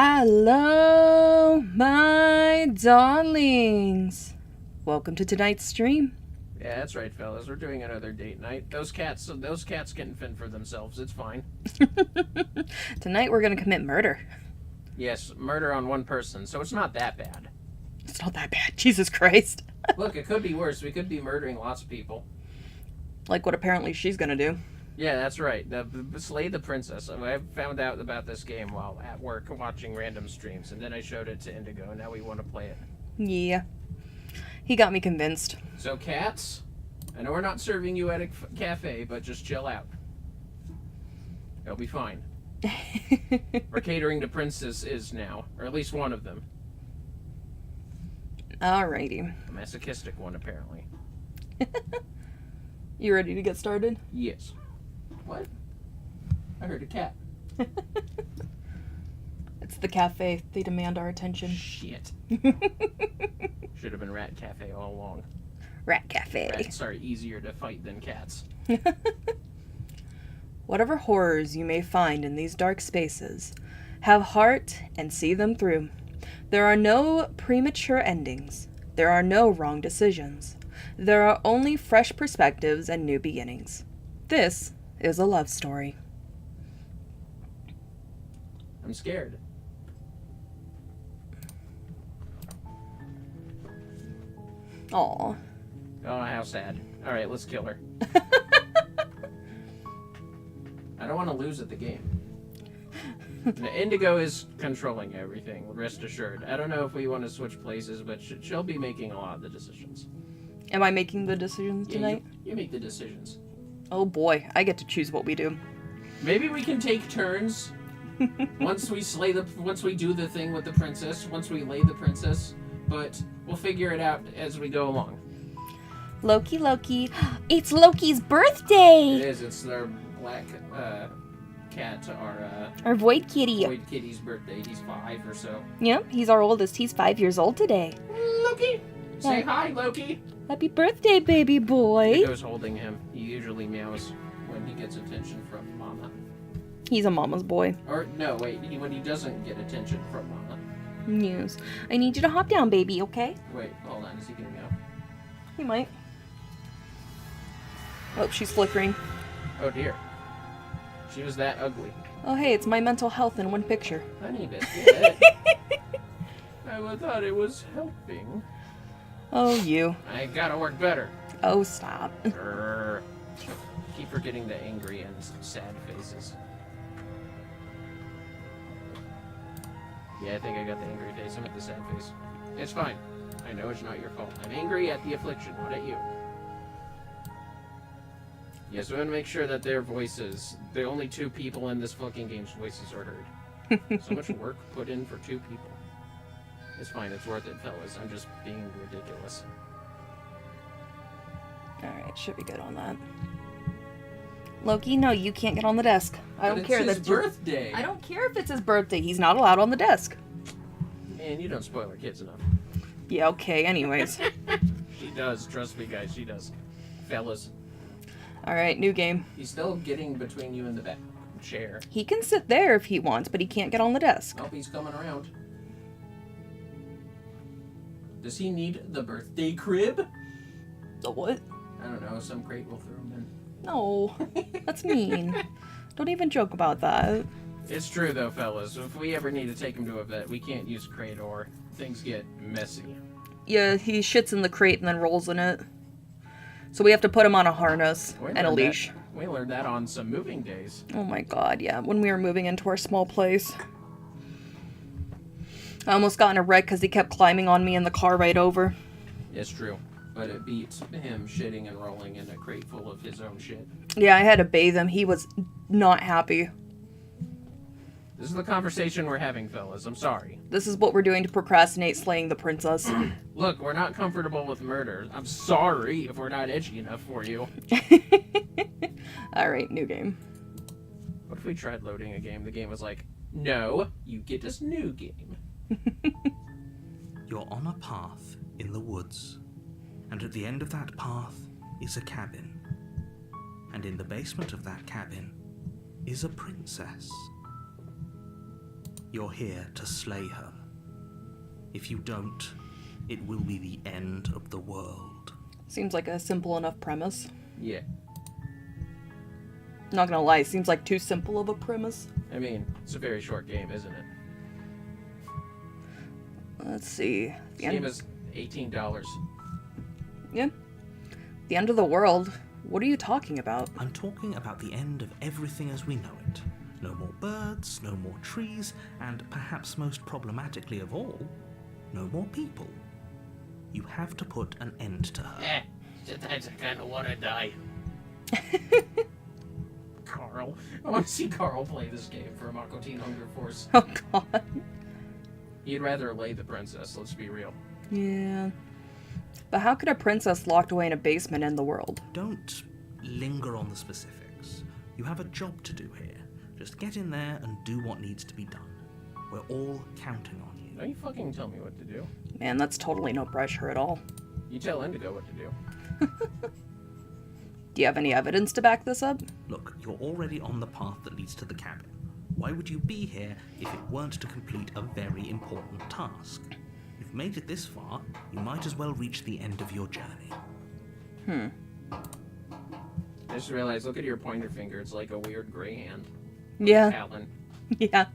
Hello, my darlings. Welcome to tonight's stream. Yeah, that's right, fellas. We're doing another date night. Those cats can fend for themselves. It's fine. Tonight we're gonna commit murder. Yes, murder on one person, so it's not that bad. It's not that bad. Jesus Christ. Look, it could be worse. We could be murdering lots of people. Like what apparently she's gonna do. Yeah, that's right. Slay the princess. I found out about this game while at work watching random streams, and then I showed it to Indigo, and now we want to play it. Yeah. He got me convinced. So, cats, I know we're not serving you at a cafe, but just chill out. It'll be fine. We're catering to princesses now, or at least one of them. Alrighty. A masochistic one, apparently. You ready to get started? Yes. What? I heard a cat. It's the cafe. They demand our attention. Shit. Should have been Rat Cafe all along. Rat Cafe. Rats are easier to fight than cats. Whatever horrors you may find in these dark spaces, have heart and see them through. There are no premature endings. There are no wrong decisions. There are only fresh perspectives and new beginnings. This is a love story. I'm scared. Aw. Oh, how sad. Alright, let's kill her. I don't want to lose at the game. Indigo is controlling everything, rest assured. I don't know if we want to switch places, but she'll be making a lot of the decisions. Am I making the decisions tonight? You make the decisions. Oh boy, I get to choose what we do. Maybe we can take turns. once we do the thing with the princess, once we lay the princess, but we'll figure it out as we go along. Loki. It's Loki's birthday! It is. It's our black cat, our Void Kitty. Void Kitty's birthday. He's 5 or so. Yep, he's our oldest. He's 5 years old today. Loki! Say hi, Loki! Happy birthday, baby boy! Indigo's holding him. He usually meows when he gets attention from Mama. He's a mama's boy. Or, no, wait. When he doesn't get attention from Mama. Yes. I need you to hop down, baby, okay? Wait, hold on. Is he gonna meow? He might. Oh, she's flickering. Oh, dear. She was that ugly. Oh, hey, it's my mental health in one picture. Honey biscuit. I thought it was helping. Oh, you. I gotta work better. Oh, stop. Keep forgetting the angry and sad faces. Yeah, I think I got the angry face. I'm at the sad face. It's fine. I know it's not your fault. I'm angry at the affliction, not at you. Yes, we want to make sure that their voices, the only 2 people in this fucking game's voices are heard. So much work put in for 2 people. It's fine, it's worth it, fellas. I'm just being ridiculous. Alright, should be good on that. Loki, no, you can't get on the desk. I don't care. It's his birthday. I don't care if it's his birthday. He's not allowed on the desk. Man, you don't spoil our kids enough. Yeah, okay, anyways. She does, trust me, guys, she does. Fellas. Alright, new game. He's still getting between you and the back chair. He can sit there if he wants, but he can't get on the desk. Oh, he's coming around. Does he need the birthday crib? The what? I don't know, some crate will throw him in. No, that's mean. Don't even joke about that. It's true though, fellas. If we ever need to take him to a vet, we can't use crate or things get messy. Yeah, he shits in the crate and then rolls in it. So we have to put him on a harness and a leash. We learned that on some moving days. Oh my god, yeah. When we were moving into our small place. I almost got in a wreck because he kept climbing on me in the car right over. It's true. But it beats him shitting and rolling in a crate full of his own shit. Yeah, I had to bathe him. He was not happy. This is the conversation we're having, fellas. I'm sorry. This is what we're doing to procrastinate slaying the princess. Look, we're not comfortable with murder. I'm sorry if we're not edgy enough for you. Alright, new game. What if we tried loading a game? The game was like, no, you get this new game. You're on a path in the woods, and at the end of that path is a cabin. And in the basement of that cabin is a princess. You're here to slay her. If you don't, it will be the end of the world. Seems like a simple enough premise. Yeah. Not gonna lie, seems like too simple of a premise. I mean, it's a very short game, isn't it? Let's see. This game is $18. Yeah. The end of the world? What are you talking about? I'm talking about the end of everything as we know it. No more birds, no more trees, and perhaps most problematically of all, no more people. You have to put an end to her. Sometimes I kind of want to die. Carl. I want to see Carl play this game for Mako Teen Hunger Force. Oh god. He'd rather lay the princess, let's be real. Yeah. But how could a princess locked away in a basement end the world? Don't linger on the specifics. You have a job to do here. Just get in there and do what needs to be done. We're all counting on you. Don't you fucking tell me what to do. Man, that's totally no pressure at all. You tell Indigo what to do. Do you have any evidence to back this up? Look, you're already on the path that leads to the cabin. Why would you be here if it weren't to complete a very important task? You've made it this far, you might as well reach the end of your journey. I just realized, look at your pointer finger, it's like a weird gray hand. Yeah. Talon. Yeah.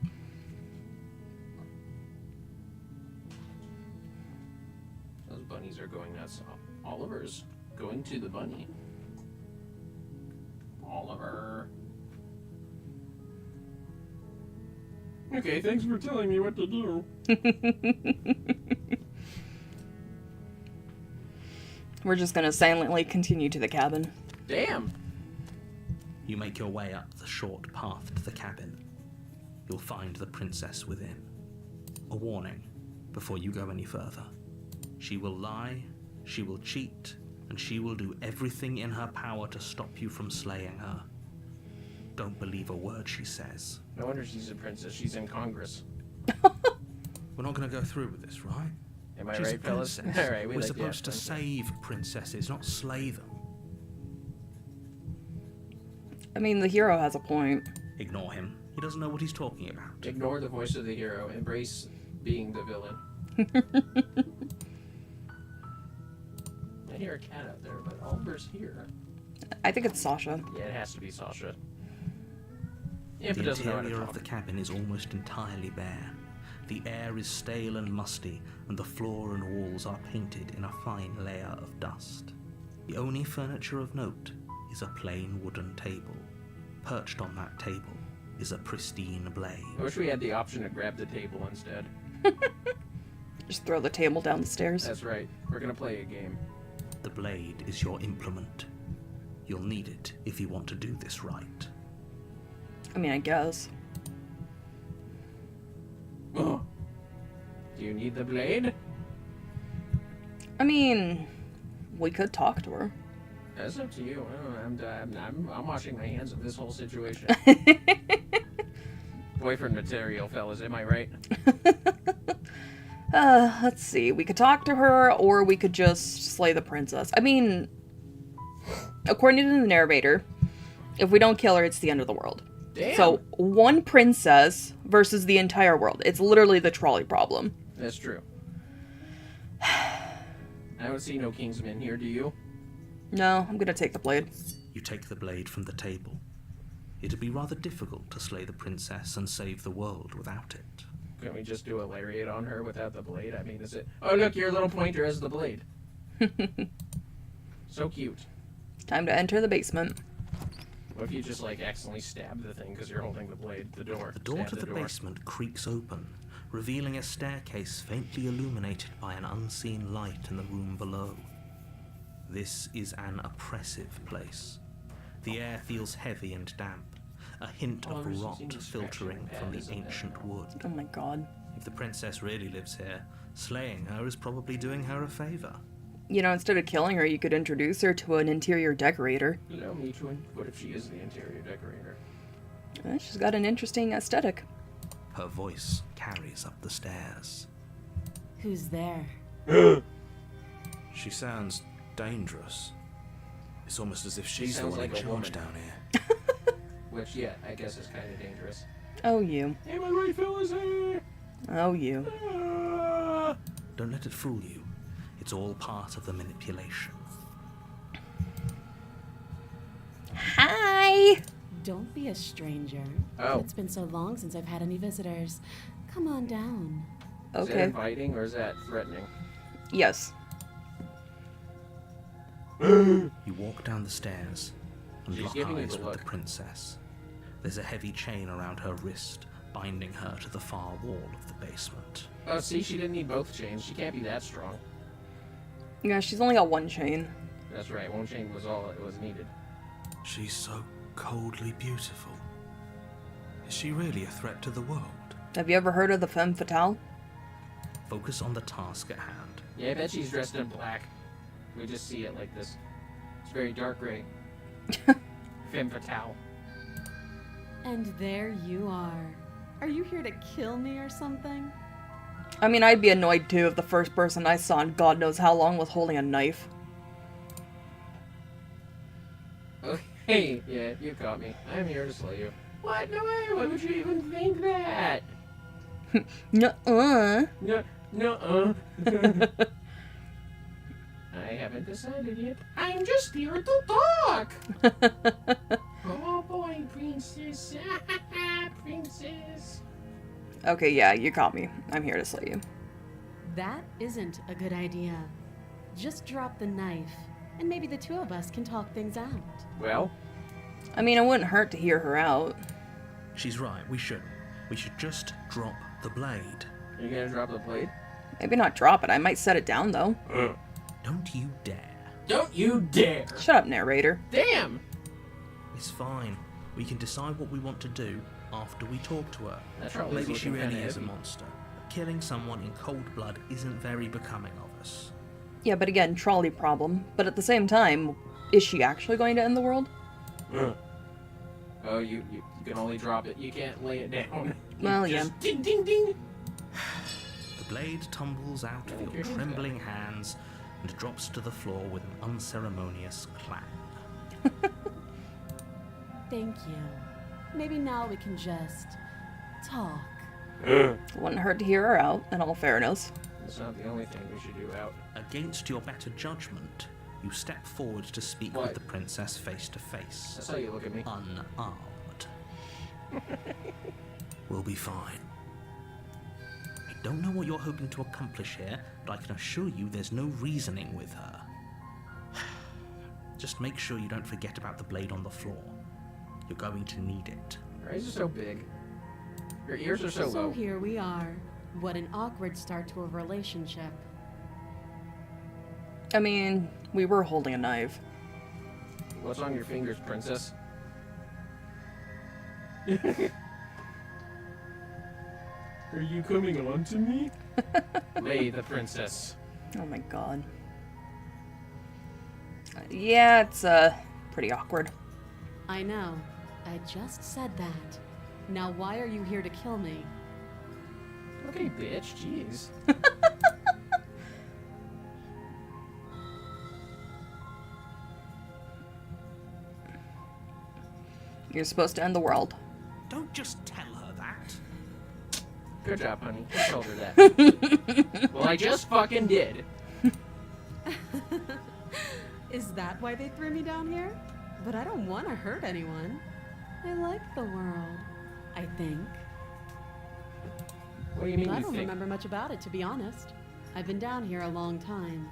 Those bunnies are going nuts. Oliver's going to the bunny. Oliver. Okay, thanks for telling me what to do. We're just gonna silently continue to the cabin. Damn! You make your way up the short path to the cabin. You'll find the princess within. A warning before you go any further. She will lie, she will cheat, and she will do everything in her power to stop you from slaying her. Don't believe a word she says. No wonder she's a princess, she's in Congress. We're not going to go through with this, right? Am I She's right, a fellas? princess. Alright, We're supposed to save princesses, not slay them. I mean, the hero has a point. Ignore him. He doesn't know what he's talking about. Ignore the voice of the hero. Embrace being the villain. I hear a cat out there, but Oliver's here. I think it's Sasha. Yeah, it has to be Sasha. If The it doesn't know how to interior of talk. the cabin is almost entirely bare. The air is stale and musty, and the floor and walls are painted in a fine layer of dust. The only furniture of note is a plain wooden table. Perched on that table is a pristine blade. I wish we had the option to grab the table instead. Just throw the table down the stairs. That's right. We're gonna play a game. The blade is your implement. You'll need it if you want to do this right. I mean, I guess. Oh. Do you need the blade? I mean, we could talk to her. That's up to you. I don't know, I'm washing my hands of this whole situation. Boyfriend material, fellas. Am I right? Let's see. We could talk to her, or we could just slay the princess. I mean, according to the narrator, if we don't kill her, it's the end of the world. Damn. So, one princess versus the entire world. It's literally the trolley problem. That's true. I don't see no Kingsmen here, do you? No, I'm gonna take the blade. You take the blade from the table. It'd be rather difficult to slay the princess and save the world without it. Can we just do a lariat on her without the blade? I mean, is it... Oh, look, your little pointer has the blade. So cute. Time to enter the basement. What if you just, like, accidentally stab the thing because you're holding the blade? The door. The door Stab to the basement creaks open, revealing a staircase faintly illuminated by an unseen light in the room below. This is an oppressive place. The air feels heavy and damp, a hint of there's rot even filtering scratching from the pads in there. ancient wood. Oh my god. If the princess really lives here, slaying her is probably doing her a favor. You know, instead of killing her, you could introduce her to an interior decorator. You know, me too. What if she is the interior decorator? She's got an interesting aesthetic. Her voice carries up the stairs. Who's there? She sounds dangerous. It's almost as if she's the sounds one like in a charge woman. down here. Which, yeah, I guess is kind of dangerous. Oh, you. Am I right, fellas? Oh, you. Don't let it fool you. It's all part of the manipulation. Hi! Don't be a stranger. Oh. It's been so long since I've had any visitors. Come on down. Is that Okay. inviting or is that threatening? Yes. You walk down the stairs and She's lock giving you eyes the with look. the princess. There's a heavy chain around her wrist, binding her to the far wall of the basement. Oh, see, she didn't need both chains. She can't be that strong. Yeah, she's only got one chain. That's right. One chain was all it was needed. She's so coldly beautiful. Is she really a threat to the world? Have you ever heard of the femme fatale? Focus on the task at hand. Yeah, I bet she's dressed in black. We just see it like this. It's very dark gray. Femme fatale. And there you are. Are you here to kill me or something? I mean, I'd be annoyed too if the first person I saw in God knows how long was holding a knife. Okay, yeah, you caught me. I'm here to slay you. What? No way! Why would you even think that? Nuh-uh. No. I haven't decided yet. I'm just here to talk! Oh boy, princess. Princess. Okay, yeah, you caught me. I'm here to slay you. That isn't a good idea. Just drop the knife, and maybe the two of us can talk things out. Well, I mean, it wouldn't hurt to hear her out. She's right, we shouldn't. We should just drop the blade. you gonna drop the blade? Maybe not drop it. I might set it down, though. Don't you dare. Don't you dare! Shut up, narrator. Damn! It's fine. We can decide what we want to do after we talk to her. That trolley's Maybe she looking really kinda is a heavy. monster. Killing someone in cold blood isn't very becoming of us. Yeah, but again, trolley problem. But at the same time, is she actually going to end the world? Oh, you can only drop it. You can't lay it down. Well, Just yeah. Ding, ding, ding! The blade tumbles out of your trembling hands and drops to the floor with an unceremonious clang. Thank you. Maybe now we can just talk. It wouldn't hurt to hear her out, in all fairness. That's not the only thing we should do out. Against your better judgment, you step forward to speak What? with the princess face to face. That's how you look at me. Unarmed. We'll be fine. I don't know what you're hoping to accomplish here, but I can assure you there's no reasoning with her. Just make sure you don't forget about the blade on the floor. You're going to need it. Your eyes are so big. Your ears are so So low. here we are. What an awkward start to a relationship. I mean, we were holding a knife. What's on your fingers, princess? Are you coming on to me? Lay the princess. Oh my god. Yeah, it's, pretty awkward. I know. I just said that. Now why are you here to kill me? Okay, bitch. Jeez. You're supposed to end the world. Don't just tell her that. Good job, honey. I told her that. Well, I just fucking did. Is that why they threw me down here? But I don't want to hurt anyone. I like the world, I think. What do you mean I you don't think? remember much about it, to be honest. I've been down here a long time.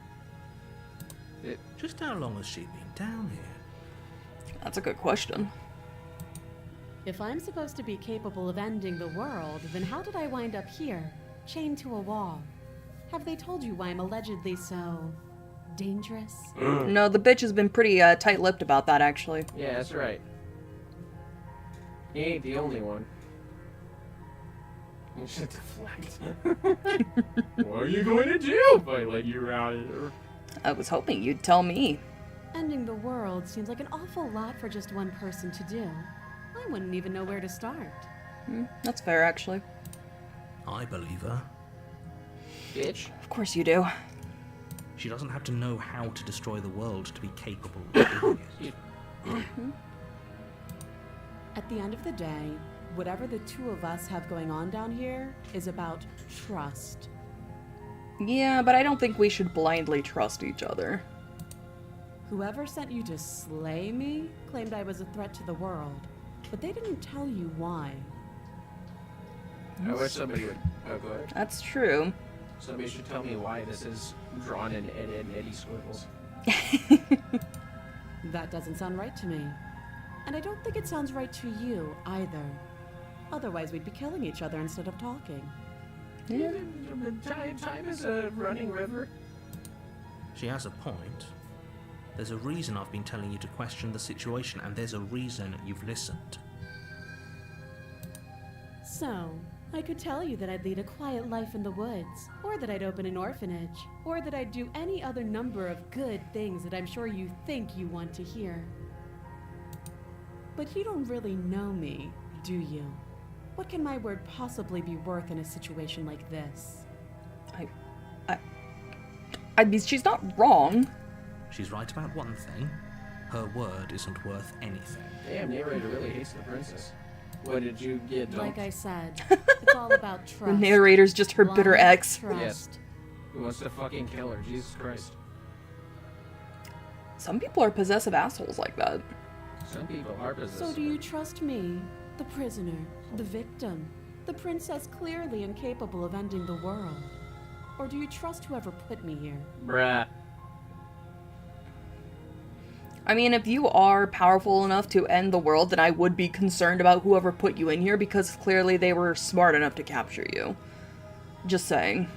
Just how long has she been down here? That's a good question. If I'm supposed to be capable of ending the world, then how did I wind up here, chained to a wall? Have they told you why I'm allegedly so dangerous? No, the bitch has been pretty, tight-lipped about that, actually. Yeah, that's right. He ain't the only one. You should deflect. What are you going to do if I let you out here? I was hoping you'd tell me. Ending the world seems like an awful lot for just one person to do. I wouldn't even know where to start. That's fair, actually. I believe her. Bitch. Of course you do. She doesn't have to know how to destroy the world to be capable of doing it. At the end of the day, Whatever the two of us have going on down here is about trust. Yeah, but I don't think we should blindly trust each other. Whoever sent you to slay me claimed I was a threat to the world, but they didn't tell you why. I wish somebody would. Oh, go ahead. That's true. Somebody should tell me why this is drawn in Ed and Eddie squiggles. That doesn't sound right to me. And I don't think it sounds right to you either. Otherwise, we'd be killing each other instead of talking. Yeah. Time is a running river. She has a point. There's a reason I've been telling you to question the situation, and there's a reason you've listened. So, I could tell you that I'd lead a quiet life in the woods, or that I'd open an orphanage, or that I'd do any other number of good things that I'm sure you think you want to hear. But you don't really know me, do you? What can my word possibly be worth in a situation like this? I mean, she's not wrong. She's right about one thing. Her word isn't worth anything. Damn, narrator really hates the princess. What did you get, Dom? Like I said, it's all about trust. The narrator's just her bitter Blind ex. Trust. Yes. Who wants to fucking kill her? Jesus Christ. Some people are possessive assholes like that. Some people are possessive. So do you trust me, the prisoner, the victim, the princess clearly incapable of ending the world? Or do you trust whoever put me here? Bruh. I mean, if you are powerful enough to end the world, then I would be concerned about whoever put you in here, because clearly they were smart enough to capture you. Just saying.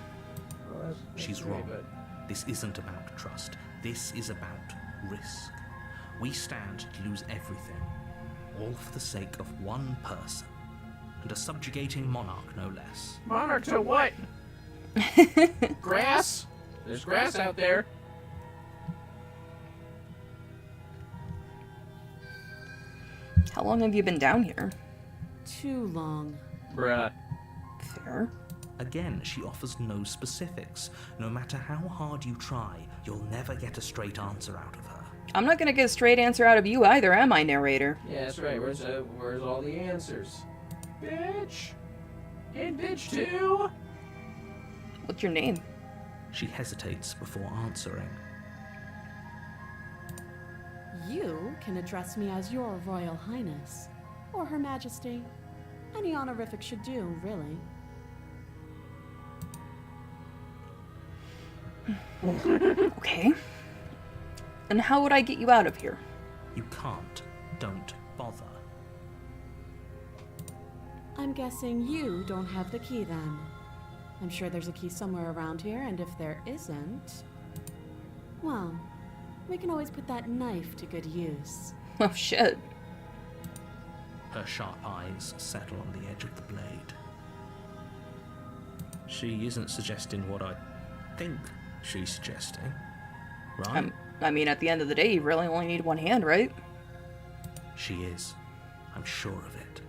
Well, She's great, wrong. but This isn't about trust. This is about risk. We stand to lose everything, all for the sake of one person, and a subjugating monarch, no less. Monarch to what? Grass? There's grass out there. How long have you been down here? Too long. Bruh. Fair. Again, she offers no specifics. No matter how hard you try, you'll never get a straight answer out of her. I'm not gonna get a straight answer out of you either, am I, narrator? Yeah, that's right. Where's all the answers? Bitch. And bitch too. What's your name? She hesitates before answering. You can address me as your Royal Highness, or Her Majesty. Any honorific should do, really. Okay. And how would I get you out of here? You can't. Don't bother. I'm guessing you don't have the key then. I'm sure there's a key somewhere around here, and if there isn't, well, we can always put that knife to good use. Oh shit. Her sharp eyes settle on the edge of the blade. She isn't suggesting what I think she's suggesting, right? I mean, at the end of the day, you really only need one hand, right? She is. I'm sure of it.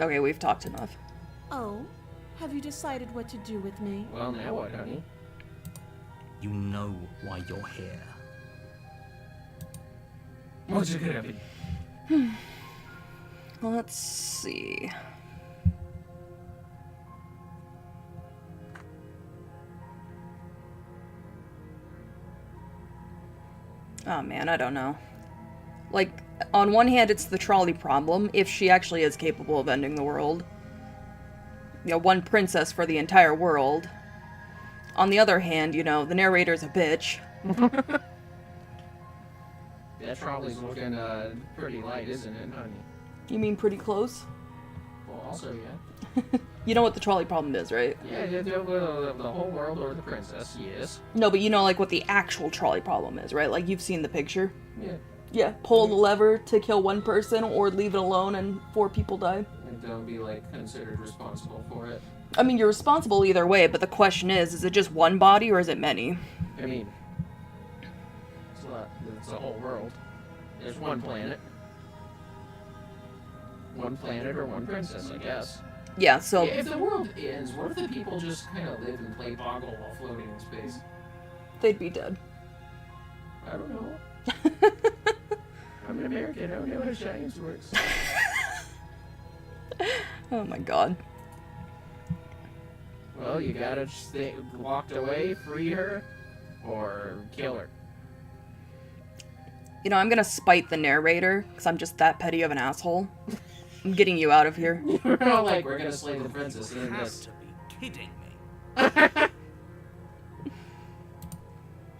Okay, we've talked enough. Oh, have you decided what to do with me? Well, now what, honey? You know why you're here. What's it gonna be? Let's see. Oh man, I don't know. Like, on one hand, it's the trolley problem, if she actually is capable of ending the world. You know, one princess for the entire world. On the other hand, you know, the narrator's a bitch. That trolley's looking pretty light, isn't it, honey? You mean pretty close? Well, also, yeah. You know what the trolley problem is, right? Yeah, the whole world or the princess, yes. No, but you know, like, what the actual trolley problem is, right? Like, you've seen the picture. Yeah. Yeah, pull the lever to kill one person, or leave it alone and 4 people die. And don't be, like, considered responsible for it. I mean, you're responsible either way, but the question is it just one body or is it many? I mean, it's a whole world. There's one planet. One planet or one princess, I guess. Yeah, so... Yeah, if the world ends, what if the people just kind of live and play Boggle while floating in space? They'd be dead. I don't know. I'm an American. I don't know how science works. Oh my god. Well, you gotta stay locked away, free her, or kill her. You know, I'm gonna spite the narrator, because I'm just that petty of an asshole. I'm getting you out of here. We're all like, we're gonna slay the princess You in have this. to be kidding me.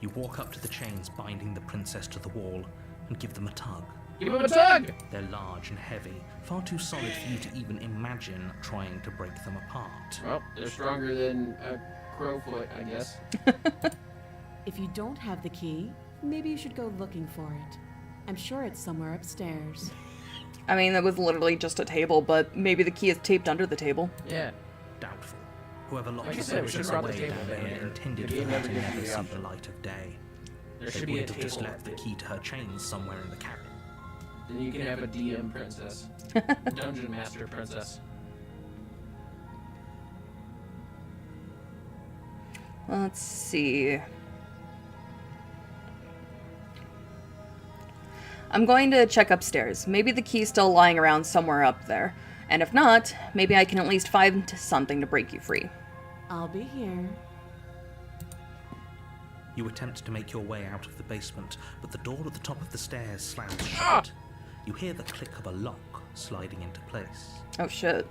You walk up to the chains binding the princess to the wall and give them a tug. Give him a tug! They're large and heavy, far too solid for you to even imagine trying to break them apart. Well, they're stronger than a crowfoot, I guess. If you don't have the key, maybe you should go looking for it. I'm sure it's somewhere upstairs. I mean, that was literally just a table, but maybe the key is taped under the table. Yeah. Doubtful. Whoever locked Like I the said, we should princess have brought away the table down down here here. intended The for game her never to gives you never the see the option. light of day. There They should be a would have just table. left the key to her chains somewhere in the cabin. Then you can have a DM princess. Dungeon Master princess. Let's see. I'm going to check upstairs. Maybe the key's still lying around somewhere up there. And if not, maybe I can at least find something to break you free. I'll be here. You attempt to make your way out of the basement, but the door at the top of the stairs slams shut. You hear the click of a lock sliding into place. Oh shit.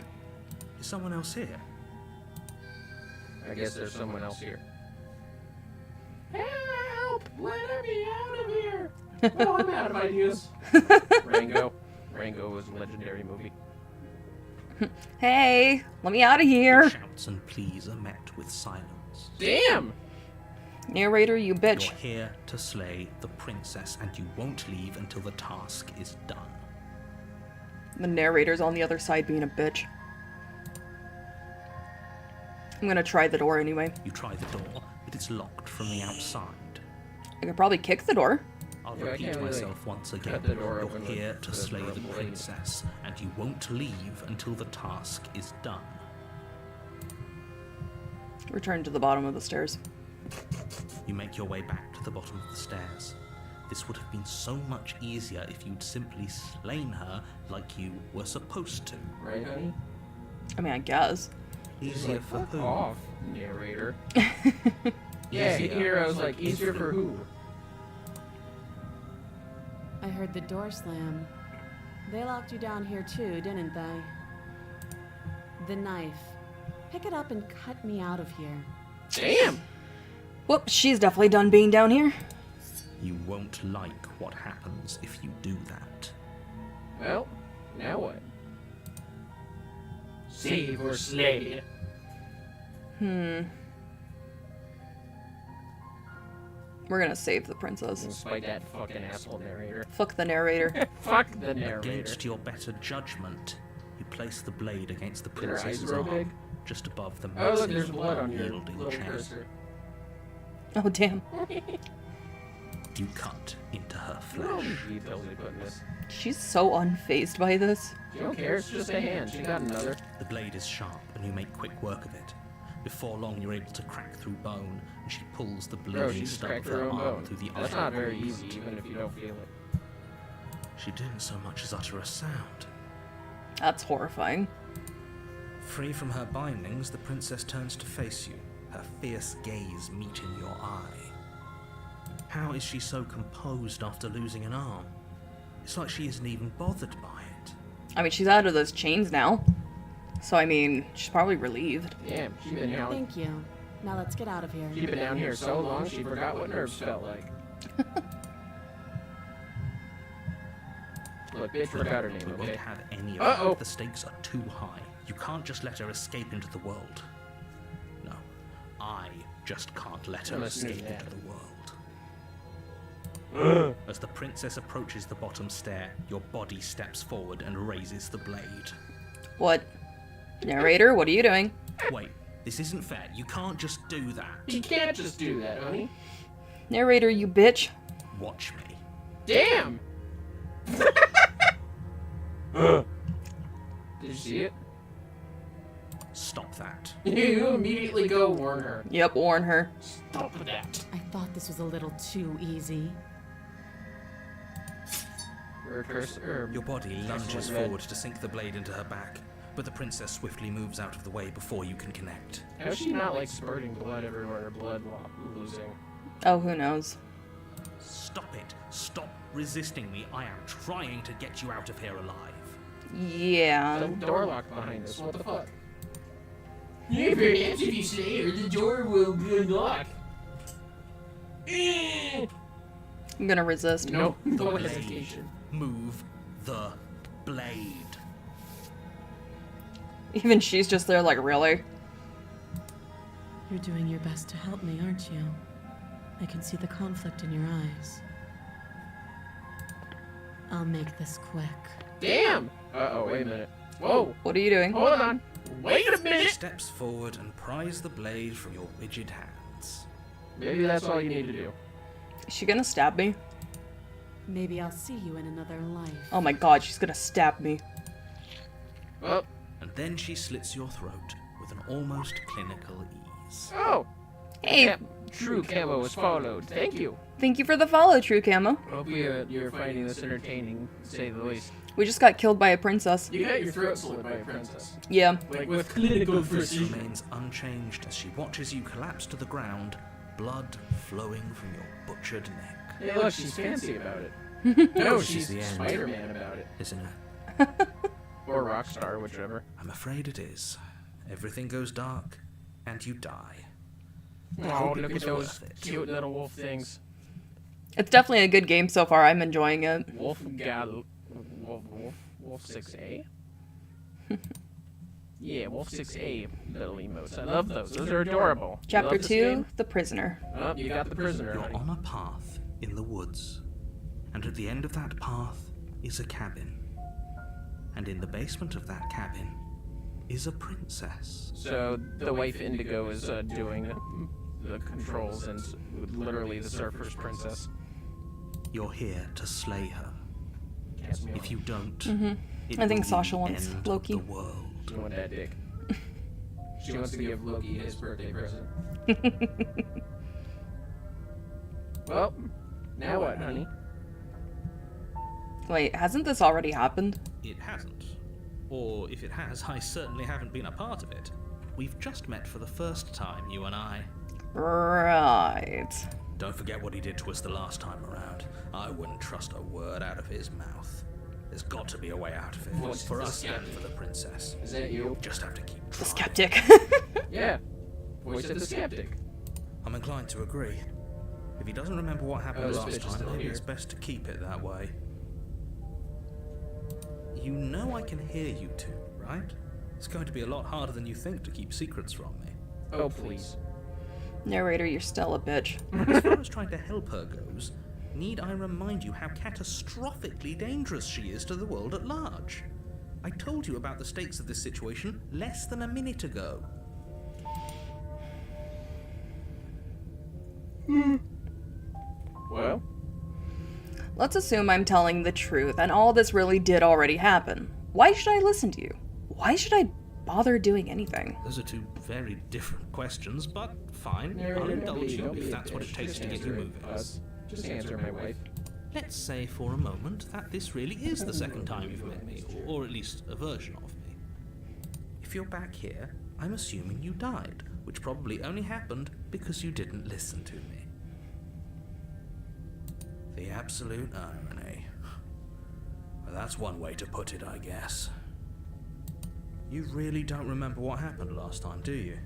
Is someone else here? I guess there's someone else here. Help! Let me out of here! Oh, I'm out of ideas. Rango. Rango was a legendary movie. Hey, let me out of here. Shouts and pleas are met with silence. Damn! Narrator, you bitch. You're here to slay the princess, and you won't leave until the task is done. The narrator's on the other side being a bitch. I'm gonna try the door anyway. You try the door, but it's locked from the outside. I could probably kick the door. I'll Yeah, I repeat can't really myself once again. cut the door You're open here with to the slay the blade. princess, and you won't leave until the task is done. Return to the bottom of the stairs. You make your way back to the bottom of the stairs. This would have been so much easier if you'd simply slain her like you were supposed to. Right, honey? I mean, I guess. Easier for Fuck who? off, narrator. Yeah, Easier. here I was like, easier for who? I heard the door slam. They locked you down here too, didn't they? The knife. Pick it up and cut me out of here. Damn! Whoop, she's definitely done being down here. You won't like what happens if you do that. Well, now what? Save or slay? We're gonna save the princess. Despite that fucking asshole narrator. Fuck the narrator. Fuck the narrator. Against your better judgment, you place the blade against the Did her eyes princess's grow arm, big? just above the Oh, look, massive, there's blood on your unyielding little chain. cursor. Oh, damn. You cut into her Look at all flesh. the details they put in this. She's so unfazed by this. She don't care, it's just a hand. She got another. The blade is sharp, and you make quick work of it. Before long, you're able to crack through bone, and she pulls the Bro, bleeding she just stub cracked of her her own arm bone. through the That's artery not very wound. easy, even if you don't feel it. She didn't so much as utter a sound. That's horrifying. Free from her bindings, the princess turns to face you, her fierce gaze meeting your eye. How is she so composed after losing an arm? It's like she isn't even bothered by it. I mean, she's out of those chains now. So, I mean, she's probably relieved. Damn, she been down. Thank you. Now let's get out of here. She been down here so long she forgot what nerves felt like. Look, bitch forgot her name, You won't okay? have any of Uh-oh. that. The stakes are too high. You can't just let her escape into the world. No, I just can't let her I'm listening escape to that. into the world. As the princess approaches the bottom stair, your body steps forward and raises the blade. What? Narrator, what are you doing? Wait, this isn't fair. You can't just do that. You can't just do that, honey. Narrator, you bitch. Watch me. Damn! Did you see it? Stop that. You immediately go warn her. Yep, warn her. Stop that. I thought this was a little too easy. Your body lunges forward to sink the blade into her back, but the princess swiftly moves out of the way before you can connect. How is she not, like, spurting blood everywhere, blood losing? Oh, who knows? Stop it. Stop resisting me. I am trying to get you out of here alive. Yeah. The door locked behind us. What the fuck? Yeah, perhaps if you stay here, the door will be unlocked. I'm gonna resist. No, The no blade. hesitation. Move the blade. Even she's just there like, really? You're doing your best to help me, aren't you? I can see the conflict in your eyes. I'll make this quick. Damn! Uh-oh, wait a minute. Whoa! What are you doing? Hold on! Wait a She minute! steps forward and pries the blade from your rigid hands. Maybe that's all you need to do. Is she gonna stab me? Maybe I'll see you in another life. Oh my god, she's gonna stab me. Oh. And then she slits your throat with an almost clinical ease. Oh! Hey, True camo was followed. Thank you. thank you for the follow, True Camo. Hope you're finding this entertaining, to say the least. We just got killed by a princess. You got your throat slit by a princess. Yeah. Like, with clinical This precision. remains unchanged as she watches you collapse to the ground, blood flowing from your butchered neck. Hey, look, she's fancy about it. No, she's the end. Spider-Man about it. Isn't it? Or Rockstar, whichever. I'm afraid it is. Everything goes dark, and you die. Oh, it look at was those worth it. cute little wolf things. It's definitely a good game so far. I'm enjoying it. Wolf 6A? Yeah, Wolf 6A little emotes. I love those. Those are adorable. You Chapter love this 2, game? The Prisoner. Oh, you got the prisoner, You're honey. on a path in the woods, and at the end of that path is a cabin. And in the basement of that cabin is a princess. So the wife Indigo is doing the controls and literally the surfer's princess. You're here to slay her. Cast me If off. you don't, it I think will be Sasha the wants end Loki. of the world. She want that dick. She wants to give Loki his birthday present. Well, now what, honey? Wait, hasn't this already happened? It hasn't. Or if it has, I certainly haven't been a part of it. We've just met for the first time, you and I. Right. Don't forget what he did to us the last time around. I wouldn't trust a word out of his mouth. There's got to be a way out of it. What's For the us and skeptic? for the princess. Is that you? Just have to keep trying. The skeptic. Yeah. Voice of the skeptic. I'm inclined to agree. If he doesn't remember what happened Oh, this last bitch is time, still maybe here. it's best to keep it that way. You know I can hear you two, right? It's going to be a lot harder than you think to keep secrets from me. Oh, please. Narrator, you're still a bitch. As far as trying to help her goes, need I remind you how catastrophically dangerous she is to the world at large? I told you about the stakes of this situation less than a minute ago. Well, Let's assume I'm telling the truth and all this really did already happen. Why should I listen to you? Why should I bother doing anything? Those are two very different questions, but fine. Narrator, I'll don't indulge be- you don't be if a that's what it bitch. takes Just to get you answer moving. us. Just answer my wife. Let's say for a moment that this really is the second time you've met me, or at least a version of me. If you're back here, I'm assuming you died, which probably only happened because you didn't listen to me. The absolute irony. Well, that's one way to put it, I guess. You really don't remember what happened last time, do you?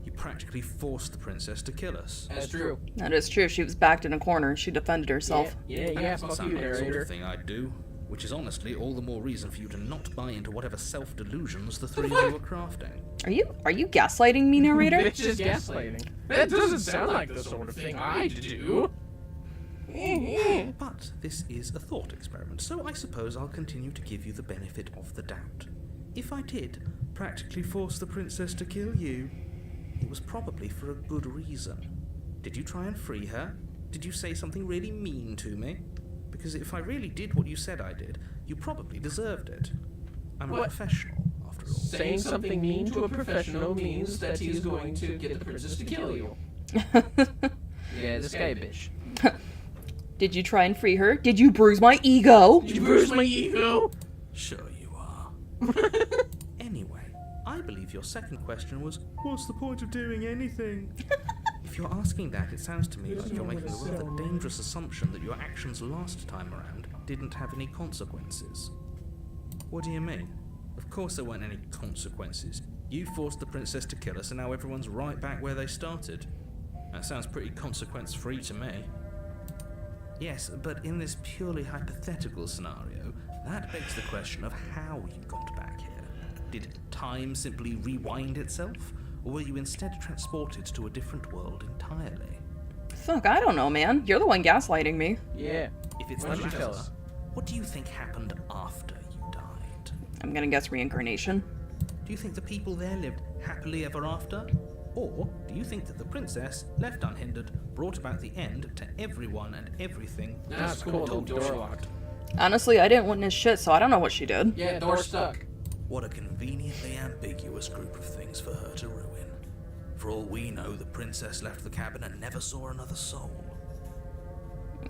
You practically forced the princess to kill us. That's true. That is true. She was backed in a corner. She defended herself. Yeah, Doesn't fuck sound you, like the sort narrator. of thing I'd do, which is honestly all the more reason for you to not buy into whatever self-delusions the three of you are crafting. Are you gaslighting me, narrator? Bitch is gaslighting. That doesn't sound like the sort of thing I'd do. But this is a thought experiment, so I suppose I'll continue to give you the benefit of the doubt. If I did practically force the princess to kill you, it was probably for a good reason. Did you try and free her? Did you say something really mean to me? Because if I really did what you said I did, you probably deserved it. I'm a What? professional, after all. Saying something mean to a professional means that he's going to get the princess to kill you. Yeah, this guy a bitch. Did you try and free her? Did you bruise my ego? Did you bruise my ego? Sure you are. Anyway, I believe your second question was, what's the point of doing anything? If you're asking that, it sounds to me like you're making a rather dangerous assumption that your actions last time around didn't have any consequences. What do you mean? Of course there weren't any consequences. You forced the princess to kill us and now everyone's right back where they started. That sounds pretty consequence-free to me. Yes, but in this purely hypothetical scenario, that begs the question of how you got back here. Did time simply rewind itself? Or were you instead transported to a different world entirely? Fuck, I don't know, man. You're the one gaslighting me. Yeah. If it's Why the don't you tell latter, us? what do you think happened after you died? I'm gonna guess reincarnation. Do you think the people there lived happily ever after? Or do you think that the princess, left unhindered, brought about the end to everyone and everything? That's cool. The door locked. Honestly, I didn't witness shit, so I don't know what she did. Yeah, door stuck. What a conveniently ambiguous group of things for her to ruin. For all we know, the princess left the cabin and never saw another soul.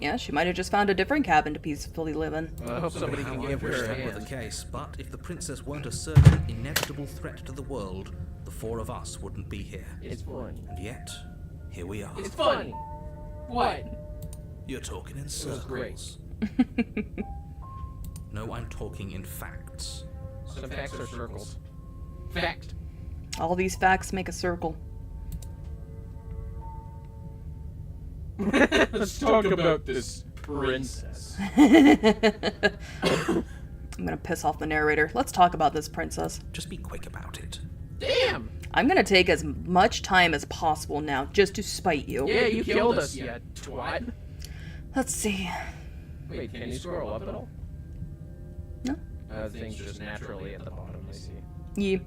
Yeah, she might have just found a different cabin to peacefully live in. Well, I hope somebody How can I give wish her a that were the hand. case, but if the princess weren't a certain inevitable threat to the world, the four of us wouldn't be here. It's funny. And yet, here we are. It's funny. What? You're talking in was great. circles. No, I'm talking in facts. Some facts are circles. Fact. All these facts make a circle. Let's talk about this princess. I'm gonna piss off the narrator. Let's talk about this princess. Just be quick about it. Damn! I'm gonna take as much time as possible now, just to spite you. Yeah, you killed us, you twat. Let's see. Wait, can you scroll up at all? No. Things just naturally at the bottom, I see. Yeah.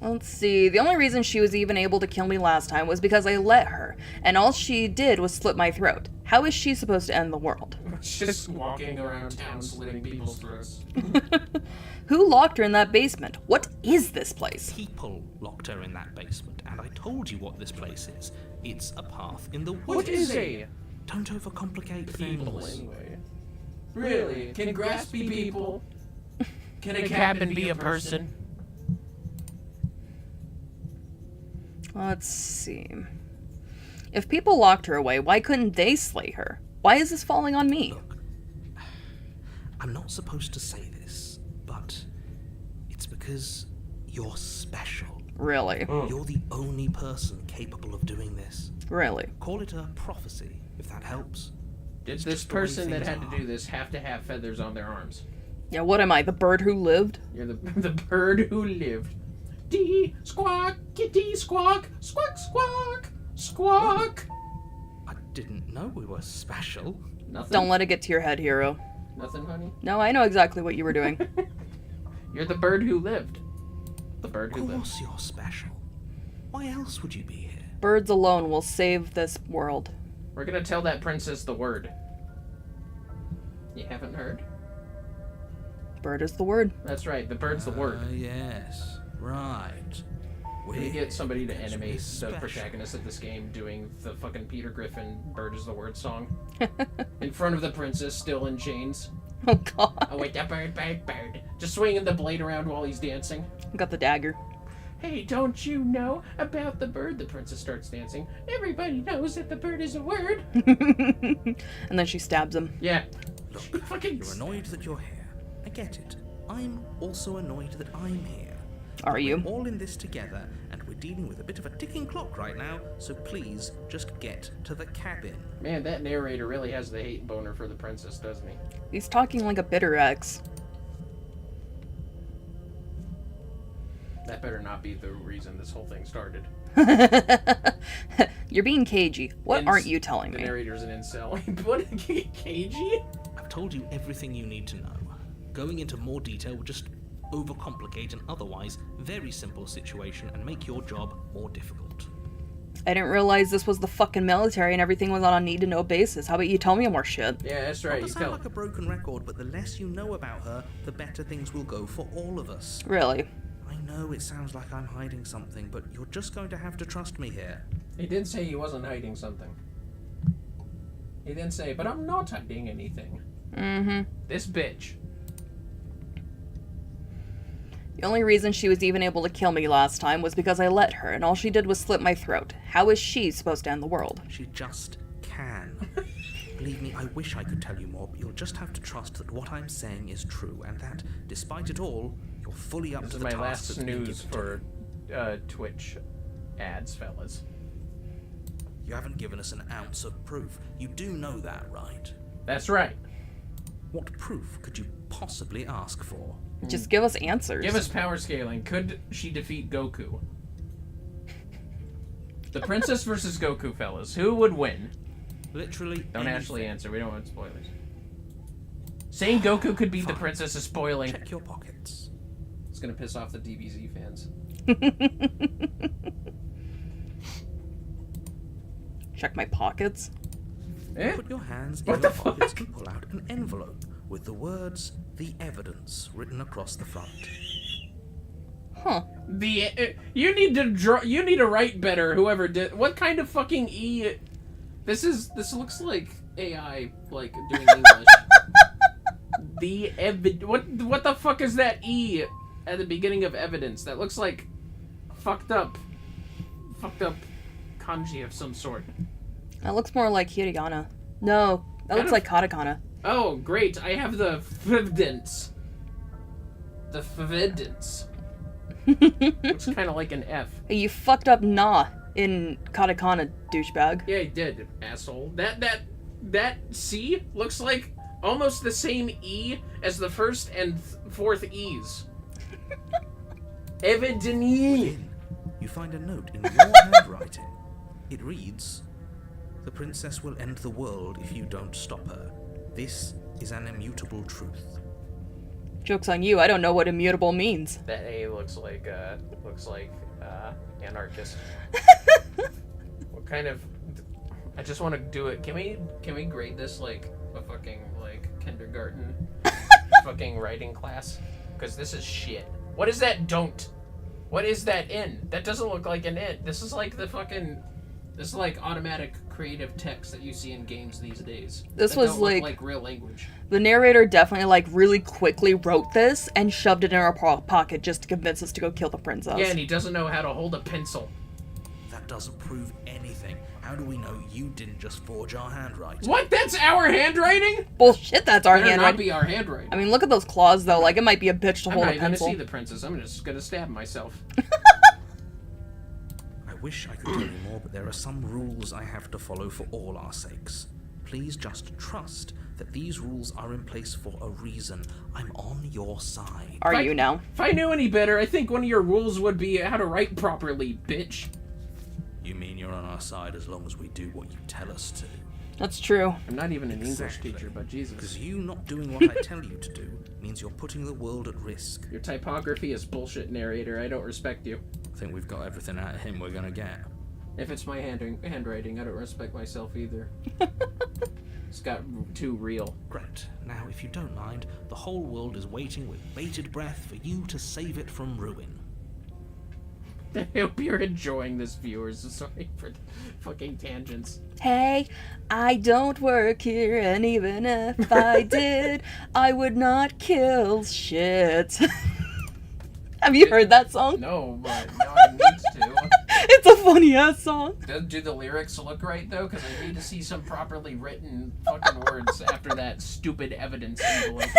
Let's see. The only reason she was even able to kill me last time was because I let her, and all she did was slit my throat. How is she supposed to end the world? Just walking around town slitting people's throats. Who locked her in that basement? What is this place? People locked her in that basement, and I told you what this place is. It's a path in the woods. What is a Don't overcomplicate people things. anyway? Really? Can grass be people? Can a cabin be a person? Let's see. If people locked her away, why couldn't they slay her? Why is this falling on me? Look, I'm not supposed to say this, but it's because you're special. Really? You're the only person capable of doing this. Really? Call it a prophecy, if that helps. Did It's this just the way person that things had to are. do this have to have feathers on their arms? Yeah, what am I, the bird who lived? You're the bird who lived. Dee squawk, kitty squawk, squawk squawk, squawk. I didn't know we were special. Nothing. Don't let it get to your head, hero. Nothing, honey. No, I know exactly what you were doing. You're the bird who lived. The bird Of who lived. course you're special. Why else would you be here? Birds alone will save this world. We're gonna tell that princess the word. You haven't heard? Bird is the word. That's right. The bird's the word. Yes. Right. Can you get somebody to Because animate we're the special. protagonist of this game doing the fucking Peter Griffin "Bird is the Word" song in front of the princess, still in chains? Oh god. Oh wait, that bird, just swinging the blade around while he's dancing. Got the dagger. Hey, don't you know about the bird? The princess starts dancing. Everybody knows that the bird is a word. And then she stabs him. Yeah. Look, Fucking you're annoyed that you're here. I get it. I'm also annoyed that I'm here. Are you? We're all in this together, and we're dealing with a bit of a ticking clock right now, so please just get to the cabin. Man, that narrator really has the hate boner for the princess, doesn't he? He's talking like a bitter ex. That better not be the reason this whole thing started. You're being cagey. What Inc- aren't you telling The me? narrator's an incel. What? Cagey? I've told you everything you need to know. Going into more detail would just overcomplicate an otherwise very simple situation and make your job more difficult. I didn't realize this was the fucking military and everything was on a need-to-know basis. How about you tell me more shit? Yeah, that's Not right. to You sound tell. like a broken record, but the less you know about her, the better things will go for all of us. Really? I know it sounds like I'm hiding something, but you're just going to have to trust me here. He did say he wasn't hiding something. He didn't say, but I'm not hiding anything. Mm-hmm. This bitch. The only reason she was even able to kill me last time was because I let her, and all she did was slit my throat. How is she supposed to end the world? She just can. Believe me, I wish I could tell you more, but you'll just have to trust that what I'm saying is true, and that, despite it all, you're fully up to the task. This is my last that's been snooze given for Twitch ads, fellas. You haven't given us an ounce of proof. You do know that, right? That's right. What proof could you possibly ask for? Just give us answers. Give us power scaling. Could she defeat Goku? The princess versus Goku, fellas. Who would win? Literally Don't anything. actually answer. We don't want spoilers. Saying Goku could beat the princess is spoiling. Check your pockets. It's gonna piss off the DBZ fans. Check my pockets. Eh? Put your hands What in the your pockets fuck? and pull out an envelope with the words, "The Evidence," written across the front. Huh. You need to draw. You need to write better. Whoever did. What kind of fucking E? This looks like AI like doing English. What the fuck is that E at the beginning of evidence? That looks like fucked up kanji of some sort. That looks more like hiragana. No, that looks like katakana. Oh, great! I have the evidence. The evidence. Looks kind of like an F. Hey, you fucked up na in katakana, douchebag. Yeah, he did, asshole. That C looks like almost the same E as the first and fourth E's. Evidently. Within, you find a note in your handwriting. It reads, "The princess will end the world if you don't stop her. This is an immutable truth." Joke's on you, I don't know what immutable means. That A looks like anarchist. What kind of? I just want to do it. Can we grade this like a fucking like kindergarten fucking writing class? Because this is shit. What is that? Don't. What is that in? That doesn't look like an in. This is like the fucking. This is like automatic creative text that you see in games these days. This that was don't look like real language. The narrator definitely like really quickly wrote this and shoved it in our pocket just to convince us to go kill the princess. Yeah, and he doesn't know how to hold a pencil. That doesn't prove anything. How do we know you didn't just forge our handwriting? What? That's our handwriting? Bullshit, that's our Better not handwriting. be our handwriting. I mean, look at those claws though. Like it might be a bitch to I'm hold not a even pencil. gonna see the princess. I'm just gonna stab myself. I wish I could tell you more, but there are some rules I have to follow for all our sakes. Please just trust that these rules are in place for a reason. I'm on your side. Are you now? If I knew any better, I think one of your rules would be how to write properly, bitch. You mean you're on our side as long as we do what you tell us to? That's true. I'm not even an English Exactly. teacher, but Jesus. Because you not doing what I tell you to do means you're putting the world at risk. Your typography is bullshit, narrator. I don't respect you. I think we've got everything out of him we're gonna get. If it's my handwriting, I don't respect myself either. It's got too real. Great. Now, if you don't mind, the whole world is waiting with bated breath for you to save it from ruin. I hope you're enjoying this, viewers. Sorry for the fucking tangents. Hey, I don't work here, and even if I did, I would not kill shit. Have you heard that song? No, but now I need to. It's a funny ass song. Do the lyrics look right, though? Because I need to see some properly written fucking words after that stupid evidence envelope.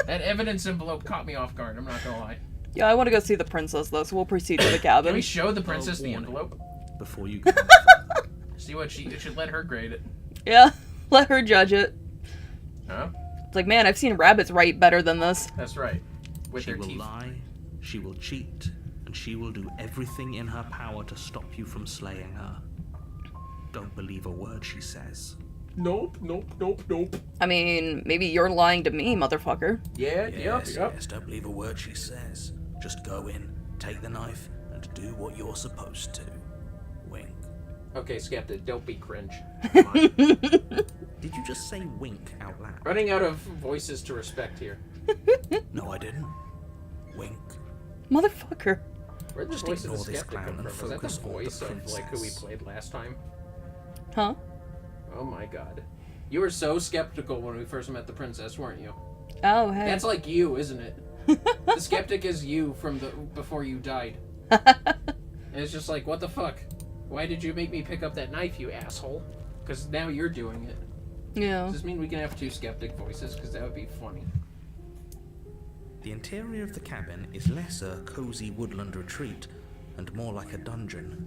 That evidence envelope caught me off guard, I'm not gonna lie. Yeah, I want to go see the princess though, so we'll proceed to the cabin. Can we show the princess the warning. envelope? Before you go. See what she should let her grade it. Yeah, let her judge it. Huh? It's like, man, I've seen rabbits write better than this. That's right. With She their will teeth. lie, she will cheat, and she will do everything in her power to stop you from slaying her. Don't believe a word she says. Nope. I mean, maybe you're lying to me, motherfucker. Yeah, Yes, don't believe a word she says. Just go in, take the knife, and do what you're supposed to. Wink. Okay, Skeptic, don't be cringe. Come on. Did you just say wink out loud? Running out of voices to respect here. No, I didn't. Wink. Motherfucker. Where'd the Just voice of the ignore this Skeptic clown come and from? Was that the focus on the voice of like who we princess. played last time? Huh? Oh my god. You were so skeptical when we first met the princess, weren't you? Oh, hey. That's like you, isn't it? The skeptic is you from before you died. And it's just like, what the fuck? Why did you make me pick up that knife, you asshole? Because now you're doing it. Yeah. Does this mean we can have 2 skeptic voices? Because that would be funny. The interior of the cabin is less a cozy woodland retreat and more like a dungeon.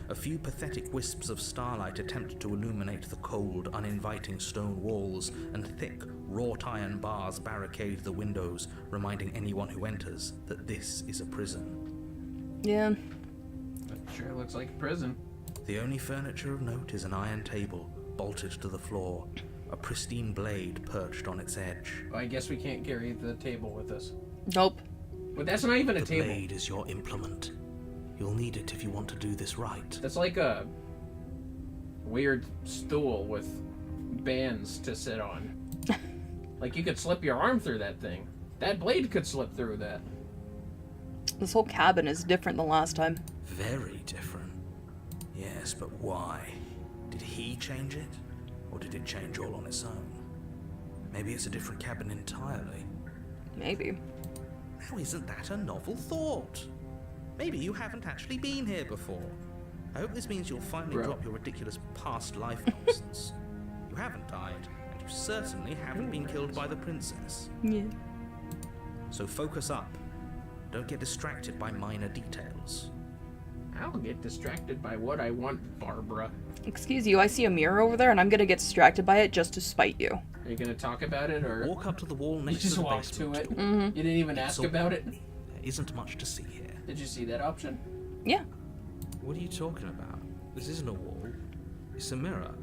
A few pathetic wisps of starlight attempt to illuminate the cold, uninviting stone walls, and thick, wrought iron bars barricade the windows, reminding anyone who enters that this is a prison. Yeah. That sure looks like a prison. The only furniture of note is an iron table, bolted to the floor, a pristine blade perched on its edge. Well, I guess we can't carry the table with us. Nope. But that's not even a The table. blade is your implement. You'll need it if you want to do this right. That's like a weird stool with bands to sit on. Like you could slip your arm through that thing. That blade could slip through that. This whole cabin is different than last time. Very different. Yes, but why? Did he change it? Or did it change all on its own? Maybe it's a different cabin entirely. Maybe. Now isn't that a novel thought? Maybe you haven't actually been here before. I hope this means you'll finally drop your ridiculous past life nonsense. You haven't died, and you certainly haven't been killed by the princess. Yeah. So focus up. Don't get distracted by minor details. I'll get distracted by what I want, Barbara. Excuse you, I see a mirror over there and I'm gonna get distracted by it just to spite you. Are you gonna talk about it, or Walk up to the wall you next just to the walk basement. to it? Mm-hmm. You didn't even ask about it? There isn't much to see here. Did you see that option? Yeah. What are you talking about? This isn't a wall. It's a mirror.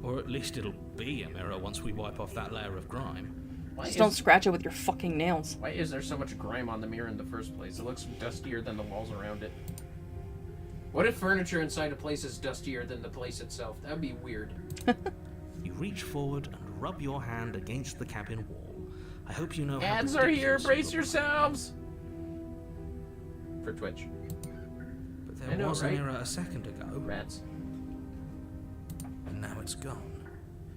Or at least it'll be a mirror once we wipe off that layer of grime. Just don't scratch it with your fucking nails. Why is there so much grime on the mirror in the first place? It looks dustier than the walls around it. What if furniture inside a place is dustier than the place itself? That would be weird. You reach forward and rub your hand against the cabin wall. I hope you know how Ads are here, ridiculous it brace looks. yourselves! For Twitch. But I there know, was right? a mirror a second ago. Rats. And now it's gone.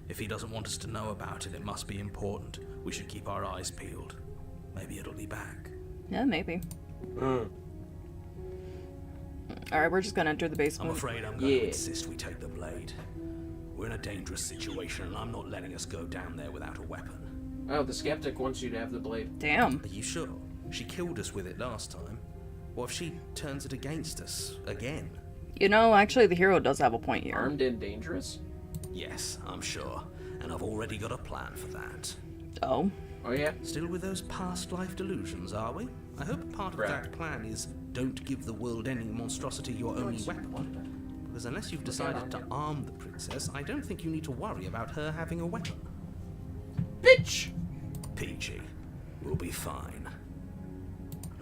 If he doesn't want us to know about it, it must be important. We should keep our eyes peeled. Maybe it'll be back. Yeah, maybe. Alright, we're just gonna enter the I'm basement. afraid I'm going to insist we take the blade. We're in a dangerous situation, and I'm not letting us go down there without a weapon. Oh, the skeptic wants you to have the blade. Damn. Are you sure? She killed us with it last time. What if she turns it against us again? You know, actually the hero does have a point here. Armed and dangerous? Yes, I'm sure. And I've already got a plan for that. Oh. Oh yeah? Still with those past life delusions, are we? I hope part of Right. that plan is don't give the world-ending monstrosity your only weapon. Because unless you've decided to arm the princess, I don't think you need to worry about her having a weapon. Bitch! Peachy. We'll be fine.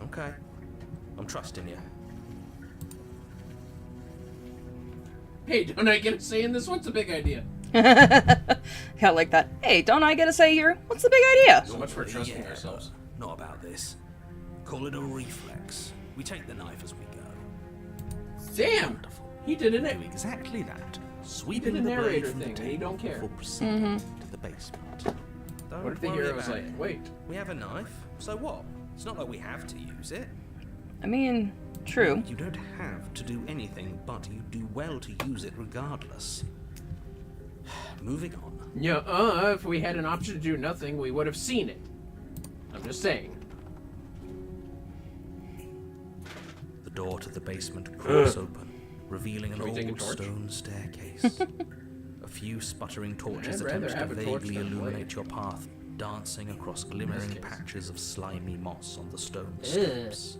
Okay. I'm trusting you. Hey, don't I get a say in this? What's the big idea? Yeah, like that. Hey, don't I get a say here? What's the big idea? So much for trusting Yeah, ourselves. but not about this. Call it a reflex. We take the knife as we go. Damn! Wonderful. He did Do it. exactly that. He Sweeping did a the blade narrator from the thing, and table he don't care. before proceeding to the basement. Don't What if the worry hero's about like, it. wait, We have a knife, so what? It's not like we have to use it. I mean, true. You don't have to do anything, but you do well to use it regardless. Moving on. yeah, if we had an option to do nothing, we would have seen it. I'm just saying. The door to the basement cracks open, revealing an Can we take a old torch? stone staircase. A few sputtering torches I'd rather attempt to have a torch vaguely than illuminate blade. your path, dancing across glimmering case. patches of slimy moss on the stone steps.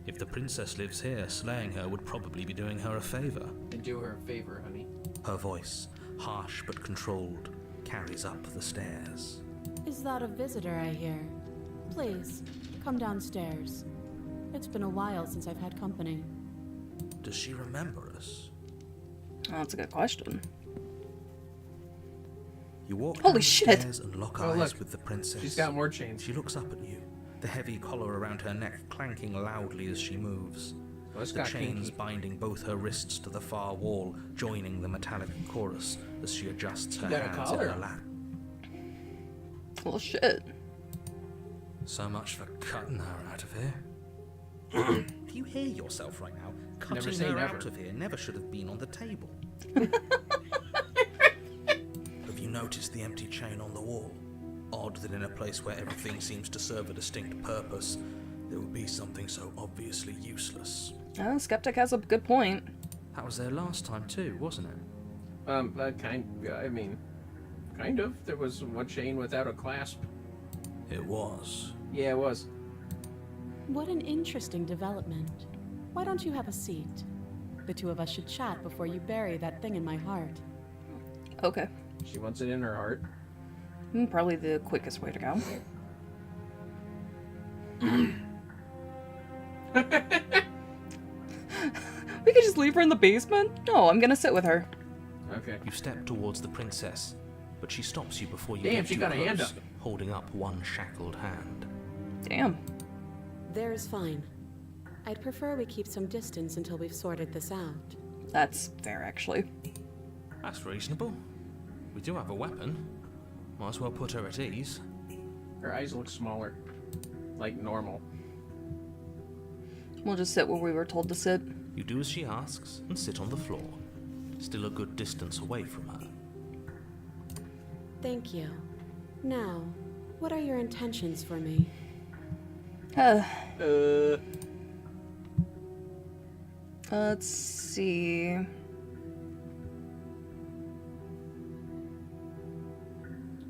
If the princess lives here, slaying her would probably be doing her a favor. And do her a favor, honey. Her voice, harsh but controlled, carries up the stairs. Is that a visitor I hear? Please, come downstairs. It's been a while since I've had company. Does she remember us? Oh, that's a good question. You walk Holy down the shit. stairs and lock Oh, eyes look. with the princess. She's got more chains. She looks up at you, the heavy collar around her neck clanking loudly as she moves. Well, the chains binding both her wrists to the far wall, joining the metallic chorus as she adjusts her got a hands in collar. her lap. Well, shit. So much for cutting her out of here. Do you hear yourself right now? Cutting say her never. out of here never should have been on the table. Have you noticed the empty chain on the wall? Odd that in a place where everything seems to serve a distinct purpose, there would be something so obviously useless. Oh, Skeptic has a good point. That was there last time too, wasn't it? Kind of. There was one chain without a clasp. It was. Yeah, it was. What an interesting development. Why don't you have a seat? The two of us should chat before you bury that thing in my heart. Okay. She wants it in her heart. Probably the quickest way to go. We could just leave her in the basement? No, I'm gonna sit with her. Okay. You step towards the princess, but she stops you before you Damn, get she too got a close, hand up. holding up one shackled hand. Damn. There's fine. I'd prefer we keep some distance until we've sorted this out. That's fair, actually. That's reasonable. We do have a weapon. Might as well put her at ease. Her eyes look smaller. Like normal. We'll just sit where we were told to sit. You do as she asks and sit on the floor, still a good distance away from her. Thank you. Now, what are your intentions for me? Let's see.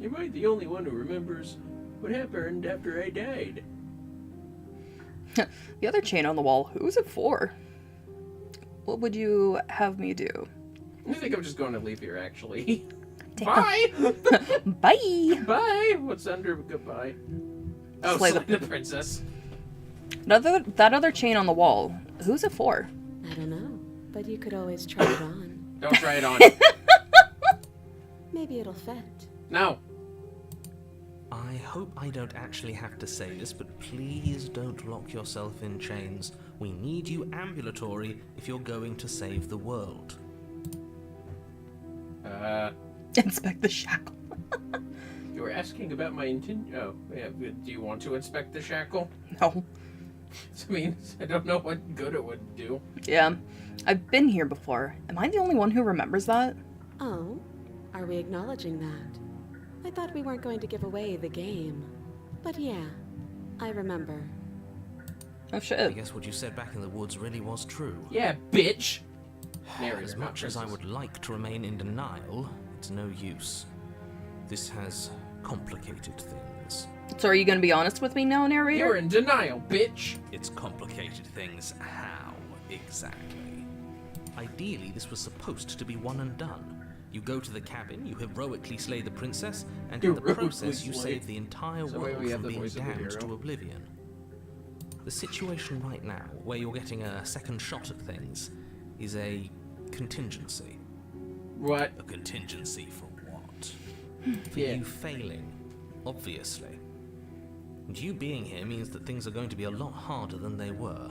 Am I the only one who remembers what happened after I died? The other chain on the wall, who's it for? What would you have me do? I think I'm just going to leave here, actually. Damn. Bye! Bye! Bye! What's under goodbye? Oh, Slay slay the- the princess. That other chain on the wall, who's it for? I don't know, but you could always try it on. Don't try it on. Maybe it'll fit. No. I hope I don't actually have to say this, but please don't lock yourself in chains. We need you ambulatory if you're going to save the world. Inspect the shackle. You were asking about my intent. Oh, yeah. Do you want to inspect the shackle? No. I mean, I don't know what good it would do. Yeah. I've been here before. Am I the only one who remembers that? Oh, are we acknowledging that? I thought we weren't going to give away the game. But yeah, I remember. Oh I shit. guess what you said back in the woods really was true. Yeah, bitch. As much as I would like to remain in denial, it's no use. This has complicated things. So are you gonna be honest with me now, narrator? You're in denial, bitch. It's complicated things. How exactly? Ideally, this was supposed to be one and done. You go to the cabin, you heroically slay the princess, and in the Heroically process you slay. save the entire So world we have from the being voice of the damned hero. to oblivion. The situation right now, where you're getting a second shot at things, is a contingency. What? A contingency for what? For Yeah. you failing, obviously. And you being here means that things are going to be a lot harder than they were.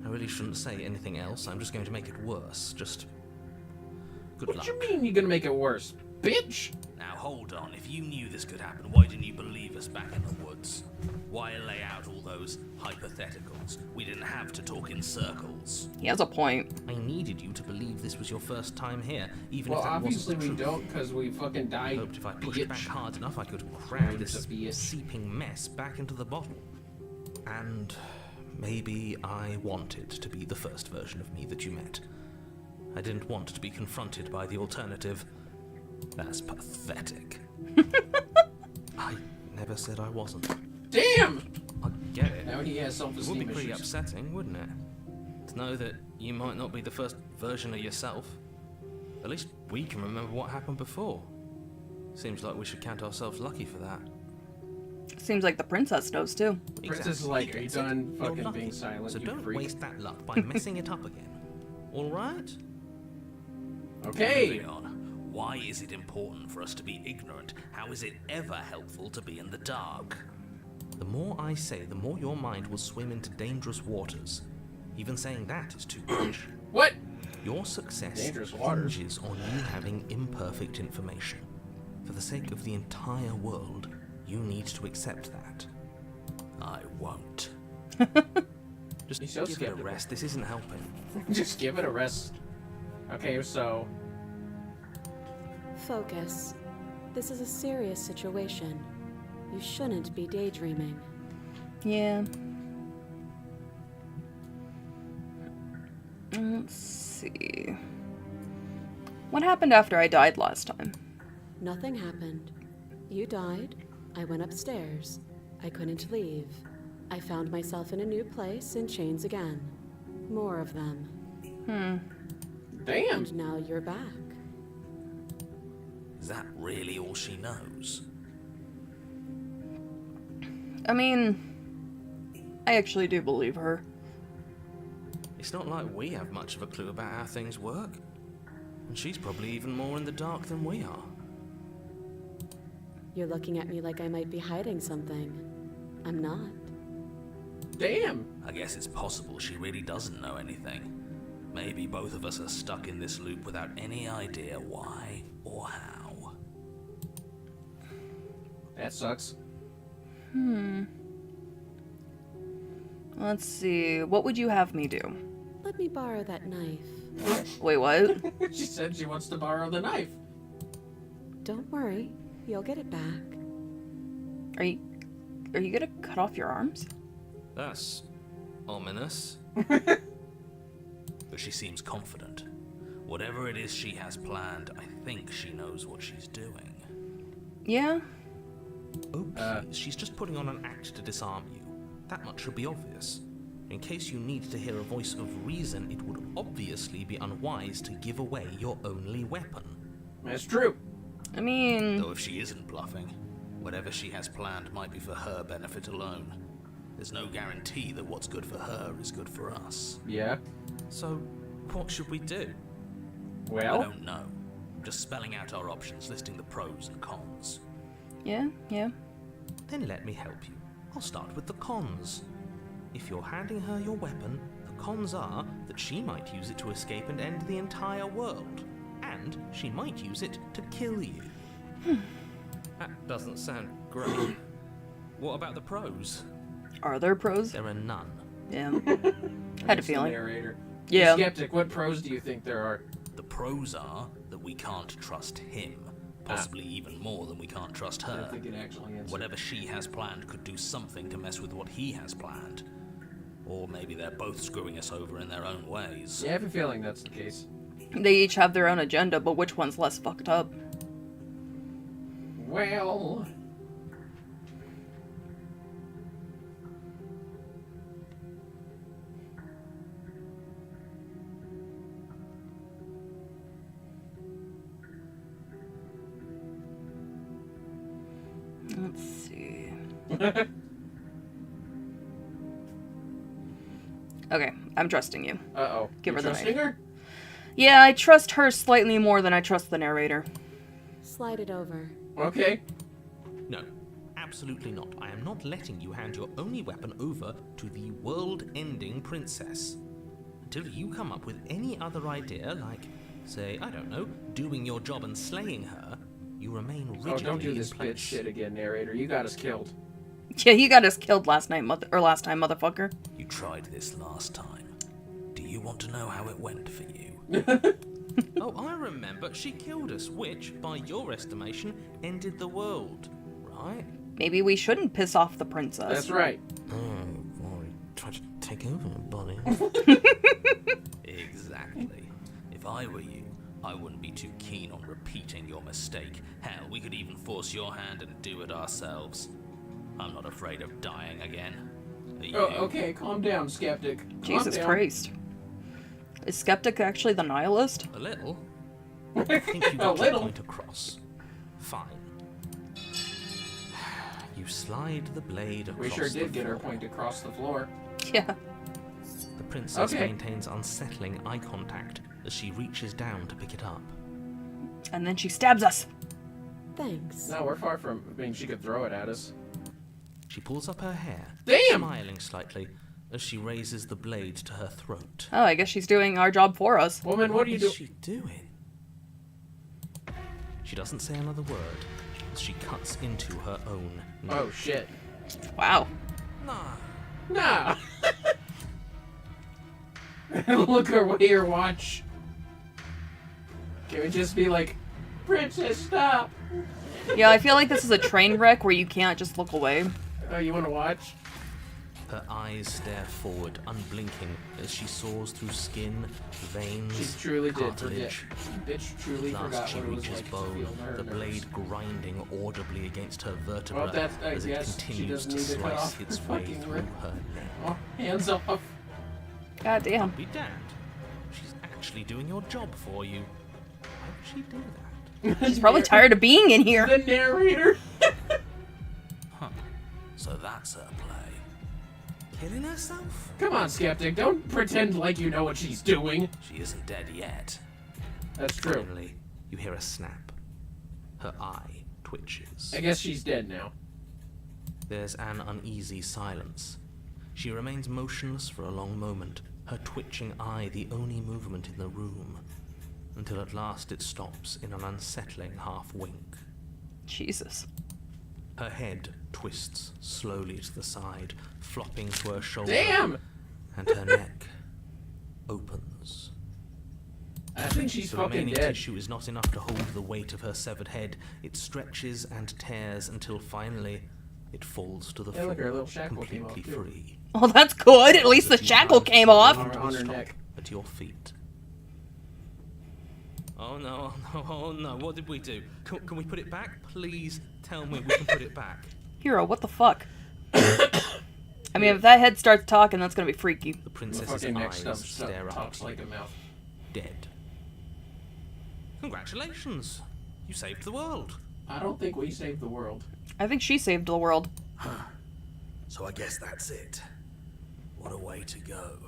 I really shouldn't say anything else, I'm just going to make it worse. Just good What luck. you mean you're gonna make it worse, bitch? Now hold on, if you knew this could happen, why didn't you believe us back in the woods? Why lay out all those hypotheticals? We didn't have to talk in circles. He has a point. I needed you to believe this was your first time here, even Well, if that obviously wasn't we the truth. don't, because we fucking I died. hoped if I pushed bitch. back hard enough, I could cram Right, this it's a bitch. seeping mess back into the bottle. And maybe I wanted to be the first version of me that you met. I didn't want to be confronted by the alternative. That's pathetic. I never said I wasn't. Damn! I get it. Now he has It would self-esteem be pretty issues. upsetting, wouldn't it? To know that you might not be the first version of yourself. At least we can remember what happened before. Seems like we should count ourselves lucky for that. Seems like the princess knows too. Princess is like, are you done fucking being silent, So you don't freak? waste that luck by messing it up again. All right? Okay! Moving on. Why is it important for us to be ignorant? How is it ever helpful to be in the dark? The more I say, the more your mind will swim into dangerous waters. Even saying that is too much. What? Your success Dangerous waters. hinges on you having imperfect information. For the sake of the entire world, you need to accept that. I won't. Just He's so give it a skeptical. rest. This isn't helping. Just give it a rest. Okay, so... Focus. This is a serious situation. You shouldn't be daydreaming. Yeah. Let's see. What happened after I died last time? Nothing happened. You died. I went upstairs. I couldn't leave. I found myself in a new place in chains again. More of them. Damn! And now you're back. Is that really all she knows? I mean, I actually do believe her. It's not like we have much of a clue about how things work. And she's probably even more in the dark than we are. You're looking at me like I might be hiding something. I'm not. Damn! I guess it's possible she really doesn't know anything. Maybe both of us are stuck in this loop without any idea why or how. That sucks. Let's see. What would you have me do? Let me borrow that knife. Wait, what? She said she wants to borrow the knife. Don't worry. You'll get it back. Are you gonna cut off your arms? That's ominous. But she seems confident. Whatever it is she has planned, I think she knows what she's doing. Yeah? Okay, she's just putting on an act to disarm you. That much should be obvious. In case you need to hear a voice of reason, it would obviously be unwise to give away your only weapon. That's true. I mean... Though if she isn't bluffing, whatever she has planned might be for her benefit alone. There's no guarantee that what's good for her is good for us. Yeah. So, what should we do? I Well? don't know. I'm just spelling out our options, listing the pros and cons. Yeah. Then let me help you. I'll start with the cons. If you're handing her your weapon, the cons are that she might use it to escape and end the entire world. And she might use it to kill you. That doesn't sound great. What about the pros? Are there pros? There are none. Yeah. Had a It's the feeling. narrator. Yeah. Skeptic, what pros do you think there are? The pros are that we can't trust him. Possibly even more than we can't trust I her. don't think it actually answers. Whatever she has planned could do something to mess with what he has planned. Or maybe they're both screwing us over in their own ways. Yeah, I have a feeling that's the case. They each have their own agenda, but which one's less fucked up? Well... Let's see. Okay, I'm trusting you. Uh-oh. Give her the trusting knife. her? Yeah, I trust her slightly more than I trust the narrator. Slide it over. Okay. No, absolutely not. I am not letting you hand your only weapon over to the world-ending princess. Until you come up with any other idea, like, say, I don't know, doing your job and slaying her, you remain rigidly Oh, don't do this in place. bitch shit again, narrator. You got us killed. Yeah, you got us killed last time, motherfucker. You tried this last time. Do you want to know how it went for you? Oh, I remember. She killed us, which, by your estimation, ended the world, right? Maybe we shouldn't piss off the princess. That's right. Oh, tried to take over, buddy. Exactly. If I were you, I wouldn't be too keen on repeating your mistake. Hell, we could even force your hand and do it ourselves. I'm not afraid of dying again. Are you? Oh, okay, calm down, Skeptic. Calm Jesus down. Christ. Is Skeptic actually the nihilist? A little. I think you A got your little. point across. Fine. You slide the blade across We sure the did get our floor. point across the floor. Yeah. The princess Okay. maintains unsettling eye contact as she reaches down to pick it up. And then she stabs us. Thanks. No, we're far from... I mean, she could throw it at us. She pulls up her hair, Damn! smiling slightly, as she raises the blade to her throat. Oh, I guess she's doing our job for us. Woman, what are you What doing? is she doing? She doesn't say another word as she cuts into her own knife. Oh, shit. Wow. Nah. Look away or watch. Can we just be like, Princess, stop? Yeah, I feel like this is a train wreck where you can't just look away. Oh, you want to watch? Her eyes stare forward, unblinking, as she soars through skin, veins, She truly did forget. cartilage. Bitch truly Last forgot she what it was reaches like to bone, feel her the nerves. blade grinding audibly against her vertebra Well, that's, I as it guess she continues doesn't to need to cut slice off its her way fucking through rib. her neck. Oh, hands off. God damn. Be damned. She's actually doing your job for you. Why would she do that? She's probably tired of being in here. The narrator. Huh. So that's her play. Killing herself? Come on, Skeptic. Don't pretend like you know what she's doing. She isn't dead yet. That's true. Finally, you hear a snap. Her eye twitches. I guess she's dead now. There's an uneasy silence. She remains motionless for a long moment, her twitching eye the only movement in the room, until at last it stops in an unsettling half-wink. Jesus. Her head twists slowly to the side, flopping to her shoulder. Damn! And her neck opens. I think she's The fucking remaining dead. tissue is not enough to hold the weight of her severed head. It stretches and tears until finally it falls to the Hey, floor, look, her little shackle came off, completely too. free. Well, that's good. At least the You shackle find came the off. ground On her stop neck. At your feet. Oh no, oh no, what did we do? Can we put it back? Please tell me we can put it back. Hero, what the fuck? I mean, if that head starts talking, that's gonna be freaky. The The princess's fucking neck eyes stuff stare up talks at like you, a mouth. dead. Congratulations! You saved the world. I don't think we saved the world. I think she saved the world. So I guess that's it. What a way to go.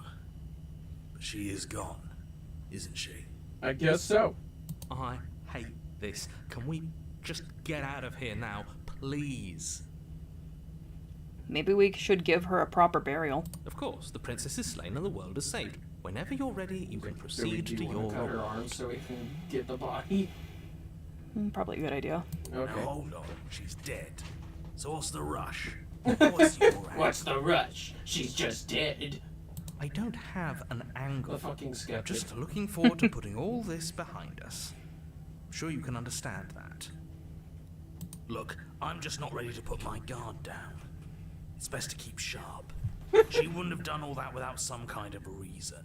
But she is gone, isn't she? I guess so. I hate this. Can we just get out of here now, please? Maybe we should give her a proper burial. Of course, the princess is slain and the world is saved. Whenever you're ready, you can proceed Do to we your want to cut her role. arms so we can get the body? Probably a good idea. Okay. Now hold on, she's dead. So what's the rush? What's your What's the rush? She's just dead. I don't have an angle. The fucking skeptic. Just looking forward to putting all this behind us. I'm sure you can understand that. Look, I'm just not ready to put my guard down. It's best to keep sharp. She wouldn't have done all that without some kind of reason.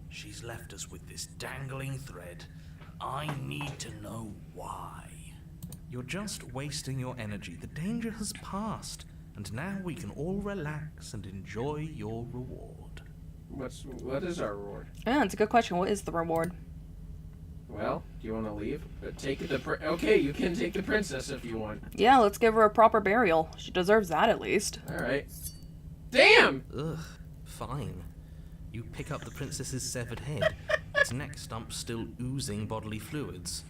She's left us with this dangling thread. I need to know why. You're just wasting your energy. The danger has passed, and now we can all relax and enjoy your reward. What is our reward? Yeah, it's a good question. What is the reward? Well, do you want to leave? Take the okay, you can take the princess if you want. Yeah, let's give her a proper burial. She deserves that at least. All right. Damn! Ugh, fine. You pick up the princess's severed head, its neck stump still oozing bodily fluids.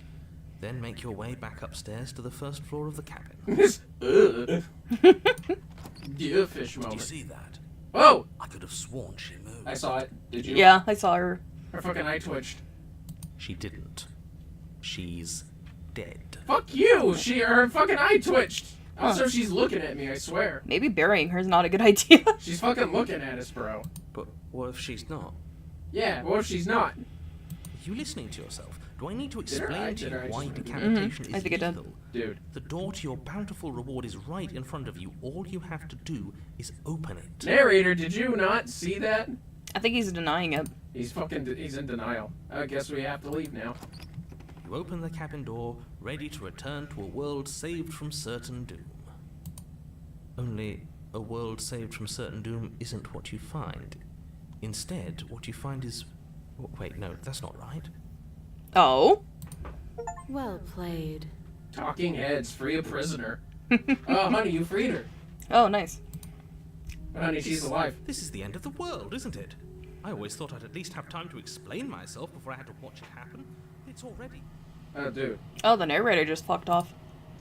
Then make your way back upstairs to the first floor of the cabin. Yeah, fish Did you moment. see that? Oh! I could have sworn she moved. I saw it. Did you? Yeah, I saw her. Her fucking eye twitched. She didn't. She's dead. Fuck you! Her fucking eye twitched. Also, she's looking at me, I swear. Maybe burying her is not a good idea. She's fucking looking at us, bro. But what if she's not? Yeah, what if she's not? Are you listening to yourself? Do I need to Did her explain eye- to did you her eye why just move? decapitation I is think it did. lethal? Dude. The door to your bountiful reward is right in front of you. All you have to do is open it. Narrator, did you not see that? I think he's denying it. He's in denial. I guess we have to leave now. You open the cabin door, ready to return to a world saved from certain doom. Only, a world saved from certain doom isn't what you find. Instead, what you find is... Wait, no, that's not right. Oh? Well played. Talking heads, free a prisoner. Oh, honey, you freed her. Oh, nice. But honey, she's alive. This is the end of the world, isn't it? I always thought I'd at least have time to explain myself before I had to watch it happen. It's already Oh, dude. Oh, the narrator just fucked off.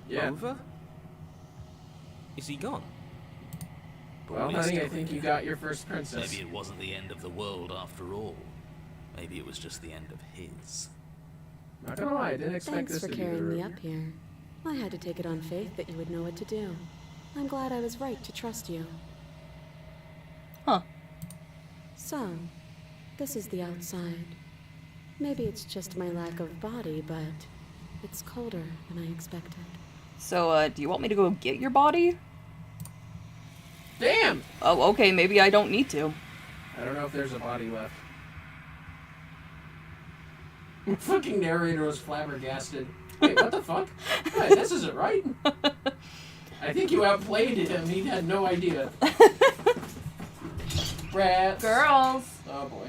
Yeah. over. Is he gone? Well, honey, I think you got your first princess. Maybe it wasn't the end of the world after all. Maybe it was just the end of his. Not gonna lie, I didn't expect Thanks this for to be the carrying me room. up here. I had to take it on faith that you would know what to do. I'm glad I was right to trust you. Huh. So, this is the outside. Maybe it's just my lack of body, but it's colder than I expected. So, do you want me to go get your body? Damn! Oh, okay, maybe I don't need to. I don't know if there's a body left. The fucking narrator was flabbergasted. Wait, what the fuck? Hey, this isn't right. I think you outplayed him. He had no idea. Rats. Girls! Oh boy.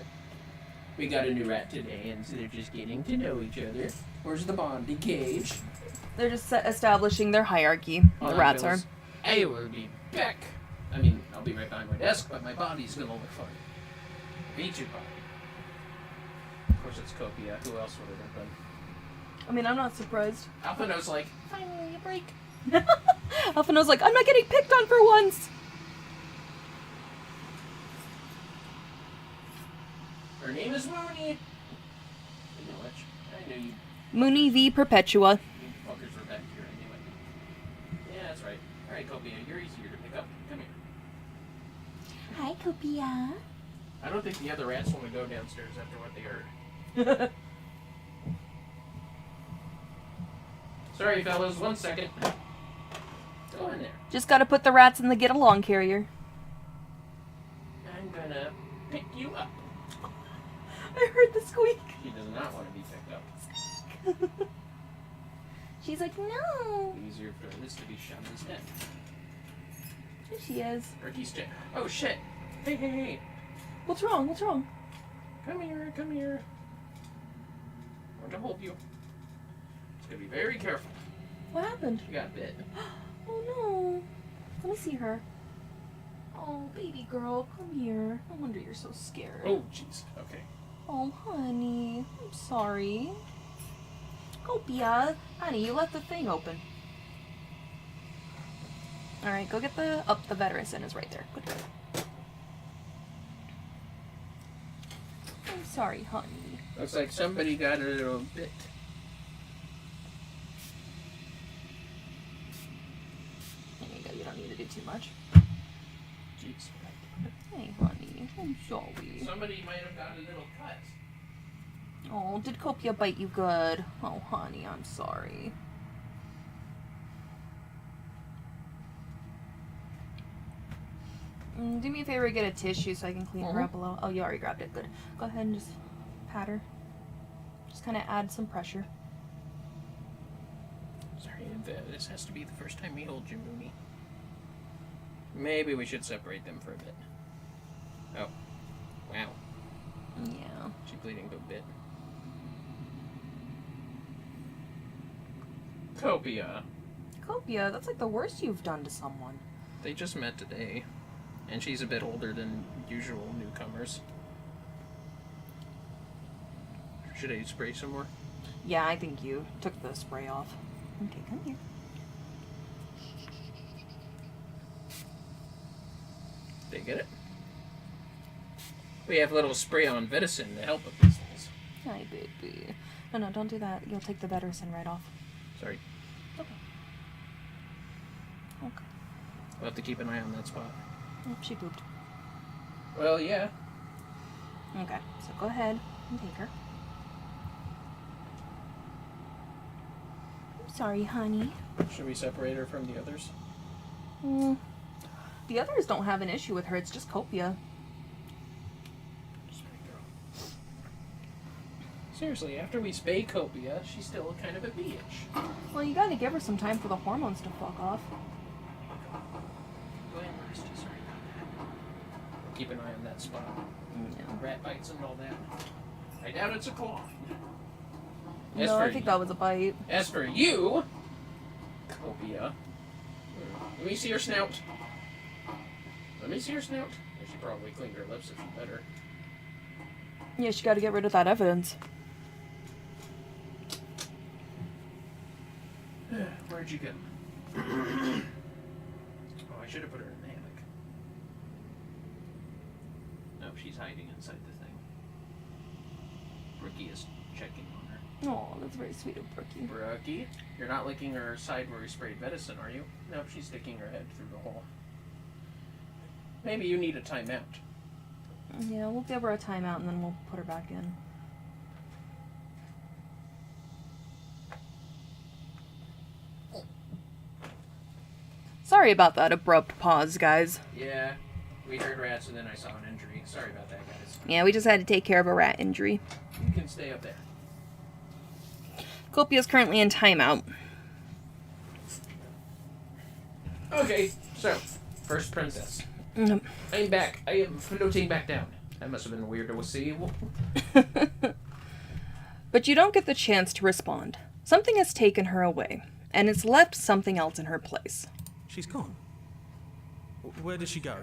We got a new rat today instead of just getting to know each other. Where's the bonding cage? They're just establishing their hierarchy. Oh, The that rats are. feels- I will be back. I mean, I'll be right behind my desk, but my body's gonna look funny. VTube body. Of course it's Copia. Who else would it have been? I mean, I'm not surprised. Alphino's like, finally a break. Alphino's like, I'm not getting picked on for once! Her name is Mooney. You know which? I knew you Mooney v. Perpetua. fuckers were back here anyway. Yeah, that's right. Alright, Copia, you're easier to pick up. Come here. Hi, Copia. I don't think the other rats want to go downstairs after what they heard. Sorry, fellas, 1 second. Go in there. Just gotta put the rats in the get-along carrier. I'm gonna pick you up. I heard the squeak. She does not want to be picked up. She's like, no. Easier for this to be shoved instead. There she is. Or he's dead. Oh shit! Hey, hey, hey! What's wrong? What's wrong? Come here, come here. I want to hold you. It's gonna be very careful. What happened? You got bit. Oh no. Let me see her. Oh, baby girl, come here. No wonder you're so scared. Oh, jeez. Okay. Oh, honey. I'm sorry. Copia. Honey, you left the thing open. Alright, go get the... Oh, the Veterison is right there. Good job. I'm sorry, honey. Looks like somebody got a little bit. There you go. You don't need to do too much. Jeez. Hey, honey. I'm sorry. Somebody might have got a little cut. Oh, did Copia bite you good? Oh, honey, I'm sorry. Do me a favor, get a tissue so I can clean her up a little. Oh, you already grabbed it. Good. Go ahead and just pat her. Just kind of add some pressure. Sorry, this has to be the first time we hold you, Mooney. Maybe we should separate them for a bit. Oh. Wow. Yeah. She's bleeding a bit. Copia. Copia, that's like the worst you've done to someone. They just met today. And she's a bit older than usual newcomers. Should I spray some more? Yeah, I think you took the spray off. Okay, come here. They get it? We have little spray-on Veterison to help with these things. Hi, baby. No, no, don't do that. You'll take the Veterison right off. Sorry. Okay. Okay. We'll have to keep an eye on that spot. Oh, she pooped. Well, yeah. Okay, so go ahead and take her. I'm sorry, honey. Should we separate her from the others? The others don't have an issue with her. It's just Copia. Sorry, girl. Seriously, after we spay Copia, she's still kind of a bitch. Well, you gotta give her some time for the hormones to fuck off. Go ahead and rest. Sorry about that. We'll keep an eye on that spot. Yeah. Rat bites and all that. I doubt it's a claw. No, I think that was a bite. As for you, Copia, let me see your snout. Let me see your snout. She probably cleaned her lips if she better. Yeah, she gotta get rid of that evidence. Where'd you go? Oh, I should have put her in the she's hiding inside the thing. Brookie is checking on her. Oh, that's very sweet of Brookie. Brookie, you're not licking her side where we sprayed medicine, are you? No, she's sticking her head through the hole. Maybe you need a timeout. Yeah, we'll give her a timeout and then we'll put her back in. Sorry about that abrupt pause, guys. Yeah, we heard rats and then I saw an injury. Sorry about that, guys. Yeah, we just had to take care of a rat injury. You can stay up there. Copia is currently in timeout. Okay, so, first princess. Mm. I'm back. I am floating back down. That must have been weird to see. But you don't get the chance to respond. Something has taken her away, and it's left something else in her place. She's gone. Where did she go?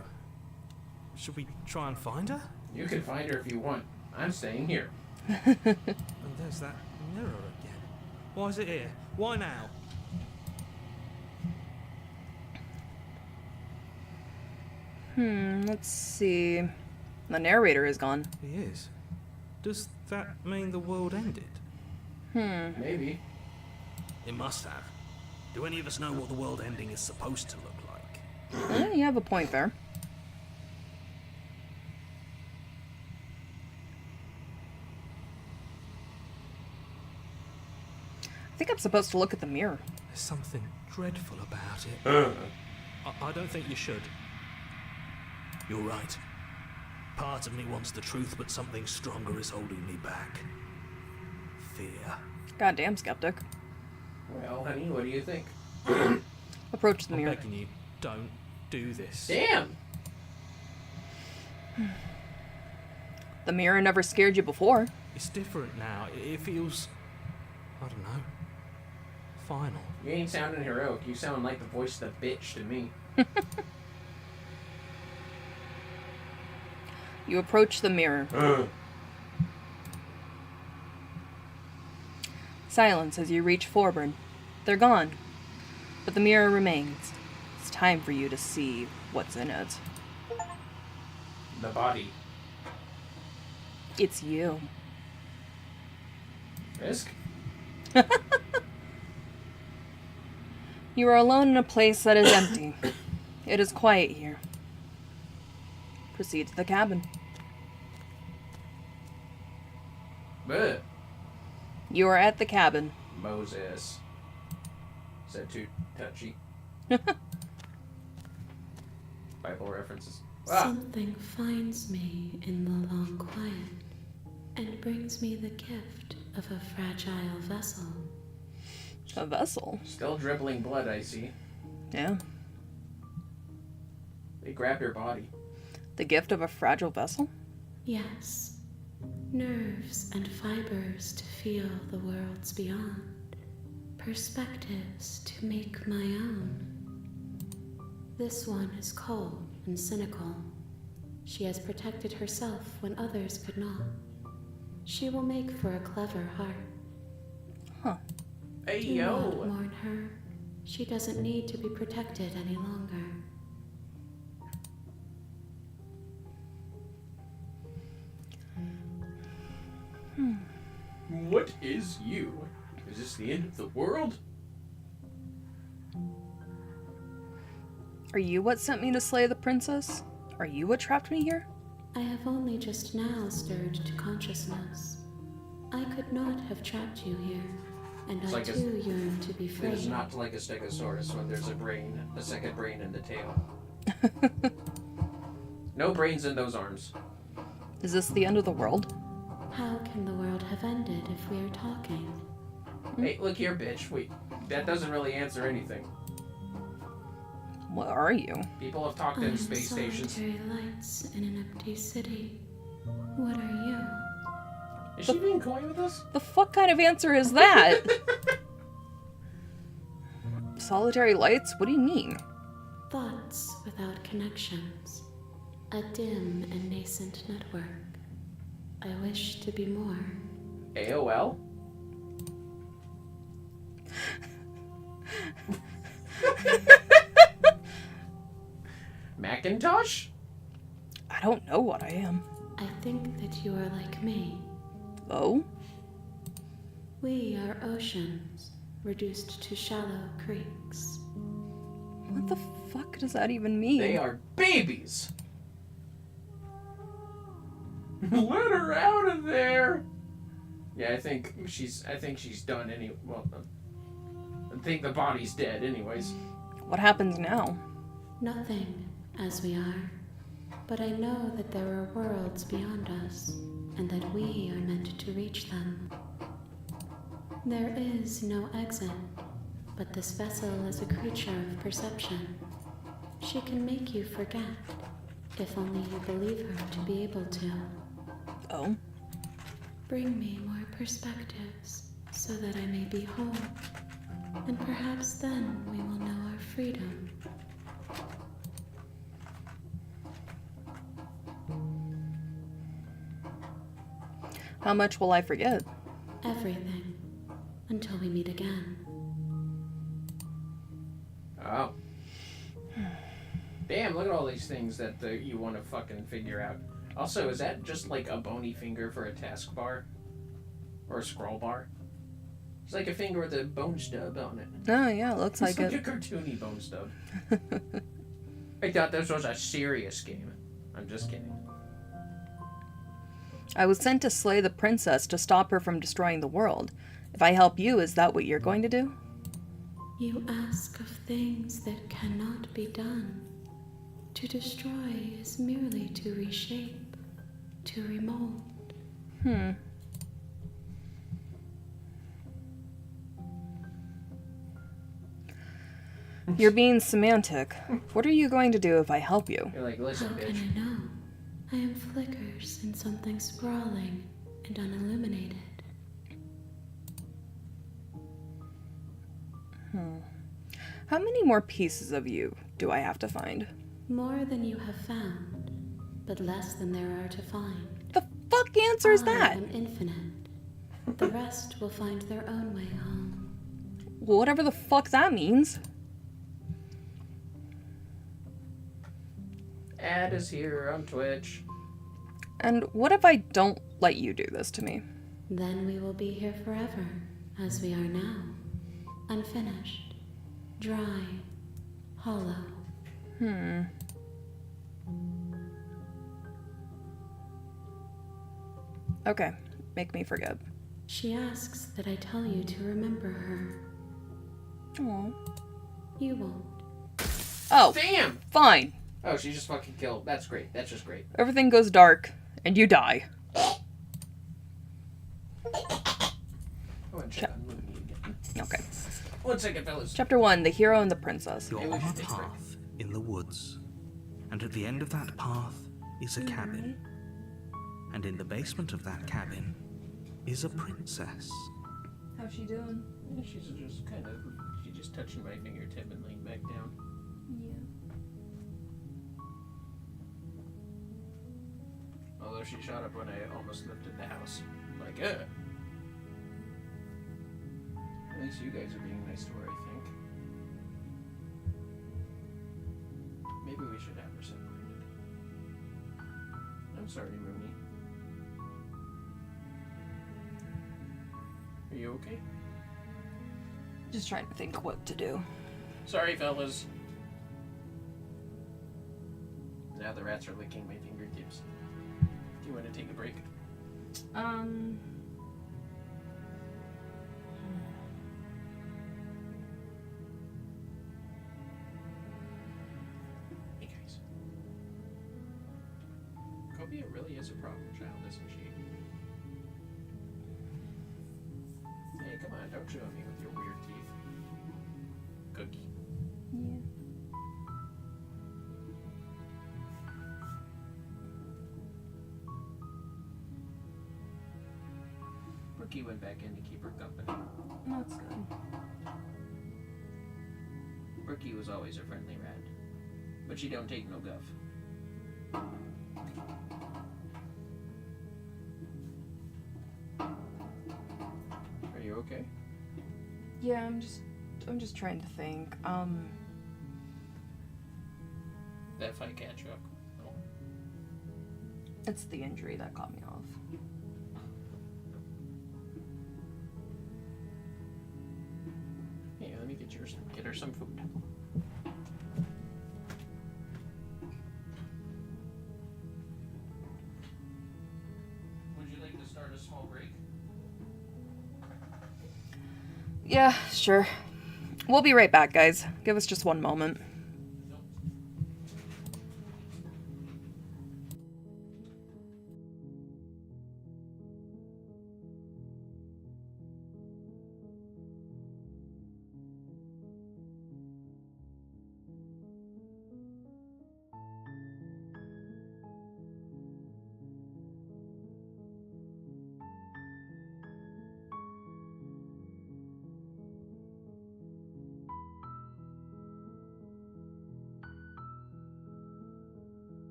Should we try and find her? You can find her if you want. I'm staying here. And there's that mirror again. Why is it here? Why now? Let's see. The narrator is gone. He is. Does that mean the world ended? Maybe. It must have. Do any of us know what the world ending is supposed to look like? Yeah, you have a point there. I think I'm supposed to look at the mirror. There's something dreadful about it. I don't think you should. You're right. Part of me wants the truth, but something stronger is holding me back. Fear. Goddamn skeptic. Well, honey, what do you think? Approach the I'm mirror. begging you, don't do this. Damn! The mirror never scared you before. It's different now. It feels, I don't know, final. You ain't sounding heroic. You sound like the voice of the bitch to me. You approach the mirror. Silence as you reach forward. They're gone, but the mirror remains. It's time for you to see what's in it. The body. It's you. Risk? You are alone in a place that is empty. It is quiet here. Proceed to the cabin. Bleh. You are at the cabin. Moses. Is that too touchy? Bible references. Ah! Something finds me in the long quiet and brings me the gift of a fragile vessel. A vessel. Still dribbling blood, I see. Yeah. They grabbed her body. The gift of a fragile vessel? Yes, nerves and fibers to feel the worlds beyond, perspectives to make my own. This one is cold and cynical. She has protected herself when others could not. She will make for a clever heart. Huh. Hey, Do not yo! mourn her. She doesn't need to be protected any longer. What is you? Is this the end of the world? Are you what sent me to slay the princess? Are you what trapped me here? I have only just now stirred to consciousness. I could not have trapped you here, and It's I like too yearn to be free. It is not like a stegosaurus when there's a second brain in the tail. No brains in those arms. Is this the end of the world? How can the world have ended if we are talking? Hey, look here, bitch. Wait, that doesn't really answer anything. What are you? People have talked I in am space stations. solitary lights in an empty city. What are you? Is she being coy with us? The fuck kind of answer is that? Solitary lights? What do you mean? Thoughts without connections. A dim and nascent network. I wish to be more. AOL? Macintosh? I don't know what I am. think that you are like me. Oh? We are oceans, reduced to shallow creeks. What the fuck does that even mean? They are babies! Let her out of there! Yeah, I think she's done well, I think the body's dead anyways. What happens now? Nothing, as we are. But I know that there are worlds beyond us, and that we are meant to reach them. There is no exit, but this vessel is a creature of perception. She can make you forget, if only you believe her to be able to. Oh? Bring me more perspectives, so that I may be whole, and perhaps then we will know our freedom. How much will I forget? Everything, until we meet again. Oh. Damn, look at all these things that you want to fucking figure out. Also, is that just like a bony finger for a taskbar? Or a scroll bar? It's like a finger with a bone stub on it. Oh, yeah, it looks like It's it. like a cartoony bone stub. I thought this was a serious game. I'm just kidding. I was sent to slay the princess to stop her from destroying the world. If I help you, is that what you're going to do? You ask of things that cannot be done. To destroy is merely to reshape, to remold. You're being semantic. What are you going to do if I help you? You're like, listen, How bitch. can I know? I am flickers in something sprawling and unilluminated. How many more pieces of you do I have to find? More than you have found, but less than there are to find. The fuck answer is I that? am infinite. The rest will find their own way home. Well, whatever the fuck that means. Ad is here on Twitch. And what if I don't let you do this to me? Then we will be here forever, as we are now. Unfinished, dry, hollow. Okay, make me forget. She asks that I tell you to remember her. Aw. You won't. Oh, Damn! fine. Oh, she just fucking killed. That's great. That's just great. Everything goes dark, and you die. I want to check on Mooney again. Okay. 1 second, fellas. Chapter 1, The Hero and the Princess. You're Hey, we on should a take a break. path in the woods, and at the end of that path is a cabin. And in the basement of that cabin is a princess. How's she doing? Yeah, she's just touching my fingertip and laying back down. Yeah. Although she shot up when I almost lifted the house. Like, At least you guys are being nice to her, I think. Maybe we should have her separated. I'm sorry, Mooney. Are you okay? Just trying to think what to do. Sorry, fellas. Now the rats are licking my fingertips. Do you want to take a break? Hey guys. Cobia really is a problem child, isn't she? Hey, come on, don't show me with your weird teeth. Cookie. Yeah. Brookie went back in to keep her company. That's good. Brookie was always a friendly rat, but she don't take no guff. Are you okay? Yeah, I'm just trying to think. That fight catch up. Oh. It's the injury that got me off. Hey, let me get her some food. Would you like to start a small break? Yeah, sure. We'll be right back, guys. Give us just one moment.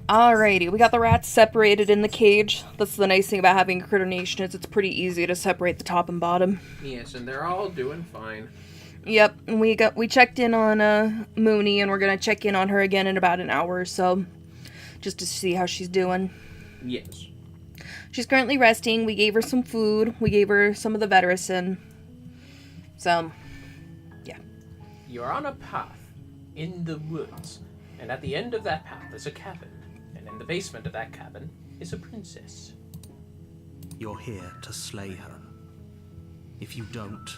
Alrighty, we got the rats separated in the cage. That's the nice thing about having a Critter Nation, is it's pretty easy to separate the top and bottom. Yes, and they're all doing fine. Yep, and we checked in on Mooney, and we're gonna check in on her again in about an hour or so, just to see how she's doing. Yes. She's currently resting. We gave her some food. We gave her some of the Vetericin. So, yeah. You're on a path in the woods, and at the end of that path is a cabin, and in the basement of that cabin is a princess. You're here to slay her. If you don't,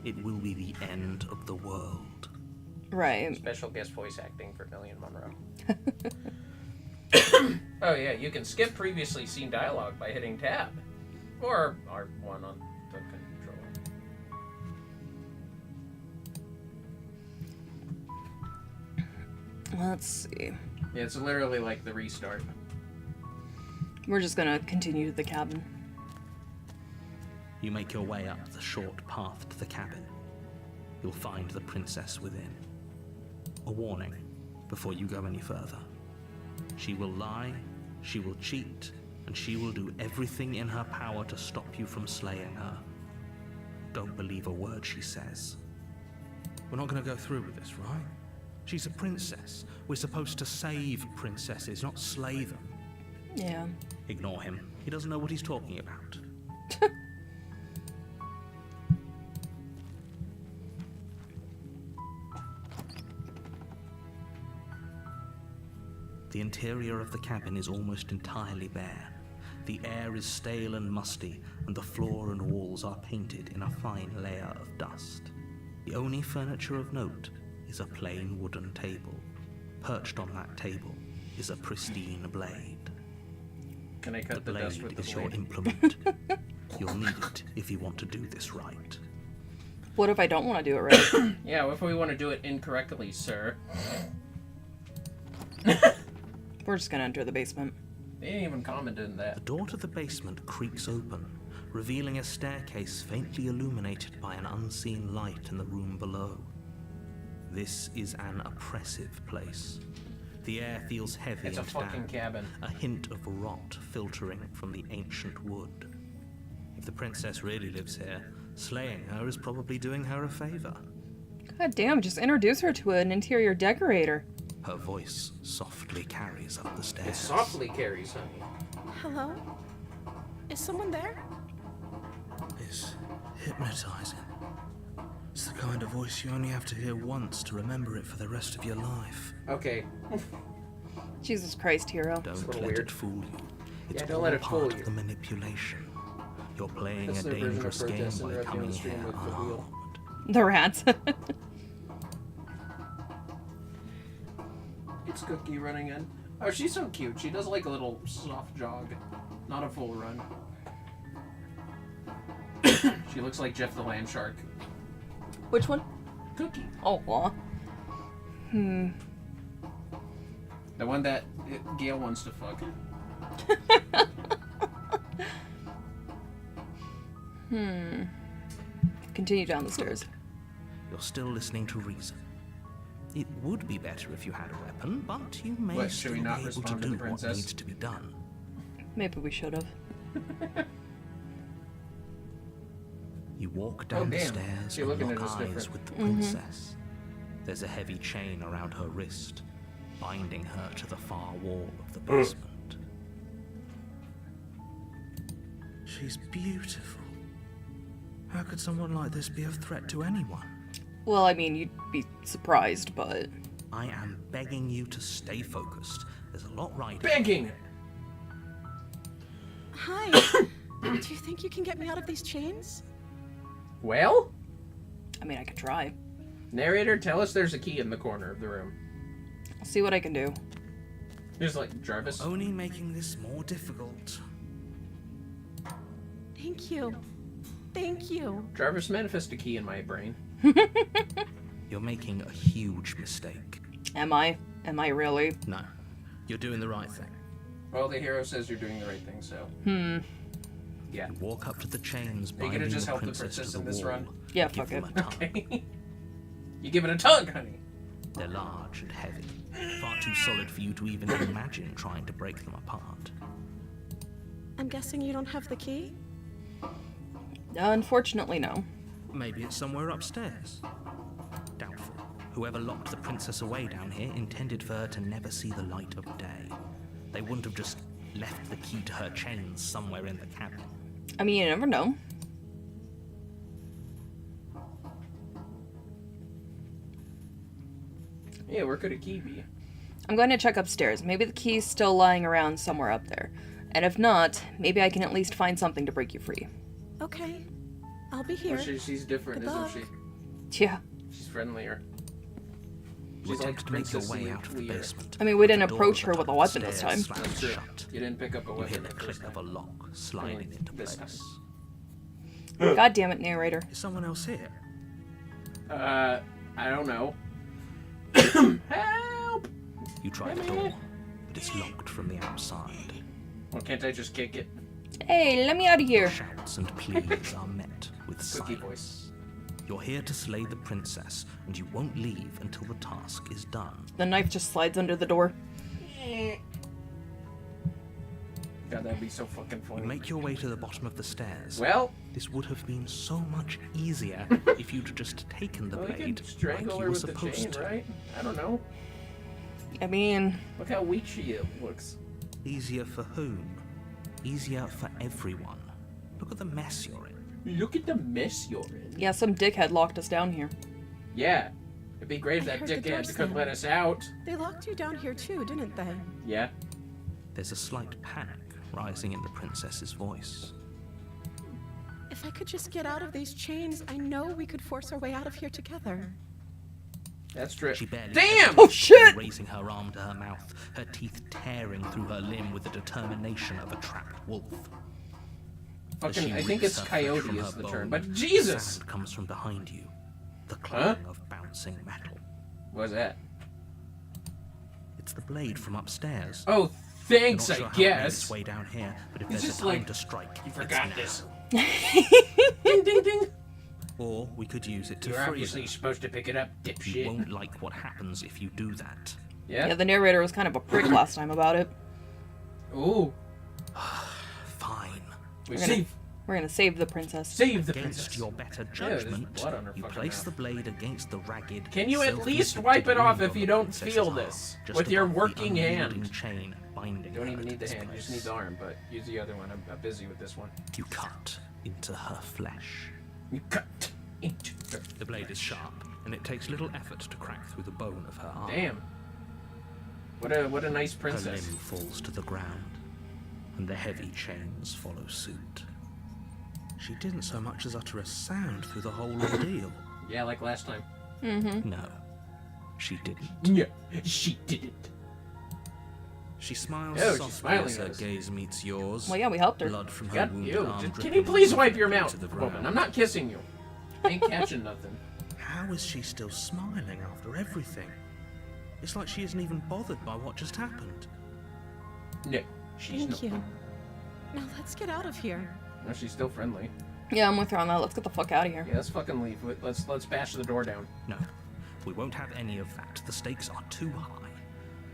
it will be the end of the world. Right. Special guest voice acting for Vermillion Monroe. Oh yeah, you can skip previously seen dialogue by hitting tab, or R1 on the controller. Let's see. Yeah, it's literally like the restart. We're just gonna continue to the cabin. You make your way up the short path to the cabin. You'll find the princess within. A warning before you go any further. She will lie, she will cheat, and she will do everything in her power to stop you from slaying her. Don't believe a word she says. We're not going to go through with this, right? She's a princess. We're supposed to save princesses, not slay them. Yeah. Ignore him. He doesn't know what he's talking about. The interior of the cabin is almost entirely bare. The air is stale and musty, and the floor and walls are painted in a fine layer of dust. The only furniture of note is a plain wooden table. Perched on that table is a pristine blade. Can I The cut the dust with blade the is your blade? implement. You'll need it if you want to do this right. What if I don't want to do it right? Yeah, what if we want to do it incorrectly, sir? We're just gonna enter the basement. They ain't even commented on that. The door to the basement creaks open, revealing a staircase faintly illuminated by an unseen light in the room below. This is an oppressive place. The air feels heavy It's a and fucking damp, cabin. a hint of rot filtering from the ancient wood. If the princess really lives here, slaying her is probably doing her a favor. God damn, just introduce her to an interior decorator. Her voice softly carries up the stairs. It softly carries, honey. Hello? Is someone there? It's hypnotizing. It's the kind of voice you only have to hear once to remember it for the rest of your life. Okay. Jesus Christ, hero. It's a Don't little let weird. it fool you. It's Yeah, don't all let it part fool of you. the manipulation. You're playing That's a their version of dangerous game protest by and coming Livestream here with the wheel. unarmed. The rats. It's Cookie running in. Oh, she's so cute. She does like a little soft jog, not a full run. She looks like Jeff the Land Shark. Which one? Cookie. Oh, aw. The one that Gail wants to fuck. Continue down the stairs. You're still listening to reason. It would be better if you had a weapon, but you may What, should still we be not able to respond to do the what princess? needs to be done. Maybe we should have. You walk down the damn. stairs You're and looking lock at us eyes different. with the princess. There's a heavy chain around her wrist, binding her to the far wall of the basement. She's beautiful. How could someone like this be a threat to anyone? Well, I mean, you'd be surprised, but... I am begging you to stay focused. There's a lot riding. Begging! Hi. Do you think you can get me out of these chains? Well? I mean, I could try. Narrator, tell us there's a key in the corner of the room. I'll see what I can do. There's like Jarvis. Only making this more difficult. Thank you. Thank you. Jarvis, manifest a key in my brain. You're making a huge mistake. Am I? Am I really? No, you're doing the right thing. Well, the hero says you're doing the right thing, so. Yeah. You walk up to the chains Are you binding gonna just the help the princess princess to the in this wall. run? Yeah, Give fuck them it. a tug. Okay. You give it a tug, honey. They're large and heavy, far too solid for you to even imagine trying to break them apart. I'm guessing you don't have the key? Unfortunately, no. Maybe it's somewhere upstairs. Doubtful. Whoever locked the princess away down here intended for her to never see the light of day. They wouldn't have just left the key to her chains somewhere in the cabin. I mean, you never know. Yeah, where could a key be? I'm going to check upstairs. Maybe the key's still lying around somewhere up there. And if not, maybe I can at least find something to break you free. Okay. I'll be here. Oh, she's different, Good isn't luck. she? Yeah. She's friendlier. You She's attempt to make your way princessy out of the clear. basement. I mean, we didn't The door approach at her the with a top weapon of the this time. stairs That's slams true. shut. You didn't pick up a You weapon hear the the click first of a time. lock sliding into This place. God damn it, narrator. Is someone else here? I don't know. Help! You try the door, but it's locked from the outside. Well, can't I just kick it? Hey, let me out of here. Shouts and pleas are met with Cookie silence. voice. You're here to slay the princess, and you won't leave until the task is done. The knife just slides under the door. God, that'd be so fucking You funny. make your way to the bottom of the stairs. Well, This would have been so much easier if you'd just taken the we blade could strangle like her you were with the chain, supposed to. right? I don't know. I mean, Look how weak she looks. Easier for whom? Easier for everyone. Look at the mess you're in. Look at the mess you're in. yeah, some dickhead locked us down here. Yeah. It'd be great if I that heard the door dickhead could slam. let us out. They locked you down here too, didn't they? Yeah. There's a slight panic rising in the princess's voice. If I could just get out of these chains, I know we could force our way out of here together. That's true. She barely Damn! hesitates Oh, shit! before raising her arm to her mouth, her teeth tearing through her limb with the determination of a trapped wolf. As Fucking, she I think rips it's her flesh coyote from is her the bone, term, but Jesus! Sound comes from behind you. The clang of bouncing metal. What's that? It's the blade from upstairs. Oh, You're thanks, not sure I how it made guess. its way down here, but if It's there's just a time like, to strike, You it's forgot now. this. Ding, ding, ding. Or we could use it to You're free obviously them. supposed to pick it up, You dipshit. won't like what happens if you do that. Yeah? Yeah, the narrator was kind of a prick last time about it. Ooh. Fine. We gonna- We're gonna save the princess. save the Against princess. your better there's judgment, blood on her you fucking place mouth. the blade against the ragged. Can you at least self-inflicted wipe it off wound if on you the don't princess's feel arm, this? just With your above the working unyielding hand. chain binding Don't her even to need the this hand, you just place. need the arm, but use the other one. I'm busy with this one. You cut into her flesh. You cut into her. The blade is sharp, and it takes little effort to crack through the bone of her arm. Damn. What a nice Her princess. limb falls to the ground, and the heavy chains follow suit. She didn't so much as utter a sound through the whole ordeal. Yeah, like last time. No, she didn't. Yeah, she did it. She smiles Oh, she's softly smiling as her at us. gaze meets yours. Well, yeah, we helped her. Blood from her God, wounded you. arm Can dripping you please wipe deep your into mouth, the woman? ground. I'm not kissing you. I ain't catching nothing. How is she still smiling after everything? It's like she isn't even bothered by what just happened. No, she's Thank you. Now let's get out of here. No, she's still friendly. Yeah, I'm with her on that. Let's get the fuck out of here. Yeah, let's fucking leave. Let's bash the door down. No, we won't have any of that. The stakes are too high.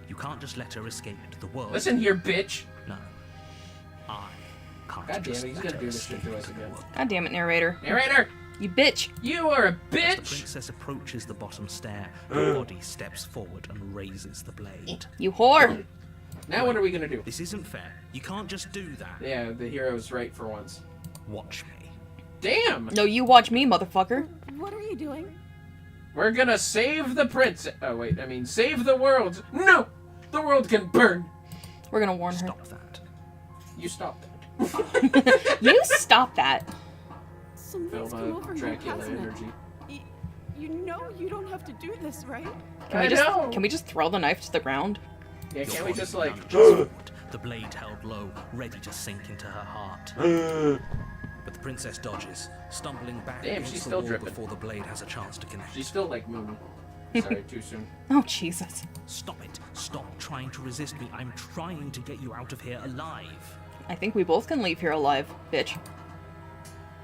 You can't just let her escape into the world. Listen here, bitch. No. I can't God damn just it, he's let gonna her do this shit escape to us into the again. world. God damn it, narrator. Narrator, You bitch. you are a As the bitch. princess approaches the bottom stair, her body steps forward and raises the blade. You whore. Now what are we gonna do? This isn't fair. You can't just do that. Yeah, the hero's right for once. Watch me. Damn! No, you watch me, motherfucker. What are you doing? We're gonna save the princess. Oh wait, I mean save the world. No, the world can burn. We're gonna warn her. Stop that. You stop that. You stop that. Something's come over you, Dracula hasn't it? energy. You know you don't have to do this, right? Can we just throw the knife to the ground? Yeah, Your can't we body just like? lunges forward, the blade held low, ready to sink into her heart. But the princess dodges, stumbling back Damn, against she's the still wall dripping. before the blade has a chance to connect. She's still like moving. Sorry, too soon. Oh, Jesus. Stop it. Stop trying to resist me. I'm trying to get you out of here alive. I think we both can leave here alive, bitch.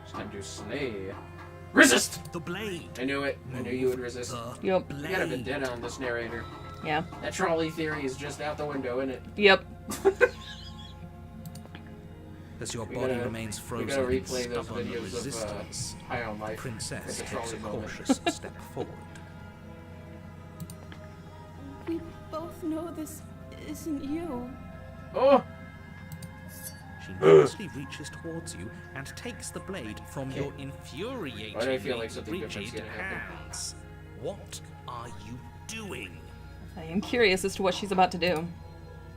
It's time to slay. Resist! The blade. I knew it. I knew you would resist. The Yep. You got a vendetta on this narrator. Yeah. That trolley theory is just out the window, isn't it? Yep. As your We body gotta- remains We frozen gotta in replay those stubborn videos resistance, of High on Life. Princess with the takes trolley a moment. cautious step forward. We both know this isn't you. Oh! She nervously reaches towards you and takes the blade from your Why do I infuriatingly feel like something different's rigid gonna happen? hands. What are you doing? I am curious as to what she's about to do.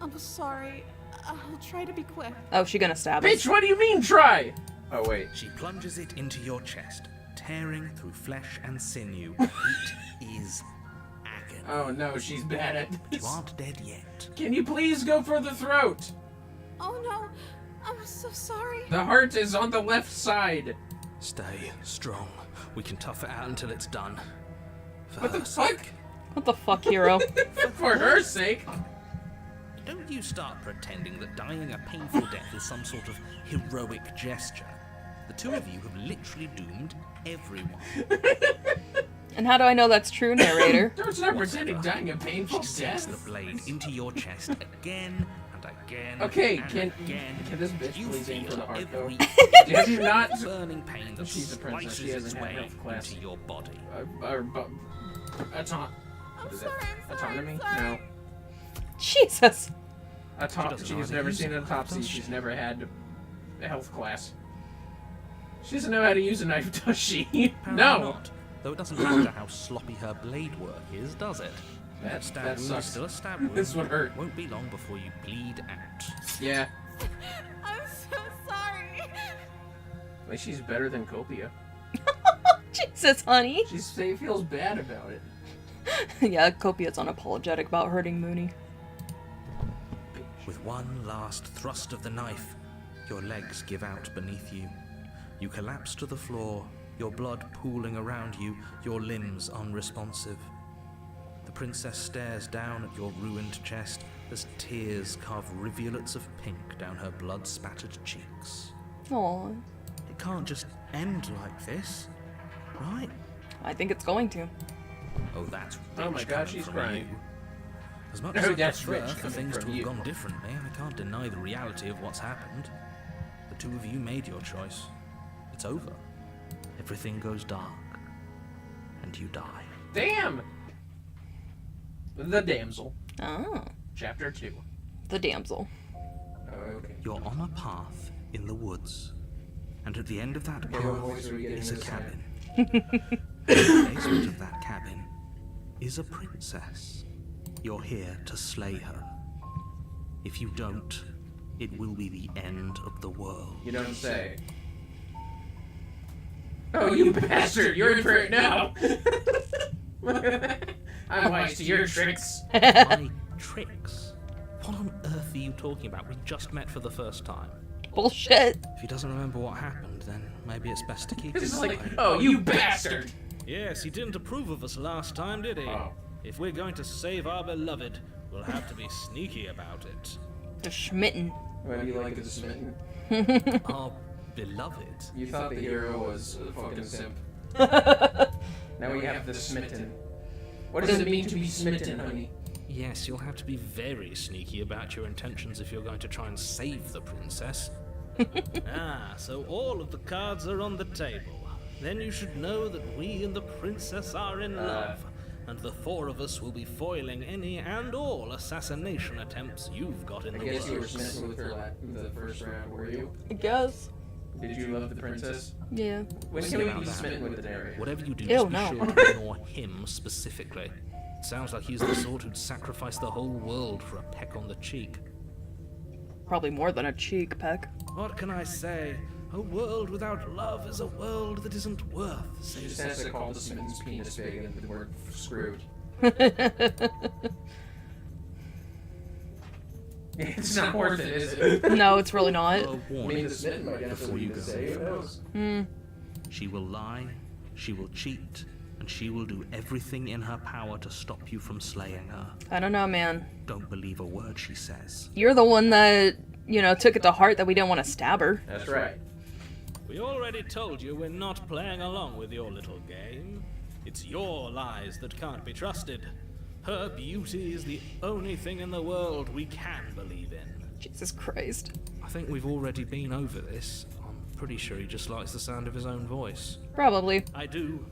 I'm sorry. I'll try to be quick. Oh, she gonna stab us. Bitch, what do you mean, try? Oh, wait. She plunges it into your chest, tearing through flesh and sinew. It is agony. Oh no, she's bad at You this. aren't dead yet. Can you please go for the throat? Oh no, I'm so sorry. The heart is on the left side. Stay strong. We can tough it out until it's done. What the fuck? What the fuck, hero? For her sake. Don't you start pretending that dying a painful death is some sort of heroic gesture. The two of you have literally doomed everyone. And how do I know that's true, narrator? Don't start pretending dying a painful She sinks death. the blade into your chest again and again. Okay, and can again. this bitch You please aim for feel the heart, though? every Did you not? burning pain that She's a princess, she slices its hasn't had way health class. into your body. What is it? I'm Autonomy? sorry. Jesus. No. doesn't know She's how to never use seen it, an autopsy. does she? She's never had a health class. She doesn't know how to use a knife, does she? Apparently No. not. Though it doesn't matter how sloppy her blade work is, does it? That Stab wound is sucks. still a stab wound. This would hurt. Won't be long before you bleed out. Yeah. I'm so sorry. At least she's better than Copia. Jesus, honey. She feels bad about it. Yeah, Copia's unapologetic about hurting Mooney. With one last thrust of the knife, your legs give out beneath you. You collapse to the floor, your blood pooling around you, your limbs unresponsive. The princess stares down at your ruined chest as tears carve rivulets of pink down her blood-spattered cheeks. Aw, It can't just end like this, right? I think it's going to. Oh, that's rich Oh my God, coming she's from crying. you. As much No, as I that's prefer rich for coming things from to have you. gone differently, I can't deny the reality of what's happened. The two of you made your choice. It's over. Everything goes dark, and you die. Damn! The Damsel. Oh, Chapter 2. the damsel. Oh, okay. You're on a path in the woods, and at the end of that Okay, what path voice are we getting is a this time? cabin. In the basement of that cabin is a princess. You're here to slay her. If you don't, it will be the end of the world. You don't say. Oh, you bastard! You're in for it now! I'm wise to your tricks. My tricks? What on earth are you talking about? We just met for the first time. Bullshit. If he doesn't remember what happened, then maybe it's best to keep It's it just like, quiet. oh, you bastard! Yes, he didn't approve of us last time, did he? Oh. If we're going to save our beloved, we'll have to be sneaky about it. The Schmitten. Why do you like the smitten? Our beloved. You thought the hero was a fucking simp. Now we have the smitten. What does it mean to be smitten, honey? Yes, you'll have to be very sneaky about your intentions if you're going to try and save the princess. Ah, so all of the cards are on the table. Then you should know that we and the princess are in love, and the four of us will be foiling any and all assassination attempts you've got in I the guess you were works. smitten with her the first round, were you? I guess. Did you love the princess? Yeah. When See can we about be that. smitten with the narrator? Whatever you do, Ew, just be no. sure to ignore him specifically. It sounds like he's the sort who'd sacrifice the whole world for a peck on the cheek. Probably more than a cheek peck. What can I say? A world without love is a world that isn't worth She just saving. has to call the smitten's penis big and the word screwed. It's not worth it, is it? No, it's really not. A I mean, warning. the smitten might have Before something you to go say, who knows? She will lie, she will cheat, and she will do everything in her power to stop you from slaying her. I don't know, man. Don't believe a word she says. You're the one that, took it to heart that we didn't want to stab her. That's right. We already told you we're not playing along with your little game. It's your lies that can't be trusted. Her beauty is the only thing in the world we can believe in. Jesus Christ. I think we've already been over this. I'm pretty sure he just likes the sound of his own voice. Probably. I do,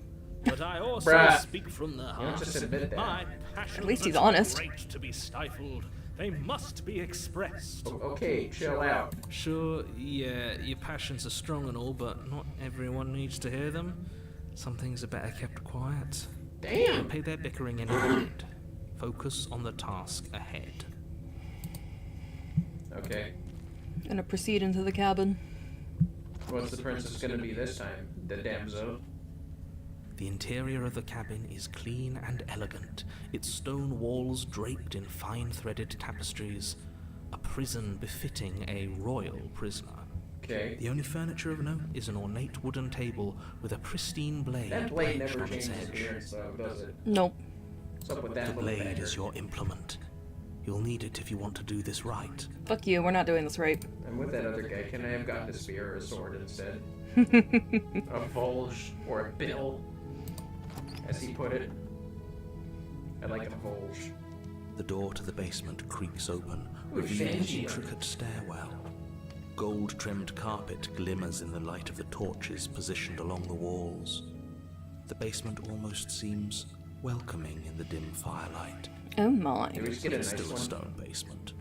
but I also Bruh. speak from the You heart. don't just admit that. My passions At least he's are too honest. great to be stifled. They must be expressed. Okay, chill out. Sure, yeah, your passions are strong and all, but not everyone needs to hear them. Some things are better kept quiet. Damn. Don't pay their bickering any mind. Focus on the task ahead. Okay. Gonna proceed into the cabin. What's the princess gonna be this time? The damsel? The interior of the cabin is clean and elegant, its stone walls draped in fine threaded tapestries, a prison befitting a royal prisoner. Okay. The only furniture of note is an ornate wooden table with a pristine blade That blade wedged never on its changes edge. appearance though, does it? Nope. What's up with that The little blade beggar? is your implement. You'll need it if you want to do this right. Fuck you, we're not doing this right. And with that other guy, can I have gotten a spear or a sword instead? A Volge or a bill, as he put it. I like a Volge. The door to the basement creaks open, Ooh, revealing an fancy. intricate stairwell. Gold-trimmed carpet glimmers in the light of the torches positioned along the walls. The basement almost seems welcoming in the dim firelight. Oh my. Did we just get a It's nice still a one? stone basement.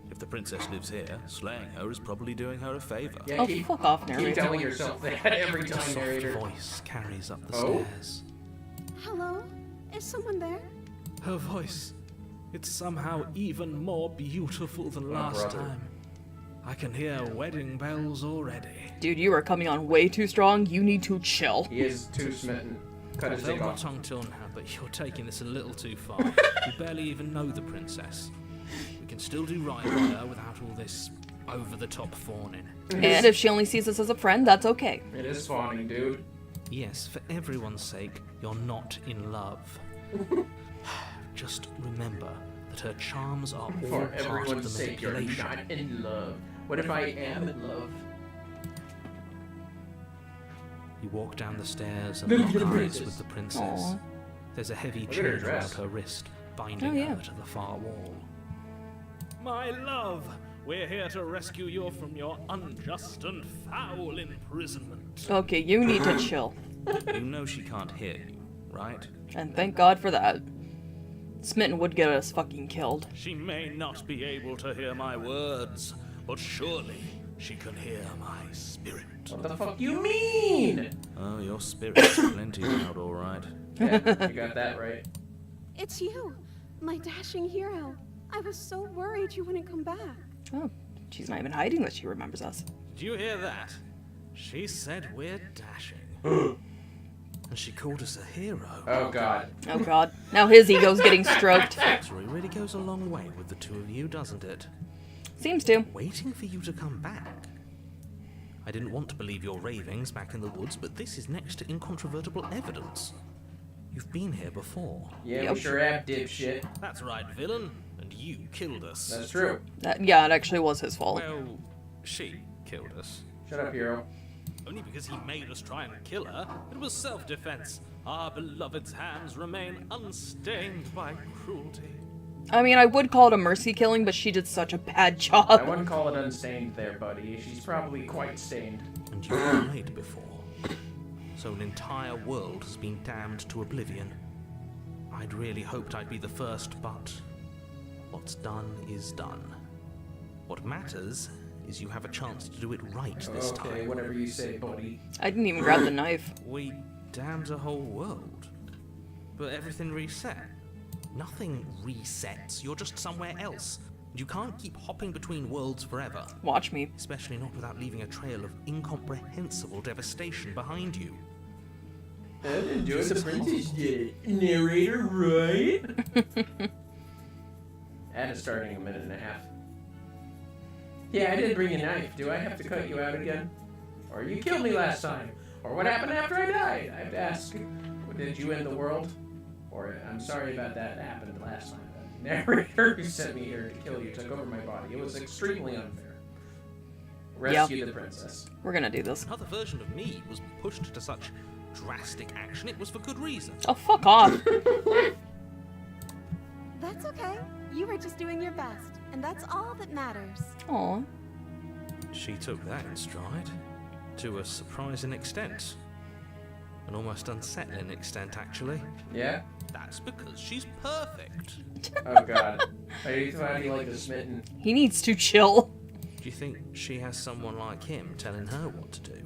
If the princess lives here, slaying her is probably doing her a favor. Yeah, Oh, keep, fuck off, keep narrator. telling yourself that every A time, soft narrator. voice carries up the Oh? stairs. Hello? Is someone there? Her voice, it's somehow even more beautiful than last brother. time. I can hear wedding bells already. Dude, you are coming on way too strong. You need to chill. He is too smitten. Cut his Hold dick my off. tongue till now, but you're taking this a little too far. You barely even know the princess. We can still do right by her without all this over-the-top fawning. And if she only sees us as a friend, that's okay. It is fawning, dude. Yes, for everyone's sake, you're not in love. Just remember that her charms are all For part of everyone's the sake, you're manipulation. not in love. What if I am in love? You walk down the stairs and Look lock at the eyes princess. with the princess. Aw. There's a heavy Look at her chain around dress. her wrist, binding Oh, yeah. her to the far wall. My love, we're here to rescue you from your unjust and foul imprisonment. Okay, you need to chill. You know she can't hear you, right? And thank God for that. Smitten would get us fucking killed. She may not be able to hear my words, but surely she can hear my spirit. What the fuck you mean? Oh, your spirit's plenty loud, all right. Yeah, you got that right. It's you, my dashing hero. I was so worried you wouldn't come back. Oh, she's not even hiding that she remembers us. Do you hear that? She said we're dashing. And she called us a hero. Oh god. Oh God. Now his ego's getting stroked. Victory really goes a long way with the two of you, doesn't it? Seems to. Waiting for you to come back. I didn't want to believe your ravings back in the woods, but this is next to incontrovertible evidence. You've been here before. Yeah, Yep. we sure have, dipshit. That's right, villain. And you killed us. That's true. Yeah, it actually was his fault. Well, she killed us. Shut up, hero. Only because he made us try and kill her. It was self-defense. Our beloved's hands remain unstained by cruelty. I mean, I would call it a mercy killing, but she did such a bad I job. wouldn't call it unstained there, buddy. She's probably quite stained. And you've died before. So an entire world has been damned to oblivion. I'd really hoped I'd be the first, but what's done is done. What matters is you have a chance to do it right this Okay, time. whatever you say, buddy. I didn't even grab the knife. We damned a whole world. But everything reset. Nothing resets. You're just somewhere else. You can't keep hopping between worlds forever. Watch me. Especially not without leaving a trail of incomprehensible devastation behind you. And enjoy the princess did it. Narrator, right? Ad is starting in a minute and a half. Yeah, I did bring a knife. Do I have to cut you out again? Or you killed me last time? Or what happened after I died? I have to ask. Did you end the world? Or I'm sorry about that happened last time. The narrator who sent me here to kill you took over my body. It was extremely unfair. Rescue the princess. We're gonna do this. Another version of me was pushed to such drastic action, it was for good reason. Oh, fuck off. That's okay. You were just doing your best, and that's all that matters. Aw. She took that in stride, to a surprising extent. An almost unsettling extent, actually. Yeah? That's because she's perfect. Oh god. How do you like the smitten? He needs to chill. Do you think she has someone like him telling her what to do?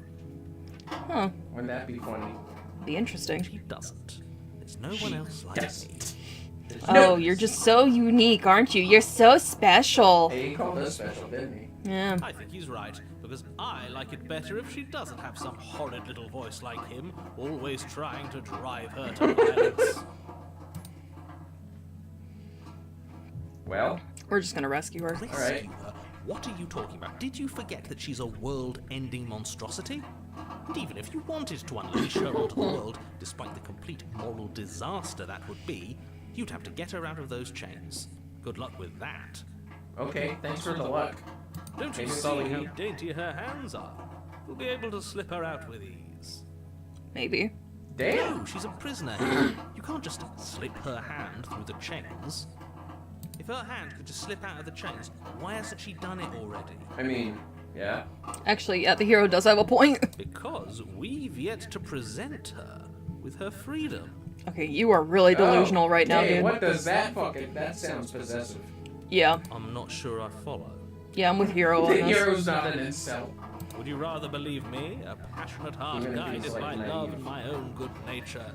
Huh. Wouldn't that be funny? Be interesting. She doesn't. There's no one else like me. Oh, you're just so unique, aren't you? You're so special. Hey, he called us special, didn't he? Yeah. I think he's right, because I like it better if she doesn't have some horrid little voice like him, always trying to drive her to violence. Well, We're just gonna rescue her. Rescue Alright. her? What are you talking about? Did you forget that she's a world-ending monstrosity? And even if you wanted to unleash her onto the world, despite the complete moral disaster that would be, you'd have to get her out of those chains. Good luck with that. okay, thanks for the luck. Don't you Maybe it's see all we how need. dainty her hands are? You'll be able to slip her out with ease. Maybe. Damn! No, she's a prisoner here. You can't just slip her hand through the chains. If her hand could just slip out of the chains, why hasn't she done it already? I mean, yeah. Actually, yeah, the hero does have a point. Because we've yet to present her with her freedom. Okay, you are really delusional right now, hey, dude. what does that fucking... That sounds possessive. Yeah. I'm not sure I follow. Yeah, I'm with Hero on The this. hero's not an incel. Would you rather believe me, a passionate heart Even if he's, guided like, by love naive. and my own good nature?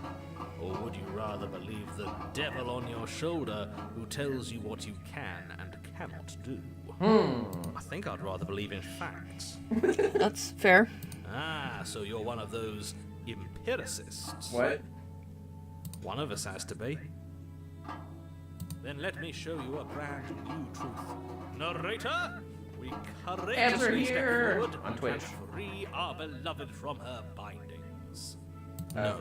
Or would you rather believe the devil on your shoulder who tells you what you can and cannot do? I think I'd rather believe in facts. That's fair. Ah, so you're one of those empiricists. What? One of us has to be. Then let me show you a brand new truth. Narrator, we Answer courageously here! step forward On Twitch. and free our beloved from her bindings. No.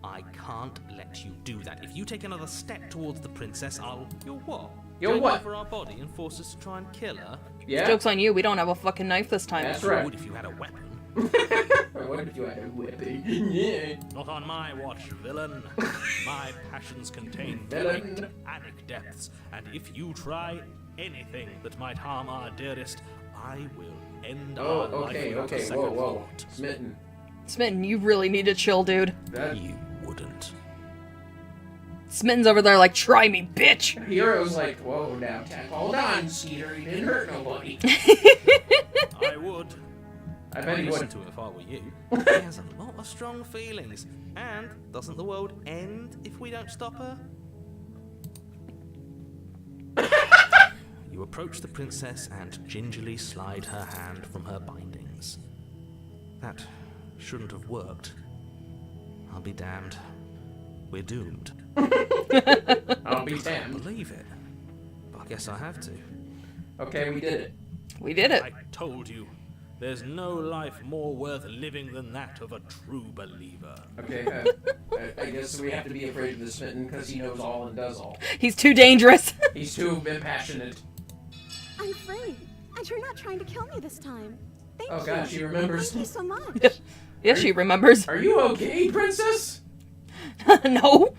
I can't let you do that. If you take another step towards the princess, You'll what? You'll Take what? over our body and force us to try and kill her? Yeah? Joke's on you, we don't have a fucking knife this time. That's You right. would if you had a weapon. Or what if you had a whipping? Yeah. Not on my watch, villain. My passions contain Villain. great panic depths, and if you try anything that might harm our dearest, I will end Oh, our life okay, without a okay, second whoa, whoa. thought. Smitten. Smitten, you really need to chill, dude. That You wouldn't. Smitten's over there like, try me, bitch! hero's like, whoa, now, hold on, Skeeter, he didn't hurt nobody. I would. I bet he Listen would. to it if I were you. He has a lot of strong feelings. And doesn't the world end if we don't stop her? You approach the princess and gingerly slide her hand from her bindings. That shouldn't have worked. I'll be damned. We're doomed. I'll be damned. Believe it. But I guess I have to. Okay, we did it. We did it. I told you. There's no life more worth living than that of a true believer. Okay, I guess we have to be afraid of the Smitten because he knows all and does all. He's too dangerous. He's too impassionate. I'm free, and you're not trying to kill me this time. Thank Oh you. god, she remembers. Thank you so much. Yes, she remembers. Are you okay, princess? No.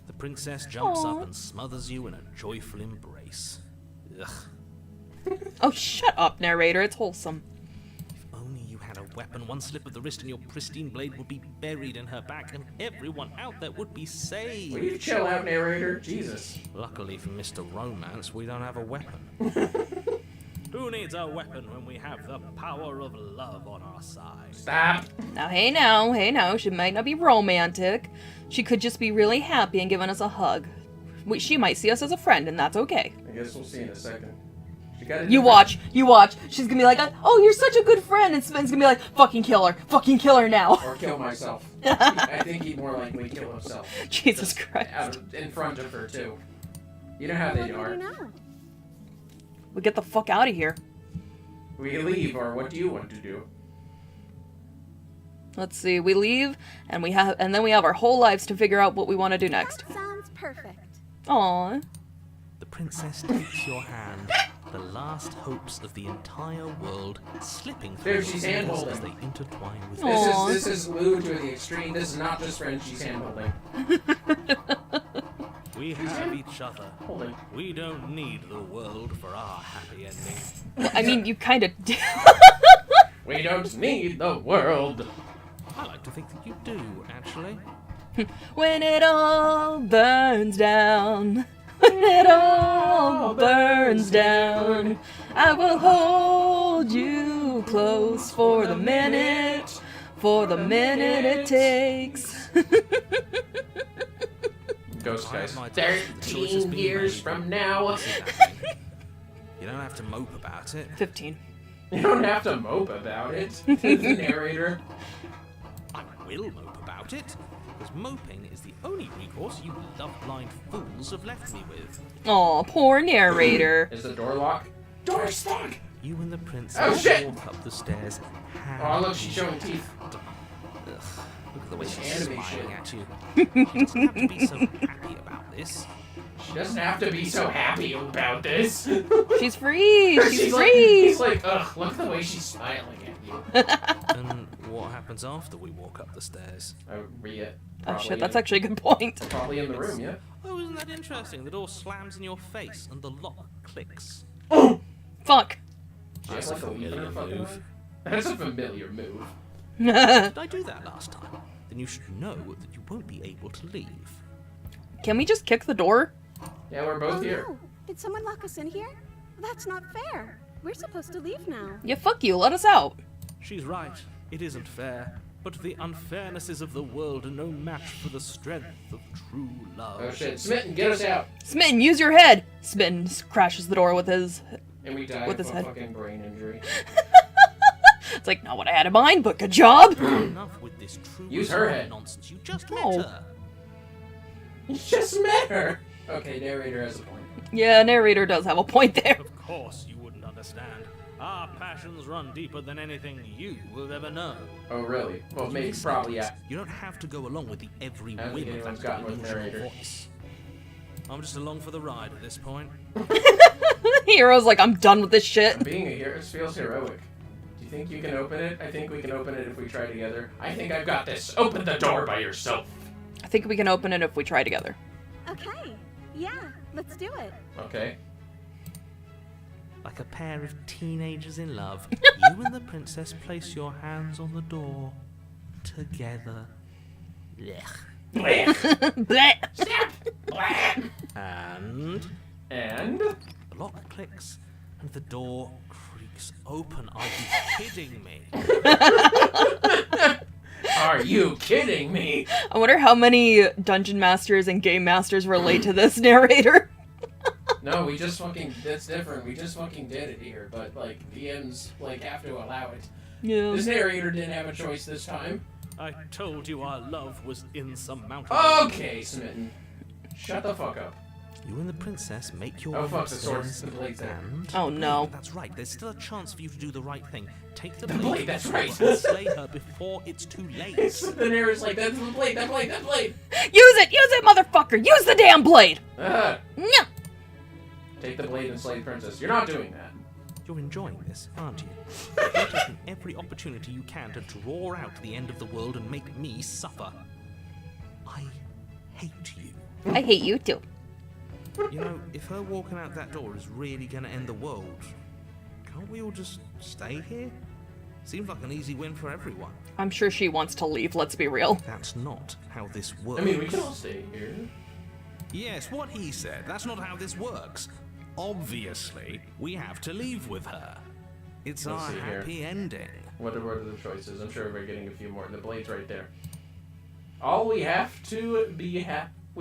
The princess jumps Aw. up and smothers you in a joyful embrace. Ugh. Oh, shut up, narrator. It's wholesome. If only you had a weapon, one slip of the wrist and your pristine blade would be buried in her back and everyone out there would be saved. Will you chill out, narrator? Jesus. Luckily for Mr. Romance, we don't have a weapon. Who needs a weapon when we have the power of love on our side? Stop. Hey now. She might not be romantic. She could just be really happy and giving us a hug. She might see us as a friend, and that's okay. I guess we'll see in a second. She got a You watch. She's gonna be like, oh, you're such a good friend, and Sven's gonna be like, fucking kill her now. Or kill myself. I think he'd more likely kill himself. Jesus Christ. In front of her, too. You know how they What do we are. do now? We get the fuck out of here. We leave, or what do you want to do? Let's see. We leave, and then we have our whole lives to figure out what we want to do next. That sounds perfect. Aww. The princess takes your hand, the last hopes of the entire world slipping Dude, through she's your fingers hand-holding. as they intertwine with Aw. This is lewd to the extreme. This is not just friends she's handholding. We have each other. Holding. We don't need the world for our happy ending. Well, I mean, you kind of do. We don't need the world. I like to think that you do, actually. When it all burns down, when it all burns down, I will hold you close for the minute it takes. Ghost I guys. have my doubts that the choice has 13 been years made. from now. See that thing? You don't have to mope about it. 15. You don't have to mope about it. Says the narrator. I will mope about it, because moping is the only recourse you love-blind fools have left me with. Aw, poor narrator. Is the door locked? Door's stuck! You and the princess Oh, shit! walk up the stairs. Oh, look, she's showing teeth. Ugh, look at the way This she's anime smiling shit. at you. She doesn't have to be so happy about this. She doesn't have to be so happy about this. She's free. She's like, free. he's like, ugh, look at the way she's smiling at you. And what happens after we walk up the stairs? Oh, Rhea. Oh shit, that's actually a good point. Probably in the room, yeah? Oh, isn't that interesting? The door slams in your face and the lock clicks. Fuck. She has That's like a a leaf in her familiar fucking move. eye. That's a familiar move. Did I do that last time? Then you should know that you won't be able to leave. Can we just kick the door? Yeah, we're both here. No. Did someone lock us in here? That's not fair. We're supposed to leave now. Yeah, fuck you. Let us out. She's right. It isn't fair. But the unfairnesses of the world are no match for the strength of true love. Oh shit, Smitten, get us out! Smitten, use your head. Smitten crashes the door with his. And we die With of his a head. fucking brain injury. It's like not what I had in mind, but good job. Enough with this true Use her love head. nonsense. You just No. met her. You just met her! Okay, narrator has a point. Yeah, narrator does have a point there. Of course you wouldn't understand. Our passions run deeper than anything you will ever know. Oh, really? Well, maybe, probably, yeah. You don't have to go along with the every I don't whim think of anyone's that gotten with delusional narrator. voice. I'm just along for the ride at this point. Hero's like, I'm done with this shit. Being a hero feels heroic. Do you think you can open it? I think we can open it if we try together. I think I've got this. Open the door by yourself. I think we can open it if we try together. Okay. Yeah, let's do it. Okay. Like a pair of teenagers in love, you and the princess place your hands on the door together. Blech. Blech. Blech. Snap. Blech. And And? the lock clicks and the door creaks open. Are you kidding me? Are you kidding me? I wonder how many dungeon masters and game masters relate to this narrator. No, we just fucking, that's different. We just fucking did it here, but like, DMs like have to allow it. Yeah. This narrator didn't have a choice this time. I told you our love was insurmountable. Okay, Smitten. Shut the fuck up. You and the princess make your Oh, way fuck, the sword upstairs, and the blade's there. and Oh, no. That's right. There's still a chance for you to do the right thing. Take the The blade, blade, that's right. and slay her before it's too late. The narrator's like, that's the blade, that blade, that blade. Use it, motherfucker! Use the damn blade! Ah. No! Take the blade and slay the princess. You're not doing that. You're enjoying this, aren't you? You're taking every opportunity you can to draw out the end of the world and make me suffer. I hate you. I hate you too. You know, if her walking out that door is really gonna end the world, can't we all just stay here? Seems like an easy win for everyone. I'm sure she wants to leave, let's be real. That's not how this works. I mean, we can all stay here. Yes, what he said. That's not how this works. Obviously, we have to leave with her. It's Let's our see here. happy ending. What are the choices? I'm sure we're getting a few more. The blade's right there. All we have to be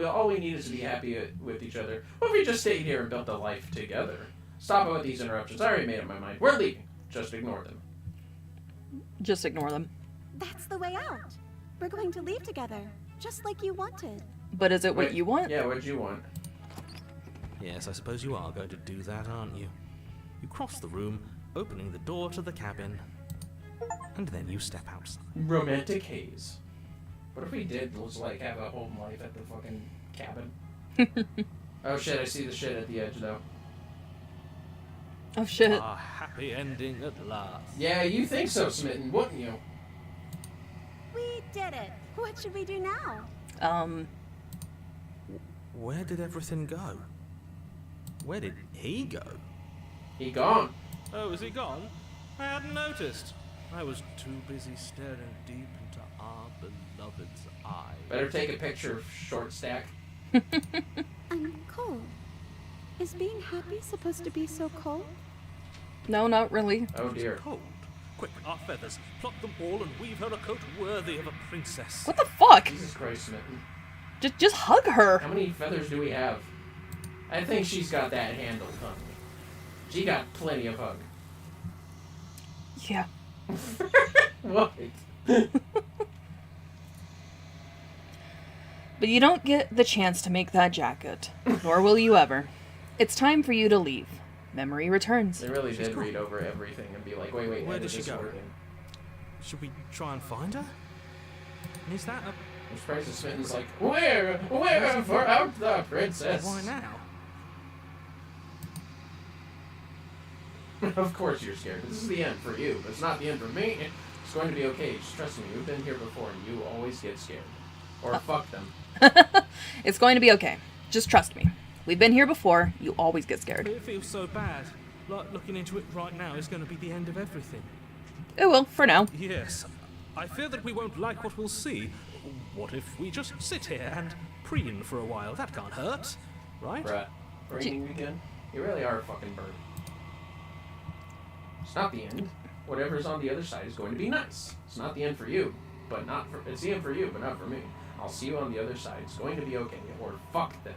all we need is to be happy with each other. What if we just stayed here and built a life together? Stop it with these interruptions. I already made up my mind. We're leaving. Just ignore them. Just ignore them. That's the way out. We're going to leave together, just like you wanted. But is it what Wait, you want? Yeah, what'd you want? Yes, I suppose you are going to do that, aren't you? You cross the room, opening the door to the cabin, and then you step outside. Romantic haze. What if we did just like have a home life at the fucking cabin? Oh shit, I see the shit at the edge though. Oh shit. A happy ending at last. Yeah, you think so, Smitten, wouldn't you? We did it. What should we do now? Where did everything go? Where did he go? He gone. Oh, is he gone? I hadn't noticed. I was too busy staring deep into our beloved's eyes. Better take a picture of Short Stack. I'm cold. Is being happy supposed to be so cold? No, not really. Oh dear. Cold. Quick, our feathers. Pluck them all and weave her a coat worthy of a princess. What the fuck? Jesus Christ, Smitten. Just hug her. How many feathers do we have? I think she's got that handled, huh? She got plenty of hug. Yeah. What? But you don't get the chance to make that jacket. Nor will you ever. It's time for you to leave. Memory returns. They really did read over everything and be like, wait, Where how did she this go? working? Should we try and find her? Is that a... I'm surprised the Smitten's like, where for out the princess? Why now? Of course you're scared. This is the end for you, but it's not the end for me. It's going to be okay. Just trust me. You've been here before, and you always get scared. Or fuck them. It's going to be okay. Just trust me. We've been here before. You always get scared. It feels so bad. Like looking into it right now is going to be the end of everything. It will, for now. Yes. I fear that we won't like what we'll see. What if we just sit here and preen for a while? That can't hurt, right? Bruh. Raining again? You really are a fucking bird. It's not the end. Whatever's on the other side is going to be nice. It's not the end for you, but not for... It's the end for you, but not for me. I'll see you on the other side. It's going to be okay. Or fuck them.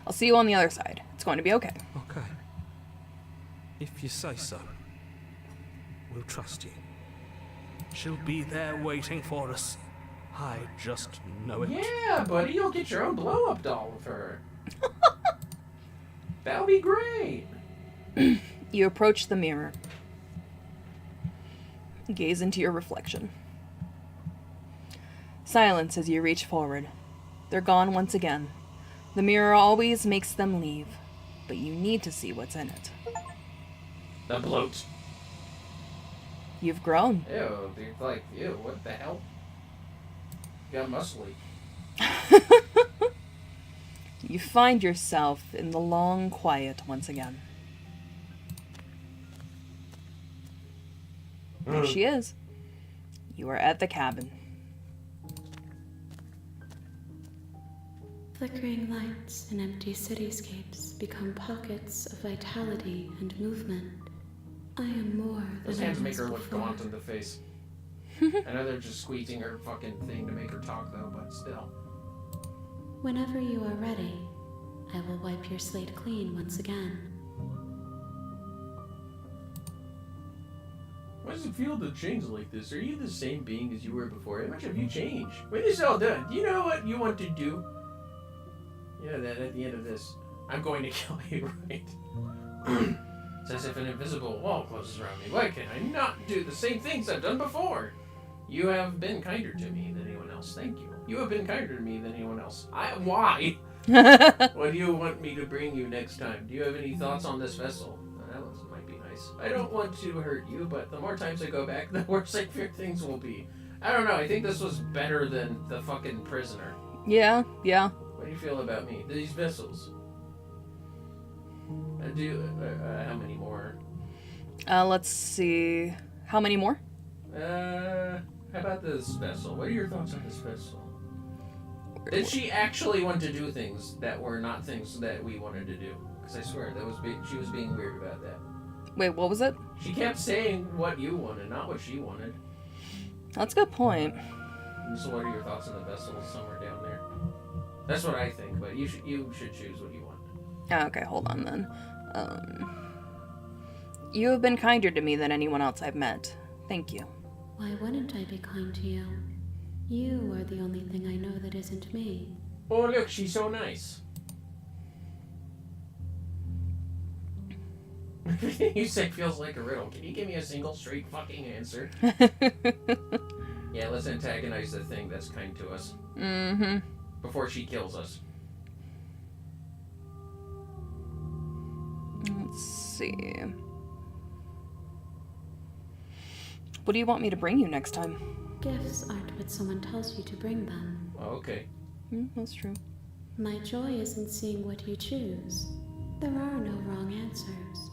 I'll see you on the other side. It's going to be okay. Okay. If you say so. We'll trust you. She'll be there waiting for us. I just know it. Yeah, buddy. You'll get your own blow-up doll with her. That'll be great. You approach the mirror. Gaze into your reflection. Silence as you reach forward. They're gone once again. The mirror always makes them leave, but you need to see what's in it. The bloat. You've grown. Ew, dude, like, ew, what the hell? You got muscly. You find yourself in the long quiet once again. There she is. You are at the cabin. Flickering lights in empty cityscapes become pockets of vitality and movement. I am more Those than I hands make was her look before. gaunt in the face. I know they're just squeezing her fucking thing to make her talk, though, but still. Whenever you are ready, I will wipe your slate clean once again. Why does it feel to change like this? Are you the same being as you were before? How much have you changed? When is it all done? Do you know what you want to do? You know that at the end of this, I'm going to kill you, right? It's as if an invisible wall closes around me. Why can I not do the same things I've done before? You have been kinder to me than anyone else. Thank you. You have been kinder to me than anyone else. Why? What do you want me to bring you next time? Do you have any thoughts on this vessel? That might be nice. I don't want to hurt you, but the more times I go back, the worse I fear things will be. I don't know. I think this was better than the fucking prisoner. Yeah. What do you feel about me? These vessels. How many more? Let's see. How many more? How about this vessel? What are your thoughts on this vessel? Did she actually want to do things that were not things that we wanted to do? Because I swear, she was being weird about that. Wait, what was it? She kept saying what you wanted, not what she wanted. That's a good point. And so what are your thoughts on the vessel somewhere down there? That's what I think, but you should choose what you want. Okay, hold on then. You have been kinder to me than anyone else I've met. Thank you. Why wouldn't I be kind to you? You are the only thing I know that isn't me. Oh, look, she's so nice. Everything you say feels like a riddle. Can you give me a single straight fucking answer? Yeah, let's antagonize the thing that's kind to us. Mm-hmm. Before she kills us. Let's see. What do you want me to bring you next time? Gifts aren't what someone tells you to bring them. Oh, okay. That's true. My joy is in seeing what you choose. There are no wrong answers,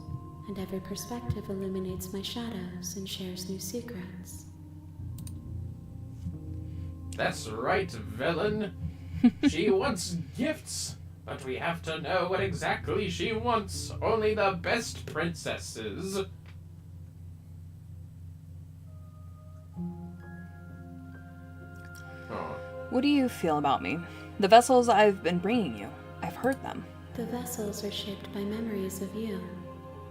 and every perspective illuminates my shadows and shares new secrets. That's right, villain. She wants gifts, but we have to know what exactly she wants. Only the best princesses. Oh. What do you feel about me? The vessels I've been bringing you, I've heard them. The vessels are shaped by memories of you,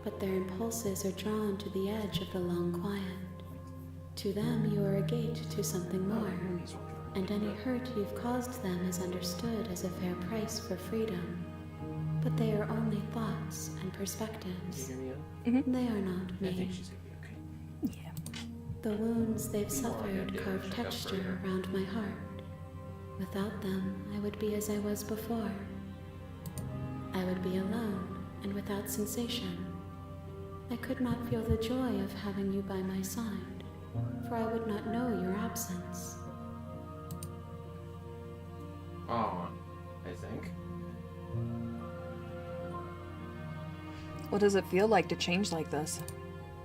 but their impulses are drawn to the edge of the long quiet. To them, you are a gate to something more, and any hurt you've caused them is understood as a fair price for freedom. But they are only thoughts and perspectives. They are not I think me. she's gonna be okay. Yeah. The wounds they've suffered carve texture around my heart. Without them, I would be as I was before. I would be alone and without sensation. I could not feel the joy of having you by my side, for I would not know your absence. Aw, I think. What does it feel like to change like this?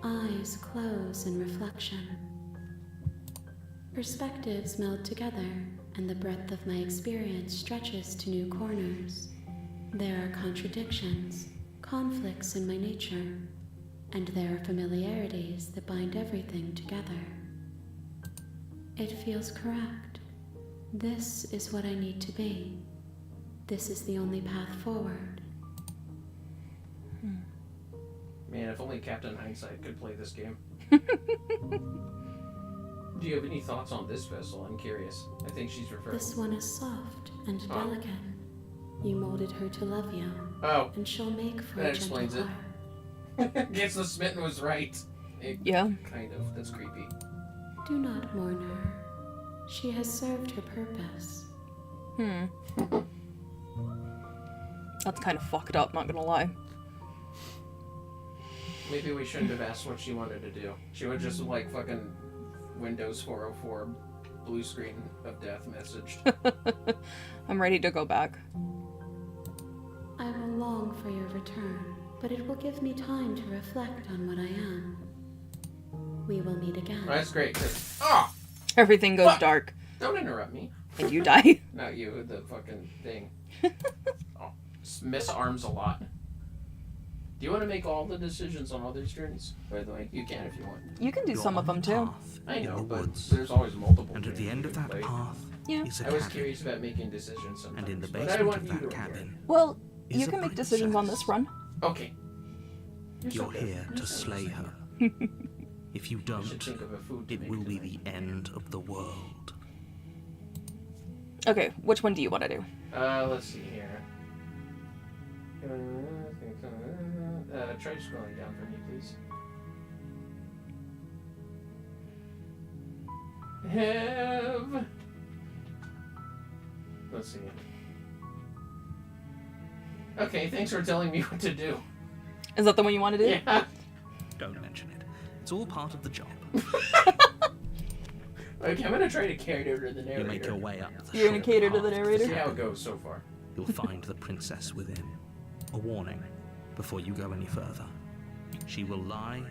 Eyes close in reflection. Perspectives meld together, and the breadth of my experience stretches to new corners. There are contradictions, conflicts in my nature, and there are familiarities that bind everything together. It feels correct. This is what I need to be. This is the only path forward. Man, if only Captain Hindsight could play this game. Do you have any thoughts on this vessel? I'm curious. I think she's referring. This one is soft and delicate. You molded her to love you, Oh, and she'll make for that a gentle explains it. heart. guess the smitten was right. Yeah. Kind of. That's creepy. Do not mourn her. She has served her purpose. That's kind of fucked up, not gonna lie. Maybe we shouldn't have asked what she wanted to do. She would just like fucking Windows 404 blue screen of death messaged. I'm ready to go back. I will long for your return, but it will give me time to reflect on what I am. We will meet again. Oh, that's great. 'Cause, oh! Everything goes Fuck! dark, Don't interrupt me. and you die. Not you, the fucking thing. Oh, miss arms a lot. Do you want to make all the decisions on all these journeys? By the way, you can if you want. You can do You're some of on them a too. path I in know, the but woods, there's always multiple. and at the end of that journeys, like, path Yeah. is a I was cabin. curious about making decisions sometimes. And in the but I basement want of you that to cabin Well, is you a can make decisions on princess. this run. Okay. You're so You're good. here You're to so slay nice. her. If you I should don't, think of a food to it make will be tonight. the end of the world. Okay, which one do you want to do? Let's see here. Try scrolling down for me, please. Let's see. Okay, thanks for telling me what to do. Is that the one you want to do? Yeah. Don't mention it. It's all part of the job. Okay, I'm gonna try to cater to the narrator. You make your way up the You're gonna short cater to the path narrator? See how it cabin. goes so far. You'll find the princess within. A warning before you go any further. She will lie,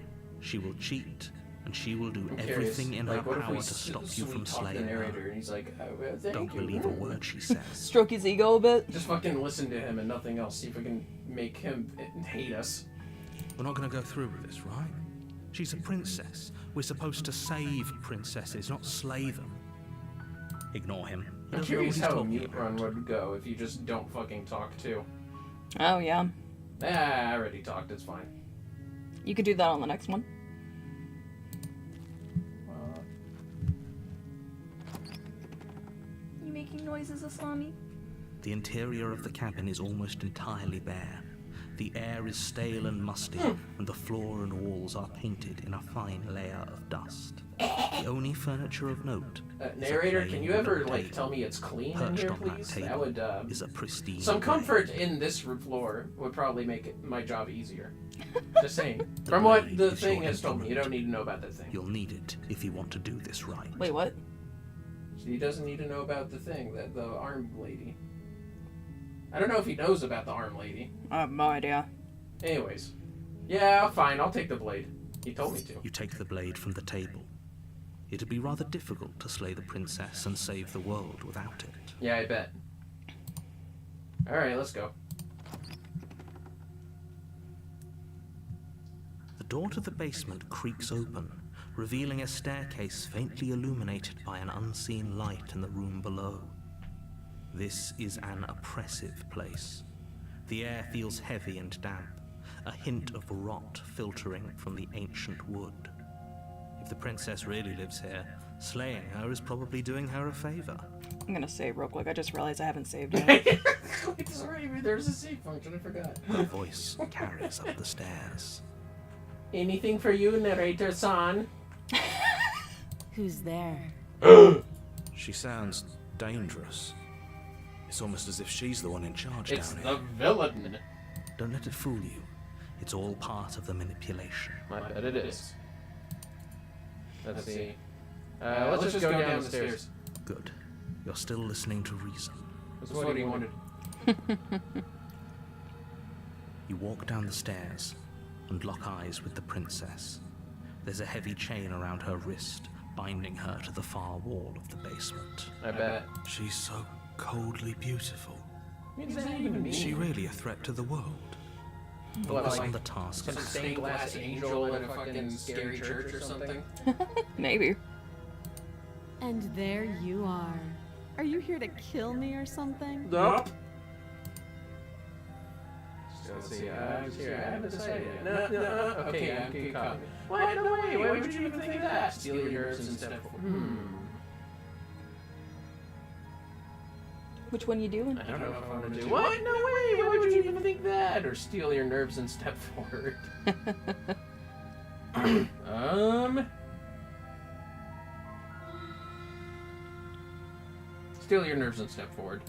she will cheat, and she will do I'm everything curious, in like, her what if we power to stop you sweet from talk the slaying narrator her. and he's like, well, thank Don't you. believe a word she says. Stroke his ego a bit. Just fucking listen to him and nothing else. See if we can make him hate us. We're not going to go through with this, right? She's a princess. We're supposed to save princesses, not slay them. Ignore him. He I'm doesn't know what curious he's how a talking mute run about. would go if you just don't fucking talk too. Oh, yeah. I already talked, it's fine. You could do that on the next one. You making noises, Aslami? The interior of the cabin is almost entirely bare. The air is stale and musty, and the floor and walls are painted in a fine layer of dust. The only furniture of note. Narrator, can you ever like tell me it's clean in here, please? That would is a pristine some comfort in this floor would probably make my job easier. Just saying. From what the thing has told me, you don't need to know about that thing. You'll need it if you want to do this right. Wait, what? He doesn't need to know about the thing, the arm lady. I don't know if he knows about the arm lady. I have no idea. Anyways. Yeah, fine, I'll take the blade. He told me to. You take the blade from the table. It'd be rather difficult to slay the princess and save the world without it. Yeah, I bet. Alright, let's go. The door to the basement creaks open, revealing a staircase faintly illuminated by an unseen light in the room below. This is an oppressive place. The air feels heavy and damp, a hint of rot filtering from the ancient wood. If the princess really lives here, slaying her is probably doing her a favor. I'm gonna save real quick. I just realized I haven't saved yet. Sorry, there's a save function, I forgot. Her voice carries up the stairs. Anything for you, narrator-san? Who's there? She sounds dangerous. It's almost as if she's the one in charge It's down the here. villain. Don't let it fool you. It's all part of the manipulation. I bet it is. Let's see. Let's just go down the stairs. Good. You're still listening to reason. That's what he wanted. You walk down the stairs and lock eyes with the princess. There's a heavy chain around her wrist, binding her to the far wall of the basement. I bet. She's so coldly beautiful. What does that even mean? Is she really a threat to the world? What, Focus like on the task. some stained glass angel in a fucking scary church or something? Maybe. And there you are. Are you here to kill me or something? Nope. Let's see. I haven't decided yet. No. Okay, I'm getting caught. Why? No way. Why would you even think of that? Steal your nerves and step forward. Which one you doing? I don't know if I want to do. What? No way. Why would you even think that? Or steal your nerves and step forward. Steal your nerves and step forward.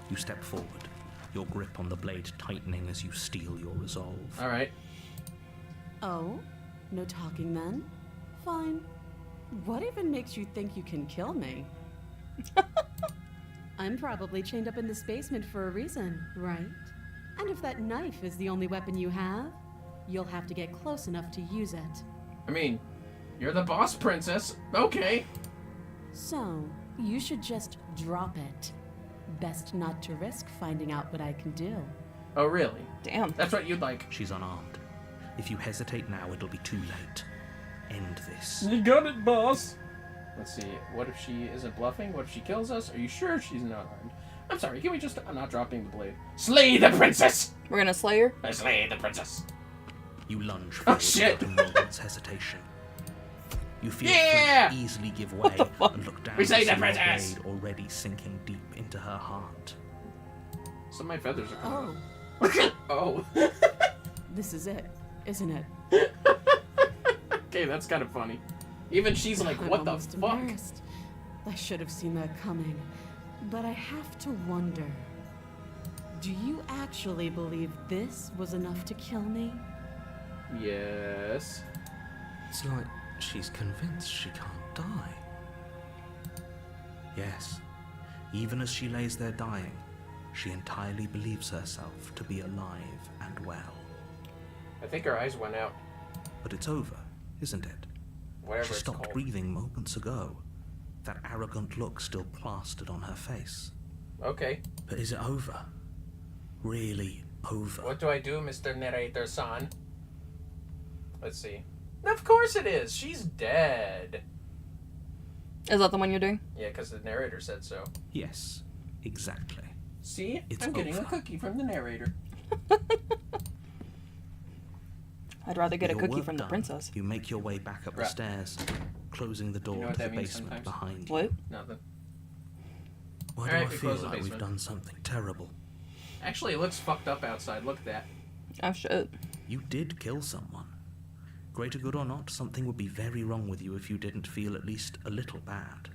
You step forward, your grip on the blade tightening as you steel your resolve. Alright. Oh? No talking then? Fine. What even makes you think you can kill me? I'm probably chained up in this basement for a reason, right? And if that knife is the only weapon you have, you'll have to get close enough to use it. I mean, you're the boss princess. Okay. So, you should just drop it. Best not to risk finding out what I can do. Oh, really? Damn. That's what you'd like. She's unarmed. If you hesitate now, it'll be too late. End this. You got it, boss. Let's see. What if she isn't bluffing? What if she kills us? Are you sure she's not armed? I'm sorry. Can we just... I'm not dropping the blade. Slay the princess! We're gonna slay her? I slay the princess. You lunge forward shit. without a moment's hesitation. You feel Yeah! flesh easily give way and look down We to slay see the your princess! blade already sinking deep into her heart. Some of my feathers are coming Oh, Oh. this is it, isn't it? Okay, that's kind of funny. Even she's like, I'm what the almost fuck? embarrassed. I should have seen that coming. But I have to wonder. Do you actually believe this was enough to kill me? Yes. It's like she's convinced she can't die. Yes, even as she lays there dying, she entirely believes herself to be alive and well. I think her eyes went out. But it's over, isn't it? Whatever She it's stopped called. breathing moments ago, that arrogant look still plastered on her face. Okay. But is it over? Really over? What do I do, Mr. Narrator-san? Let's see. Of course it is. She's dead. Is that the one you're doing? Yeah, because the narrator said so. Yes, exactly. See? It's I'm getting over. a cookie from the narrator. I'd rather get a With your cookie work from the done, princess. You make your way back up the Right. stairs, closing the door You know what to the that means basement sometimes? behind you. What? Nothing. Why Alright, do we I feel close the like we've basement. done something terrible? Actually, it looks fucked up outside. Look at that. Oh shit. You did kill someone. Greater good or not, something would be very wrong with you if you didn't feel at least a little bad.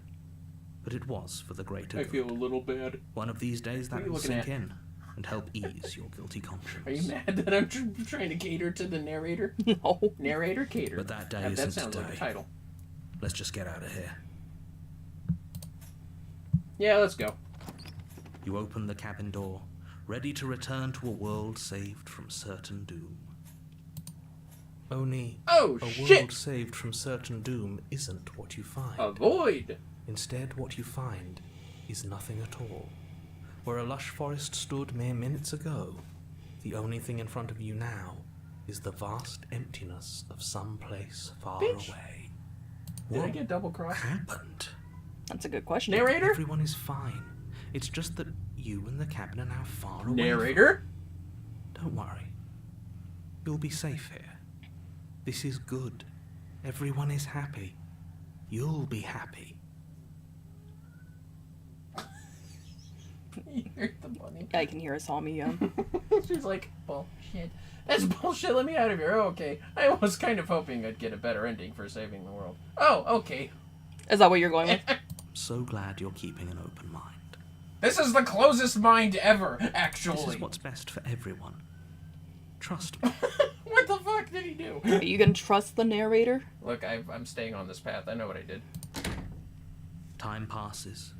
But it was for the greater good. I feel a little bad. One of these days What are that you will looking sink at? in and help ease your guilty conscience. Are you mad that I'm trying to cater to the narrator? No. Narrator cater. But that day That isn't sounds like a today. title. Let's just get out of here. Yeah, let's go. You open the cabin door, ready to return to a world saved from certain doom. Only Oh, a shit! world saved from certain doom isn't what you find. Avoid! Instead, what you find is nothing at all. Where a lush forest stood mere minutes ago, the only thing in front of you now is the vast emptiness of some place far Bitch. away. Did I What get double crossed? happened? That's a good question. Narrator? Everyone is fine. It's just that you and the cabin are now far away. Narrator? Don't worry. You'll be safe here. This is good. Everyone is happy. You'll be happy. You heard the bunny. I can hear a Sami. She's like, bullshit. That's bullshit, let me out of here. Oh, okay. I was kind of hoping I'd get a better ending for saving the world. Oh, okay. Is that what you're going with? So glad you're keeping an open mind. This is the closest mind ever, This actually. is what's best for everyone. Trust me. What the fuck did he do? Are you gonna trust the narrator? Look, I'm staying on this path. I know what I did. Time passes.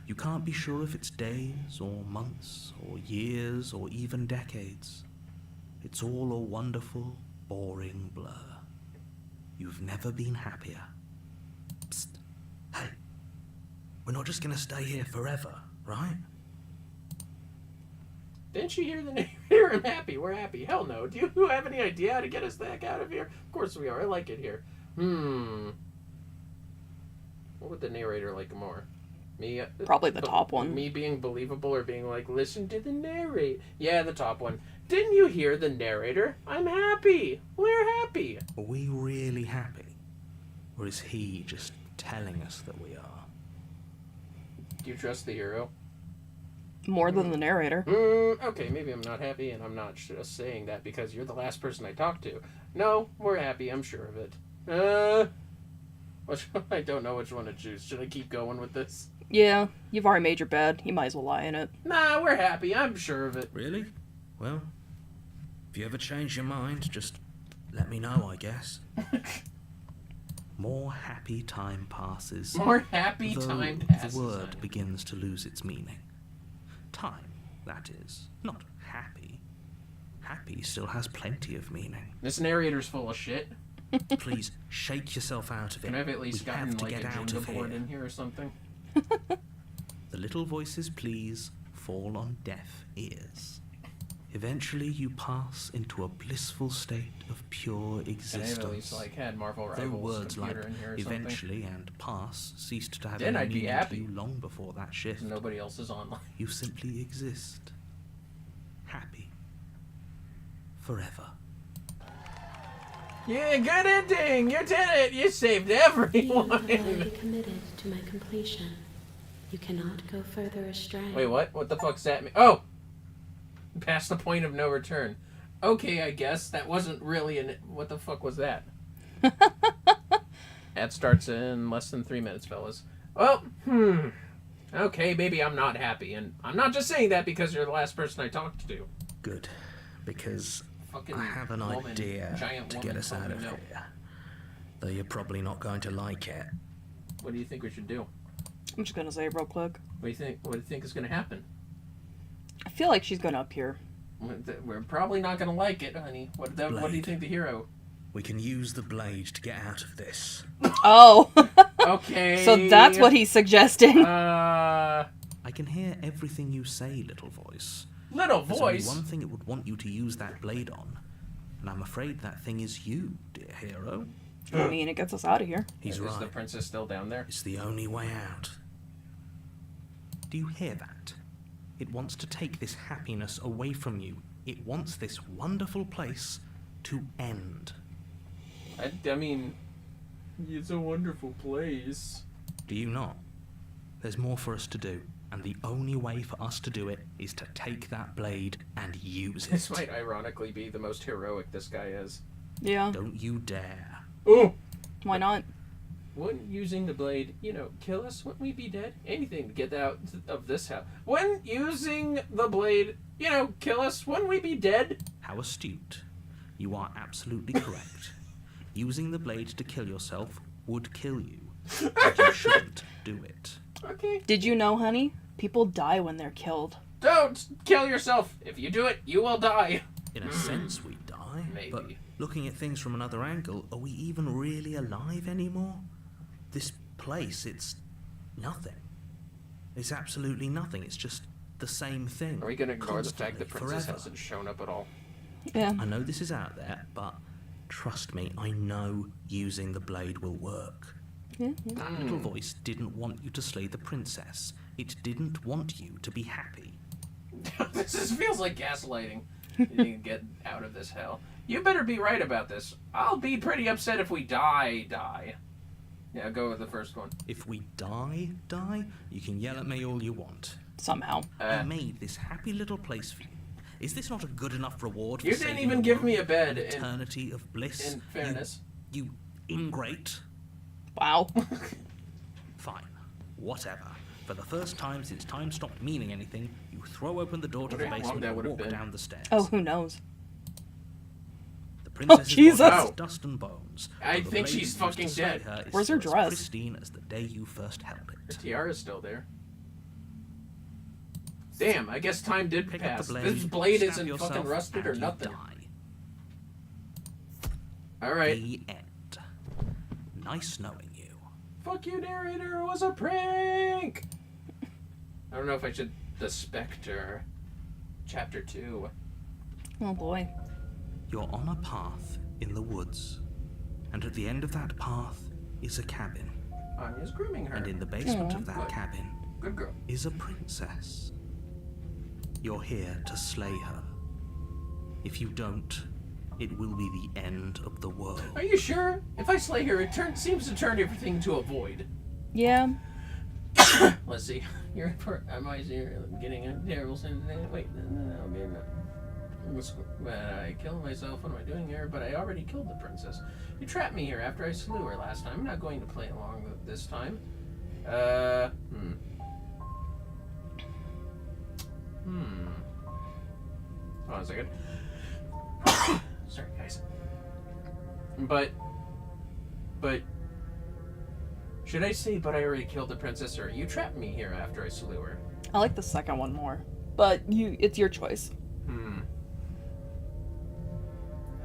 You can't be sure if it's days or months or years or even decades. It's all a wonderful, boring blur. You've never been happier. Psst. Hey, we're not just gonna stay here forever, right? Didn't you hear the narrator? I'm happy. We're happy. Hell no. Do you have any idea how to get us the heck out of here? Of course we are. I like it here. What would the narrator like more? Me? Probably the top one. Me being believable or being like, listen to the narrator? Yeah, the top one. Didn't you hear the narrator? I'm happy. We're happy. Are we really happy? Or is he just telling us that we are? Do you trust the hero? More than the narrator. Okay, maybe I'm not happy, and I'm not just saying that because you're the last person I talked to. No, we're happy, I'm sure of it. I don't know which one to choose. Should I keep going with this? Yeah, you've already made your bed. You might as well lie in it. Nah, we're happy, I'm sure of it. Really? Well, if you ever change your mind, just let me know, I guess. More happy time passes. More happy though time passes. the word begins to lose its meaning. Time, that is. Not happy. Happy still has plenty of meaning. This narrator's full of shit. Please, shake yourself out of it. Can I have at least We have gotten to like get a out Jenga of board here. in here or something? The little voices' pleas fall on deaf ears. Eventually you pass into a blissful state of pure Can I existence. have at least like had Marvel Though Rivals words like computer in here or something? eventually and pass ceased to have Then any I'd be meaning happy. to you long before that shift. Nobody else is online. You simply exist. Happy. Forever. Yeah, good ending! You did it! You saved You have everyone! already committed to my completion. You cannot go further astray. Wait, what? What the fuck's that mean? Oh! Past the point of no return. Okay, I guess. That wasn't really an... What the fuck was that? That starts in less than 3 minutes, fellas. Well, okay, maybe I'm not happy. And I'm not just saying that because you're the last person I talked to. Good. Because Fucking I have an woman, idea giant to woman get us told out me of no. here. Though you're probably not going to like it. What do you think we should do? I'm just gonna say it real quick. What do you think? What do you think is going to happen? I feel like she's gonna appear. We're probably not going to like it, honey. What do you Blade. think the hero? We can use the blade to get out of this. Oh, Okay. so that's what he's suggesting. I can hear everything you say, little voice. Little There's only voice. one thing it would want you to use that blade on. And I'm afraid that thing is you, dear hero. I mean, it gets us out of here. He's Is right. the princess still down there? It's the only way out. Do you hear that? It wants to take this happiness away from you. It wants this wonderful place to end. I mean, it's a wonderful place. Do you not? There's more for us to do, and the only way for us to do it is to take that blade and use This it. might ironically be the most heroic this guy is. Yeah. Don't you dare. Ooh! Why not? Wouldn't using the blade, kill us? Wouldn't we be dead? Anything to get out of this house. Wouldn't using the blade, kill us? Wouldn't we be dead? How astute. You are absolutely correct. Using the blade to kill yourself would kill you. But you shouldn't do it. Okay. Did you know, honey? People die when they're killed. Don't kill yourself. If you do it, you will die. In a sense, we die. Maybe. But looking at things from another angle, are we even really alive anymore? This place, it's nothing. It's absolutely nothing. It's just the same thing. Are we going to ignore the fact that Constantly, Princess forever. hasn't shown up at all? Yeah. I know this is out there, but trust me, I know using the blade will work. Yeah. That little voice didn't want you to slay the princess. It didn't want you to be happy. This feels like gaslighting. You need to get out of this hell. You better be right about this. I'll be pretty upset if we die. Yeah, go with the first one. If we die, you can yell at me all you want. Somehow. I made this happy little place for you. Is this not a good enough reward for You didn't saving even the give world? me a bed. An eternity of bliss. In fairness. You ingrate. Wow. Fine. Whatever. For the first time since time stopped meaning anything, you throw open the door to the Wonder how long basement that and would have walk been. down the stairs. Oh, who knows? The princess's Jesus! body is Oh. dust and bones. I though the think blade she's used to fucking slay dead. her is Where's her still dress? as pristine as the day you first held Her it. tiara's still there. Damn, I guess time did Pick up pass. the blade. This blade stab isn't yourself, fucking rusted or and you nothing. die. Alright. The end. Nice knowing you. Fuck you, narrator. It was a prank. I don't know if I should. The Spectre. Chapter 2. Oh boy. You're on a path in the woods, and at the end of that path is a cabin, Anya's grooming her. and in the basement of that Good. cabin Good girl. is a princess. You're here to slay her. If you don't, it will be the end of the world. Are you sure? If I slay her, it seems to turn everything to a void. Yeah. Let's see. You're am I getting a terrible sense? Wait, no, I killed myself. What am I doing here? But I already killed the princess. You trapped me here after I slew her last time. I'm not going to play along this time. Hold on a second. Sorry, guys. But should I say, but I already killed the princess, or you trapped me here after I slew her? I like the second one more. But it's your choice.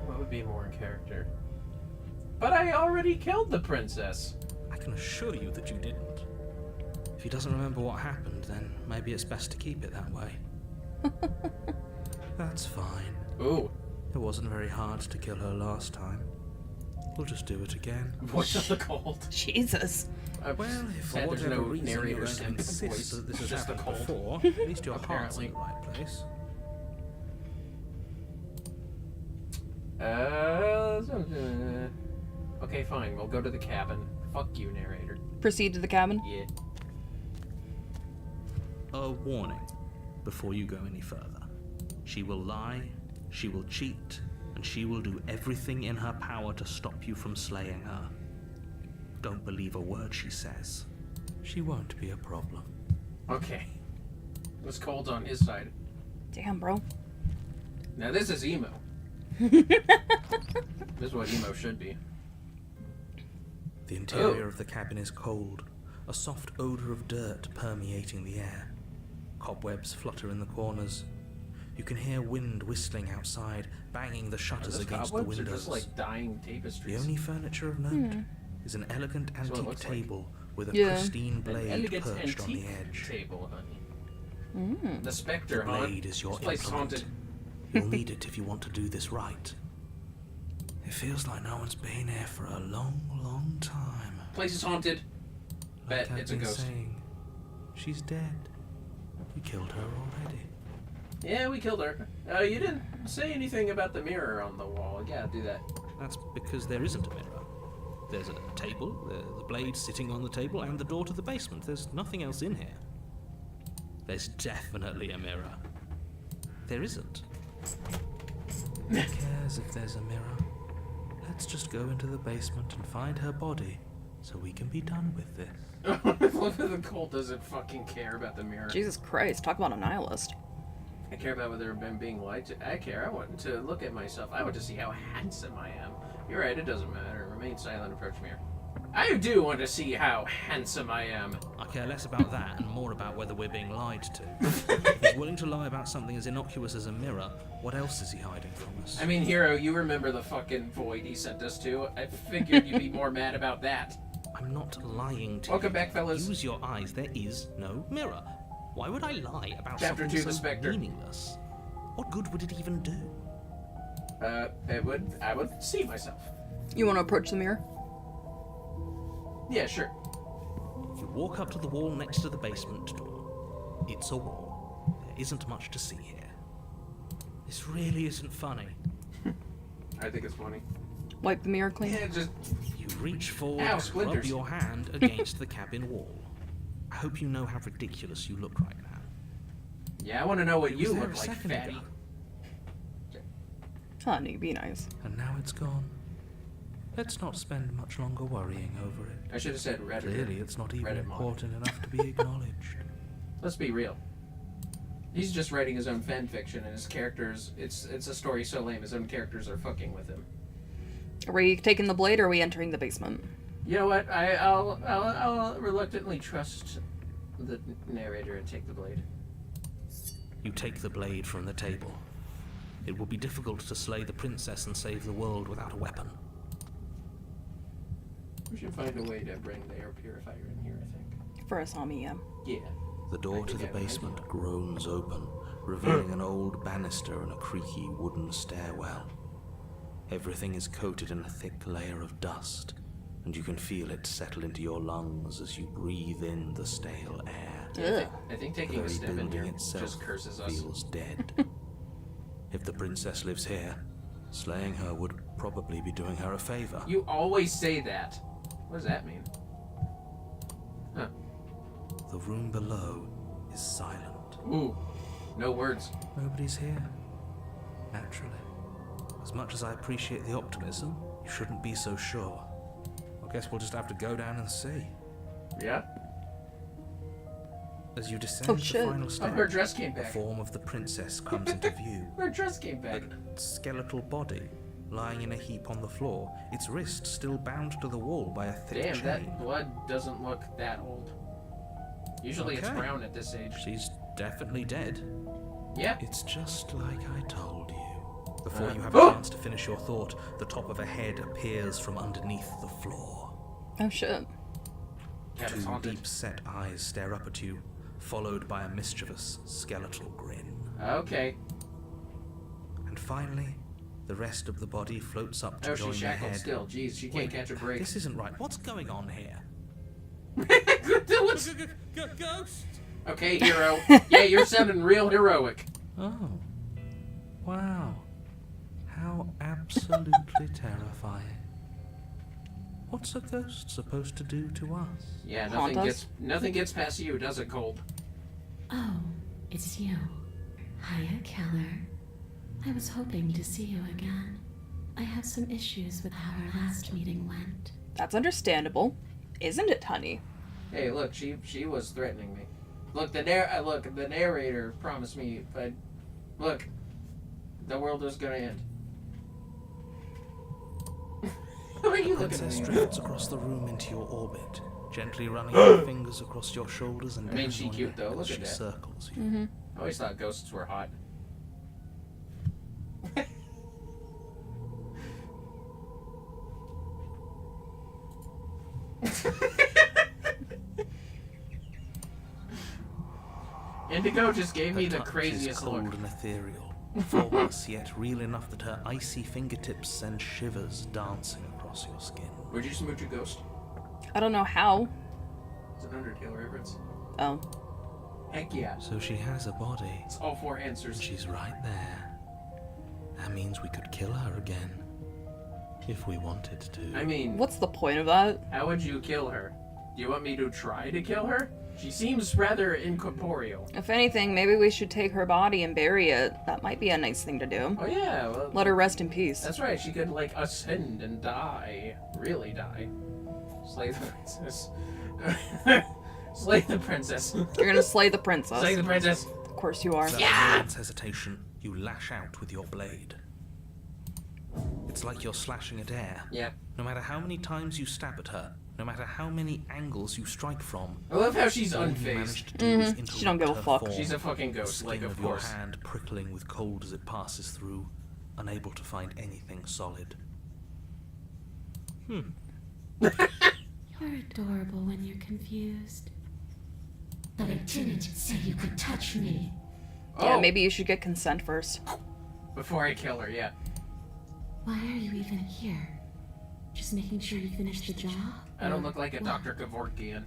What would be more in character? But I already killed the princess. I can assure you that you didn't. If he doesn't remember what happened, then maybe it's best to keep it that way. That's fine. Ooh. It wasn't very hard to kill her last time. We'll just do it again. Voice of the cold. Jesus. Well, if for Sad there's whatever no reason narrator you're going to sync insist voice, that this has just the happened cold. before, at least your heart's Apparently. in the right place. Okay, fine. We'll go to the cabin. Fuck you, narrator. Proceed to the cabin. Yeah. A warning before you go any further. She will lie, she will cheat, and she will do everything in her power to stop you from slaying her. Don't believe a word she says. She won't be a problem. Okay. It was cold on his side. Damn, bro. Now this is emo. This is what emo should be. The interior of the cabin is cold, a soft odor of dirt permeating the air. Cobwebs flutter in the corners. You can hear wind whistling outside, banging the shutters against the Cobwebs are windows. just like dying tapestries. The only furniture of note is an elegant what it antique looks like. table with a Yeah. pristine An blade elegant perched on the antique edge. table, honey. The Spectre, The huh? blade is your This place is implement. haunted. You'll need it if you want to do this right. It feels like no one's been here for a long, long time. Place is haunted. Bet Like I've it's a been ghost. saying, she's dead. You killed her already. Yeah, we killed her. You didn't say anything about the mirror on the wall. Yeah, do that. That's because there isn't a mirror. There's a table, the blade sitting on the table, and the door to the basement. There's nothing else in here. There's definitely a mirror. There isn't. Who cares if there's a mirror? Let's just go into the basement and find her body, so we can be done with this. Look at the cult doesn't fucking care about the mirror. Jesus Christ, talk about a nihilist. I care about whether I'm being lied to. I care. I want to look at myself. I want to see how handsome I am. You're right, it doesn't matter. Remain silent, approach mirror. I do want to see how handsome I am. I care less about that and more about whether we're being lied to. If he's willing to lie about something as innocuous as a mirror, what else is he hiding from us? I mean, Hero, you remember the fucking void he sent us to? I figured you'd be more mad about that. I'm not lying to Welcome you. back, fellas. Use your eyes. There is no mirror. Why would I lie about Chapter something 2, the so Spectre. meaningless? What good would it even do? I would see myself. You want to approach the mirror? Yeah, sure. You walk up to the wall next to the basement door. It's a wall. There isn't much to see here. This really isn't funny. I think it's funny. Wipe the mirror clean? Yeah, just... You reach forward Ow, and rub splinters. your hand against the cabin wall. I hope you know how ridiculous you look right now. Yeah, I want to know what It you was there look a like, second fatty. ago. Honey, be nice. And now it's gone. Let's not spend much longer worrying over it. I should have said Reddit. Clearly, it's not even Reddit mod. important enough to be acknowledged. Let's be real. He's just writing his own fan fiction, and his characters, it's a story so lame, his own characters are fucking with him. Are we taking the blade or are we entering the basement? You know what? I'll reluctantly trust the narrator and take the blade. You take the blade from the table. It will be difficult to slay the princess and save the world without a weapon. We should find a way to bring the air purifier in here, I think. For us, homie, yeah. Yeah. The door to the basement groans open, revealing an old banister and a creaky wooden stairwell. Everything is coated in a thick layer of dust, and you can feel it settle into your lungs as you breathe in the stale air. Ugh. I think The taking a very step in building here itself just curses us. feels dead. If the princess lives here, slaying her would probably be doing her a favor. You always say that. What does that mean? Huh. The room below is silent. Ooh. No words. Nobody's here. Naturally. As much as I appreciate the optimism, you shouldn't be so sure. I guess we'll just have to go down and see. Yeah? As you descend Oh, the shit. final Oh, step, her dress came the back. form of the princess comes into view. Her dress came back. A skeletal body lying in a heap on the floor, its wrist still bound to the wall by a thick Damn, chain. that blood doesn't look that old. Usually it's Okay. brown at this age. She's definitely dead. Yeah. It's just like I told you. Before you have Oh! a chance to finish your thought, the top of a head appears from underneath the floor. Oh shit. Cabin's Two haunted. deep-set eyes stare up at you, followed by a mischievous skeletal grin. Okay. And finally, the rest of the body floats up to Oh, join she's the shackled head. still. Jeez, she can't catch a break. This isn't right. What's going on here? What's- Ghost! Okay, hero. Yeah, you're sounding real heroic. Oh. Wow. How absolutely terrifying. What's a ghost supposed to do to us? Yeah, Haunt us? nothing gets past you, does it, Cold? Oh, it's you. Hiya, Keller. I was hoping to see you again. I have some issues with how our last meeting went. That's understandable. Isn't it, honey? Hey, look, she was threatening me. Look, the narrator promised me, but look, the world is gonna end. Why are you The looking at princess me? drifts across the room into your orbit, gently running her fingers across your shoulders and I mean, down she your cute, neck though. as Look she at that. circles you. Mm-hmm. I always thought ghosts were hot. Indigo just gave me Her the touch is craziest cold look. and ethereal, formless yet real enough that her icy fingertips send shivers dancing across your skin. Would you smooch a ghost? I don't know how. It's an Undertale reference. Oh. Heck yeah. So she has a body. It's all four answers. She's right there. That means we could kill her again. If we wanted to. I mean, What's the point of that? how would you kill her? Do you want me to try to kill her? She seems rather incorporeal. If anything, maybe we should take her body and bury it. That might be a nice thing to do. Oh yeah, well, Let her rest in peace. that's right. She could like ascend and die, really die. Slay the princess. Slay the princess. You're gonna slay the princess. Slay the princess. Of course you are. Without a moment's hesitation, you lash out with your blade. It's like you're slashing at air. Yeah. No matter how many times you stab at her, no matter how many angles you strike from, I love how she's all you unfazed. manage to do is She interrupt don't give a her fuck. form, She's a fucking the ghost, like skin of your course. hand prickling with cold as it passes through, unable to find anything solid. You're adorable when you're confused. But I didn't say you could touch me. Yeah, Oh, maybe you should get consent first. before I kill her, yeah. Why are you even here? Just making sure you finish the job? I don't Or look like a what? Dr. Kevorkian.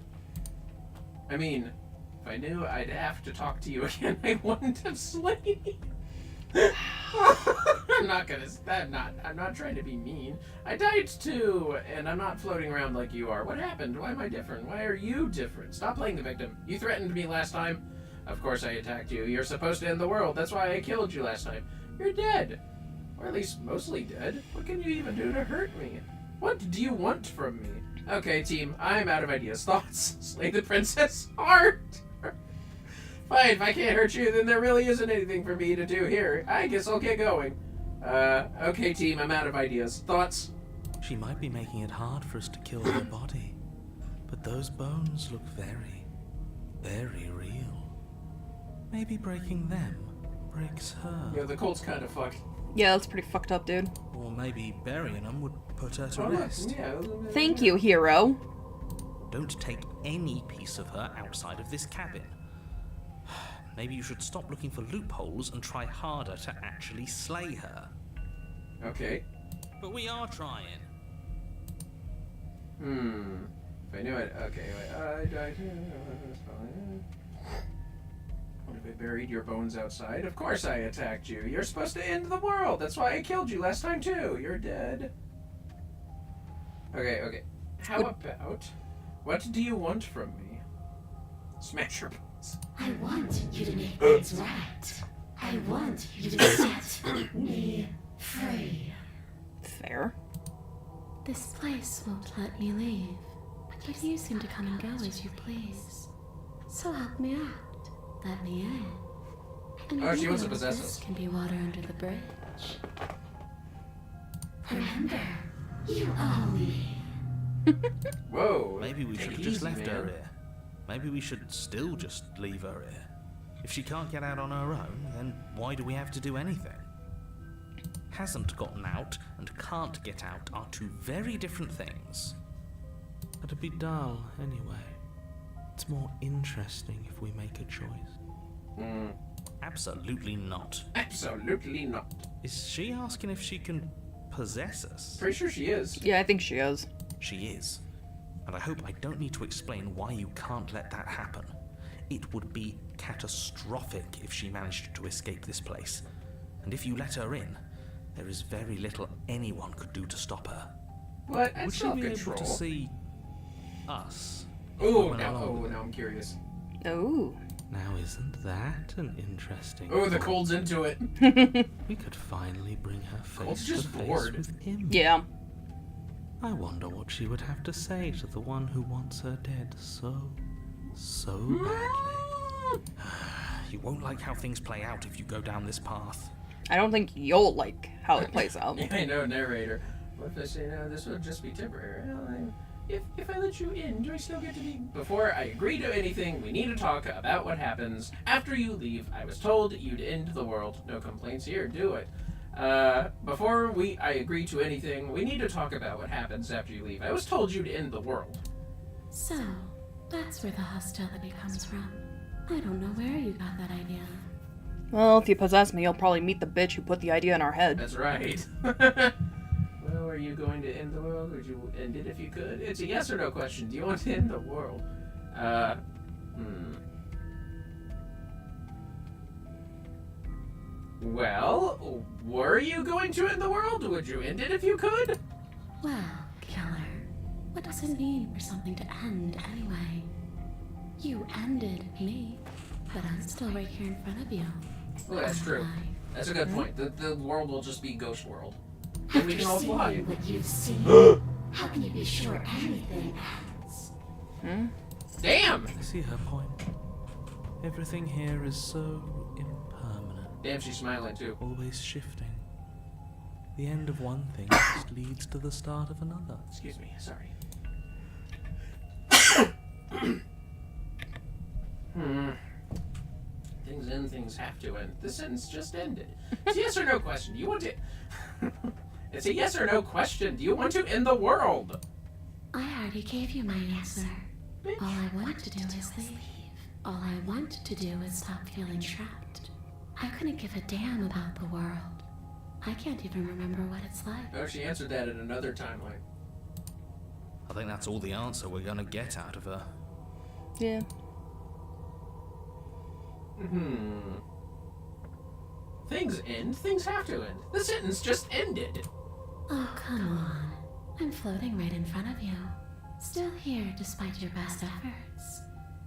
I mean, if I knew I'd have to talk to you again, I wouldn't have slain you. I'm not trying to be mean. I died too, and I'm not floating around like you are. What happened? Why am I different? Why are you different? Stop playing the victim. You threatened me last time. Of course I attacked you. You're supposed to end the world. That's why I killed you last time. You're dead. Or at least mostly dead. What can you even do to hurt me? What do you want from me? Okay, team, I'm out of ideas. Thoughts? Slay the princess? Heart? Fine, if I can't hurt you, then there really isn't anything for me to do here. I guess I'll get going. Okay, team, I'm out of ideas. Thoughts? She might be making it hard for us to kill her body, but those bones look very, very real. Maybe breaking them breaks her. Yeah, the Colt's kind of fucked. Yeah, that's pretty fucked up, dude. Or maybe burying them would put her to Oh, look, rest. yeah. Thank you, hero. Don't take any piece of her outside of this cabin. Maybe you should stop looking for loopholes and try harder to actually slay her. Okay. But we are trying. If I knew it. Okay, wait. I died here. What if I buried your bones outside? Of course I attacked you. You're supposed to end the world. That's why I killed you last time too. You're dead. Okay. How about, what do you want from me? Smash your bones. I want you to make things right. I want you to set me free. Fair. This place won't let me leave. But you seem to come and go as you please. So help me out. Let me in. And Oh, she you wants to know possess this us. can be water under the bridge. Remember, you owe me. Whoa. Maybe we take should it have just easy, left man. her here. Maybe we should still just leave her here. If she can't get out on her own, then why do we have to do anything? Hasn't gotten out and can't get out are two very different things. It'd be dull anyway. It's more interesting if we make a choice. Absolutely not. Absolutely not. Is she asking if she can possess us? Pretty sure she is. Yeah, I think she is. She is. And I hope I don't need to explain why you can't let that happen. It would be catastrophic if she managed to escape this place. And if you let her in, there is very little anyone could do to stop her. What? Would That's she be able self-control. to see us? Oh, Went now along with it? I'm curious. Oh. Now isn't that an interesting Oh, the thought? cold's into it. We could finally bring her Cold's face to just face bored. with him. Yeah. I wonder what she would have to say to the one who wants her dead so badly. You won't like how things play out if you go down this path. I don't think you'll like how it plays out. I know, narrator. What if I say, no, this would just be temporary? Well, if I let you in, do I still get to be... Before I agree to anything, we need to talk about what happens after you leave. I was told you'd end the world. No complaints here, do it. Before I agree to anything, we need to talk about what happens after you leave. I was told you'd end the world. So, that's where the hostility comes from. I don't know where you got that idea. Well, if you possess me, you'll probably meet the bitch who put the idea in our head. That's right. Well, are you going to end the world? Would you end it if you could? It's a yes or no question. Do you want to end the world? Well, were you going to end the world? Would you end it if you could? Well, killer, what does it mean for something to end anyway? You ended me, but I'm still right here in front of you. Well, that's true. That's a good point. The world will just be Ghost World. And we After can all fly. seeing what you've seen, how can you be sure anything ends? Damn! I see her point. Everything here is so impermanent, Damn, she's smiling too. always shifting. The end of one thing just leads to the start of another. Excuse me, sorry. Things end, things have to end. The sentence just ended. It's a yes or no question. Do you want to... It's a yes or no question. Do you want to end the world? I already gave you my answer. All I want to do is leave. All I want to do is stop feeling trapped. I couldn't give a damn about the world. I can't even remember what it's like. Oh, she answered that in another timeline. I think that's all the answer we're gonna get out of her. Yeah. Things end, things have to end. The sentence just ended. Oh, come on. I'm floating right in front of you. Still here despite your best efforts.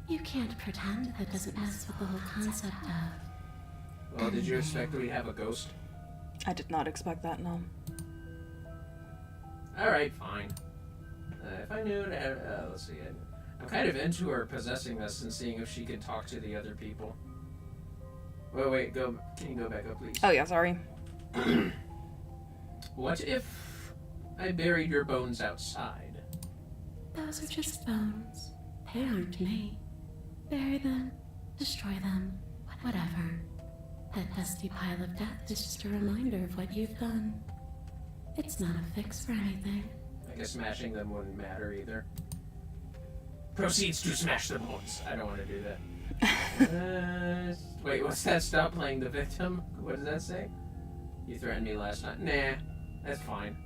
You can't pretend that doesn't mess with the whole concept of... Well, did you expect that we'd have a ghost? I did not expect that, no. Alright, fine. If I knew it, let's see. I'm kind of into her possessing this and seeing if she can talk to the other people. Wait, can you go back up, please? Oh yeah, sorry. What if I buried your bones outside? Those are just bones. They aren't me. Bury them, destroy them, whatever. That dusty pile of death is just a reminder of what you've done. It's not a fix for anything. I guess smashing them wouldn't matter either. Proceeds to smash the bones. I don't want to do that. Wait, what's that? Stop playing the victim? What does that say? You threatened me last night. Nah, that's fine.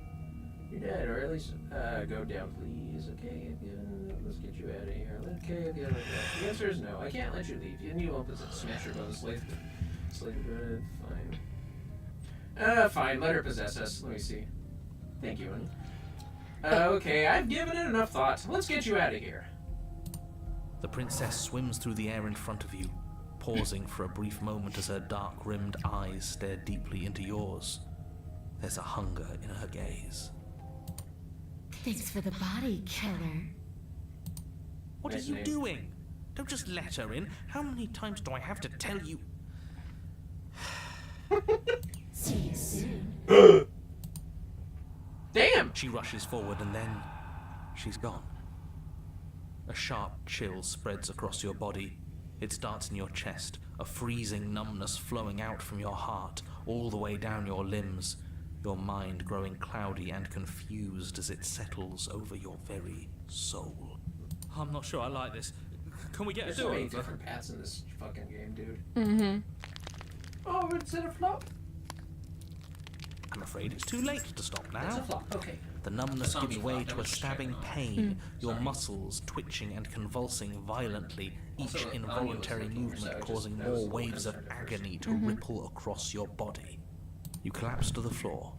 You're dead, or at least go down, please. Okay, let's get you out of here. Okay, the answer is no. I can't let you leave. You won't smash your bones, slave. Fine. Fine. Let her possess us. Let me see. Thank you, honey. Okay, I've given it enough thought. Let's get you out of here. The princess swims through the air in front of you, pausing for a brief moment as her dark-rimmed eyes stare deeply into yours. There's a hunger in her gaze. Thanks for the body, killer. What are you doing? Don't just let her in. How many times do I have to tell you? See you soon. Damn! She rushes forward and then she's gone. A sharp chill spreads across your body. It starts in your chest, a freezing numbness flowing out from your heart, all the way down your limbs, your mind growing cloudy and confused as it settles over your very soul. I'm not sure I like this. Can we get There's a so many do-over? different paths in this fucking game, dude. Mm-hmm. Oh, it's in a flop. I'm afraid it's too late to stop It's now. a flop. Okay. The numbness Zombie gives way flop, to that a was stabbing checked on. pain, your Sorry. muscles twitching and convulsing violently, Also, each audio involuntary was looking for, so movement I causing that was a more little waves of concerned at first. agony to ripple across your body. You collapse to the floor,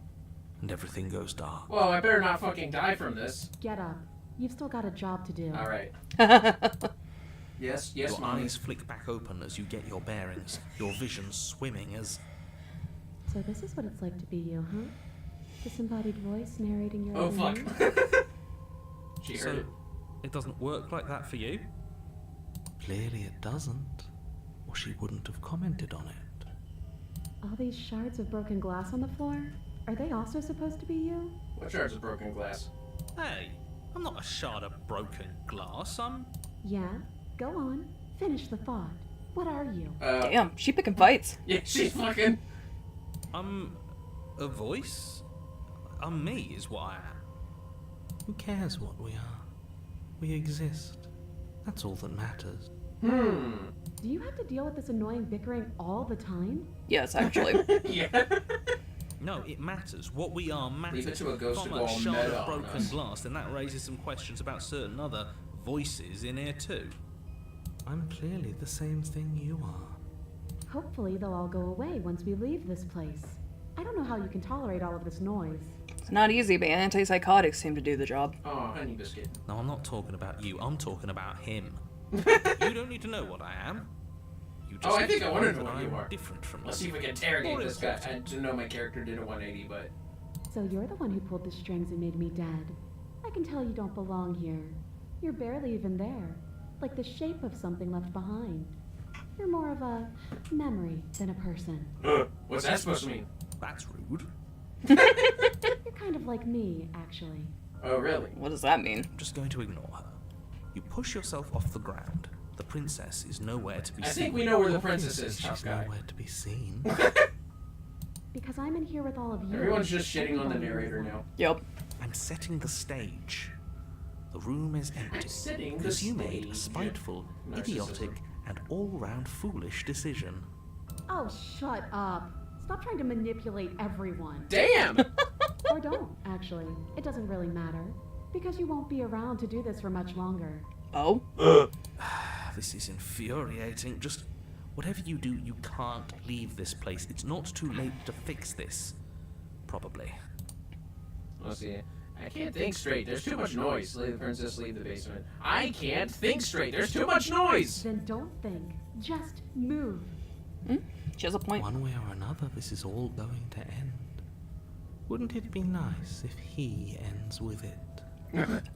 and everything goes dark. Whoa, I better not fucking die from this. Get up. You've still got a job to do. Alright. Yes, Your mommy. eyes flick back open as you get your bearings, your vision swimming as... So this is what it's like to be you, huh? Disembodied voice narrating your Oh, own fuck. news? She heard So, it. it doesn't work like that for you? Clearly it doesn't, or she wouldn't have commented on it. All these shards of broken glass on the floor? Are they also supposed to be you? What shards of broken glass? Hey, I'm not a shard of broken glass, I'm... Yeah? Go on. Finish the thought. What are you? Damn, she picking fights. Yeah, she's fucking... I'm a voice? I'm me is what I am. Who cares what we are? We exist. That's all that matters. Hmm. Do you have to deal with this annoying bickering all the time? Yes, actually. Yeah. No, it matters. What we are matters. Leave it to a ghost If to I'm go a all shard meta of on broken us. glass, then that raises some questions about certain other voices in here too. I'm clearly the same thing you are. Hopefully they'll all go away once we leave this place. I don't know how you can tolerate all of this noise. It's not easy, but antipsychotics seem to do the job. Oh, honey biscuit. No, I'm not talking about you. I'm talking about him. You don't need to know what I am. You just Oh, I need think to I wanna that know what you I'm are. different from Let's you. see if we can interrogate this guy. I didn't know my character did a 180, but... So you're the one who pulled the strings and made me dead. I can tell you don't belong here. You're barely even there. Like the shape of something left behind. You're more of a memory than a person. What's that supposed to mean? That's rude. You're kind of like me, actually. Oh, really? What does that mean? I'm just going to ignore her. You push yourself off the ground. The princess is nowhere to be I seen. think we know where the princess is, She's tough guy. nowhere to be seen. Because I'm in here with all of you. Everyone's just shitting on the narrator now. Yep. I'm setting the stage. The room is empty. setting the Because you made a stage. spiteful, Narcissism. idiotic, and all-round foolish decision. Oh, shut up. Stop trying to manipulate everyone. Damn! Or don't, actually. It doesn't really matter. Because you won't be around to do this for much longer. Oh? This is infuriating. Just whatever you do, you can't leave this place. It's not too late to fix this. Probably. Let's see. I can't think straight. There's too much noise. Leave the princess, leave the basement. I can't think straight. There's too much noise! Then don't think. Just move. She has a point. One way or another, this is all going to end. Wouldn't it be nice if he ends with it?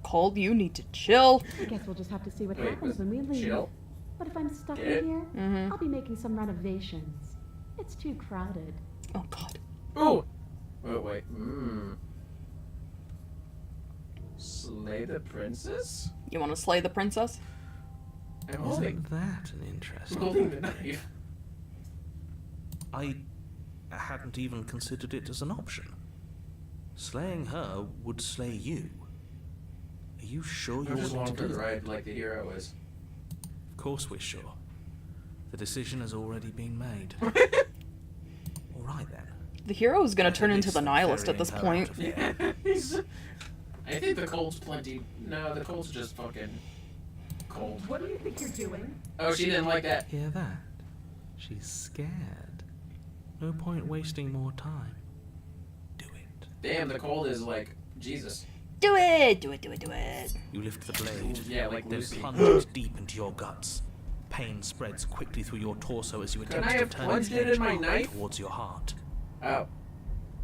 Cold, you need to chill. I guess we'll just have to see what Wait, happens when we leave. chill? But if I'm stuck Get it? in here, I'll be making some renovations. It's too crowded. Oh, God. Ooh! Wait. Slay the princess? You want to slay the princess? I'm holding, Isn't that an interesting? holding the knife. I hadn't even considered it as an option. Slaying her would slay you. Are you sure you I'm just want along to for do the that? ride like the hero is. Of course we're sure. The decision has already been made. All right then. The hero is going to turn At into least the nihilist at ferrying this her point. out of here. I think the cold's plenty. No, the cold's just fucking cold. What do you think you're doing? Oh, she didn't like that. Hear that? She's scared. No point wasting more time. Do it. Damn, the cold is like Jesus. Do it! Do it, do it, do it. You lift the blade, Yeah, like then Lucy. plunge it deep into your guts. Pain spreads quickly through your torso as you attempt I to have turn plunged its it edge in my up knife? towards your heart. Oh.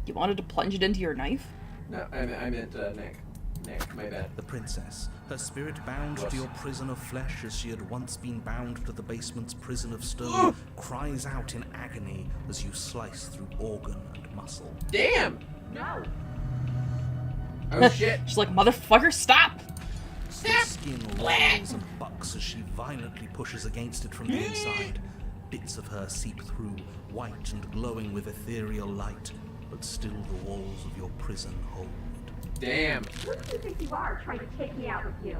You wanted to plunge it into your knife? No, I meant Nick. Nick, my bad. The princess, her spirit bound to your prison of flesh as she had once been bound to the basement's prison of stone, cries out in agony as you slice through organ and muscle. Damn! No! Oh shit! She's like, motherfucker, stop! Her skin rolls and bucks as she violently pushes against it from the inside. Bits of her seep through, white and glowing with ethereal light, but still the walls of your prison hold. Damn! Who do you think you are, trying to take me out with you?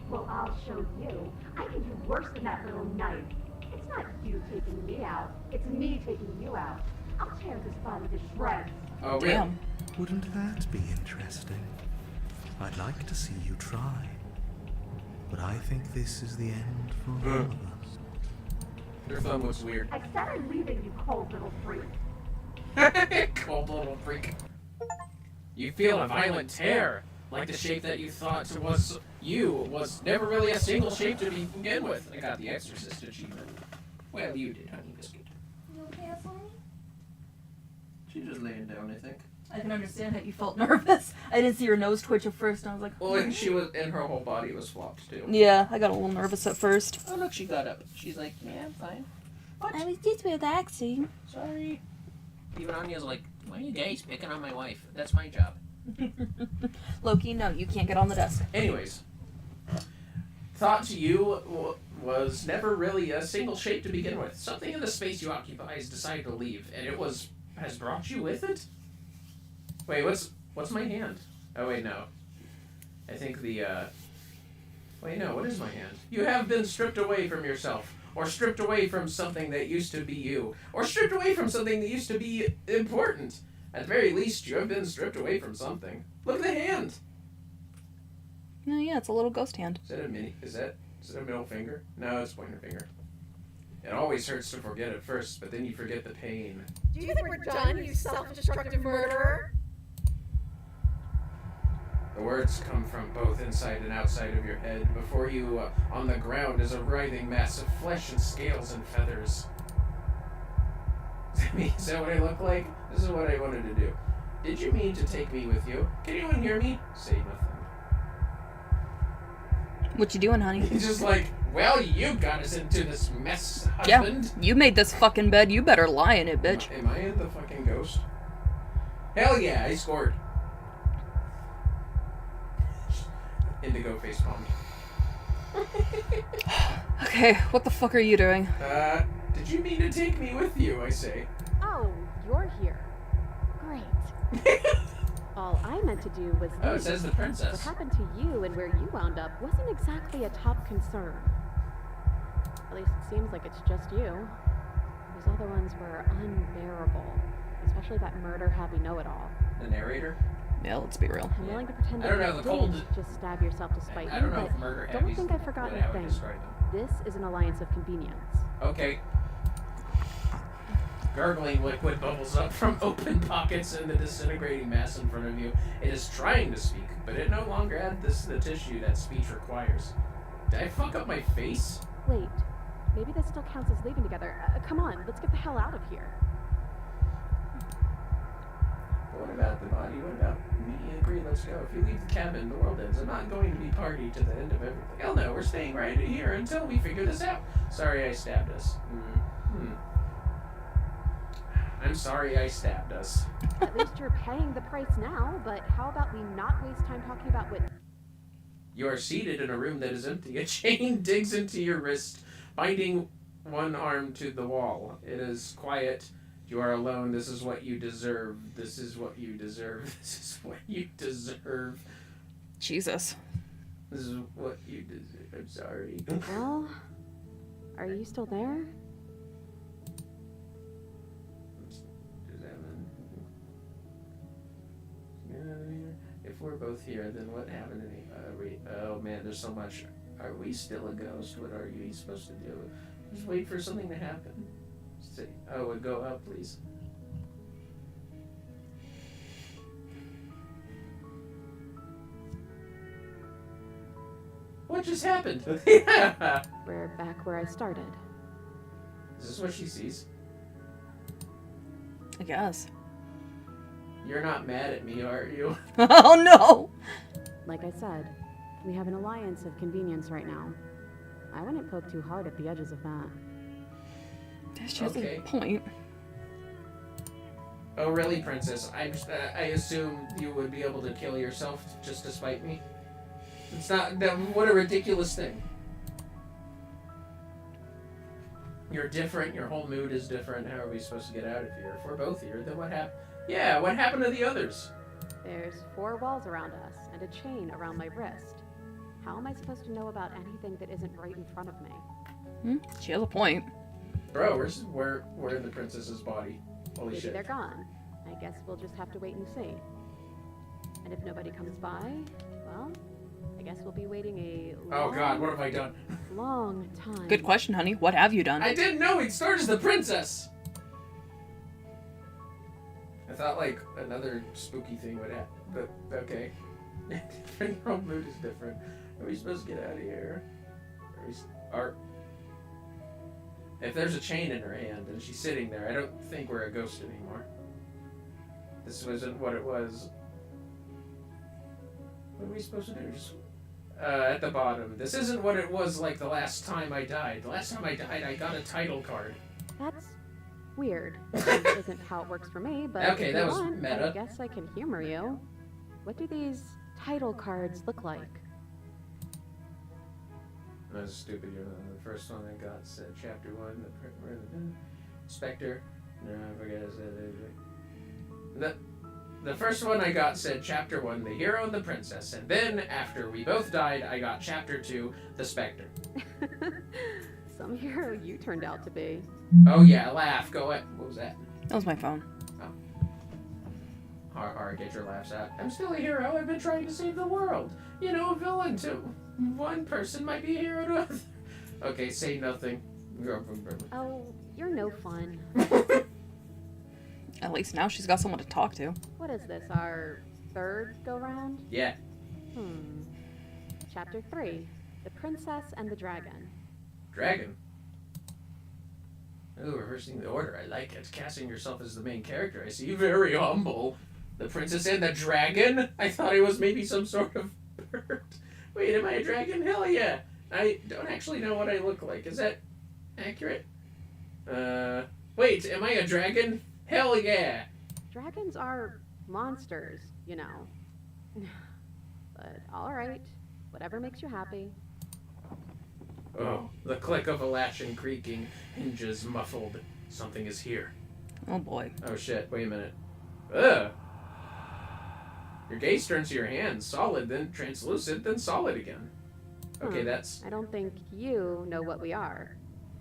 Well, I'll show you. I can do worse than that little knife. It's not you taking me out. It's me taking you out. I'll tear this body to shreds. Oh, really? Damn. Wouldn't that be interesting? I'd like to see you try. But I think this is the end for all of us. Your phone looks weird. I said I'm leaving, you cold little freak. Cold little freak. You feel a violent tear, like the shape that you thought was you was never really a single shape to begin with. I got the Exorcist achievement. Well, you did, honey biscuit. You okay, Sonny? She's just laying down, I think. I can understand how you felt nervous. I didn't see her nose twitch at first, and I was like, Well, and she was, and her whole body was flopped too. yeah, I got a little nervous at first. Oh look, she got up. She's like, yeah, I'm fine. I was just relaxing. Sorry. Even Anya's like, why are you guys picking on my wife? That's my job. Loki, no, you can't get on the desk. Anyways, thought to you was never really a single shape to begin with. Something in the space you occupy has decided to leave, and it has brought you with it. Wait, what's my hand? Oh wait, no. I think the wait, no, what is my hand? You have been stripped away from yourself, or stripped away from something that used to be you, or stripped away from something that used to be important. At the very least, you have been stripped away from something. Look at the hand. No, yeah, it's a little ghost hand. Is that a mini? Is it a middle finger? No, it's pointer finger. It always hurts to forget at first, but then you forget the pain. Do you think we're done, you self-destructive murderer? The words come from both inside and outside of your head. Before you, on the ground, is a writhing mass of flesh and scales and feathers. Is that what I look like? This is what I wanted to do. Did you mean to take me with you? Can anyone hear me? Say nothing. What you doing, honey? He's just like, well, you got us into this mess, husband. Yeah, you made this fucking bed. You better lie in it, bitch. Am I the fucking ghost? Hell yeah, I scored. Indigo facepalm. Okay, what the fuck are you doing? Did you mean to take me with you, I say? Oh, you're here. Great. All I meant to do was Oh, it says the princess. What happened to you and where you wound up wasn't exactly a top concern. At least it seems like it's just you. Those other ones were unbearable. Especially that murder-happy know-it-all. The narrator? Yeah, let's be real. I'm willing to pretend I don't that know, you the cold- didn't just stab yourself to spite I don't me, know but if murder don't happy's think I've forgotten what I a would thing. describe them. This is an alliance of convenience. Okay. Gargling liquid bubbles up from open pockets in the disintegrating mass in front of you. It is trying to speak, but it no longer has the tissue that speech requires. Did I fuck up my face? Wait, maybe this still counts as leaving together. Come on, let's get the hell out of here. What about the body? What about me? Agree, let's go. If you leave the cabin, the world ends. I'm not going to be party to the end of everything. Hell no, we're staying right here until we figure this out. Sorry I stabbed us. I'm sorry I stabbed us. At least you're paying the price now, but how about we not waste time talking about what... You are seated in a room that is empty. A chain digs into your wrist, binding one arm to the wall. It is quiet. You are alone. This is what you deserve. This is what you deserve. This is what you deserve. Jesus. This is what you deserve. I'm sorry. Well, are you still there? If we're both here, then what happened to me? Oh man, there's so much. Are we still a ghost? What are you supposed to do? Just wait for something to happen. Say, oh, go up, please. What just happened? Yeah. We're back where I started. Is this what she sees? I guess. You're not mad at me, are you? Oh no! Like I said, we have an alliance of convenience right now. I wouldn't poke too hard at the edges of that. She has Okay. a point. Oh really, princess? I assume you would be able to kill yourself just to spite me? It's not... What a ridiculous thing. You're different, your whole mood is different. How are we supposed to get out of here? If we're both here, then what happened? Yeah, what happened to the others? There's 4 walls around us and a chain around my wrist. How am I supposed to know about anything that isn't right in front of me? She has a point. Bro, where's the princess's body? Holy Maybe shit. they're gone. I guess we'll just have to wait and see. And if nobody comes by, well, I guess we'll be waiting a long, Oh god, what have I done? long time. Good question, honey. What have you done? I didn't know he'd start as the princess! I thought like another spooky thing would happen, but okay. Your whole mood is different. Are we supposed to get out of here? If there's a chain in her hand and she's sitting there, I don't think we're a ghost anymore. This wasn't what it was. What are we supposed to do? Just at the bottom. This isn't what it was like the last time I died. The last time I died, I got a title card. That's weird. That isn't how it works for me, but Okay, if that you was want, meta. I guess I can humor you. What do these title cards look like? That was stupid. The first one I got said Chapter 1, Spectre. No, I forget it said. The first one I got said Chapter 1, the hero and the princess. And then, after we both died, I got Chapter 2, the Spectre. Some hero you turned out to be. Oh yeah, laugh. Go ahead. What was that? That was my phone. Har, get your laughs out. I'm still a hero. I've been trying to save the world. You know, a villain too. One person might be a hero to another. Okay, say nothing. Oh, you're no fun. At least now she's got someone to talk to. What is this, our 3rd go-round? Yeah. Chapter 3. The Princess and the Dragon. Dragon? Oh, reversing the order. I like it. Casting yourself as the main character. I see. Very humble. The Princess and the Dragon? I thought I was maybe some sort of bird. Wait, am I a dragon? Hell yeah. I don't actually know what I look like. Is that accurate? Wait, am I a dragon? Hell yeah. Dragons are monsters, you know. But alright. Whatever makes you happy. Oh, the click of a latch and creaking, hinges muffled. Something is here. Oh boy. Oh shit, wait a minute. Ugh! Your gaze turns to your hands. Solid, then translucent, then solid again. Okay, that's... I don't think you know what we are.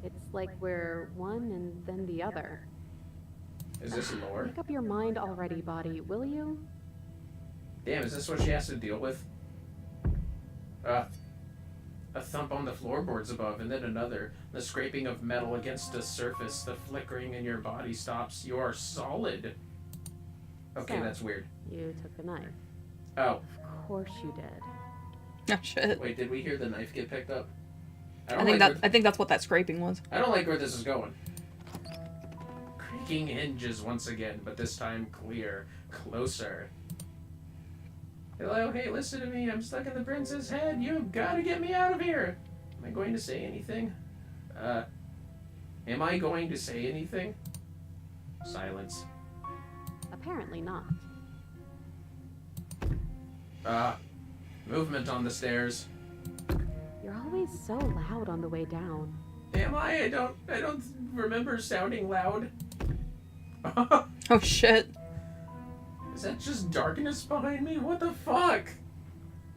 It's like we're one and then the other. Is this lore? Make up your mind already, body, will you? Damn, is this what she has to deal with? A thump on the floorboards above, and then another. The scraping of metal against a surface. The flickering in your body stops. You are solid. Okay, So, that's weird. You took the knife. Oh. Of course you did. Oh shit. Wait, did we hear the knife get picked up? I think that's what that scraping was. I don't like where this is going. Creaking hinges once again, but this time clear. Closer. Hello, hey, listen to me. I'm stuck in the prince's head. You've got to get me out of here. Am I going to say anything? Am I going to say anything? Silence. Apparently not. Movement on the stairs. You're always so loud on the way down. Am I? I don't remember sounding loud. Oh shit. Is that just darkness behind me? What the fuck?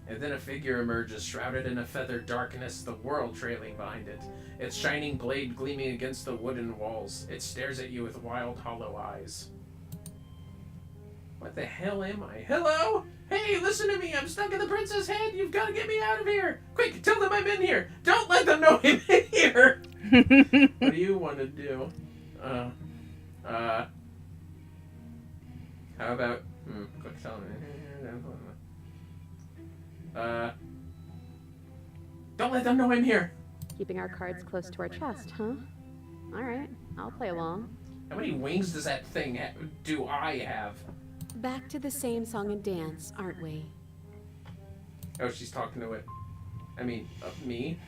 And then a figure emerges, shrouded in a feathered darkness, the world trailing behind it. Its shining blade gleaming against the wooden walls. It stares at you with wild, hollow eyes. What the hell am I? Hello? Hey, listen to me. I'm stuck in the prince's head. You've got to get me out of here. Quick, tell them I'm in here. Don't let them know I'm in here. What do you want to do? How about... quick, tell them. Don't let them know I'm here. Keeping our cards close to our chest, huh? Alright, I'll play along. How many wings does that thing do I have? Back to the same song and dance, aren't we? Oh, she's talking to it. I mean, me?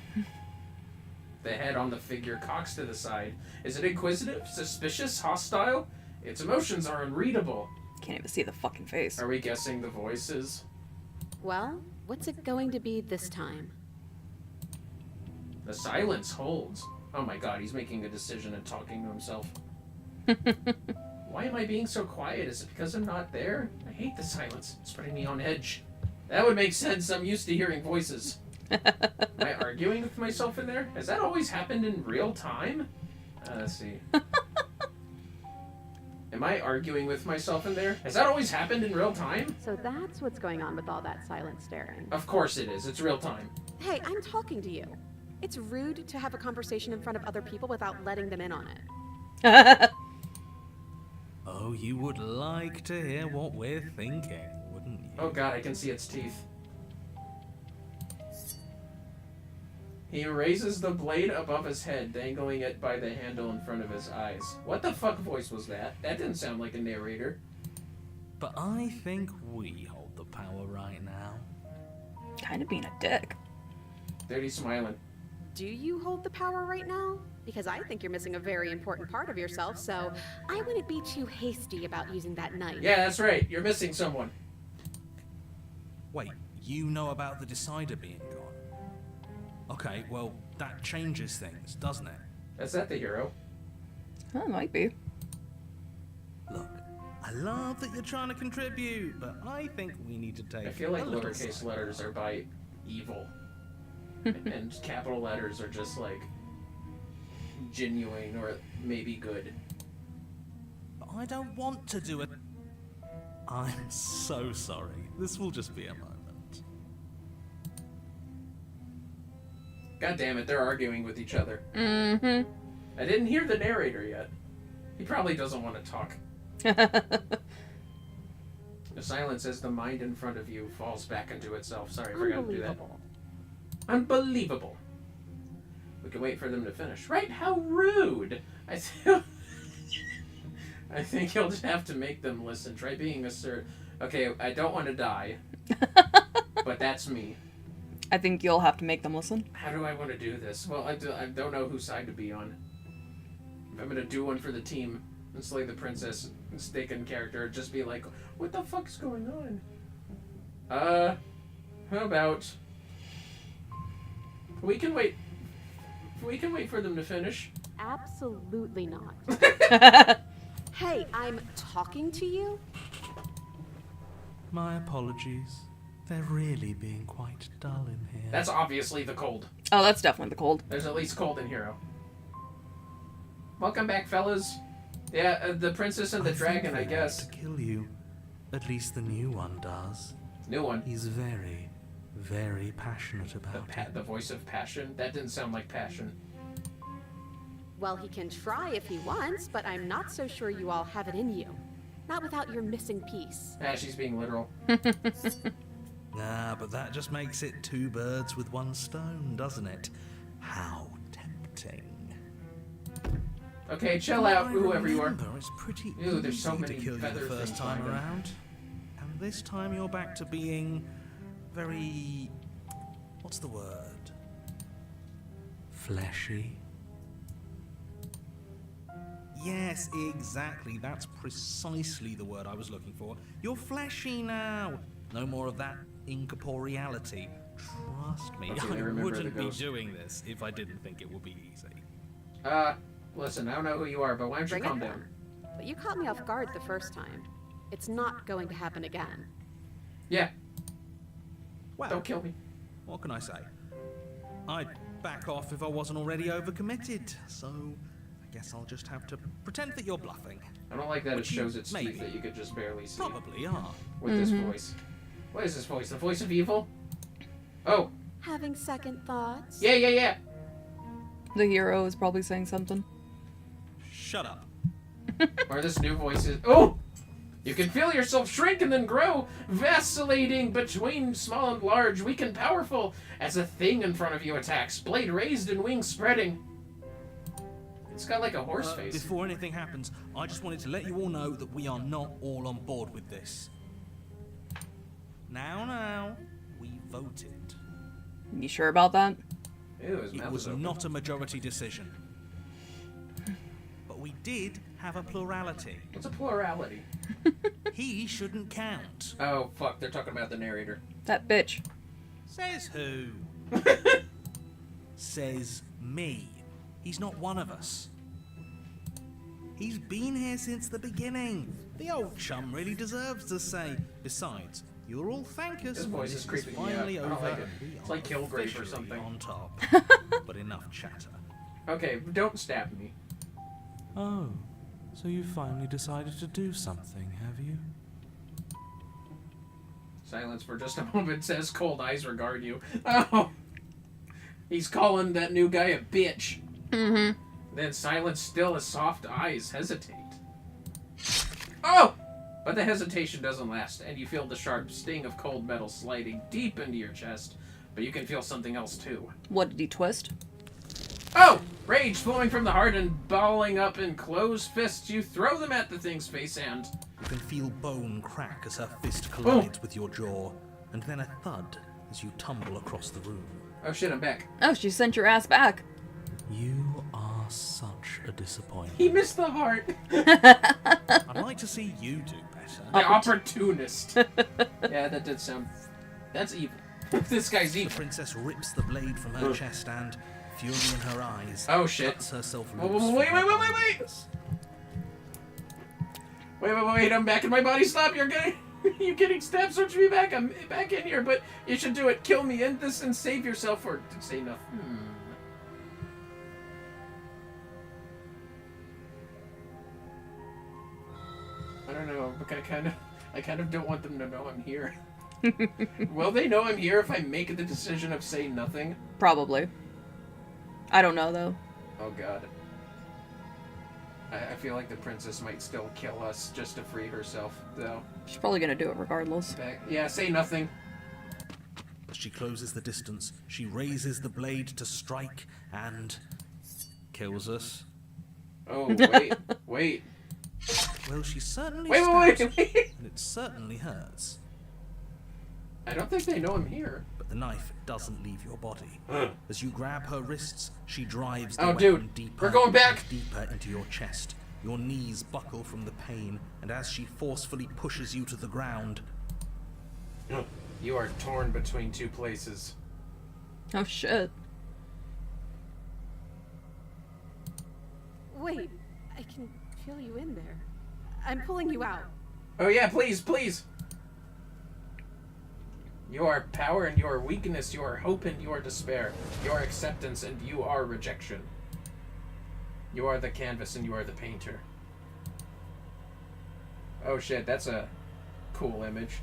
The head on the figure cocks to the side. Is it inquisitive, suspicious, hostile? Its emotions are unreadable. Can't even see the fucking face. Are we guessing the voices? Well, what's it going to be this time? The silence holds. Oh my god, he's making a decision and talking to himself. Why am I being so quiet? Is it because I'm not there? I hate the silence. It's putting me on edge. That would make sense. I'm used to hearing voices. Am I arguing with myself in there? Has that always happened in real time? Let's see. Am I arguing with myself in there? Has that always happened in real time? So that's what's going on with all that silent staring. Of course it is. It's real time. Hey, I'm talking to you. It's rude to have a conversation in front of other people without letting them in on it. Oh, you would like to hear what we're thinking, wouldn't you? Oh god, I can see its teeth. He raises the blade above his head, dangling it by the handle in front of his eyes. What the fuck voice was that? That didn't sound like a narrator. But I think we hold the power right now. Kind of being a dick. Dirty smiling. Do you hold the power right now? Because I think you're missing a very important part of yourself, so I wouldn't be too hasty about using that knife. Yeah, that's right. You're missing someone. Wait, you know about the decider being gone? Okay, well, that changes things, doesn't it? Is that the hero? That might be. Look, I love that you're trying to contribute, but I think we need to take I feel like a little lowercase side. letters are by evil. And capital letters are just like genuine or maybe good. But I don't want to do it. I'm so sorry. This will just be a moment. God damn it, they're arguing with each other. Mm-hmm. I didn't hear the narrator yet. He probably doesn't want to talk. The silence as the mind in front of you falls back into itself. Sorry, I forgot to do that. Unbelievable. Unbelievable. We can wait for them to finish. Right? How rude. I think you'll just have to make them listen. Try being assertive. Okay, I don't want to die. But that's me. I think you'll have to make them listen. How do I want to do this? Well, I don't know whose side to be on. If I'm going to do one for the team and slay the princess mistaken character, just be like, what the fuck's going on? How about... We can wait for them to finish. Absolutely not. Hey, I'm talking to you? My apologies. They're really being quite dull in here. That's obviously the cold. Oh, that's definitely the cold. There's at least cold in Hero. Welcome back, fellas. Yeah, the princess and the dragon, I guess. To kill you. At least the new one does. New one. He's very, very passionate about it. The voice of passion? That didn't sound like passion. Well, he can try if he wants, but I'm not so sure you all have it in you. Not without your missing piece. Ah, she's being literal. But that just makes it 2 birds with 1 stone, doesn't it? How tempting. Okay, chill out, whoever you are. It's pretty Ew, there's so easy many to kill you feather the first things time flying. around. And this time you're back to being very... what's the word? Fleshy? Yes, exactly. That's precisely the word I was looking for. You're fleshy now. No more of that incorporeality. Trust me, Okay, I remember wouldn't the be ghost. doing this if I didn't think it would be easy. Listen, I don't know who you are, but why don't you Bring calm it down? But you caught me off guard the first time. It's not going to happen again. Yeah, Well, don't kill me. what can I say? I'd back off if I wasn't already overcommitted, so I guess I'll just have to pretend that you're bluffing. I don't like that it Which you shows its maybe teeth that you could just barely see Probably are. with this voice. What is this voice? The voice of evil? Oh, Having second thoughts? yeah. The hero is probably saying something. Shut up. Or this new voice is... Oh! You can feel yourself shrink and then grow, vacillating between small and large, weak and powerful, as a thing in front of you attacks, blade raised and wings spreading. It's got like a horse face. Before anything happens, I just wanted to let you all know that we are not all on board with this. Now, we voted. You sure about that? Ew, his It mouth was is open. not a majority decision. But we did have a plurality. What's a plurality? He shouldn't count. Oh, fuck, they're talking about the narrator. That bitch. Says who? Says me. He's not one of us. He's been here since the beginning. The old chum really deserves to say. Besides, you'll all thank us This when voice this is creeping me out. finally I don't over. like it. We It's are like Kilgrave or officially something. on top. But enough chatter. Okay, don't stab me. Oh, so you finally decided to do something, have you? Silence for just a moment says cold eyes regard you. Oh! He's calling that new guy a bitch. Mm-hmm. Then silence still as soft eyes hesitate. Oh! But the hesitation doesn't last, and you feel the sharp sting of cold metal sliding deep into your chest. But you can feel something else too. What did he twist? Oh! Rage flowing from the heart and balling up in closed fists. You throw them at the thing's face and... You can feel bone crack as her fist collides with your jaw, and then a thud as you tumble across the room. Oh shit, I'm back. Oh, she sent your ass back. You are such a disappointment. He missed the heart. I'd like to see you do better. The opportunist. Yeah, that did sound... That's evil. This guy's The evil. princess rips the blade from her chest and, fury in her eyes, Oh shit. cuts herself Whoa, loose. whoa, wait, from wait, her wait, wait, bonds. Wait, I'm back in my body. Stop, you're getting... You're getting stabbed, search me back. I'm back in here, but you should do it. Kill me, end this, and save yourself, or say nothing. I don't know, but I kind of don't want them to know I'm here. Will they know I'm here if I make the decision of saying nothing? Probably. I don't know, though. Oh god. I feel like the princess might still kill us just to free herself, though. She's probably gonna do it regardless. Back. Yeah, say nothing. As she closes the distance, she raises the blade to strike and kills us. Oh, wait. Well, she certainly Wait. and it certainly hurts. I don't think they know I'm here. But the knife doesn't leave your body. As you grab her wrists, she drives the Oh, weapon dude, deeper we're going back. and deeper into your chest. Your knees buckle from the pain, and as she forcefully pushes you to the ground, You are torn between two places. Oh shit. Wait, I can feel you in there. I'm pulling you out. Oh yeah, please. You are power and you are weakness, you are hope and you are despair. You are acceptance and you are rejection. You are the canvas and you are the painter. Oh shit, that's a cool image.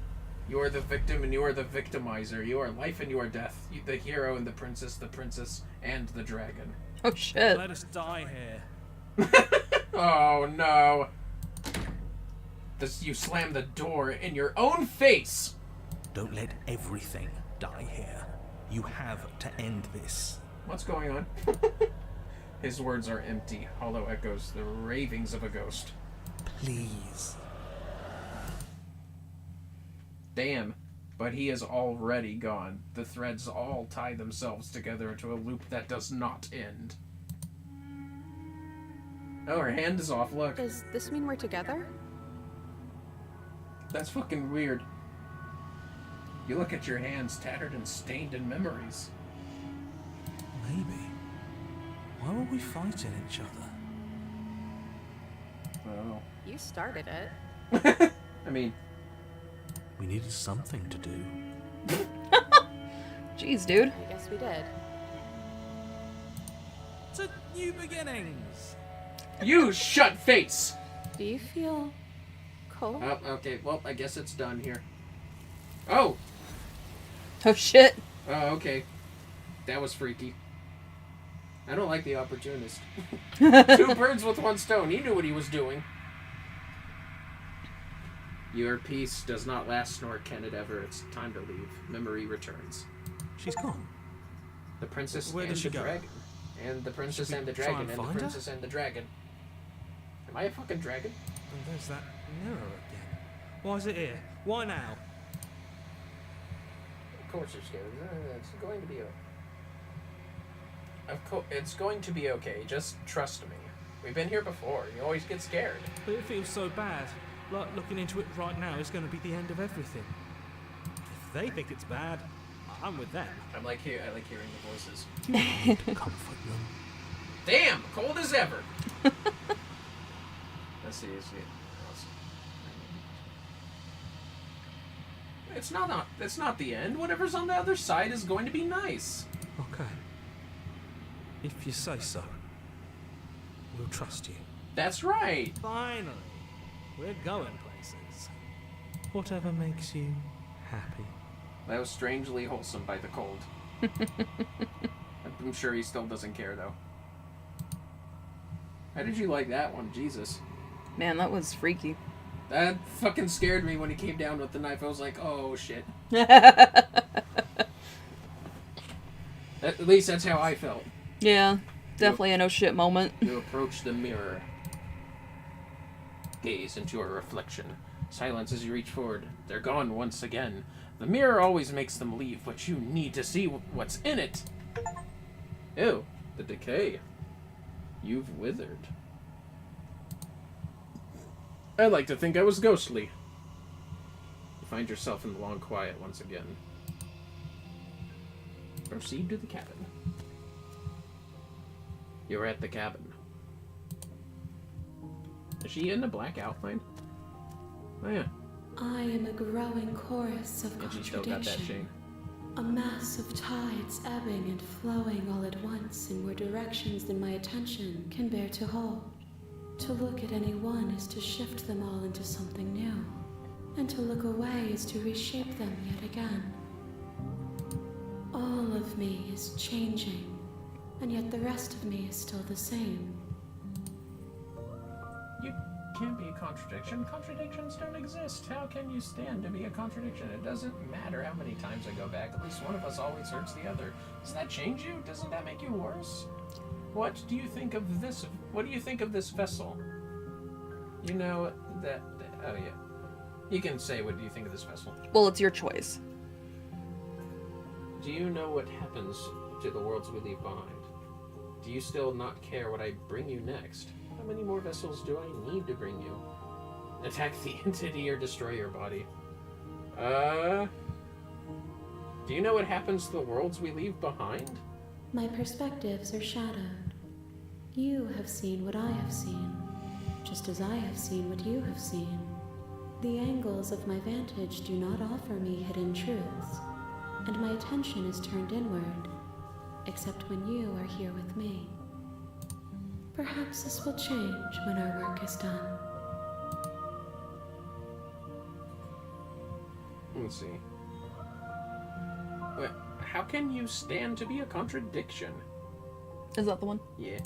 You are the victim and you are the victimizer. You are life and you are death. You, the hero and the princess and the dragon. Oh shit. Let us die here. Oh no. You slam the door in your own face. don't let everything die here. You have to end this. What's going on? His words are empty, hollow echoes, the ravings of a ghost. Please. Damn, but he is already gone. The threads all tie themselves together into a loop that does not end. Oh, her hand is off, look. Does this mean we're together? That's fucking weird. You look at your hands, tattered and stained in memories. Maybe. Why were we fighting each other? Oh. You started it. I mean... We needed something to do. Jeez, dude. I guess we did. To new beginnings. You shut face! Do you feel cold? Oh, okay, well, I guess it's done here. Oh! Oh shit. Oh, okay. That was freaky. I don't like the opportunist. 2 birds with 1 stone. He knew what he was doing. Your peace does not last, nor can it ever. It's time to leave. Memory returns. She's gone. The princess Where and does she the go? dragon. And the princess Should we and the try dragon. and And the find her? princess and the dragon. Am I a fucking dragon? And there's that mirror again. Why is it here? Why now? Of course you're scared. It's going to be okay. It's going to be okay. Just trust me. We've been here before. You always get scared. But it feels so bad. Like looking into it right now is going to be the end of everything. If they think it's bad, I'm with them. I like hearing the voices. Comfort them. Damn, cold as ever. Let's see. It's not the end. Whatever's on the other side is going to be nice. Okay. If you say so. We'll trust you. That's right. Finally. We're going places. Whatever makes you happy. That was strangely wholesome by the cold. I'm sure he still doesn't care though. How did you like that one? Jesus. Man, that was freaky. That fucking scared me when he came down with the knife. I was like, oh shit. At least that's how I felt. Yeah, definitely a no shit moment. You approach the mirror. Gaze into your reflection. Silence as you reach forward. They're gone once again. The mirror always makes them leave, but you need to see what's in it. Ew, the decay. You've withered. I like to think I was ghostly. You find yourself in the long quiet once again. Proceed to the cabin. You're at the cabin. Is she in the black outline? Oh yeah. I am a growing chorus of And she still got that chain. a mass of tides ebbing and flowing all at once in more directions than my attention can bear to hold. To look at any one is to shift them all into something new, and to look away is to reshape them yet again. All of me is changing, and yet the rest of me is still the same. You can't be a contradiction. Contradictions don't exist. How can you stand to be a contradiction? It doesn't matter how many times I go back. At least one of us always hurts the other. Does that change you? Doesn't that make you worse? What do you think of this? What do you think of this vessel? You know that... Oh, yeah. You can say, what do you think of this vessel? Well, it's your choice. Do you know what happens to the worlds we leave behind? Do you still not care what I bring you next? How many more vessels do I need to bring you? Attack the entity or destroy your body? Do you know what happens to the worlds we leave behind? My perspectives are shadowed. You have seen what I have seen, just as I have seen what you have seen. The angles of my vantage do not offer me hidden truths, and my attention is turned inward, except when you are here with me. Perhaps this will change when our work is done. Let's see. Well, how can you stand to be a contradiction? Is that the one? Yeah.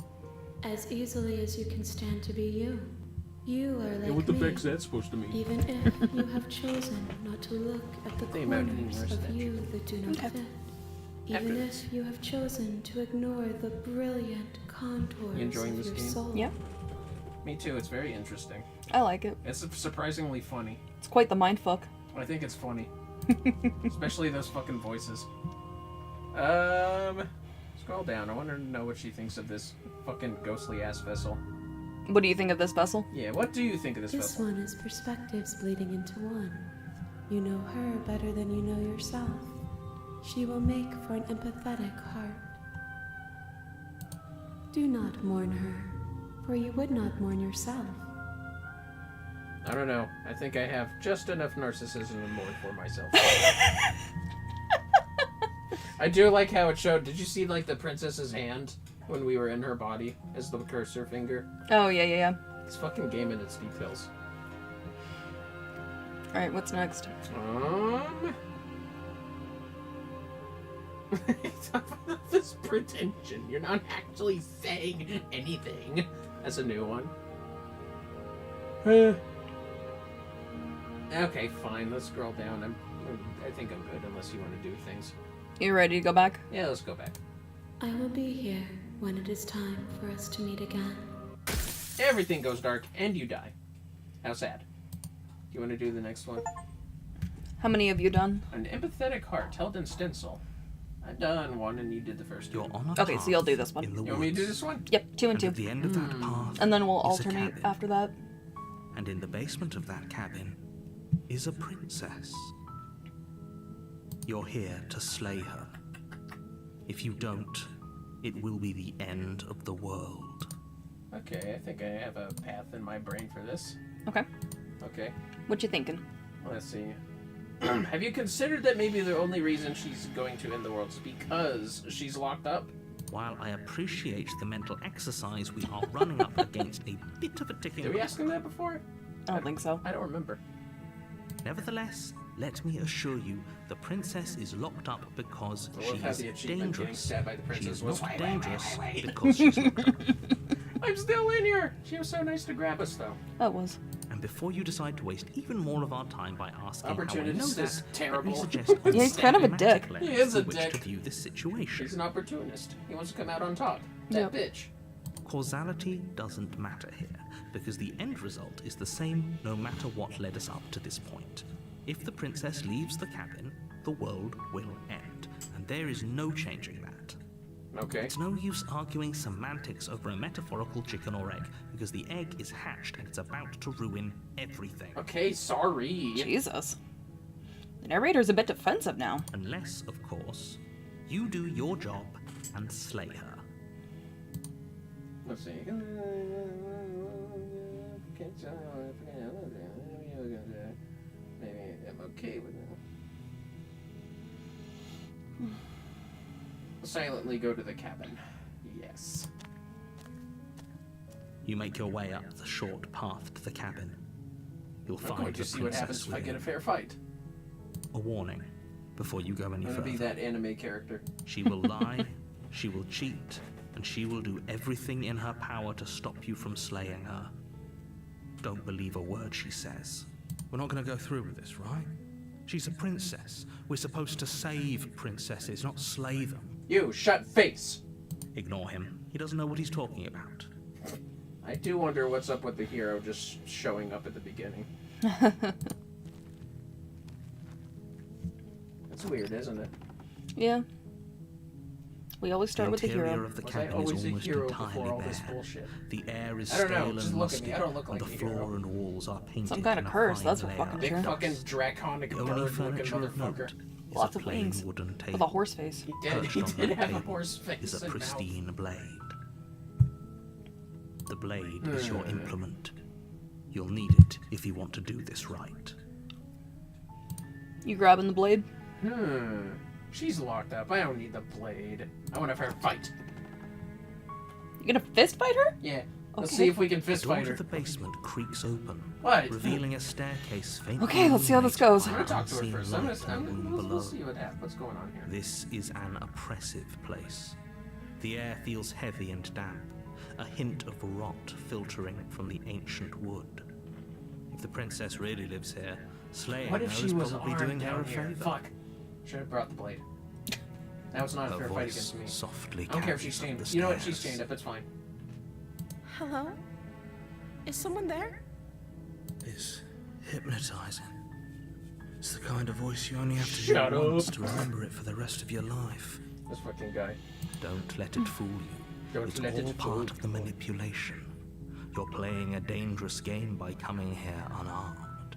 As easily as you can stand to be you. You are like what the me, fuck's that supposed to mean? even if you have chosen not to look at the Think about it in corners your of sketch. you that do not Okay. fit. Even After if this. you have chosen to ignore the brilliant contours You enjoying of this your game? soul. Yeah, Me too, it's very interesting. I like it. It's surprisingly funny. It's quite the mindfuck. I think it's funny. Especially those fucking voices. Scroll down. I want her to know what she thinks of this fucking ghostly ass vessel. What do you think of this vessel? Yeah, what do you think of this This vessel? one is perspectives bleeding into one. You know her better than you know yourself. She will make for an empathetic heart. Do not mourn her, for you would not mourn yourself. I don't know. I think I have just enough narcissism to mourn for myself. I do like how it showed. Did you see like the princess's hand when we were in her body as the cursor finger? Oh, yeah. This fucking game and its details. Alright, what's next? This pretension. You're not actually saying anything. That's a new one. Okay, fine. Let's scroll down. I think I'm good unless you want to do things. You ready to go back? Yeah, let's go back. I will be here when it is time for us to meet again. Everything goes dark and you die. How sad. Do you want to do the next one? How many have you done? An empathetic heart held in stencil. I've done one and you did the first You're one. on a Okay, so you'll do this one. in the You want me to do woods, this one? Yep, 2 and and 2. at the end of that path And then we'll is a alternate cabin. after that. And in the basement of that cabin is a princess. You're here to slay her. If you don't, it will be the end of the world. Okay, I think I have a path in my brain for this. Okay. Okay, What you thinking? let's see. Have you considered that maybe the only reason she's going to end the world is because she's locked up? While I appreciate the mental exercise, we are running up against a bit of a ticking Did we ask him that before? I don't think so. I don't remember. Nevertheless, let me assure you, the princess is locked up because I she love how is the achievement getting dangerous. stabbed by the She princess is was not wait, dangerous wait. because she's locked up. I'm still in here! She was so nice to grab us, though. That was. And before you decide to waste even more of our time by asking how I know Opportunist that, is let me terrible. suggest a Yeah, he's kind of a dick. lens He is a through which dick. to view this situation. He's an opportunist. He wants to come out on top. That Yep. bitch. Causality doesn't matter here, because the end result is the same no matter what led us up to this point. If the princess leaves the cabin, the world will end, and there is no changing that. Okay. It's no use arguing semantics over a metaphorical chicken or egg, because the egg is hatched and it's about to ruin everything. Okay, sorry. Jesus. The narrator's a bit defensive now. Unless, of course, you do your job and slay her. Let's see. Maybe I'm okay with that. Silently go to the cabin. Yes. You make your way up the short path to the cabin. You'll I'm find going to the see what happens princess if I get a within. fair fight. A warning before you go any I'm gonna be further. that anime character. She will lie, she will cheat, and she will do everything in her power to stop you from slaying her. don't believe a word she says. We're not going to go through with this, right? She's a princess. We're supposed to save princesses, not slay them. You, shut face! Ignore him. He doesn't know what he's talking about. I do wonder what's up with the hero just showing up at the beginning. That's weird, isn't it? Yeah. We always start with the interior hero. of the Was I cabin is always a almost hero before entirely all this bare. bullshit? The air is I don't know, stale just and look at me, musty, I don't look like and the the floor hero. and walls are painted Some kind of in a curse, fine that's for layer fucking of Big sure. dust. fucking draconic The only bird-looking furniture of note motherfucker. is Lots a of plain wings. wooden table. With a horse face. He did, Perched he on did the have a table horse face is a and mouth. pristine blade. The blade is your implement. You'll need it if you want to do this right. You grabbing the blade? She's locked up. I don't need the blade. I want to fair fight. You gonna fist fight her? Yeah. Let's Okay. see if we can The fist door fight to her. the basement creaks open, What? revealing a staircase faintly Okay, let's see how this goes. I'm gonna talk to her unseen first. light in the room We'll below. see what's going on here. This is an oppressive place. The air feels heavy and damp, a hint of rot filtering from the ancient wood. If the princess really lives here, slaying What her if she is was probably armed doing her down a here? favor. Fuck. Should have brought the blade. Now it's not a Her fair fight voice against me. softly I don't care if carries she's up chained. the You know what? She's stairs. chained up. It's fine. Hello? Is someone there? It's hypnotizing. It's the kind of voice you only have to Shut hear once up. to remember it for the rest of your life. This fucking guy. Don't let it fool you. Don't It's let all it fool part of the you. manipulation. You're playing a dangerous game by coming here unarmed.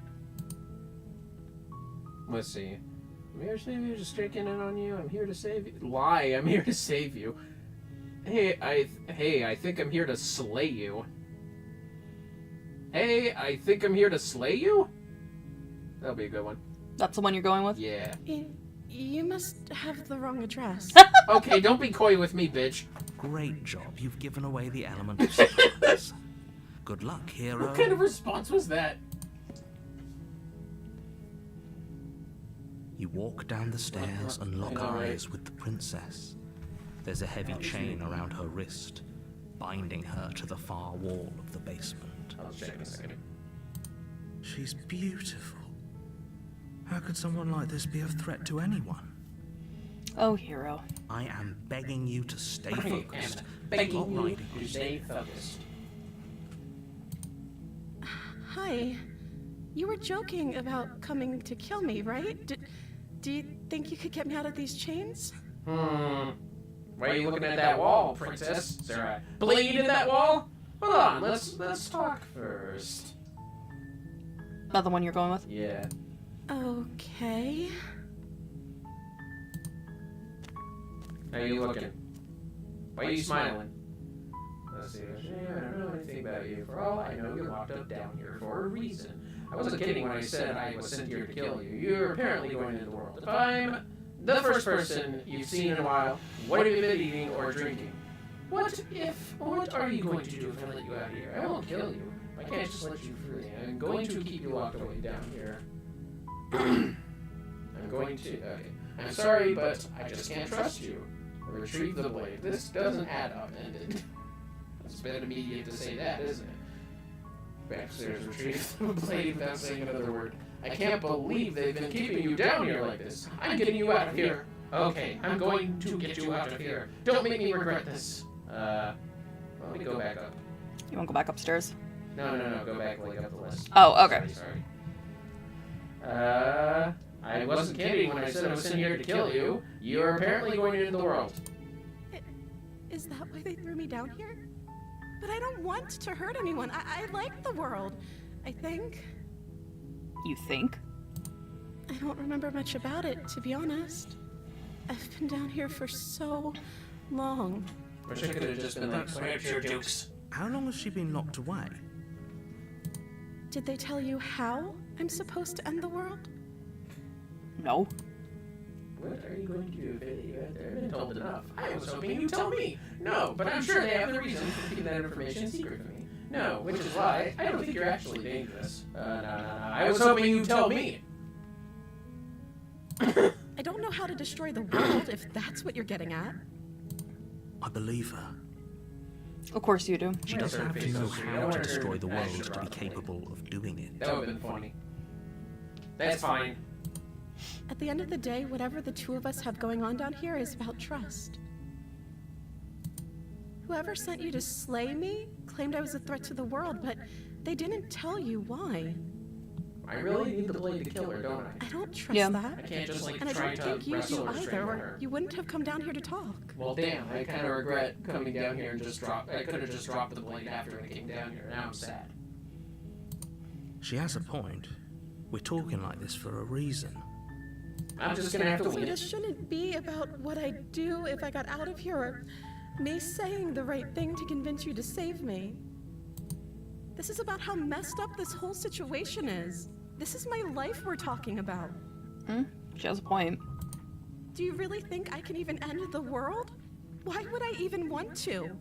Let's see. I'm here to save you. Just checking in on you. I'm here to save you. Lie. I'm here to save you. Hey, I think I'm here to slay you. Hey, I think I'm here to slay you? That'll be a good one. That's the one you're going with? Yeah. You must have the wrong address. Okay, don't be coy with me, bitch. Great job. You've given away the element of surprise. Good luck, hero. What kind of response was that? You walk down the stairs and lock I know, right? eyes with the princess. There's a heavy chain around her wrist, binding her to the far wall of the basement. I'll check in a second. She's beautiful. How could someone like this be a threat to anyone? Oh, hero. I am begging you to stay I focused. am begging Not you riding on to stay focused. Hi. You were joking about coming to kill me, right? Do you think you could get me out of these chains? Why are you looking at that wall, princess? Is there a bleed in that wall? Hold on, let's talk first. Not the one you're going with? Yeah. Okay. How are you looking? Why are you smiling? Let's see. I don't know anything about you. For all I know, you're locked up down here for a reason. I wasn't kidding when I said I was sent here to kill you. You're apparently going into the world. If I'm the first person you've seen in a while, what have you been eating or drinking? What are you going to do if I let you out of here? I won't kill you. I can't just let you free. I'm going to keep you locked away down here. I'm going to... Okay. I'm sorry, but I just can't trust you. Retrieve the blade. This doesn't add up, and it's a bit immediate to say that, isn't it? Backstairs, retrieve the blade without saying another word. I can't believe they've been keeping you down here like this. I'm getting you out of here. Okay, I'm going to get you out of here. Don't make me regret this. Let me go back up. You want to go back upstairs? No, go back, like, up the list. Oh, okay. Sorry. I wasn't kidding when I said I was sent here to kill you. You're apparently going into the world. Is that why they threw me down here? But I don't want to hurt anyone. I like the world, I think. You think? I don't remember much about it, to be honest. I've been down here for so long. Wish I could have just been like, swear to your dukes. How long has she been locked away? Did they tell you how I'm supposed to end the world? No. What are you going to do, Billy? I've been told enough. I was hoping you'd tell me. No, but I'm sure they have the reason for keeping that information secret from me. No, which is why I don't think you're actually dangerous. No. I was hoping you'd tell me. I don't know how to destroy the world, if that's what you're getting at. I believe her. Of course you do. She doesn't have to know how to destroy the world to be capable of doing it. That would have been funny. That's fine. At the end of the day, whatever the two of us have going on down here is about trust. Whoever sent you to slay me claimed I was a threat to the world, but they didn't tell you why. I really need the blade to kill her, don't I? I don't trust that. I can't just like And I try don't to think you wrestle do or either, strangle or her. you wouldn't have come down here to talk. Well, damn, I kind of regret coming down here and just drop. I could have just dropped the blade after when I came down here. Now I'm sad. She has a point. We're talking like this for a reason. I'm just gonna have to So win this it. shouldn't be about what I'd do if I got out of here, or me saying the right thing to convince you to save me. This is about how messed up this whole situation is. This is my life we're talking about. She has a point. Do you really think I can even end the world? Why would I even want to?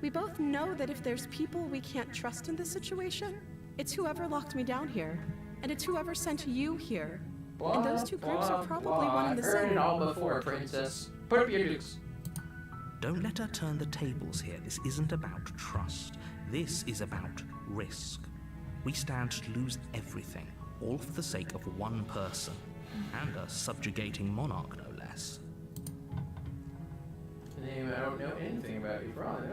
We both know that if there's people we can't trust in this situation, it's whoever locked me down here, and it's whoever sent you here. And those two groups are probably one and the I've heard same. it all before, princess. Put up your dukes. Don't let her turn the tables here. This isn't about trust. This is about risk. We stand to lose everything, all for the sake of one person, and a subjugating monarch, no less. Name, I don't know anything about you. For all I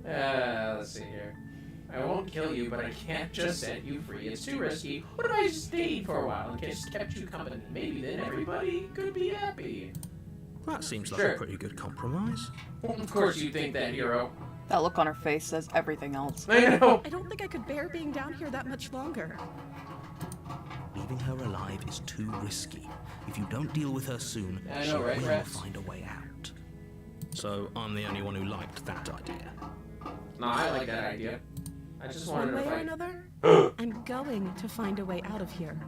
know, let's see here. I won't kill you, but I can't just set you free. It's too risky. What if I stayed for a while and just kept you company? Maybe then everybody could be happy. That seems like Sure. a pretty good compromise. Well, of course you think that, hero. That look on her face says everything else. I know. I don't think I could bear being down here that much longer. Leaving her alive is too risky. If you don't deal with her soon, I she know, right, will Rex? find a way out. So I'm the only one who liked that idea. No, I like that idea. I just wanted One to way or fight. another, I'm going to find a way out of here.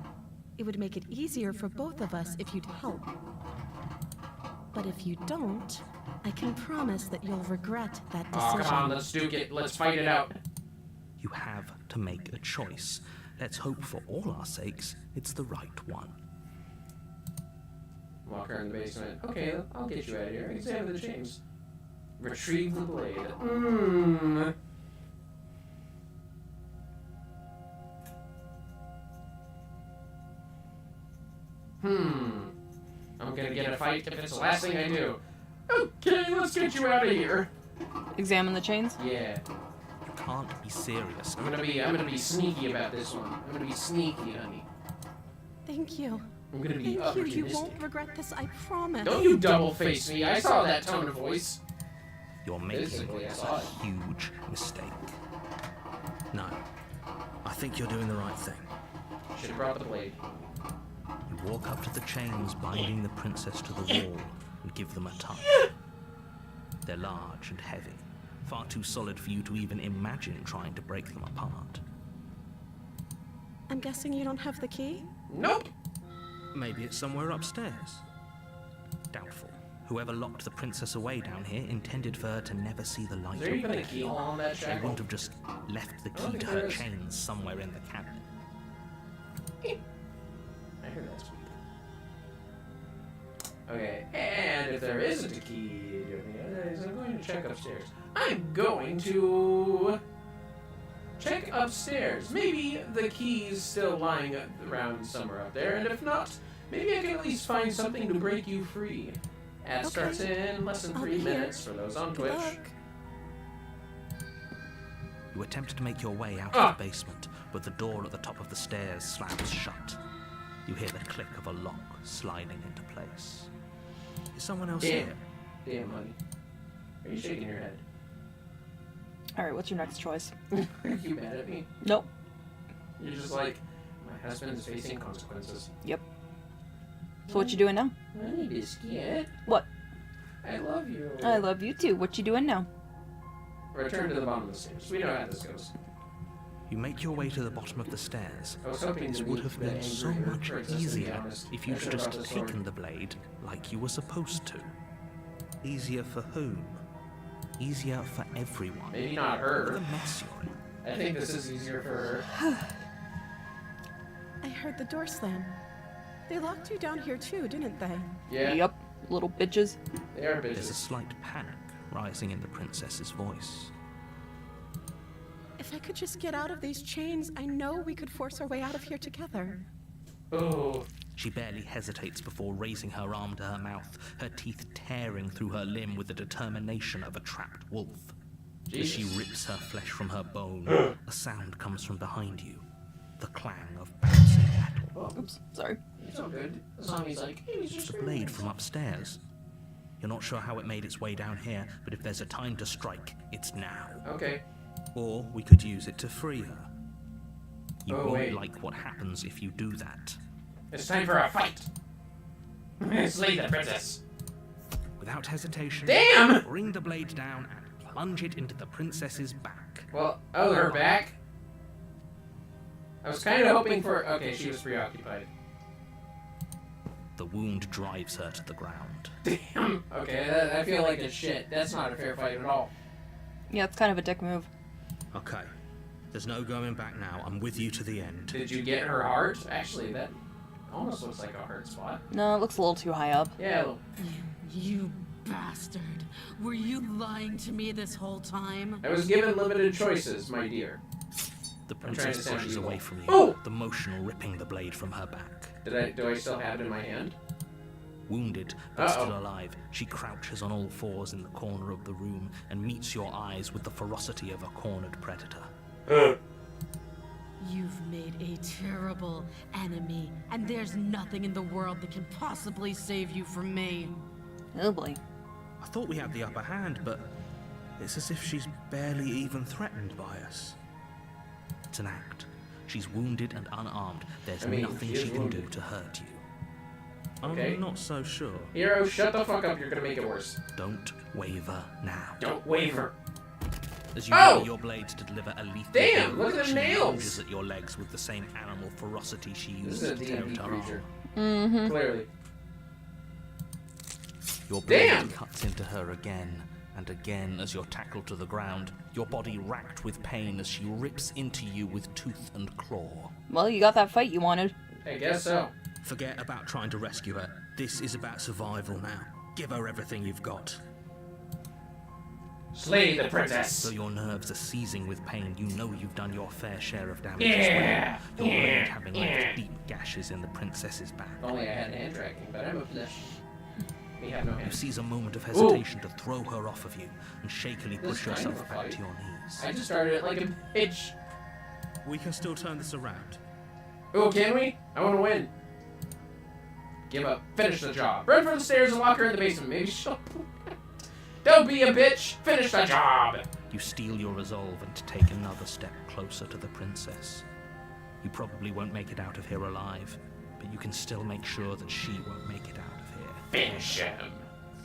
It would make it easier for both of us if you'd help. But if you don't, I can promise that you'll regret that Oh, decision. come on, let's duke it. Let's fight it out. You have to make a choice. Let's hope for all our sakes it's the right one. Lock her in the basement. Okay, I'll get you out of here. Examine the chains. Retrieve the blade. Mmm. I'm gonna get a fight if it's the last thing I do. Okay, let's get you out of here. Examine the chains. Yeah, You can't be serious. I'm gonna be sneaky about this one. I'm gonna be sneaky, honey. Thank you. I'm gonna be Thank you. You opportunistic. won't regret this, I promise. Don't you double face me. I saw that tone of voice. You're making Basically, I a saw it. huge mistake. No, I think you're doing the right thing. Should have brought the blade. You walk up to the chains binding the princess to the wall and give them a touch. They're large and heavy, far too solid for you to even imagine trying to break them apart. I'm guessing you don't have the key? Nope. Maybe it's somewhere upstairs. Doubtful. Whoever locked the princess away down here intended for her to never see the light Is there of even a day. keyhole on that They shackle? wouldn't have just left the I don't key to think her there is. chains somewhere in the cabin. I heard that's weak. Okay, and if there isn't a key, I'm going to check upstairs. I'm going to check upstairs. Maybe the key's still lying around somewhere up there, and if not, maybe I can at least find something to break you free. Ad Okay. starts in less than I'll 3 be here. minutes for those on Good Twitch. luck. You attempt to make your way out Ah. of the basement, but the door at the top of the stairs slams shut. You hear the click of a lock sliding into place. Is someone else Damn. here? Damn, honey. Are you shaking your head? Alright, what's your next choice? Are you mad at me? Nope. You're just like, my husband is facing consequences. Yep. So what you doing now? Honey biscuit. What? I love you. I love you too. What you doing now? Return to the bottom of the stairs. We know how this goes. You make your way to the bottom of the stairs. I was hoping This to would meet have the been so angry much princess, to be easier honest. if you'd I should've just brought the sword. taken the blade like you were supposed to. Easier for whom? Easier for everyone. Maybe not Look at her. the mess you're in. I think this is easier for her. I heard the door slam. They locked you down here too, didn't they? Yeah. Yep, little bitches. They are There's a bitches. slight panic rising in the princess's voice. If I could just get out of these chains, I know we could force our way out of here together. Oh. She barely hesitates before raising her arm to her mouth, her teeth tearing through her limb with the determination of a trapped wolf. As she Jesus. rips her flesh from her bone, a sound comes from behind you, the clang of bouncing metal. Oh, Oops, sorry. it's all good. As long as he's like, hey, he's It's just the blade from upstairs. You're not sure how it made its way down here, but if there's a time to strike, it's now. Okay. Or we could use it to free her. You Oh, won't wait. like what happens if you do that. It's time for a fight. Slay the princess. Without hesitation, Damn! bring the blade down and plunge it into the princess's back. Well, oh, her back? I was kind of hoping for... Okay, she was preoccupied. The wound drives her to the ground. Damn. Okay, I feel like it's shit. That's not a fair fight at all. Yeah, it's kind of a dick move. Okay, there's no going back now. I'm with you to the end. Did you get her heart? Actually, that almost looks like a heart spot. No, it looks a little too high up. Yeah. You bastard. Were you lying to me this whole time? I was given limited choices, my dear. The trying to princess sound pushes evil. away from you, Oh! the motion ripping the blade from her back. Do I still have it in my hand? Wounded, but Uh-oh. still alive, she crouches on all fours in the corner of the room and meets your eyes with the ferocity of a cornered predator. You've made a terrible enemy, and there's nothing in the world that can possibly save you from me. Oh boy. I thought we had the upper hand, but it's as if she's barely even threatened by us. It's an act. She's wounded and unarmed. There's I mean, nothing she is she can wounded. do to hurt you. Okay. I'm not so sure. Hero, shut the fuck up. You're gonna make it worse. Don't waver now. Don't waver. As you Oh! ready your blade to deliver a lethal Damn, blow, look at the she nails! lunges at your legs with the same animal ferocity she This uses is a to tear D&D at her arm. creature. Mm-hmm. Clearly. Your blade Damn! cuts into her again and again as you're tackled to the ground, your body racked with pain as she rips into you with tooth and claw. Well, you got that fight you wanted. I guess so. Forget about trying to rescue her. This is about survival now. Give her everything you've got. Slay the princess. Though your nerves are seizing with pain, you know you've done your fair share of damage Yeah, as well. Your yeah, blade having left deep gashes in the princess's back. If only I had hand tracking, but I'm a flesh. We have no You hands. seize a moment of hesitation to throw her off of you and shakily This push is kind yourself of a back fight. to your knees. I just started it like a bitch. We can still turn this around. Oh, can we? I want to win. Give up. Finish the job. Run for the stairs and lock her in the basement. Maybe she'll... Don't be a bitch. Finish the job. You steel your resolve and take another step closer to the princess. You probably won't make it out of here alive, but you can still make sure that she won't make it out of here. Finish him.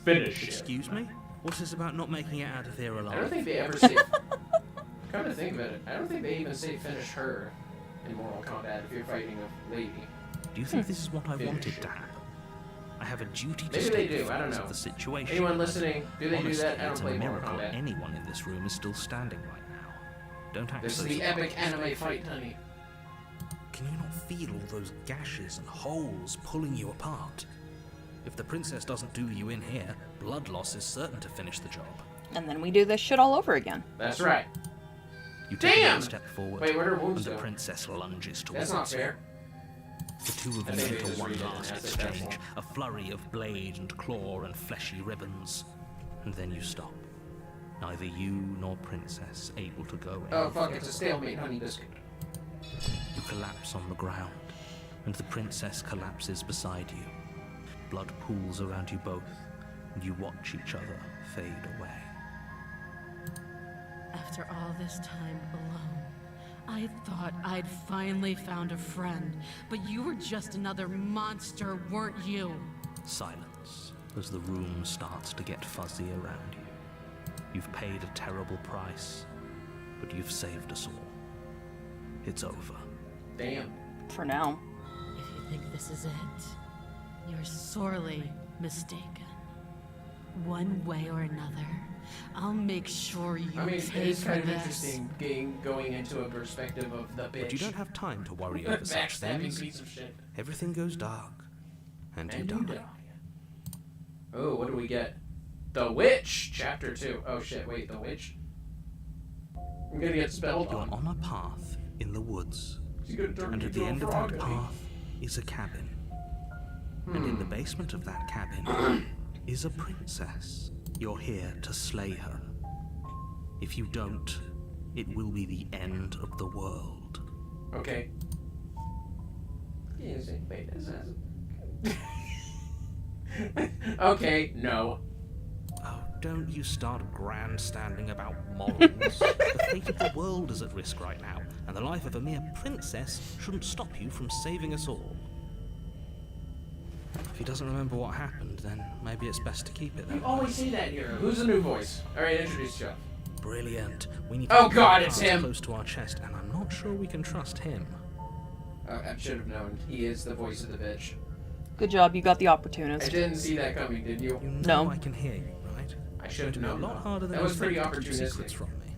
Finish him. Excuse me? What's this about not making it out of here alive? I don't think they ever say... Come to think of it, I don't think they even say finish her in Mortal Kombat if you're fighting a lady. Do you think this is what I Finish wanted it. to happen? I have a duty to Maybe state they the do, I don't facts know. of the situation. Anyone listening, do they do Honestly, that? I don't it's play a Mortal miracle Kombat. anyone in this room is still standing right now. Don't act This so is the epic surprised. anime fight, honey. Can you not feel all those gashes and holes pulling you apart? If the princess doesn't do you in here, blood loss is certain to finish the job. And then we do this shit all over again. That's right. You take Damn! one step forward, Wait, where'd her and wounds the go? princess lunges towards That's not you. fair. The two of I you think they enter just one read it last as exchange, successful. a flurry of blade and claw and fleshy ribbons, and then you stop. Neither you nor princess able to go any Oh, fuck, further. it's a stalemate, honey biscuit. You collapse on the ground, and the princess collapses beside you. Blood pools around you both, and you watch each other fade away. After all this time alone, I thought I'd finally found a friend, but you were just another monster, weren't you? Silence as the room starts to get fuzzy around you. You've paid a terrible price, but you've saved us all. It's over. Damn. For now. If you think this is it, you're sorely mistaken. One way or another, I'll make sure you I mean, it pay is for kind of this. interesting going into a perspective of the bitch. But you don't have time to worry over such Backstabbing things. piece of shit. Everything goes dark, and you And die. you die. Oh, what do we get? The Witch, Chapter 2. Oh shit, wait, The Witch? I'm gonna get spelled You're on. on a path in the woods, She's gonna turn and me at the into a end of frog, that I think. path is a cabin. And in the basement of that cabin is a princess. You're here to slay her. If you don't, it will be the end of the world. Okay. Wait, this is... Okay, no. Oh, don't you start grandstanding about morals. The fate of the world is at risk right now, and the life of a mere princess shouldn't stop you from saving us all. If he doesn't remember what happened, then maybe it's best to keep it You that always say that here. Who's the new voice? Alright, introduce yourself. Brilliant. We need Oh to keep God, our it's cards him. close to our chest, and I'm not sure we can trust him. I should have known. He is the voice of the bitch. Good job, you got the I opportunist. didn't see that coming, did you? You know No. I can hear you, right? I should have It's a known. lot though. harder than That you was pretty think to keep secrets opportunistic. from me.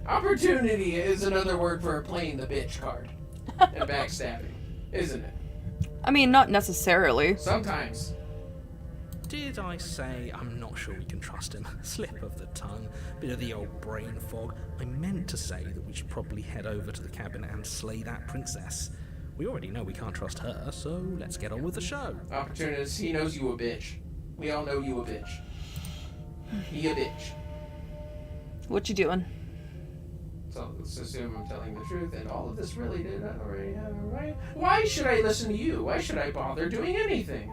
Opportunity is another word for playing the bitch card. And backstabbing, isn't it? I mean, not necessarily. Sometimes. Did I say I'm not sure we can trust him? Slip of the tongue, bit of the old brain fog. I meant to say that we should probably head over to the cabin and slay that princess. We already know we can't trust her, so let's get on with the show. Opportunist, he knows you a bitch. We all know you a bitch. He a bitch. What you doing? So let's assume I'm telling the truth, and all of this really did not already happen, right? Why should I listen to you? Why should I bother doing anything?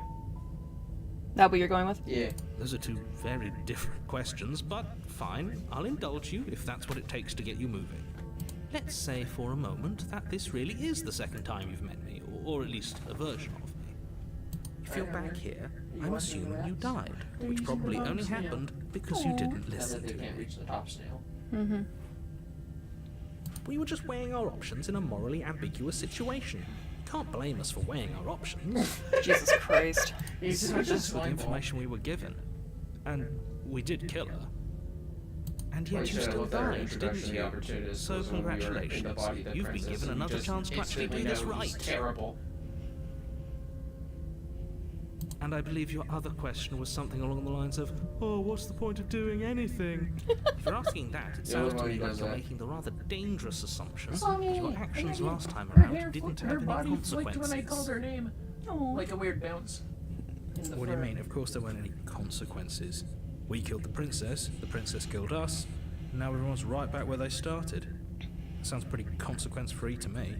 That what you're going with? Yeah. Those are two very different questions, but fine, I'll indulge you if that's what it takes to get you moving. Let's say for a moment that this really is the second time you've met me, or at least a version of me. If you're back here, I'm assuming you died, which probably only happened because you didn't listen They to can't me. reach the top snail. Mm-hmm. We were just weighing our options in a morally ambiguous situation. Can't blame us for weighing our options. Jesus Christ. He's That's such a the slime ball. information we were given. And we did kill her. And Well, yet you should have still looked at our died, didn't introduction, the you? opportunist So was when we were in the congratulations. body of the You've been princess, given and you another just chance to actually do instantly this know he's right. terrible. And I believe your other question was something along the lines of, oh, what's the point of doing anything? If you're asking that, it sounds to everybody me like does you're that. making the rather dangerous assumption Saw that your me. actions Her last time hair around didn't her have any body flicked consequences. when I called her name. Like a weird bounce. In the What do you fur. mean? Of course there weren't any consequences. We killed the princess killed us, and now everyone's right back where they started. Sounds pretty consequence-free to me.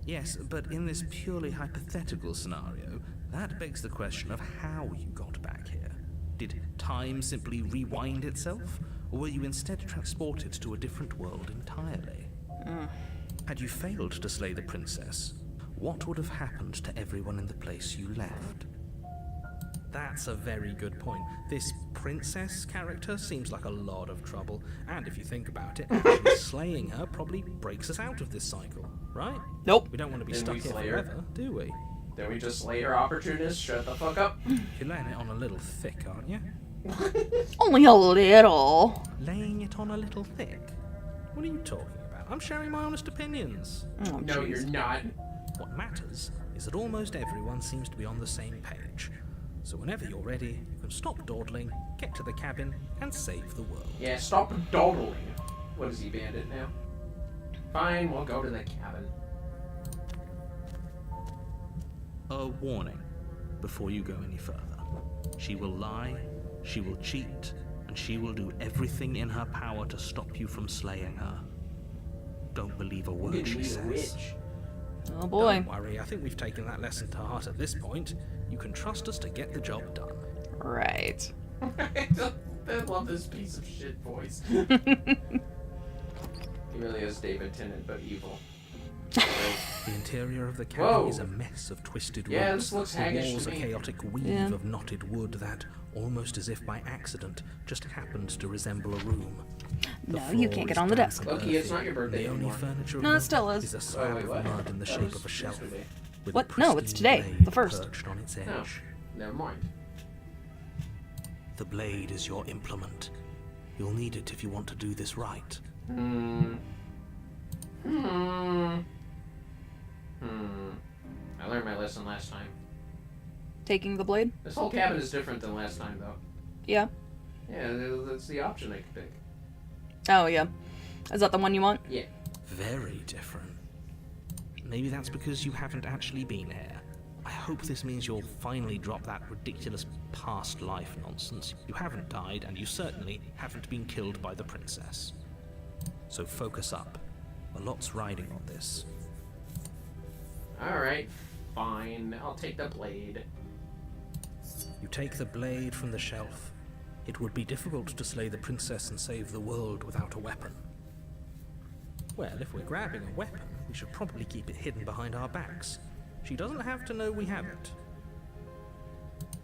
Yes, but in this purely hypothetical scenario, that begs the question of how you got back here. Did time simply rewind itself, or were you instead transported to a different world entirely? Had you failed to slay the princess, what would have happened to everyone in the place you left? That's a very good point. This princess character seems like a lot of trouble, and if you think about it, actually slaying her probably breaks us out of this cycle, right? Nope. We don't want to be Didn't stuck we here slay her? forever, do we? Then we just slay her opportunist, shut the fuck up. You're laying it on a little thick, aren't you? Only a little. Laying it on a little thick? What are you talking about? I'm sharing my honest opinions. Oh, No, jeez. you're not. What matters is that almost everyone seems to be on the same page. So whenever you're ready, you can stop dawdling, get to the cabin, and save the world. Yeah, stop dawdling. What is he, bandit now? Fine, we'll go to the cabin. A warning before you go any further. She will lie, she will cheat, and she will do everything in her power to stop you from slaying her. Don't believe a You word can she meet a says. witch. Oh boy. Don't worry, I think we've taken that lesson to heart at this point. You can trust us to get the job done. Right. I love this piece of shit voice. He really is David Tennant, but evil. The interior of the cabin Whoa. is a mess of twisted Yeah, ropes. this looks The haggish walls to a me. chaotic weave Yeah. of knotted wood that, almost as if by accident, just happened to resemble a room. The No, you floor can't is get on the damp desk. and Loki, it's earthy. not your birthday The only anymore. furniture No, it of still note is. a slab wait, of what? mud in the That shape was of a shelf. yesterday. With What? a No, it's pristine today, blade the first. perched on its No. edge. Never mind. The blade is your implement. You'll need it if you want to do this right. I learned my lesson last time. Taking the blade? This whole cabin is different than last time, though. Yeah. Yeah, that's the option I could pick. Oh, yeah. Is that the one you want? Yeah. Very different. Maybe that's because you haven't actually been here. I hope this means you'll finally drop that ridiculous past life nonsense. You haven't died, and you certainly haven't been killed by the princess. So focus up. A lot's riding on this. Alright, fine. I'll take the blade. You take the blade from the shelf. It would be difficult to slay the princess and save the world without a weapon. Well, if we're grabbing a weapon, we should probably keep it hidden behind our backs. She doesn't have to know we have it.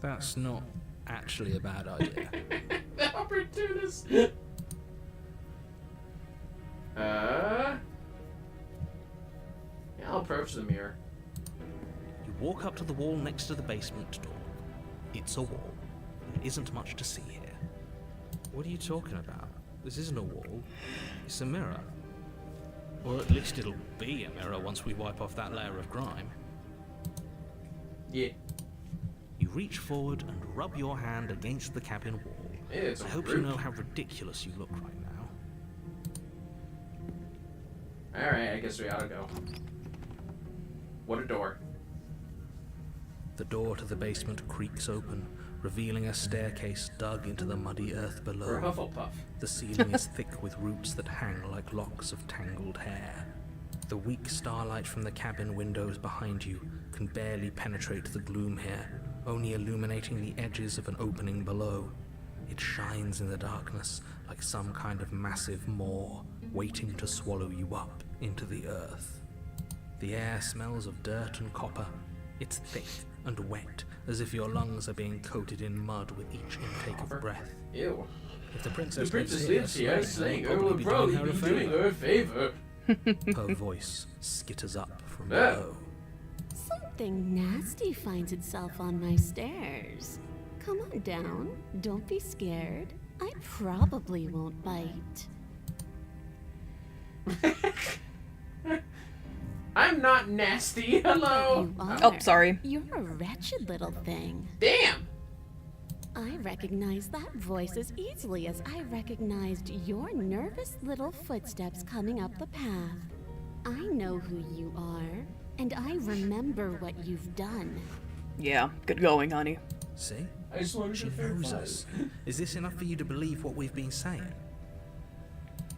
That's not actually a bad idea. The opportunist! Yeah, I'll approach the mirror. You walk up to the wall next to the basement door. It's a wall. There isn't much to see here. What are you talking about? This isn't a wall. It's a mirror. Or at least it'll be a mirror once we wipe off that layer of grime. Yeah. You reach forward and rub your hand against the cabin wall. It's I hope you know how ridiculous you look right now. Alright, I guess we ought to go. What a door. The door to the basement creaks open, revealing a staircase dug into the muddy earth below. Or Hufflepuff. The ceiling is thick with roots that hang like locks of tangled hair. The weak starlight from the cabin windows behind you can barely penetrate the gloom here, only illuminating the edges of an opening below. It shines in the darkness like some kind of massive maw, waiting to swallow you up into the earth. The air smells of dirt and copper. It's thick and wet, as if your lungs are being coated in mud with each intake of breath. Ew. If the princess, The princess lives here, slaying her will probably be doing her a favor. Her voice skitters up from Ah. below. Something nasty finds itself on my stairs. Come on down. Don't be scared. I probably won't bite. I'm not nasty. Hello. You are. Oh, sorry. You're a wretched little thing. Damn. I recognize that voice as easily as I recognized your nervous little footsteps coming up the path. I know who you are, and I remember what you've done. Yeah, good going, honey. See? I just wanted She to fair knows fight. us. Is this enough for you to believe what we've been saying?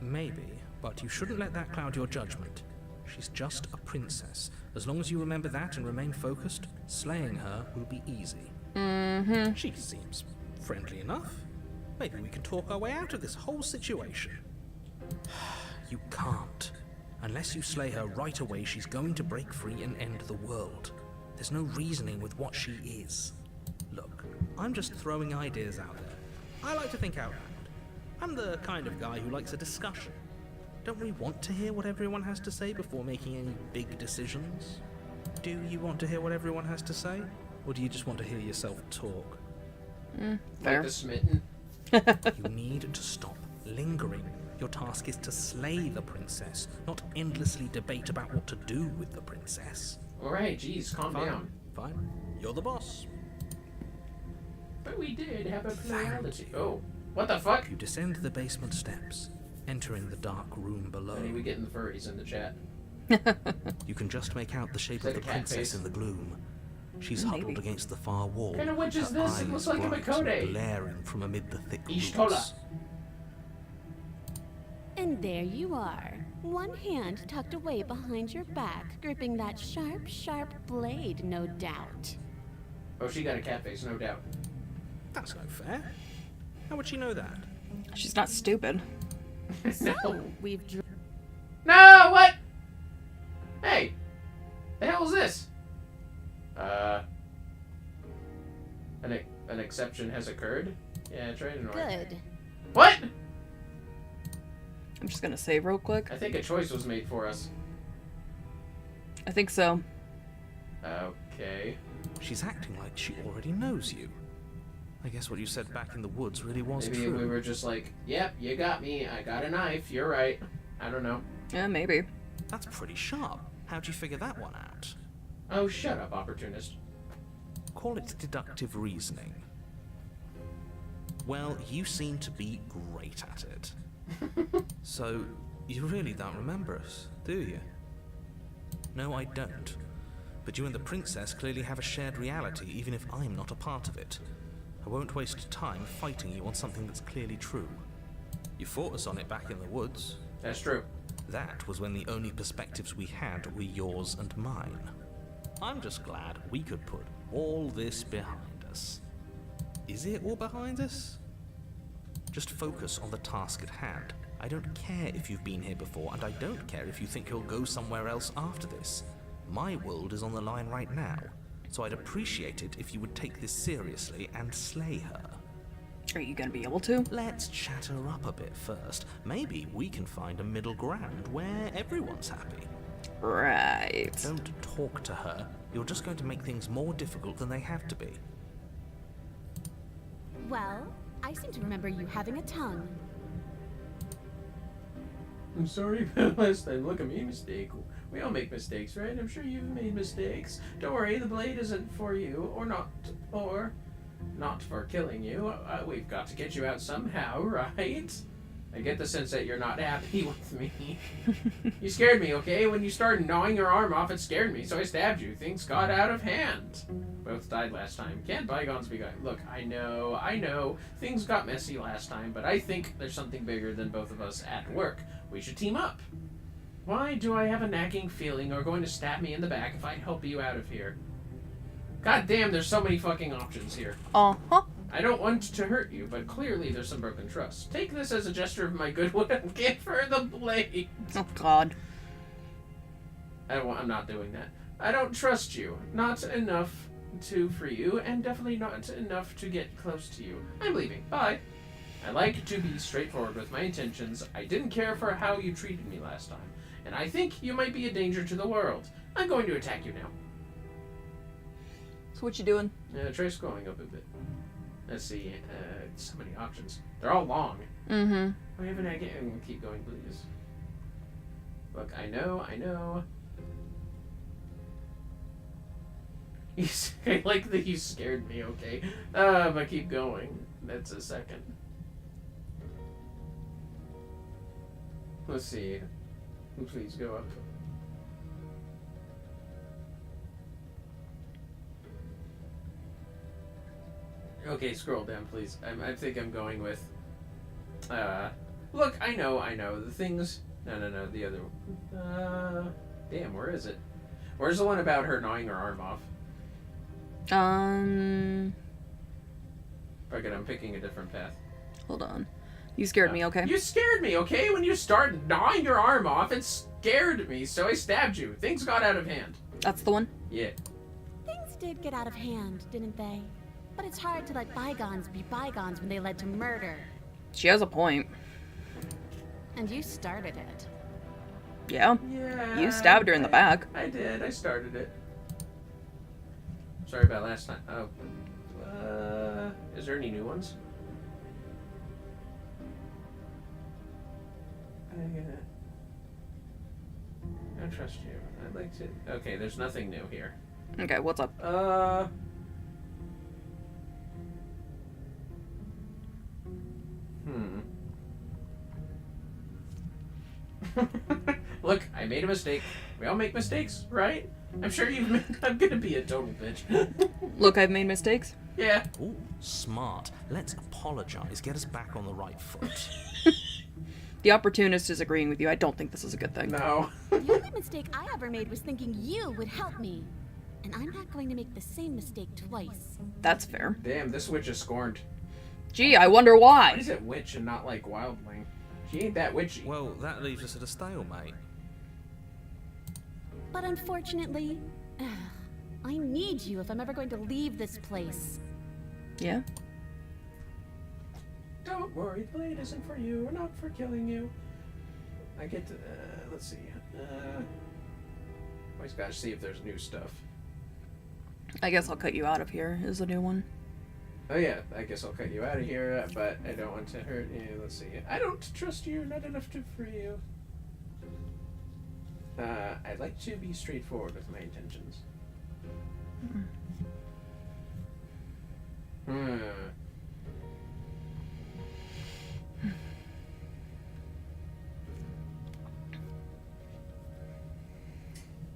Maybe, but you shouldn't let that cloud your judgment. She's just a princess. As long as you remember that and remain focused, slaying her will be easy. Mm-hmm. She seems friendly enough. Maybe we can talk our way out of this whole situation. You can't. Unless you slay her right away, she's going to break free and end the world. There's no reasoning with what she is. Look, I'm just throwing ideas out there. I like to think out loud. I'm the kind of guy who likes a discussion. Don't we want to hear what everyone has to say before making any big decisions? Do you want to hear what everyone has to say? Or do you just want to hear yourself talk? Fair. Like the smitten. You need to stop lingering. Your task is to slay the princess, not endlessly debate about what to do with the princess. Alright, geez, calm down. Fine. You're the boss. But we did have a plurality. you. Oh, what the fuck? You descend the basement steps, entering the dark room below. Hey, we getting the furries in the chat. You can just make out the shape Is that of the a cat princess face? in the gloom. She's Maybe. huddled against the far wall. What kind of witch is her this? It eyes looks like a bright Makode. and glaring from amid the thick Ishtola. roots. And there you are. One hand tucked away behind your back, gripping that sharp, sharp blade, no doubt. Oh, she got a cat face, no doubt. That's no fair. How would she know that? She's not stupid. So, we've No, what? Hey, the hell is this? An exception has occurred? Yeah, try to ignore it. good. What? I'm just gonna save real quick. I think a choice was made for us. I think so. Okay. She's acting like she already knows you. I guess what you said back in the woods really was Maybe true. we were just like, yep, you got me. I got a knife. You're right. I don't know. Yeah, maybe. That's pretty sharp. How'd you figure that one out? Oh, shut up, opportunist. Call it deductive reasoning. Well, you seem to be great at it. So, you really don't remember us, do you? No, I don't. But you and the princess clearly have a shared reality, even if I'm not a part of it. I won't waste time fighting you on something that's clearly true. You fought us on it back in the woods. That's true. That was when the only perspectives we had were yours and mine. I'm just glad we could put all this behind us. Is it all behind us? Just focus on the task at hand. I don't care if you've been here before, and I don't care if you think you'll go somewhere else after this. My world is on the line right now, so I'd appreciate it if you would take this seriously and slay her. Are you gonna be able to? Let's chat her up a bit first. Maybe we can find a middle ground where everyone's happy. Right. Don't talk to her. You're just going to make things more difficult than they have to be. Well, I seem to remember you having a tongue. I'm sorry about last time. Look, I made a mistake. We all make mistakes, right? I'm sure you've made mistakes. Don't worry, the blade isn't for you, or not for killing you. We've got to get you out somehow, right? I get the sense that you're not happy with me. You scared me, okay? When you started gnawing your arm off, it scared me, so I stabbed you. Things got out of hand. Both died last time. Can't bygones be gone? Look, I know. Things got messy last time, but I think there's something bigger than both of us at work. We should team up. Why do I have a nagging feeling you're going to stab me in the back if I help you out of here? God damn, there's so many fucking options here. Uh-huh. I don't want to hurt you, but clearly there's some broken trust. Take this as a gesture of my goodwill and give her the blade. Oh, God. I'm not doing that. I don't trust you. Not enough to free you, and definitely not enough to get close to you. I'm leaving. Bye. I like to be straightforward with my intentions. I didn't care for how you treated me last time, and I think you might be a danger to the world. I'm going to attack you now. So what you doing? Try scrolling up a bit. Let's see. So many options. They're all long. Mm-hmm. I haven't had keep going, please. Look, I know. I like that you scared me, okay? But keep going. That's a second. Let's see. Please go up. Okay, scroll down, please. I think I'm going with... Look, I know. The things... No, the other one. Damn, where is it? Where's the one about her gnawing her arm off? Fuck it, I'm picking a different path. Hold on. You scared me, okay? You scared me, okay? When you started gnawing your arm off, it scared me, so I stabbed you. Things got out of hand. That's the one? Yeah. Things did get out of hand, didn't they? But it's hard to let bygones be bygones when they led to murder. She has a point. And you started it. Yeah. Yeah. You stabbed her in the back. I did. I started it. Sorry about last time. Oh. Is there any new ones? I trust you. I'd like to... Okay, there's nothing new here. Okay, what's up? Look, I made a mistake. We all make mistakes, right? I'm sure you've made... I'm gonna be a total bitch. Look, I've made mistakes. Yeah. Ooh, smart. Let's apologize. Get us back on the right foot. The opportunist is agreeing with you. I don't think this is a good thing. No. The only mistake I ever made was thinking you would help me. And I'm not going to make the same mistake twice. That's fair. Damn, this witch is scorned. Gee, I wonder Why why. is it witch and not like wildling? She ain't that witchy. Well, that leaves us at a stalemate. But unfortunately, I need you if I'm ever going to leave this place. Yeah? Don't worry, the blade isn't for you. We're not for killing you. I get to... let's see. Always gotta see if there's new stuff. I guess I'll cut you out of here is a new one. Oh yeah, I guess I'll cut you out of here, but I don't want to hurt you. Let's see. I don't trust you, not enough to free you. I'd like to be straightforward with my intentions.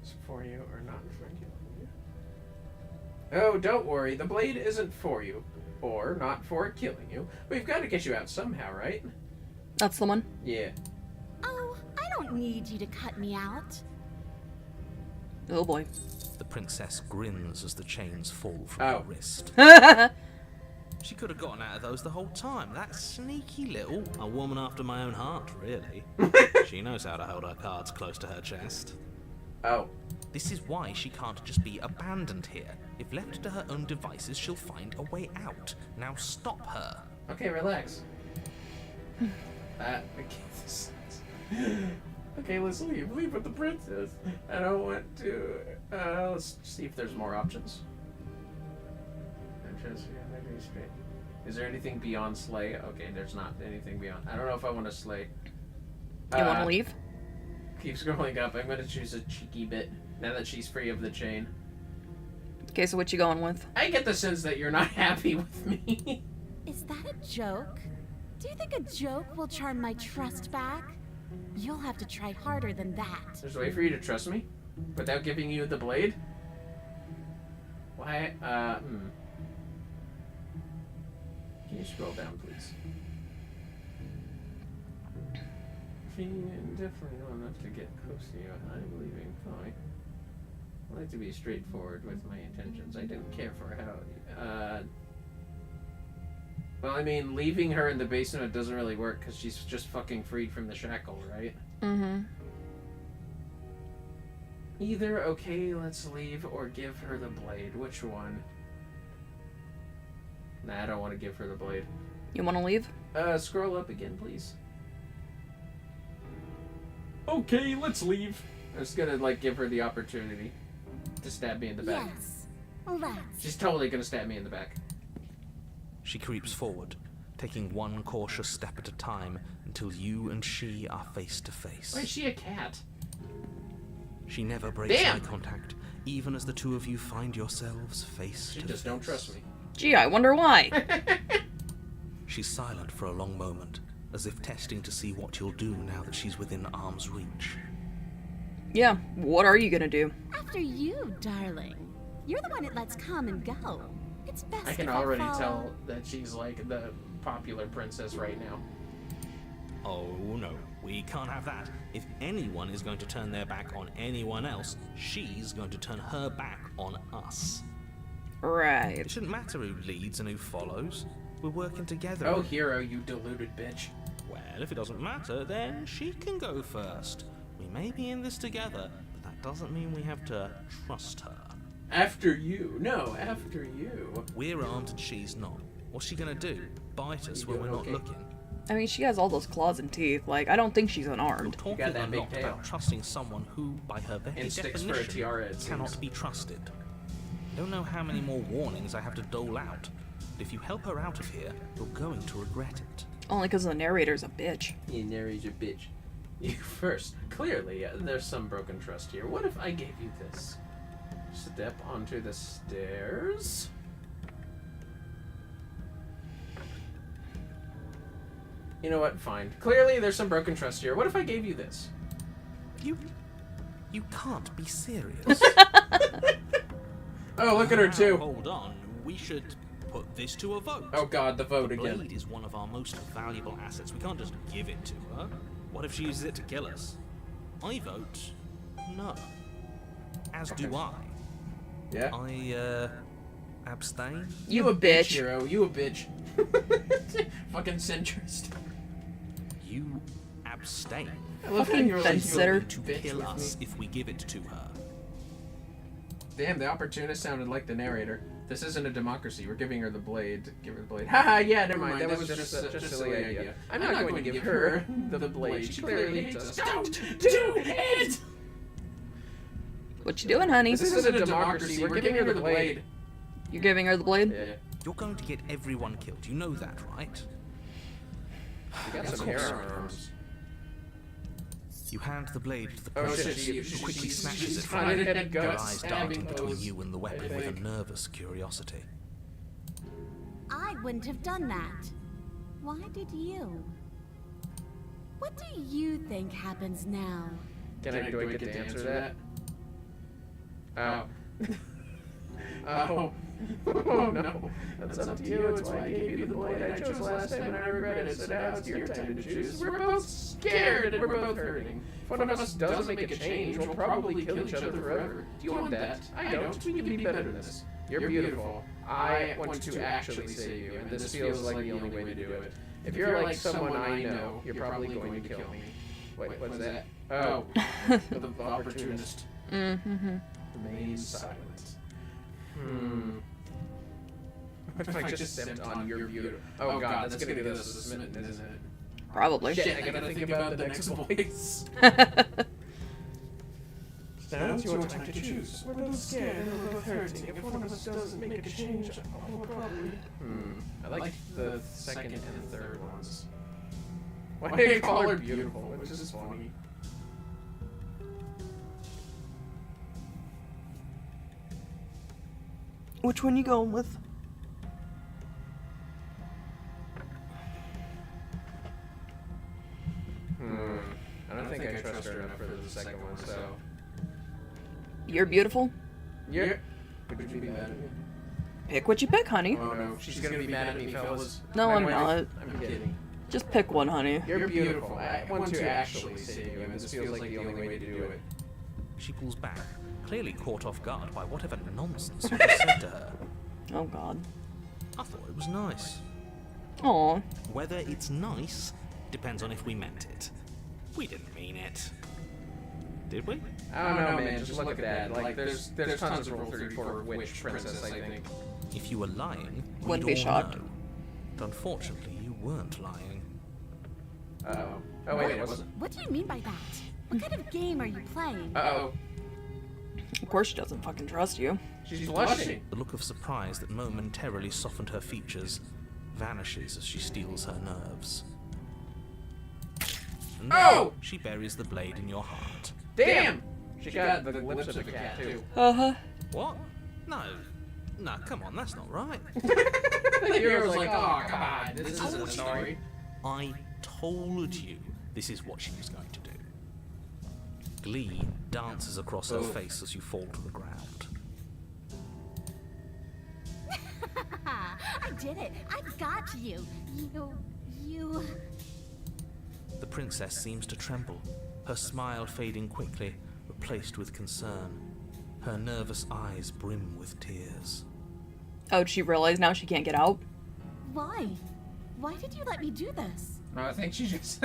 It's for you or not for killing you. Oh, don't worry. The blade isn't for you. Or not for killing you. We've got to get you out somehow, right? That's the one. Yeah. Oh, I don't need you to cut me out. Oh boy. The princess grins as the chains fall from her wrist. She could have gotten out of those the whole time. That sneaky little... A woman after my own heart, really. She knows how to hold her cards close to her chest. Oh. This is why she can't just be abandoned here. If left to her own devices, she'll find a way out. Now stop her. Okay, relax. Okay, let's leave. Leave with the princess. I don't want to... let's see if there's more options. Is there anything beyond slay? Okay, there's not anything beyond. I don't know if I want to slay. You want to leave? Keep scrolling up. I'm going to choose a cheeky bit now that she's free of the chain. Okay, so what you going with? I get the sense that you're not happy with me. Is that a joke? Do you think a joke will charm my trust back? You'll have to try harder than that. There's a way for you to trust me without giving you the blade? Why? Can you scroll down, please? Definitely not enough to get close to you. I'm leaving. Fine. I like to be straightforward with my intentions. I didn't care for how... Well, I mean, leaving her in the basement doesn't really work because she's just fucking freed from the shackle, right? Mm-hmm. Either, okay, let's leave, or give her the blade. Which one? Nah, I don't want to give her the blade. You want to leave? Scroll up again, please. Okay, let's leave. I'm just gonna, like, give her the opportunity to stab me in the back. Yes, let's. She's totally gonna stab me in the back. She creeps forward, taking one cautious step at a time until you and she are face to face. Why is she a cat? She never breaks eye contact, even as the two of you find yourselves face to face. She just don't trust me. Gee, I wonder why. She's silent for a long moment, as if testing to see what you'll do now that she's within arm's reach. Yeah, what are you gonna do? After you, darling. You're the one it lets come and go. It's best I can if already follow... tell that she's like the popular princess right now. Oh no, we can't have that. If anyone is going to turn their back on anyone else, she's going to turn her back on us. Right. It shouldn't matter who leads and who follows. We're working together. Oh, hero, you deluded bitch. Well, if it doesn't matter, then she can go first. We may be in this together, but that doesn't mean we have to trust her. After you. No, after you. We're armed and she's not. What's she gonna do? Bite us when we're not looking? I mean, she has all those claws and teeth. Like, I don't think she's unarmed. You're talking a lot about trusting someone who, by her very definition, cannot be trusted. I don't know how many more warnings I have to dole out. But if you help her out of here, you're going to regret it. Only because the narrator's a bitch. The narrator's a bitch. You first. Clearly, there's some broken trust here. What if I gave you this? Step onto the stairs. You know what? Fine. Clearly, there's some broken trust here. What if I gave you this? You can't be serious. Oh, look at her too. Hold on. We should put this to a vote. Oh god, the vote again. The blade is one of our most valuable assets. We can't just give it to her. What if she uses it to kill us? I vote no. As do I. Yeah. I abstain. You a bitch. Hero. You a bitch. Fucking centrist. You abstain. Fucking fence-sitter. To kill us if we give it to her. Damn, the opportunist sounded like the narrator. This isn't a democracy. We're giving her the blade. Give her the blade. Haha, yeah, never mind. That was just a silly idea. I'm not going to give her the blade. She clearly hates us. Don't do it! What you doing, honey? This isn't a democracy. We're giving her the blade. You're giving her the blade? Yeah. You're going to get everyone killed. You know that, right? You got some hair on her arms. You hand the blade to the Oh princess, shit, who quickly snatches she's it from finding you, it her guts, eyes stabbing darting between pose, you and the weapon I with a think. nervous curiosity. I wouldn't have done that. Why did you? What do you think happens now? Do I get to answer that? Oh. Oh no. That's up to you. It's why I gave you the blade I chose last time and I regret it, so now it's your time to choose. We're both scared and we're both hurting. If one of us doesn't make a change, we'll probably kill each other forever. Do you want that? I don't. We can be better than this. You're beautiful. I want to actually save you, and this feels like the only way to do it. If you're like someone I know, you're probably going to kill me. Wait, what's that? Oh, the opportunist. Remain silent. What if I just stepped on your beautiful? Oh god, that's gonna be this smitten, isn't it? Probably. Shit, I gotta think about the next voice. Now it's your time to choose. We're both scared and we're both hurting. If one of us doesn't make a change, we'll probably... I like the second and the third ones. Why do you call her beautiful? Which is funny. Which one you going with? I don't think I trust her enough for the second one, so... You're beautiful? Yeah. Would you be mad at me? Pick what you pick, honey. Oh no, she's gonna be mad at me, fellas. No, I'm not. I'm kidding. Just pick one, honey. You're beautiful. I want to actually save you, and this feels like the only way to do it. She pulls back, clearly caught off guard by whatever nonsense you just said to her. Oh god. I thought it was nice. Aw. Whether it's nice depends on if we meant it. We didn't mean it. Did we? I don't know, man. Just look at that. Like, there's tons of Rule 34 witch princess, I think. If you were lying, Wouldn't we'd be all shocked. know. But unfortunately, you weren't lying. Uh-oh. Oh, wait, it wasn't. What do you mean by that? What kind of game are you playing? Uh-oh. Of course she doesn't fucking trust you. She's blushing. The look of surprise that momentarily softened her features vanishes as she steals her nerves. And then Oh! she buries the blade in your heart. Damn! She got the lips of a cat, too. Uh-huh. What? No, come on, that's not right. The hero's like, oh, come on, this isn't a story. I told you this is what she was going to do. Glee dances across her face as you fall to the ground. I did it! I got you! You... The princess seems to tremble, her smile fading quickly, replaced with concern. Her nervous eyes brim with tears. Oh, did she realize now she can't get out? Why? Why did you let me do this? No, I think she just...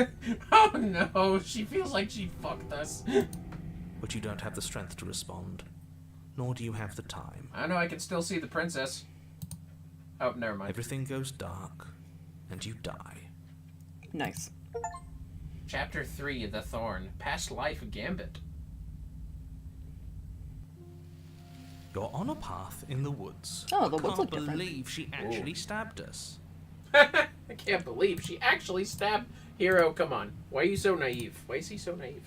Oh no, she feels like she fucked us. But you don't have the strength to respond, nor do you have the time. I know I can still see the princess. Oh, never mind. Everything goes dark, and you die. Nice. Chapter 3, The Thorn. Past Life Gambit. You're on a path in the woods. Oh, the I woods look can't different. believe she actually stabbed us. I can't believe she actually stabbed Hero. Come on. Why are you so naive? Why is he so naive?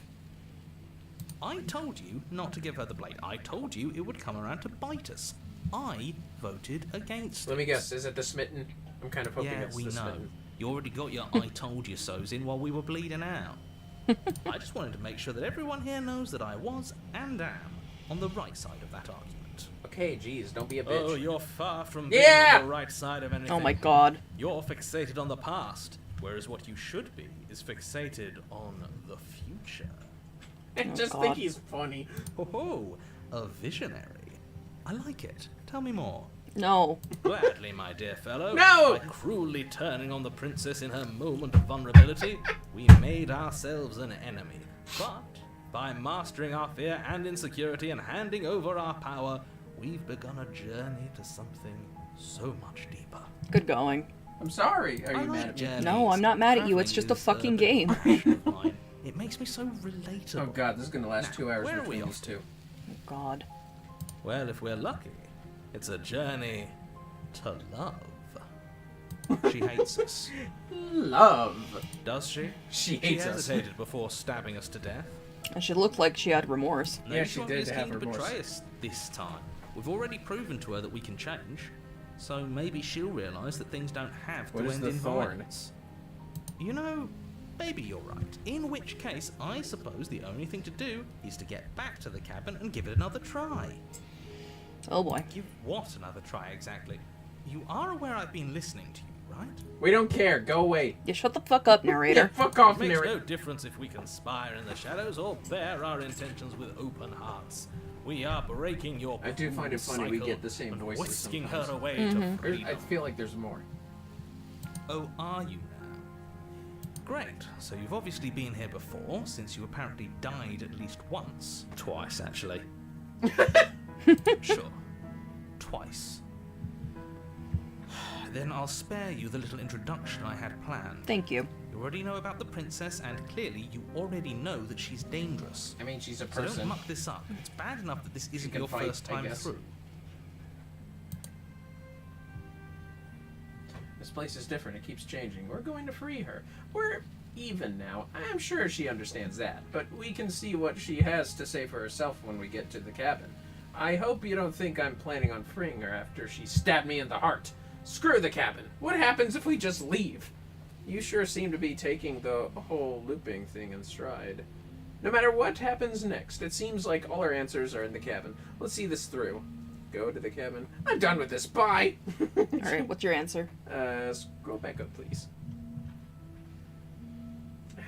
I told you not to give her the blade. I told you it would come around to bite us. I voted against Let it. me guess. Is it the smitten? I'm kind of hoping Yeah, it's we the know. smitten. You already got your I told you so's in while we were bleeding out. I just wanted to make sure that everyone here knows that I was and am on the right side of that argument. Okay, geez, don't be a bitch. Oh, you're far from being Yeah! on the right side of anything. Oh my god. You're fixated on the past, whereas what you should be is fixated on the future. I Oh, just God. think he's funny. Oh, a visionary. I like it. Tell me more. No. Gladly, my dear fellow. No! By cruelly turning on the princess in her moment of vulnerability, we made ourselves an enemy. But by mastering our fear and insecurity and handing over our power, we've begun a journey to something so much deeper. Good going. I'm sorry. Are I you like mad at me? journeys. No, I'm not mad at you. It's just a Traveling fucking is game. passion of mine. It makes me so relatable. Oh god, this is gonna last Now, 2 hours where are between we these off two. God. Well, if we're lucky, it's a journey to love. She hates us. Love. Does she? She She hates us. hesitated before stabbing us to death. And she looked like she had remorse. Yeah, Maybe she won't did be as have keen to remorse. betray us this time. We've already proven to her that we can change. So maybe she'll realise that things don't have What to is end the in thorn? violence. You know, maybe you're right. In which case, I suppose the only thing to do is to get back to the cabin and give it another try. Oh boy. Give what another try exactly? You are aware I've been listening to you, right? We don't care. Go away. Yeah, shut the fuck up, Yeah, narrator. fuck off, It makes narrator. no difference if we conspire in the shadows or bear our intentions with open hearts. We are breaking your I do find it funny we cycle get the same and voices whisking sometimes. her away Mm-hmm. to freedom. I feel like there's more. Oh, are you now? Great. So you've obviously been here before, since you apparently died at least once. Twice, actually. Sure. Twice. Then I'll spare you the little introduction I had planned. Thank you. You already know about the princess, and clearly you already know that she's dangerous. I mean, she's a So don't person. muck this up. It's bad enough that this isn't can your fight, first I time guess. through. This place is different. It keeps changing. We're going to free her. We're even now. I'm sure she understands that, but we can see what she has to say for herself when we get to the cabin. I hope you don't think I'm planning on freeing her after she stabbed me in the heart. Screw the cabin. What happens if we just leave? You sure seem to be taking the whole looping thing in stride. No matter what happens next, it seems like all our answers are in the cabin. Let's see this through. Go to the cabin. I'm done with this. Bye! Alright, what's your answer? Scroll back up, please.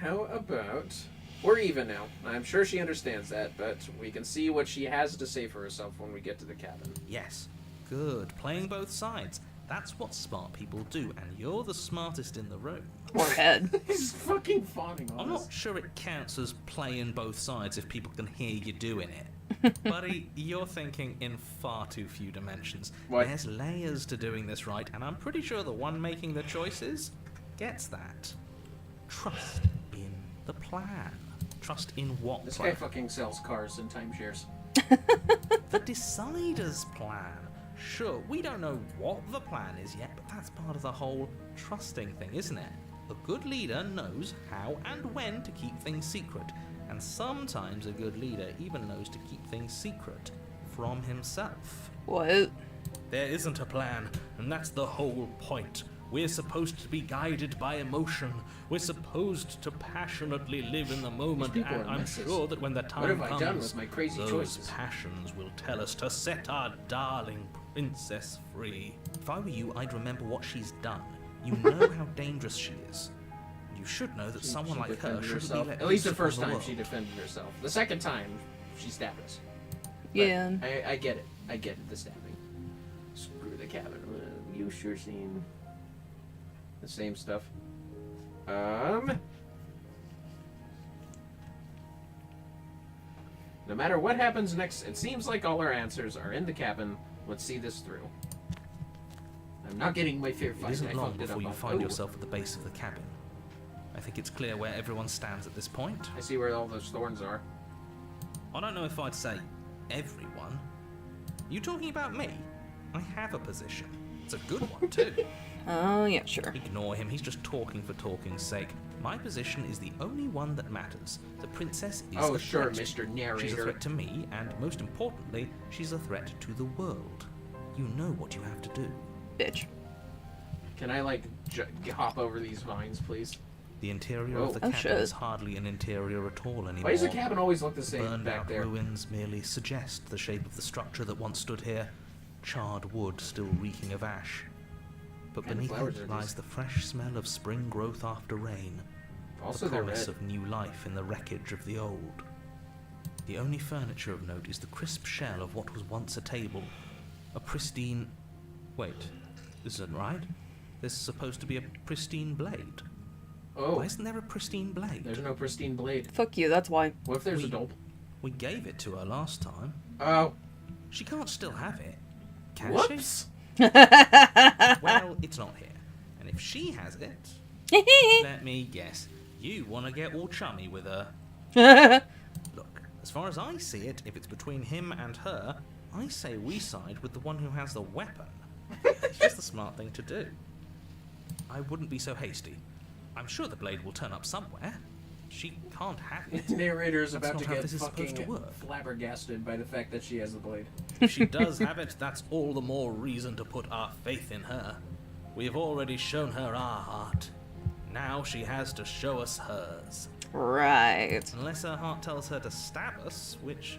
How about... We're even now. I'm sure she understands that, but we can see what she has to say for herself when we get to the cabin. Yes. Good. Playing both sides. That's what smart people do, and you're the smartest in the room. Or head. He's fucking fawning on I'm us. not sure it counts as playing both sides if people can hear you doing it. Buddy, you're thinking in far too few dimensions. What? There's layers to doing this right, and I'm pretty sure the one making the choices gets that. Trust in the plan. Trust in what This plan? guy fucking sells cars and timeshares. The decider's plan. Sure, we don't know what the plan is yet, but that's part of the whole trusting thing, isn't it? A good leader knows how and when to keep things secret, and sometimes a good leader even knows to keep things secret from himself. What? There isn't a plan, and that's the whole point. We're supposed to be guided by emotion. We're supposed to passionately live in the moment, people and are I'm messes. sure that when the time What have I comes, done with my crazy those choices? passions will tell us to set our darling princess free. If I were you, I'd remember what she's done. You know how dangerous she is. You should know that someone She like her defended shouldn't herself. be let At least the loose upon first time world. she defended herself. The second time, she stabbed us. But Yeah. I get it. I get it, the stabbing. Screw the cabin. You sure seem the same stuff. No matter what happens next, it seems like all our answers are in the cabin. Let's see this through. I'm not getting my fair It fight. isn't I long fucked it before up you on- find Oh, yourself at the base of the cabin. I think it's clear where everyone stands at this point. I see where all those thorns are. I don't know if I'd say everyone. You talking about me? I have a position. It's a good one, too. Oh, yeah, sure. Ignore him, he's just talking for talking's sake. My position is the only one that matters. The princess is Oh, a sure, threat. Mr. Narrator. She's a threat to me, and most importantly, she's a threat to the world. You know what you have to do. Bitch. Can I, like, hop over these vines, please? The interior Oh. of the Oh, cabin shit. is hardly an interior at all anymore. Why does the cabin always look the same Burned back out there? ruins merely suggest the shape of the structure that once stood here. Charred wood still reeking of ash. But What kind of beneath flowers it are lies these? the fresh smell of spring growth after rain. Also, the they're promise red. of new life in the wreckage of the old. The only furniture of note is the crisp shell of what was once a table. A pristine... Wait, this isn't right. There's supposed to be a pristine blade. Oh, Why isn't there a pristine blade? there's no pristine blade. Fuck you, that's why. What if there's a dope? We gave it to her last time. Oh, She can't still have it, can whoops! she? Well, it's not here. And if she has it, let me guess, you want to get all chummy with her. Look, as far as I see it, if it's between him and her, I say we side with the one who has the weapon. It's just the smart thing to do. I wouldn't be so hasty. I'm sure the blade will turn up somewhere. She can't have it. The narrator is That's about not to how get this is supposed to fucking work. flabbergasted by the fact that she has the blade. If she does have it, that's all the more reason to put our faith in her. We have already shown her our heart. Now she has to show us hers. Right. Unless her heart tells her to stab us, which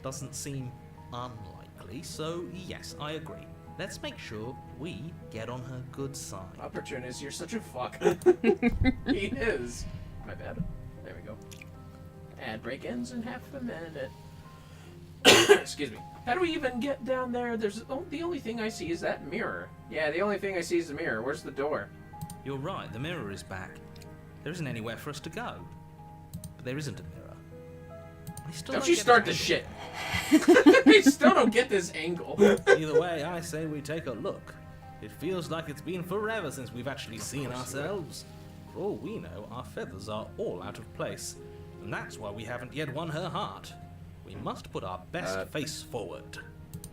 doesn't seem unlikely, so yes, I agree. Let's make sure we get on her good side. Opportunist, you're such a fuck. He is. My bad. There we go. Ad break ends in half a minute. Excuse me. How do we even get down there? The only thing I see is that mirror. Yeah, the only thing I see is the mirror. Where's the door? You're right, the mirror is back. There isn't anywhere for us to go. But there isn't a mirror. Don't you start the shit. I still don't get this angle. Either way, I say we take a look. It feels like it's been forever since we've actually seen ourselves. For all we know, our feathers are all out of place. And that's why we haven't yet won her heart. We must put our best face forward.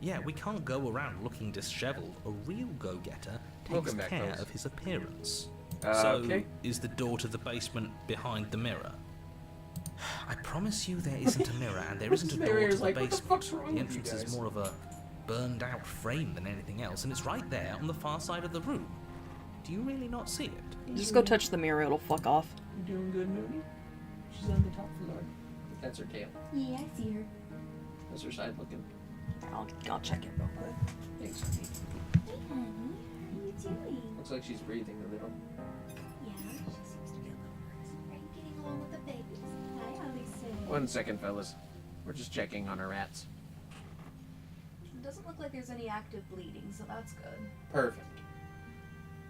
Yeah, we can't go around looking disheveled. A real go-getter takes care of his appearance. Okay. Is the door to the basement behind the mirror? I promise you there isn't a mirror, and there isn't a door to the like, basement. what the fuck's wrong The with you entrance is guys? more of a burned-out frame than anything else, and it's right there on the far side of the room. Do you really not see it? Just go touch the mirror, it'll fuck off. You doing good, Moody? She's on the top floor. That's her tail. Yeah, I see her. That's her side looking. I'll check it real quick. Thanks, honey. Hey, honey. How you doing? Looks like she's breathing a little. Yeah, she seems to be a little nervous. Are you getting along with the babies? Hi, Allyson. 1 second, fellas. We're just checking on our rats. It doesn't look like there's any active bleeding, so that's good. Perfect.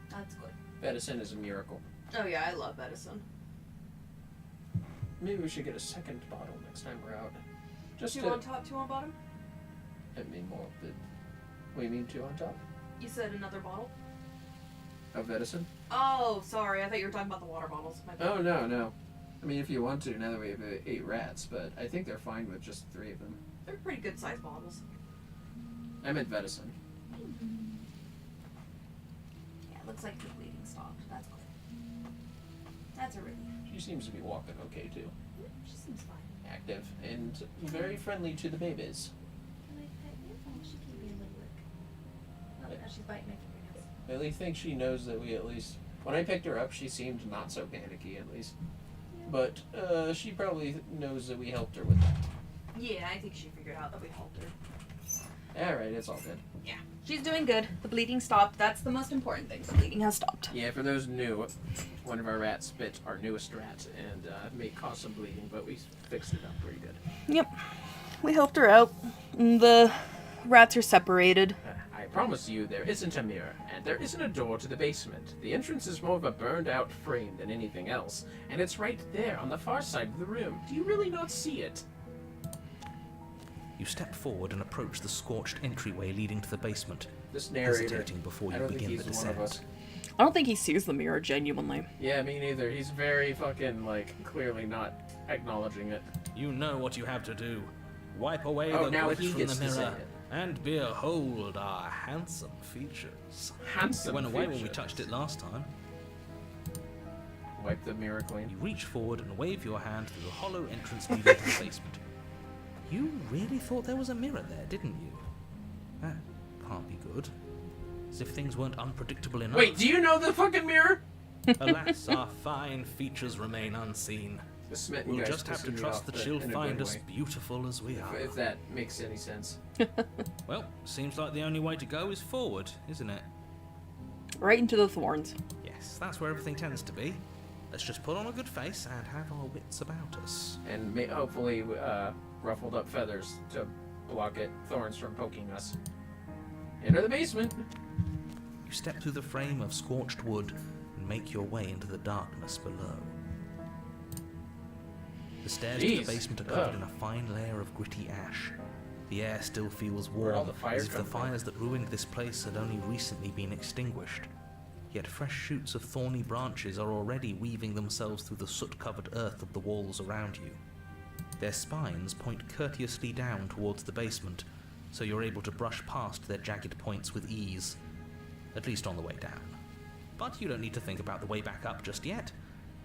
That's good. Medicine is a miracle. Oh yeah, I love medicine. Maybe we should get a second bottle next time we're out. Just 2 to... on top, 2 on bottom? I mean more of the... What do you mean 2 on top? You said another bottle? Of medicine? Oh, sorry. I thought you were talking about the water bottles. My bad. Oh, no. I mean, if you want to, now that we have 8 rats, but I think they're fine with just 3 of them. They're pretty good sized bottles. I meant medicine. Yeah, it looks like the bleeding stopped. That's good. That's a relief. She seems to be walking okay, too. She seems fine. Active and very friendly to the babies. Can I pet you? Oh, she can be a little lick. Not that she's biting my fingernails. I really think she knows that we at least... When I picked her up, she seemed not so panicky, at least. But she probably knows that we helped her with that. Yeah, I think she figured out that we helped her. Alright, it's all good. Yeah. She's doing good. The bleeding stopped. That's the most important thing. The bleeding has stopped. Yeah, for those new, one of our rats bit our newest rat and may cause some bleeding, but we fixed it up pretty good. Yep. We helped her out. The rats are separated. I promise you there isn't a mirror, and there isn't a door to the basement. The entrance is more of a burned-out frame than anything else, and it's right there on the far side of the room. Do you really not see it? You step forward and approach the scorched entryway leading to the basement, This narrator, hesitating before I you don't think begin he's the one of descent. us. I don't think he sees the mirror genuinely. Yeah, me neither. He's very fucking, clearly not acknowledging it. You know what you have to do. Wipe away Oh, the now grit he from gets the to say mirror it. and behold our handsome features. Handsome It went away when we features. touched it last time. Wipe the mirror clean. You reach forward and wave your hand through the hollow entrance leading to the basement. You really thought there was a mirror there, didn't you? That can't be good. As if things weren't unpredictable enough. Wait, do you know the fucking mirror? Alas, our fine features remain unseen. The smitten We'll guy's just have to pissing me trust off, that but she'll in a find good us way. beautiful as we are. If that makes any sense. Well, seems like the only way to go is forward, isn't it? Right into the thorns. Yes, that's where everything tends to be. Let's just put on a good face and have our wits about us. And hopefully ruffled up feathers to block thorns from poking us. Enter the basement. You step through the frame of scorched wood and make your way into the darkness below. The stairs to Jeez. the basement are covered in a fine layer of gritty ash. The air still feels Where'd all warm, the fire as if the come from? fires that ruined this place had only recently been extinguished. Yet fresh shoots of thorny branches are already weaving themselves through the soot-covered earth of the walls around you. Their spines point courteously down towards the basement, so you're able to brush past their jagged points with ease. at least on the way down. But you don't need to think about the way back up just yet.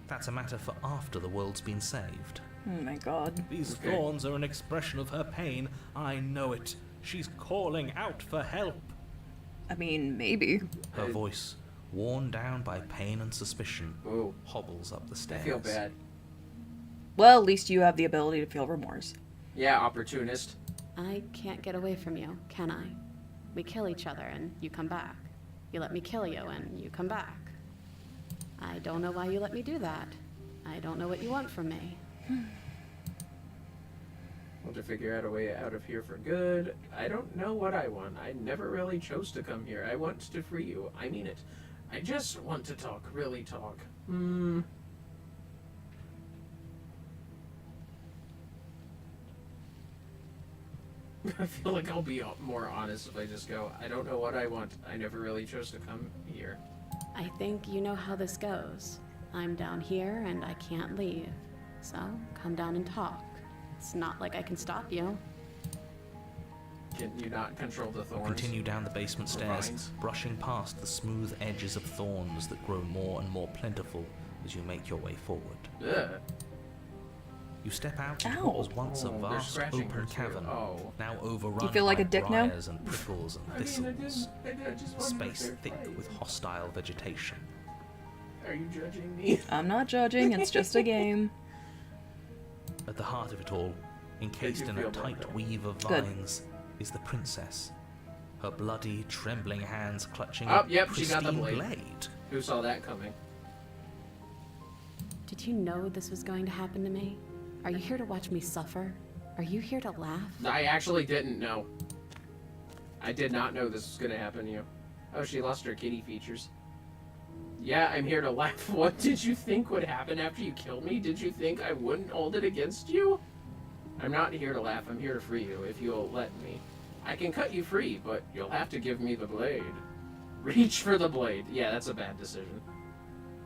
That's a matter for after the world's been saved. Oh my god. These thorns are an expression of her pain. I know it. She's calling out for help. I mean, maybe. Her voice, worn down by pain and suspicion, Ooh. hobbles up the I stairs. feel bad. Well, at least you have the ability to feel remorse. Yeah, opportunist. I can't get away from you, can I? We kill each other and you come back. You let me kill you and you come back. I don't know why you let me do that. I don't know what you want from me. Want to figure out a way out of here for good. I don't know what I want. I never really chose to come here. I want to free you. I mean it. I just want to talk, really talk. I feel like I'll be more honest if I just go, I don't know what I want. I never really chose to come here. I think you know how this goes. I'm down here and I can't leave. So, come down and talk. It's not like I can stop you. Can you not control the You thorns? continue down the basement stairs, Vines. brushing past the smooth edges of thorns that grow more and more plentiful as you make your way forward. Ugh. You step out into Ow. what was once a Oh, they're vast scratching her open too. cavern, Oh. now overrun Do you feel like by a dick now? briars and prickles and I mean, thistles. I just wanted Space to thick play. with hostile vegetation. Are you judging me? I'm not judging, it's just a game. At the heart of it all, encased you in a feel tight better? weave of Good. vines, is the princess. Her bloody, trembling hands clutching Oh, a yep, she got the pristine blade. Who saw that coming? Did you know this was going to happen to me? Are you here to watch me suffer? Are you here to laugh? I actually didn't know. I did not know this was going to happen to you. Oh, she lost her kitty features. Yeah, I'm here to laugh. What did you think would happen after you killed me? Did you think I wouldn't hold it against you? I'm not here to laugh. I'm here to free you, if you'll let me. I can cut you free, but you'll have to give me the blade. Reach for the blade. Yeah, that's a bad decision.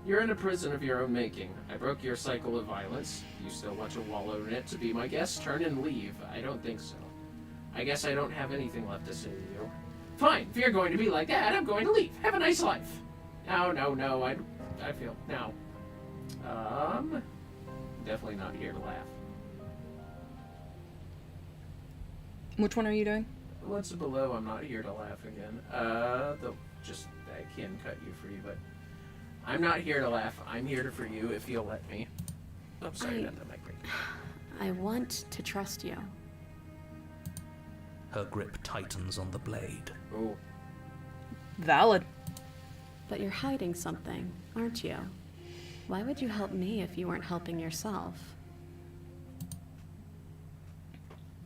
You're in a prison of your own making. I broke your cycle of violence. You still want to wallow in it to be my guest? Turn and leave. I don't think so. I guess I don't have anything left to say to you. Fine, if you're going to be like that, I'm going to leave. Have a nice life. No, I feel, no. Definitely not here to laugh. Which one are you doing? What's below? I'm not here to laugh again. I can cut you free, but I'm not here to laugh. I'm here to free you if you'll let me. I'm sorry, not the mic break. I want to trust you. Her grip tightens on the blade. Oh, Valid. But you're hiding something, aren't you? Why would you help me if you weren't helping yourself?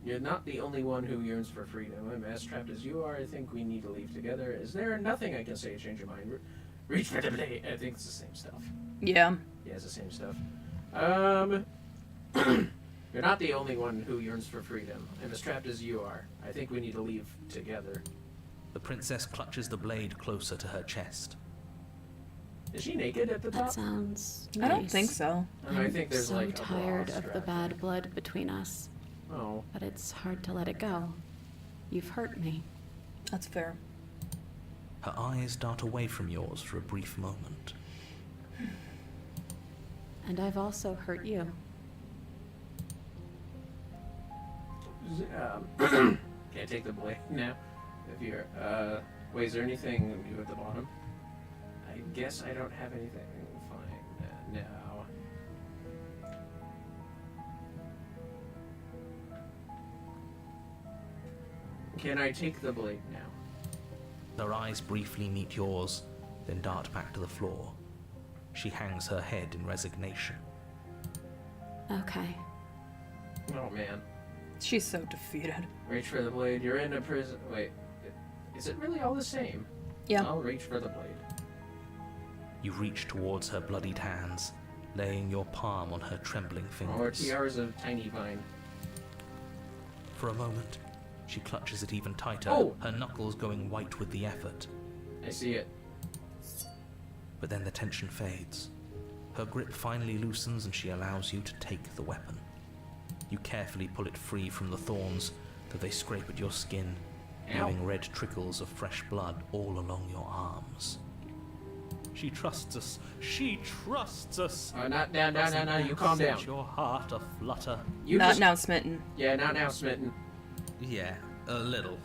you're not the only one who yearns for freedom. I'm as trapped as you are. I think we need to leave together. Is there nothing I can say to change your mind? Reach for the blade. I think it's the same stuff. Yeah. Yeah, it's the same stuff. You're not the only one who yearns for freedom. I'm as trapped as you are. I think we need to leave together. The princess clutches the blade closer to her chest. Is she naked at the top? That sounds I don't nice. think so. I think there's so like a tired bra of the strap. bad blood between us, Oh, but it's hard to let it go. You've hurt me. That's fair. Her eyes dart away from yours for a brief moment. And I've also hurt you. Can I take the blade now? If you're, wait, is there anything new at the bottom? I guess I don't have anything. Fine, now. Can I take the blade now? Her eyes briefly meet yours, then dart back to the floor. She hangs her head in resignation. Okay. Oh man. She's so defeated. Reach for the blade. You're in a prison. Wait, is it really all the same? Yeah. I'll reach for the blade. You reach towards her bloodied hands, laying your palm on her trembling Or fingers. tiaras of tiny vine. For a moment, she clutches it even tighter, Oh! her knuckles going white with the effort. I see it. But then the tension fades. Her grip finally loosens and she allows you to take the weapon. You carefully pull it free from the thorns, though they scrape at your skin, leaving red trickles of fresh blood all along your arms. She trusts us. She trusts us. Not now, no, you calm down. Set your heart aflutter. Not now, Smitten. Yeah, not now, Smitten. Yeah, a little.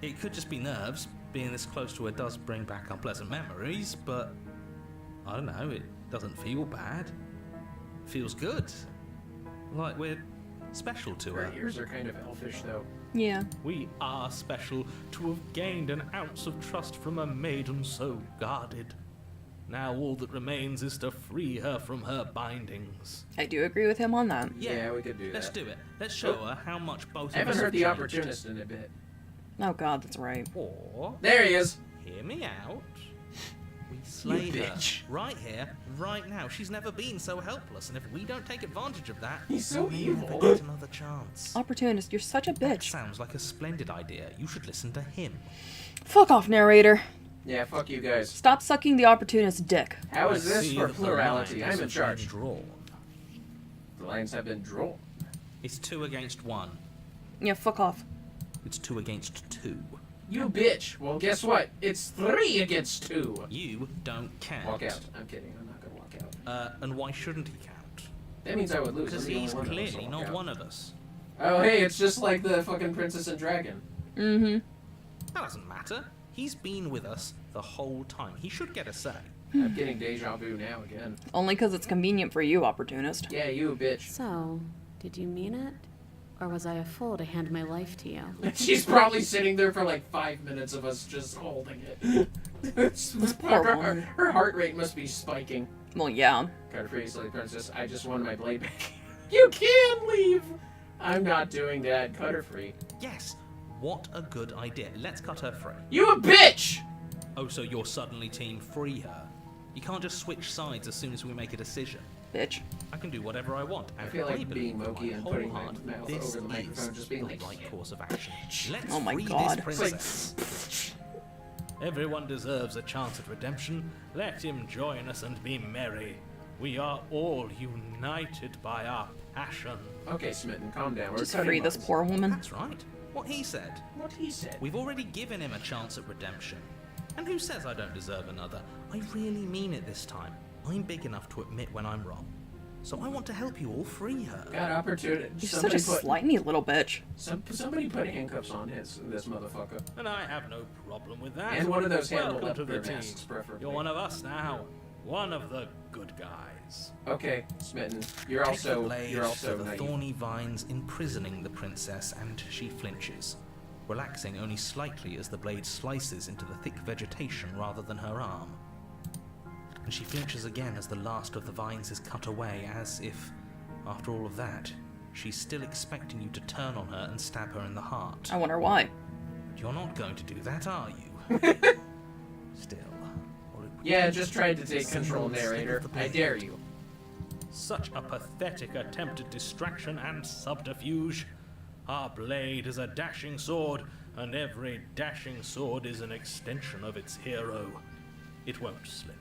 It could just be nerves. Being this close to her does bring back unpleasant memories, but I don't know, it doesn't feel bad. It feels good. Like we're special to her. Her ears are kind of elfish, though. Yeah. We are special to have gained an ounce of trust from a maiden so guarded. Now all that remains is to free her from her bindings. I do agree with him on that. Yeah, we could do that. Let's do it. Let's show her how much both of us I haven't have heard the changed. opportunist in a bit. Oh god, that's right. Or, There he is. hear me out, we slay You her. bitch. Right here, right now. She's never been so helpless, and if we don't take advantage of that, He's so we may evil. never get another chance. Opportunist, you're such a That bitch. sounds like a splendid idea. You should listen to him. Fuck off, narrator. Yeah, fuck you guys. Stop sucking the opportunist's dick. How is I this see for that the plurality? lines I'm in have charge. been drawn. The lines have been drawn. It's 2 against 1. Yeah, fuck off. It's 2 against 2. You bitch. Well, guess what? It's 3 against 2. You don't count. Walk out. I'm kidding. I'm not gonna walk out. And why shouldn't he count? That means I would lose. Because I'm the he's only one that clearly wants to walk not out. one of us. Oh, hey, it's just like the fucking Princess and Dragon. Mm-hmm. That doesn't matter. He's been with us the whole time. He should get a say. I'm getting deja vu now again. Only because it's convenient for you, opportunist. Yeah, you bitch. So, did you mean it? Or was I a fool to hand my life to you? She's probably sitting there for like 5 minutes of us just holding it. poor woman. Her heart rate must be spiking. Well, yeah. Kind of seriously, Princess, I just wanted my blade back. You can leave! I'm not doing that. Cut her free. Yes. What a good idea. Let's cut her free. You a bitch! Oh, so you're suddenly team free her? You can't just switch sides as soon as we make a decision. Bitch. I can do whatever I want. I And feel like believe being with Moki my and whole putting my heart, mouth this over the microphone, is just being the like, right course of action. Let's Oh my free God. this princess. Everyone deserves a chance at redemption. Let him join us and be merry. We are all united by our passion. Okay, Smitten, calm down. We're Just cutting free this lines. poor woman. That's right. What he said. What he said. We've already given him a chance at redemption. And who says I don't deserve another? I really mean it this time. I'm big enough to admit when I'm wrong. So I want to help you all free her. Got opportunity. You're such a slimy little bitch. Somebody put handcuffs on this motherfucker. And I have no problem with that. And one of those handled Welcome up to the their team. masks, preferably. You're one of us now. One of the good guys. Okay, Smitten. You're Take the also blade also to the naive. thorny vines imprisoning the princess, and she flinches, relaxing only slightly as the blade slices into the thick vegetation rather than her arm. And she flinches again as the last of the vines is cut away, as if, after all of that, she's still expecting you to turn on her and stab her in the heart. I wonder why. You're not going to do that, are you? Still. or it would Yeah, be just tried to take single control, slip of narrator. the I blade. dare you. Such a pathetic attempt at distraction and subterfuge. Our blade is a dashing sword, and every dashing sword is an extension of its hero. It won't slip.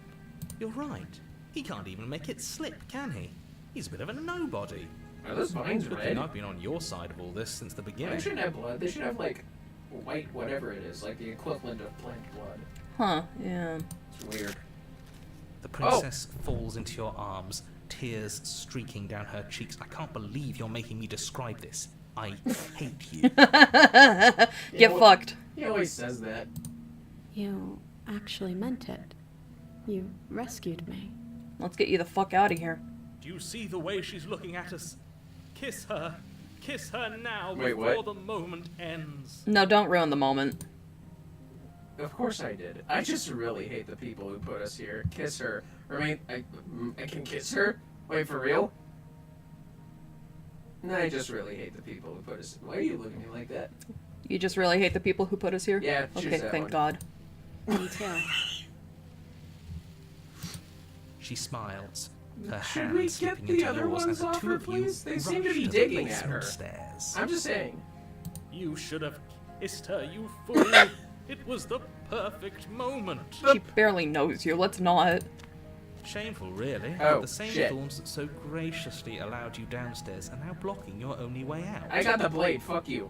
You're right. He can't even make it slip, can he? He's a bit of a nobody. Are those vines Good red? thing I've been on your side of all this since the They beginning. shouldn't have blood. They should have, like, white whatever it is. Like the equivalent of plant blood. Huh, yeah. It's weird. The princess falls into your arms, tears streaking down her cheeks. I can't believe you're making me describe this. I hate you. Get fucked. He always says that. You actually meant it. You rescued me. Let's get you the fuck out of here. Do you see the way she's looking at us? Kiss her. Kiss her now Wait, before what? the moment ends. No, don't ruin the moment. Of course I did. I just really hate the people who put us here. Kiss her. I can kiss her? Wait, for real? No, I just really hate the people who put us. Why are you looking at me like that? You just really hate the people who put us here? Yeah, choose Okay, that thank one. God. Me too. She smiles, her Should hand we get slipping the into other yours, and ones the off two her, of you please? They seem to rush be the digging at basement her. stairs. I'm just saying. You should have kissed her, you fool. It was the perfect moment. She barely knows you. Let's not. Shameful, really. Oh, but the same shit. thorns that so graciously allowed you downstairs are now blocking your only way out. I got the blade. Fuck you.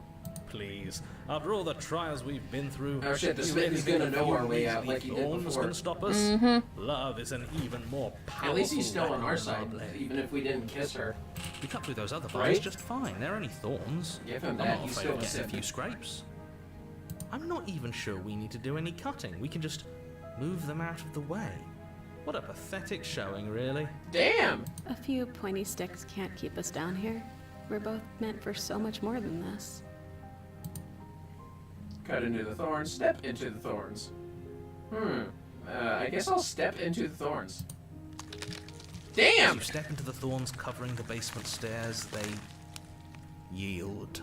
please. After all the trials we've been through, Oh shit, this you really Smith's think gonna a know few our way out measly like he did thorns before. can stop us? Love is an even more powerful At least he's still on weapon our than side, blade. even if we didn't kiss her. We cut through those other vines Right? just fine. They're only thorns. Give him I'm that, not he's afraid still of a getting a few Sith. scrapes. I'm not even sure we need to do any cutting. We can just move them out of the way. What a pathetic showing, really. Damn! A few pointy sticks can't keep us down here. We're both meant for so much more than this. Cut into the thorns, step into the thorns. I guess I'll step into the thorns. As Damn! you step into the thorns covering the basement stairs, they yield.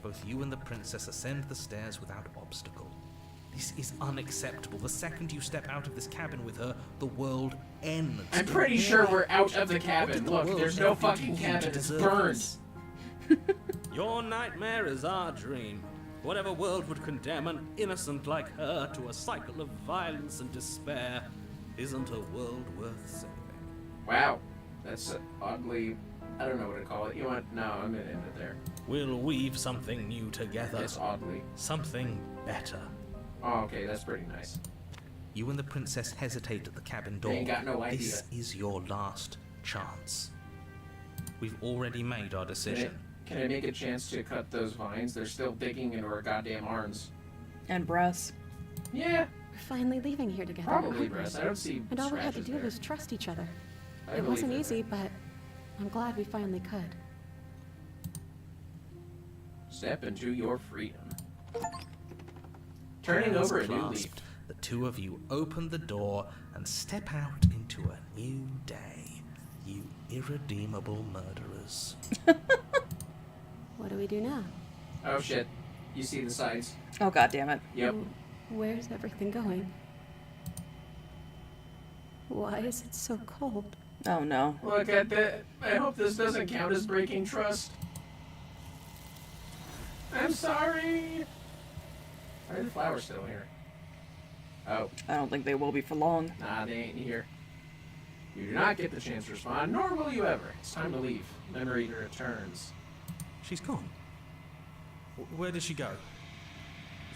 Both you and the princess ascend the stairs without obstacle. This is unacceptable. The second you step out of this cabin with her, the world ends. I'm pretty sure we're out of the What cabin. did the Look, world there's no ever do to fucking you to cabin. It's deserve burned. this? Your nightmare is our dream. Whatever world would condemn an innocent like her to a cycle of violence and despair isn't a world worth saving. Wow. That's oddly... I don't know what to call it. You want... No, I'm gonna end it there. We'll weave something new together. That's oddly. Something better. Oh, okay, that's pretty nice. You and the princess hesitate at the cabin door. They ain't got no idea. This is your last chance. We've already made our decision. Can I make a chance to cut those vines? They're still digging into our goddamn arms. And breasts. Yeah, We're finally leaving here together. probably, aren't we? Bress. I don't see And all we had to scratches do there. was trust each other. I It believe wasn't it. easy, but I'm glad we finally could. Step into your freedom. Turning over a new leaf. Clasped, the two of you open the door and step out into a new day. You irredeemable murderers. What do we do now? Oh shit. You see the sides? Oh, god damn it. Yep. Where's everything going? Why is it so cold? Oh no. Look at that. I hope this doesn't count as breaking trust. I'm sorry. Why are the flowers still here? Oh, I don't think they will be for long. nah, they ain't here. You do not get the chance to respond, nor will you ever. It's time to leave. Memory returns. She's gone. Where did she go?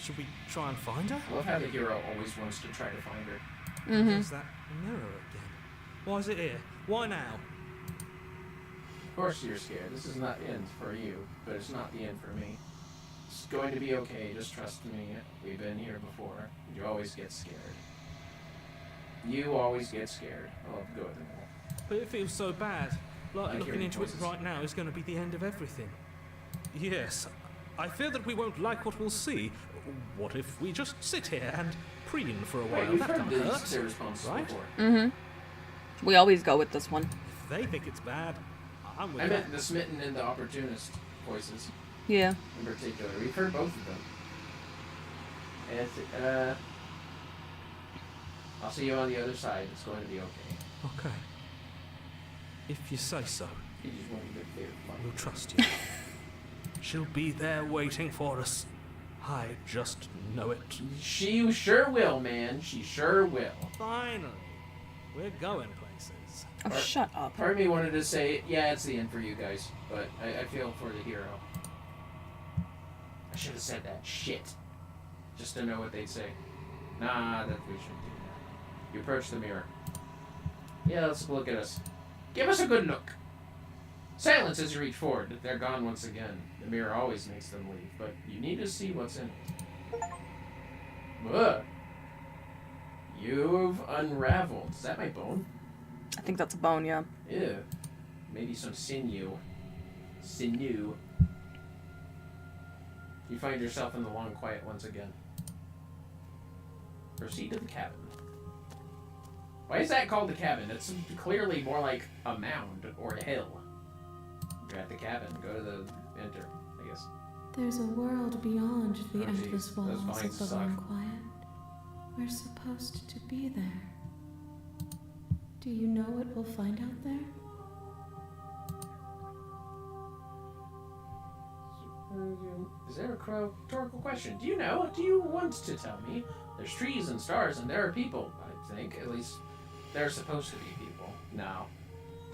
Should we try and find her? I love how the hero always wants to try to find her. There's that mirror again. Why is it here? Why now? Of course you're scared. This is not the end for you, but it's not the end for me. It's going to be okay. Just trust me. We've been here before. You always get scared. You always get scared. I'll have to go with them all. But it feels so bad. Like I looking hear into voices. it right now is going to be the end of everything. Yes, I fear that we won't like what we'll see. What if we just sit here and preen for a while? Wait, you've That heard can't these hurt, responses right? before. We always go with this one. If they think it's bad, I'm with I them. meant the smitten and the opportunist voices Yeah. in particular. We've heard both of them. And I'll see you on the other side. It's going to be okay. Okay. If you say so, You just want to get clear. we'll trust you. She'll be there waiting for us. I just know it. She sure will, man. She sure will. Finally, we're going places. Oh, shut up. Part of me wanted to say, yeah, it's the end for you guys, but I feel for the hero. I should have said that shit. Just to know what they'd say. Nah, that we shouldn't do that. You approach the mirror. Yeah, let's look at us. Give us a good look. Silence as you reach forward. They're gone once again. The mirror always makes them leave, but you need to see what's in it. Ugh. You've unraveled. Is that my bone? I think that's a bone, yeah. Ew. Maybe some sinew. Sinew. You find yourself in the long quiet once again. Proceed to the cabin. Why is that called the cabin? It's clearly more like a mound or a hill. You're at the cabin. Go to the enter, I guess. There's a world beyond the Oh, geez, endless those walls vines of the suck. long quiet. We're supposed to be there. Do you know what we'll find out there? Is there a rhetorical question? Do you know? Do you want to tell me? There's trees and stars and there are people, I think. At least they're supposed to be people. No.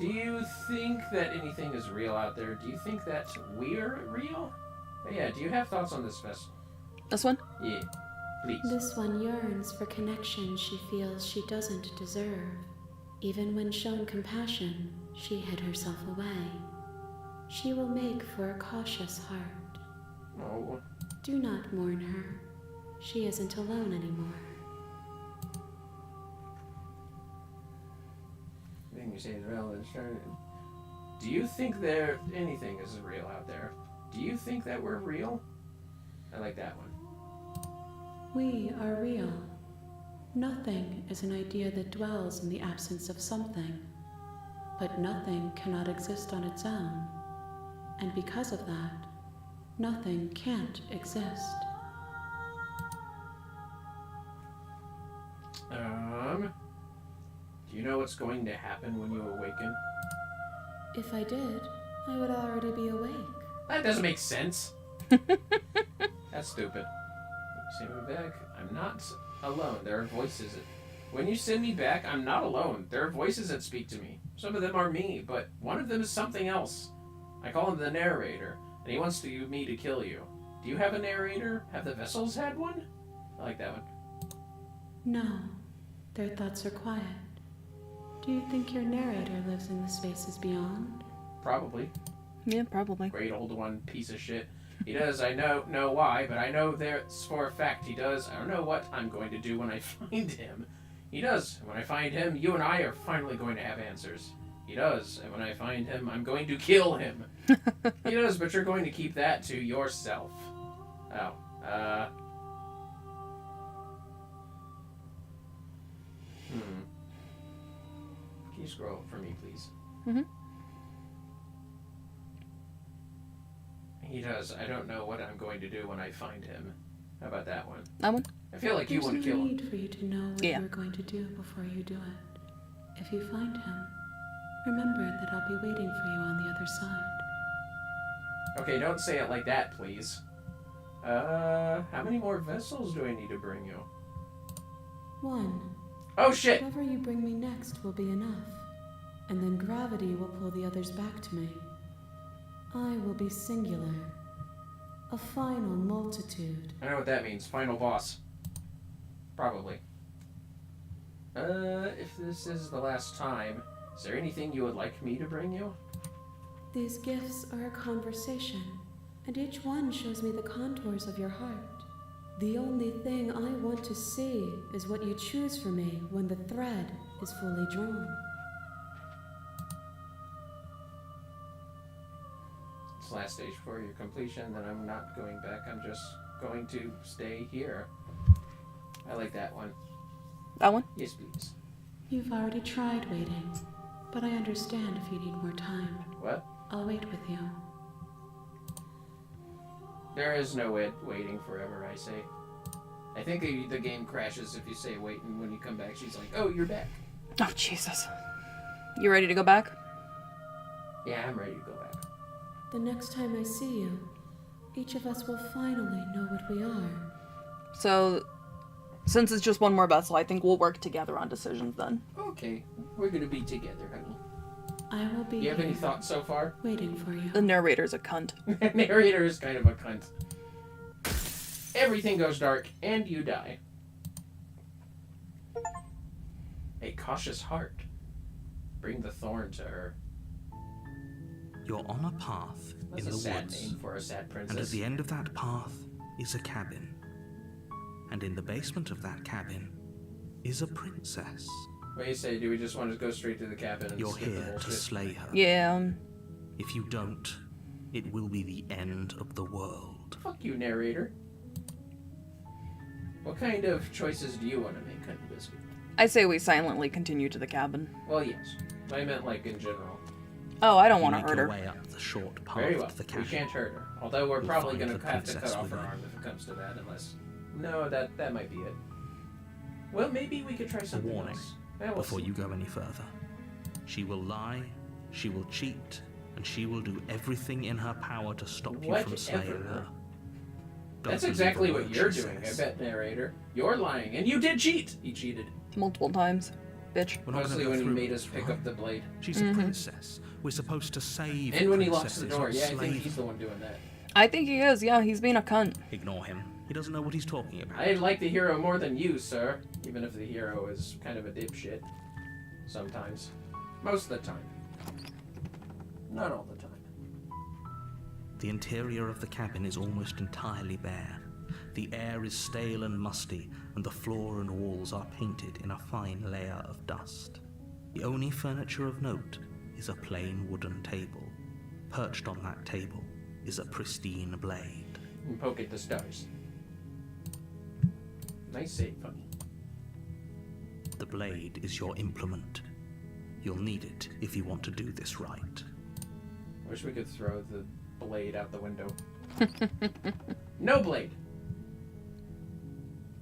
Do you think that anything is real out there? Do you think that we're real? But yeah, do you have thoughts on this vessel? This one? Yeah, please. This one yearns for connection she feels she doesn't deserve. Even when shown compassion, she hid herself away. She will make for a cautious heart. Oh. Do not mourn her. She isn't alone anymore. Everything you say is relevant. Do you think there anything is real out there? Do you think that we're real? I like that one. We are real. Nothing is an idea that dwells in the absence of something. But nothing cannot exist on its own. And because of that, nothing can't exist. Do you know what's going to happen when you awaken? If I did, I would already be awake. That doesn't make sense. That's stupid. Send me back. I'm not alone. There are voices. When you send me back, I'm not alone. There are voices that speak to me. Some of them are me, but one of them is something else. I call him the narrator, and he wants me to kill you. Do you have a narrator? Have the vessels had one? I like that one. No, their thoughts are quiet. Do you think your narrator lives in the spaces beyond? Probably. Yeah, probably. Great old one, piece of shit. He does. I know why, but I know there's for a fact he does. I don't know what I'm going to do when I find him. He does. When I find him, you and I are finally going to have answers. He does. And when I find him, I'm going to kill him. He does, but you're going to keep that to yourself. Oh. Can you scroll up for me, please? Mm-hmm. He does. I don't know what I'm going to do when I find him. How about that one? That one? I feel like you There's want to no kill him. need for you to know what you're going to do before you do it. If you find him, remember that I'll be waiting for you on the other side. Okay, don't say it like that, please. How many more vessels do I need to bring you? One. Oh, shit! Whatever you bring me next will be enough. And then gravity will pull the others back to me. I will be singular. A final multitude. I know what that means. Final boss. Probably. If this is the last time, is there anything you would like me to bring you? These gifts are a conversation, and each one shows me the contours of your heart. The only thing I want to see is what you choose for me when the thread is fully drawn. It's last stage for your completion, then I'm not going back. I'm just going to stay here. I like that one. That one? Yes, please. You've already tried waiting, but I understand if you need more time. What? I'll wait with you. There is no waiting forever, I say. I think the game crashes if you say wait, and when you come back, she's like, oh, you're back. Oh, Jesus. You ready to go back? Yeah, I'm ready to go back. The next time I see you, each of us will finally know what we are. So, since it's just one more vessel, I think we'll work together on decisions then. Okay, we're gonna be together, honey. I will be Do you have any thoughts so far? waiting for you. The narrator's a cunt. Narrator is kind of a cunt. Everything goes dark, and you die. A cautious heart. Bring the thorn to her. You're on a path That's in a the sad woods, name for a sad and at princess. the end of that path is a cabin. And in the basement of that cabin is a princess. What do you say? Do we just want to go straight to the cabin and You're skip the here to bullshit? slay her. Yeah. If you don't, it will be the end of the world. Fuck you, narrator. What kind of choices do you want to make, Honey Biscuit? I say we silently continue to the cabin. Well, yes. I meant, like, in general. Oh, I don't You want to make hurt your her. way up the short path Very well. to the We cabin. can't hurt her. Although we're You'll probably find going to the have to cut princess off her within. arm if it comes to that, unless... No, that might be it. Well, maybe we could try A something warning else. Yeah, we'll before see. you go any further. She will lie, she will cheat, and she will do everything in her power to stop you from slaying Whatever. her. Don't That's believe exactly a what word you're she doing, says. I bet, narrator. You're lying, and you did cheat! He cheated. Multiple times. bitch. We're not Mostly gonna go when he through made it, us pick right? up the blade. She's a princess. We're supposed to save And when he locks the princesses, door. not Yeah, I think slave he's the them. one doing that. I think he is, yeah, he's being a cunt. Ignore him. He doesn't know what he's talking about. I like the hero more than you, sir. Even if the hero is kind of a dipshit. Sometimes. Most of the time. Not all the time. The interior of the cabin is almost entirely bare. The air is stale and musty, and the floor and walls are painted in a fine layer of dust. The only furniture of note is a plain wooden table. Perched on that table is a pristine blade. And poke at the stars. Nice save, funny. The blade is your implement. You'll need it if you want to do this right. Wish we could throw the blade out the window. No blade!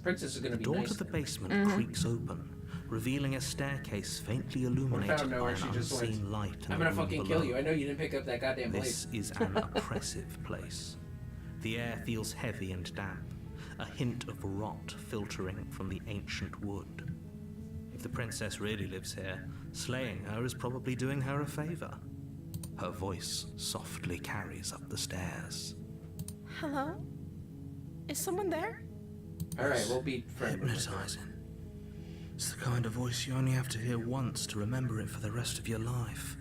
Princess is gonna The be door nice. to the basement creaks open, revealing a staircase faintly illuminated found nowhere, by an she just unseen went, light in I'm the gonna room fucking below. kill you. I know you didn't pick up that goddamn blade. This is an oppressive place. The air feels heavy and damp, a hint of rot filtering from the ancient wood. If the princess really lives here, slaying her is probably doing her a favor. Her voice softly carries up the stairs. Hello? Is someone there? Alright, we'll be friends. Hypnotizing. It's the kind of voice you only have to hear once to remember it for the rest of your life.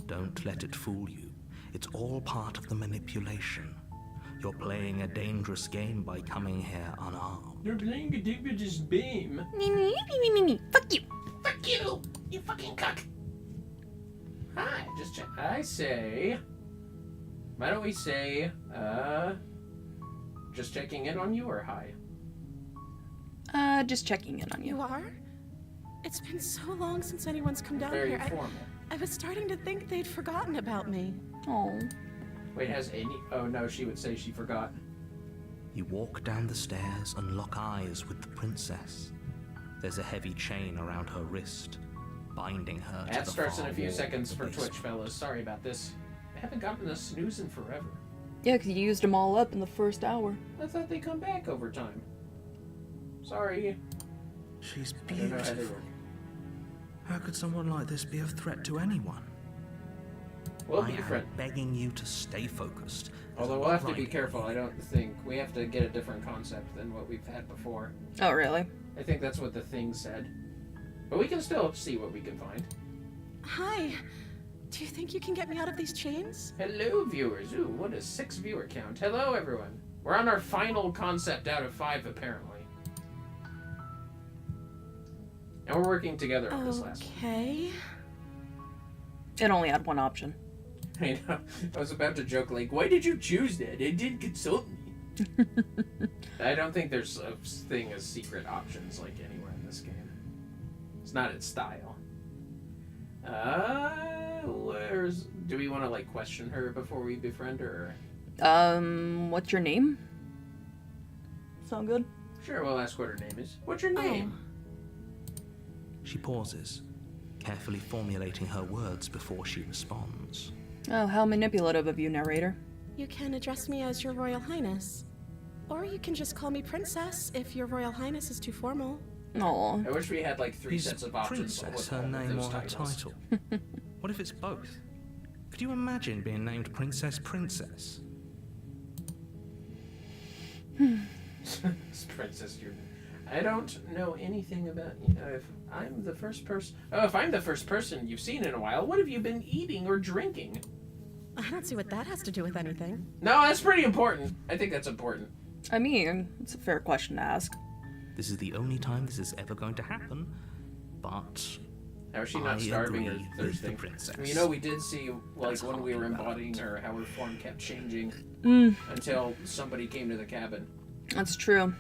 Don't let it fool you. It's all part of the manipulation. You're playing a dangerous game by coming here unarmed. You're playing a dangerous game. Me. Fuck you. Fuck you! You fucking cuck! Hi, just check. I say. Why don't we say, just checking in on you or hi? Just checking in on you. You are? It's been so long since anyone's come down Very here. formal. I was starting to think they'd forgotten about me. Oh. Wait, has any. Oh no, she would say she forgot. You walk down the stairs and lock eyes with the princess. There's a heavy chain around her wrist, binding her to Ad the starts in far a few wall seconds of the for Twitch, basement. fellas. Sorry about this. I haven't gotten a snooze in forever. Yeah, 'cause you used them all up in the first hour. I thought they come back over time. Sorry. She's I don't know how they beautiful. work. How could someone like this be a threat to anyone? We'll I be am friends. begging you to stay focused. Although we'll have to be Right. careful. I don't think we have to get a different concept than what we've had before. Oh, really? I think that's what the thing said. But we can still see what we can find. Hi. Do you think you can get me out of these chains? Hello, viewers. Ooh, what a 6 viewer count. Hello, everyone. We're on our final concept out of 5, apparently. And we're working together on this last one. Okay. It only had one option. I know. I was about to joke, like, why did you choose that? It didn't consult me. I don't think there's a thing as secret options like anywhere in this game. It's not its style. Do we want to like question her before we befriend her? What's your name? Sound good? Sure, we'll ask what her name is. What's your name? She pauses, carefully formulating her words before she responds. Oh, how manipulative of you, narrator. You can address me as Your Royal Highness. Or you can just call me Princess if Your Royal Highness is too formal. Aw. I wish we had like 3 Is sets of options. princess with her all of name those or her titles. title? What if it's both? Could you imagine being named Princess? Princess, I don't know anything about you. If I'm the first person you've seen in a while, what have you been eating or drinking? I don't see what that has to do with anything. No, that's pretty important. I think that's important. I mean, it's a fair question to ask. This is the only time this is ever going to happen, but How is she not I starving or agree with the thirsting? princess. You know, we did see, like, That's when we were hardly embodying her, how her form kept changing Mm, until somebody came to the cabin. that's true.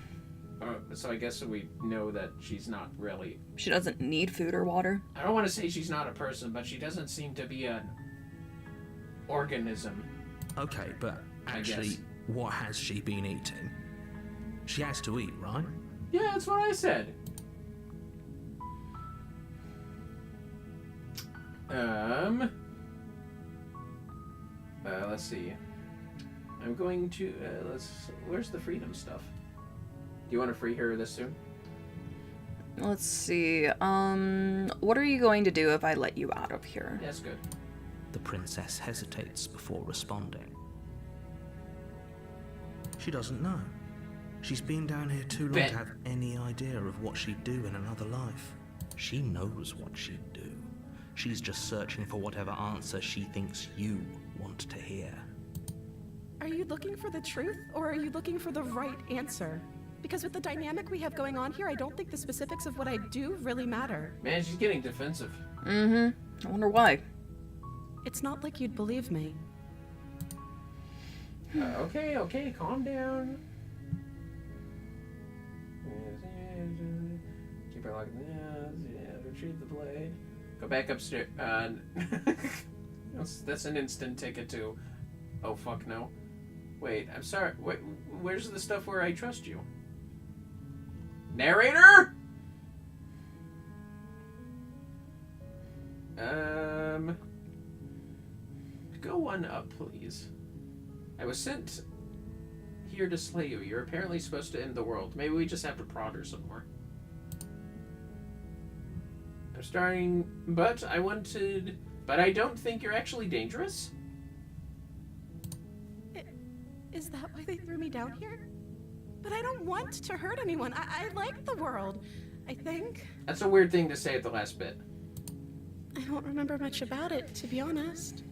So I guess we know that she's not really... She doesn't need food or water. I don't want to say she's not a person, but she doesn't seem to be an organism. Okay, but I actually, guess. what has she been eating? She has to eat, right? Yeah, that's what I said. Let's see. I'm going to, where's the freedom stuff? Do you want to free her this soon? Let's see. What are you going to do if I let you out of here? That's good. The princess hesitates before responding. She doesn't know. She's been down here too long to have any idea of what she'd do in another life. She knows what she'd do. She's just searching for whatever answer she thinks you want to hear. Are you looking for the truth, or are you looking for the right answer? Because with the dynamic we have going on here, I don't think the specifics of what I do really matter. Man, she's getting defensive. I wonder why. It's not like you'd believe me. Okay, calm down. Keep her like retrieve the blade. Go back upstairs. That's an instant ticket to. Oh fuck no. Wait, I'm sorry. Wait, where's the stuff where I trust you? Narrator? Go one up, please. I was sent here to slay you. You're apparently supposed to end the world. Maybe we just have to prod her some more. I'm starting, but I don't think you're actually dangerous. Is that why they threw me down here? But I don't want to hurt anyone. I like the world, I think. That's a weird thing to say at the last bit. I don't remember much about it, to be honest.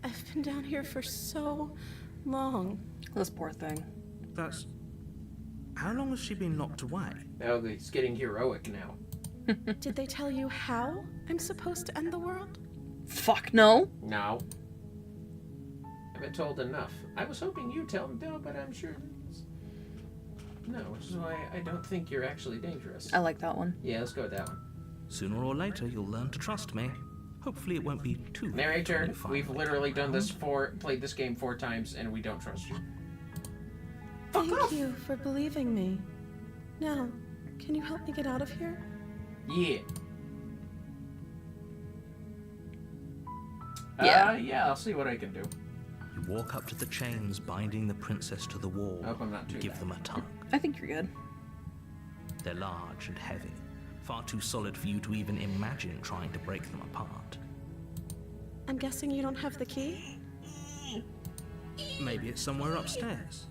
I've been down here for so long. This poor thing. That's... How long has she been locked away? Oh, it's getting heroic now. Did they tell you how I'm supposed to end the world? Fuck no. No. I've been told enough. I was hoping you'd tell them, but I'm sure... No, which is why I don't think you're actually dangerous. I like that one. Yeah, let's go with that one. Sooner or later, you'll learn to trust me. Hopefully it won't be too... Narrator, we've literally done this played this game 4 times, and we don't trust you. Thank you for believing me. Now, can you help me get out of here? Yeah. Yeah, I'll see what I can do. You walk up to the chains binding the princess to the wall. I hope I'm not too and give bad. them a tug. I think you're good. They're large and heavy, far too solid for you to even imagine trying to break them apart. I'm guessing you don't have the key? Maybe it's somewhere upstairs.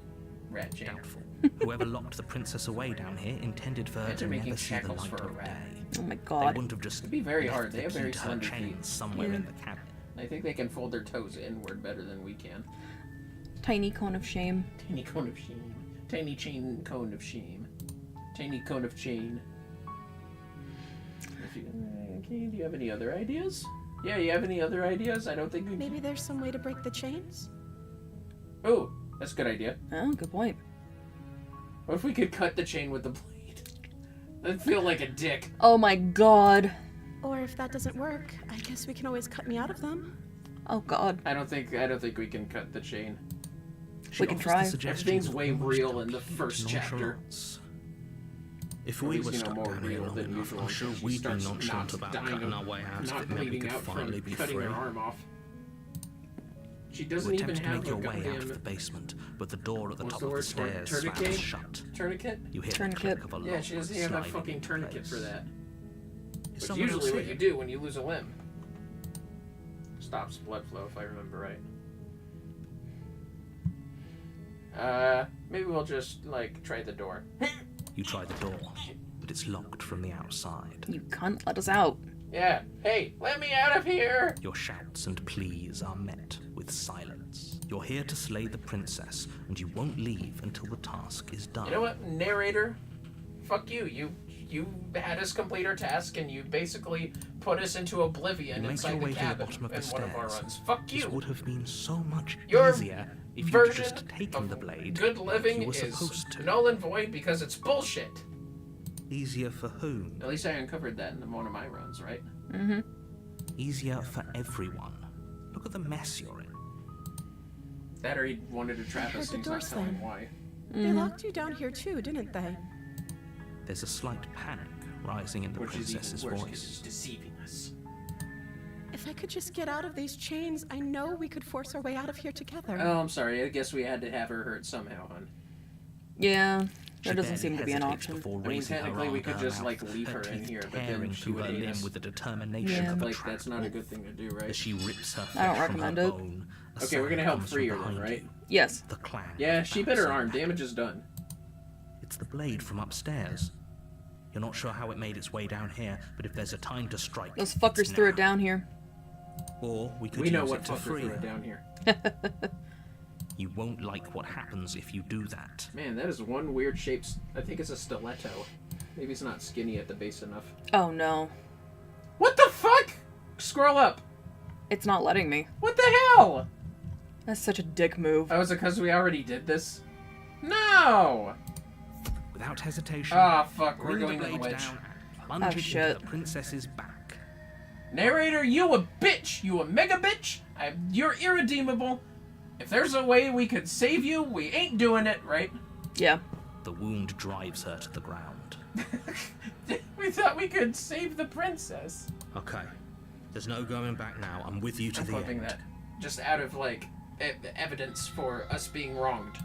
Rat chain. Doubtful. Whoever locked the princess away down here intended for her to Imagine making never see the shackles light for a of rat. day. Oh my They god. wouldn't have just It'd be very left hard. They the have key very to her slender chain feet. somewhere Yeah. in the cabin. I think they can fold their toes inward better than we can. Tiny cone of shame. Tiny cone of shame. Tiny chain cone of shame. Tiny cone of chain. Okay, do you have any other ideas? Yeah, you have any other ideas? I don't think we... Maybe there's some way to break the chains? Oh, that's a good idea. Oh, good point. What if we could cut the chain with the blade? That'd feel like a dick. Oh my god. Or if that doesn't work, I guess we can always cut me out of them. Oh god. I don't think we can cut the chain. She We can offers try. the suggestion Everything's with way almost real in the complete first chapter. nonchalance. If Or at we least, were you know, stuck more down here real long than enough, usual. I'm sure She we'd be starts nonchalant not about dying cutting of- our way out of not it, and then we bleeding could out finally from be cutting free. her arm off. She You doesn't even attempt to have make a your way out of the goddamn basement, but the door at the What's top the of the word for it? stairs Tourniquet? slams shut. tourniquet. You hear the Tourniquet. click of a Yeah, lock she doesn't have a sliding fucking into tourniquet place. for that. Is Which is someone else usually what here? you do when you lose a limb. Stops blood flow, if I remember right. Maybe we'll just, like, try the door. You try the door, but it's locked from the outside. You can't let us out. Yeah. Hey, let me out of here! Your shouts and pleas are met with silence. You're here to slay the princess, and you won't leave until the task is done. You know what, narrator? Fuck you. You had us complete our task, and you basically put us into oblivion You make inside your the way to the cabin bottom of in the one of our stairs. runs. Fuck This you! would have been so much Your easier if you'd version just taken of the blade good living like you were is supposed to. null and void because it's bullshit. Easier for whom? At least I uncovered that in one of my runs, right? Mm-hmm. Easier for everyone. Look at the mess you're in. That or he wanted to trap heard us the and he's not door telling slam. why. They locked you down here too, didn't they? There's a slight panic rising in the princess's voice. She's deceiving us. If I could just get out of these chains, I know we could force our way out of here together. Oh, I'm sorry. I guess we had to have her hurt somehow, hon. Yeah. There doesn't seem to be an option. Before I mean, raising her technically, arm we to could her just, mouth, like, leave her in teeth here, but then tearing she through would her hate limb us. with the determination Yeah. of a Like, trapped that's not a wolf. good thing to do, As right? she rips her I don't flesh from recommend her it. bone, a Okay, we're sound gonna help comes free from her then, behind right? you. Yes. The clang Yeah, of she bit her bouncing arm. back. Damage is done. It's the blade from upstairs. You're not sure how it made its way down here, but if there's a time to strike, Those fuckers it's threw now. it down here. Or we could We know use what it to fucker free threw it her. down here. You won't like what happens if you do that. Man, that is one weird shape. I think it's a stiletto. Maybe it's not skinny at the base enough. Oh no. What the fuck? Scroll up. It's not letting me. What the hell? That's such a dick move. Oh, is it because we already did this? No! Without hesitation, Ah, fuck. We're bring the going to the blade wedge. down and plunge it shit. into the princess's back. Narrator, you a bitch! You a mega bitch! You're irredeemable. If there's a way we could save you, we ain't doing it, right? Yeah. The wound drives her to the ground. We thought we could save the princess. Okay. There's no going back now. I'm with you to I'm the flipping end. that. Just out of, like, evidence for us being wronged.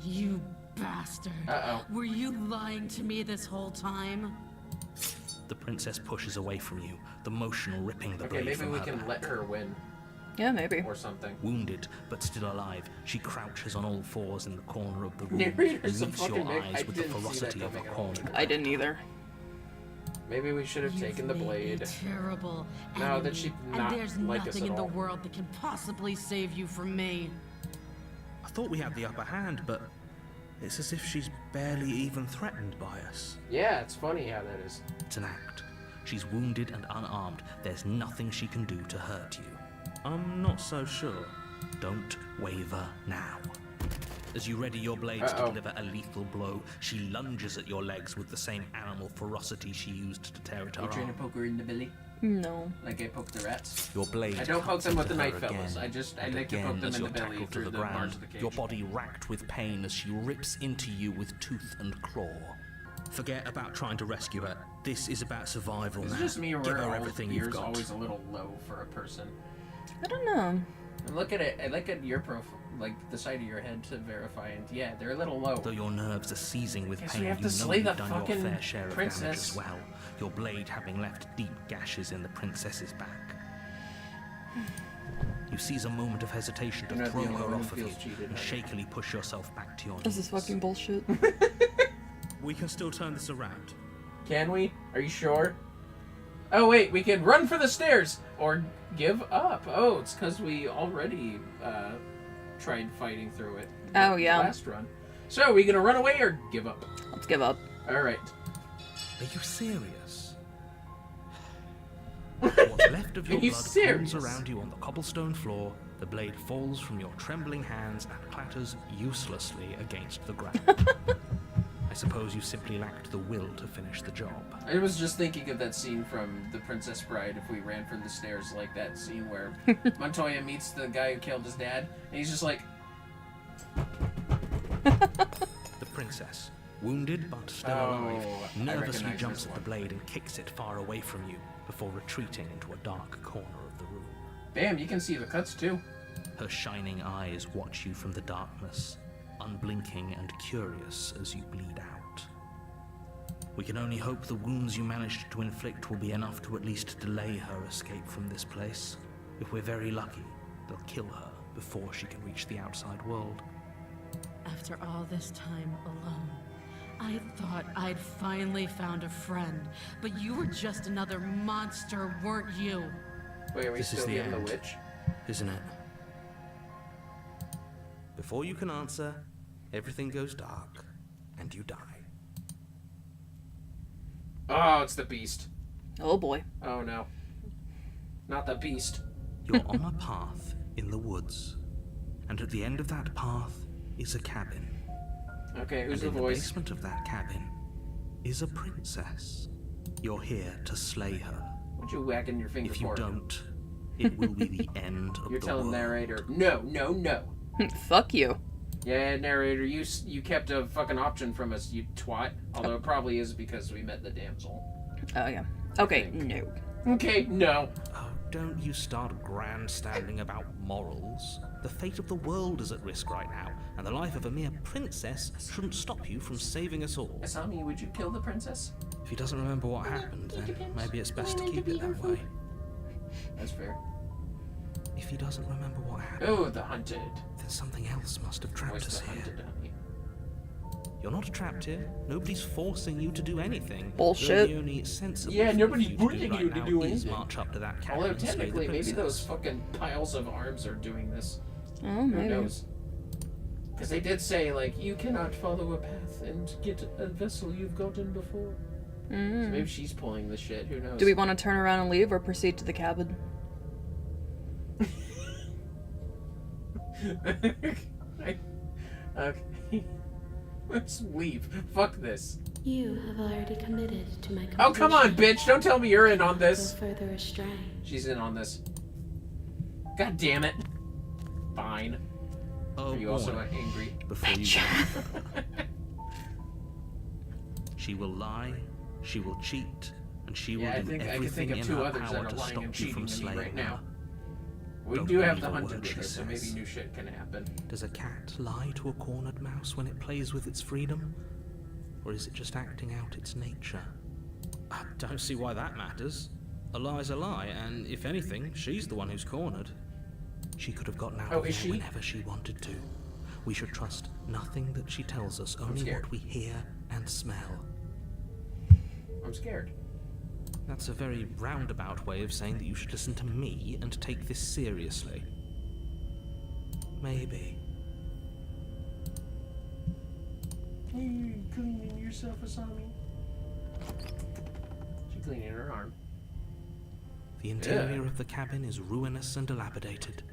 You bastard. Uh-oh. Were you lying to me this whole time? The princess pushes away from you, the motion ripping the Okay, blade maybe from we her can back. let her win. Yeah, maybe. Or something. Wounded, but still alive, she crouches on all fours in the corner of the room Narrator's and a meets your fucking dick. eyes I with the didn't see that ferocity of a coming at all. cornered I didn't either. Maybe we should have taken the You've made blade. me terrible No, enemy, that she'd not and there's like us nothing at in the all. world that can possibly save you from me. I thought we had the upper hand, but it's as if she's barely even threatened by us. Yeah, it's funny how that is. It's an act. She's wounded and unarmed. There's nothing she can do to hurt you. I'm not so sure. Don't waver now. As you ready your blades to deliver a lethal blow, she lunges at your legs with the same animal ferocity she used to tear at her arm. poke her in the belly? No. Like I poked the rats? Your blade I don't poke cuts them with into the her knife, fellas. again I and like to again poke them as in the you're belly tackled through to the the bars ground, of the cage. your body racked with pain as she rips into you with tooth and claw. Forget about trying to rescue her. This is about survival Is now. it just me or Give are her all everything you've ears got. always a little low for a person? I don't know. And look at it. I look at your profile, like the side of your head to verify, and yeah, they're a little low. Though your nerves are seizing with Guess pain, we have you to know slay you've the done your fucking fair share of princess. damage as well, your blade having left deep gashes in the princess's back. You seize a moment of hesitation to You're not throw the only her one off who of you feels cheated, and are you? shakily push yourself back to your knees. This is fucking bullshit. We can still turn this around. Can we? Are you sure? Oh wait, we can run for the stairs or give up. Oh, it's because we already tried fighting through it. Oh, yeah. Last run. So, are we gonna run away or give up? Let's give up. All right. Are you serious? What's left of your Are you blood serious? pools around you on the cobblestone floor, the blade falls from your trembling hands and clatters uselessly against the ground. I suppose you simply lacked the will to finish the job. I was just thinking of that scene from The Princess Bride. If we ran for the stairs, like that scene where Montoya meets the guy who killed his dad, and he's just like, The princess, wounded but still alive, Oh, I nervously recognize jumps this at the one. blade and kicks it far away from you before retreating into a dark corner of the room. "Bam! You can see the cuts too." Her shining eyes watch you from the darkness, unblinking and curious as you bleed out. We can only hope the wounds you managed to inflict will be enough to at least delay her escape from this place. If we're very lucky, they'll kill her before she can reach the outside world. After all this time alone, I thought I'd finally found a friend, but you were just another monster, weren't you? Wait, are we This is still the getting the end. witch? Isn't it? Before you can answer, everything goes dark, and you die. Oh, it's the beast. Oh boy. Oh no. Not the beast. You're on a path in the woods, and at the end of that path is a cabin. Okay, who's And the in voice? the basement of that cabin is a princess. You're here to slay her. What you whacking your finger If you for? don't, it will be the end of You're the telling world. narrator, no, no, no. Fuck you. Yeah, narrator, you kept a fucking option from us, you twat. Although it probably is because we met the damsel. Oh yeah. Okay, think. no. Okay, no. Oh, don't you start grandstanding about morals. The fate of the world is at risk right now, and the life of a mere princess shouldn't stop you from saving us all. Asami, would you kill the princess? If he doesn't remember what happened, then maybe it's best to keep it that way. That's fair. If he doesn't remember what happened, Oh, the hunted. then something else must have trapped Voice us the here. hunted, honey. You're not trapped here. Nobody's forcing you to do anything. Bullshit. The only sensible Yeah, thing nobody's for you pushing to do you right to now do is anything. march up to that cabin Although and slay the technically, maybe those princess. fucking piles of arms are doing this. Oh, Who maybe. knows? Because they did say, like, you cannot follow a path and get a vessel you've gotten before. So maybe she's pulling the shit. Who knows? Do we want to turn around and leave or proceed to the cabin? Okay. Let's leave. Fuck this. You have already committed to my Oh, come on, completion. bitch! Don't tell me you're in on this. Go further astray. She's in on this. God damn it. Fine. Are you also angry? Before you go any further. She will lie, she will cheat, and she will Yeah, I do think I can everything think of in two her others that power are to lying stop and you from cheating on me slaying right now. her. We Don't do have believe the a hunted word with she us, so maybe says. new shit can happen. Does a cat lie to a cornered mouse when it plays with its freedom? Or is it just acting out its nature? I don't see why that matters. A lie's a lie, and if anything, she's the one who's cornered. She could have gotten out of is there she? whenever she wanted to. We should trust nothing that she tells us, only scared. what we hear and smell. I'm scared. That's a very roundabout way of saying that you should listen to me and take this seriously. Maybe. You cleaning yourself, Asami? She's cleaning her arm. The interior of the cabin is ruinous and dilapidated.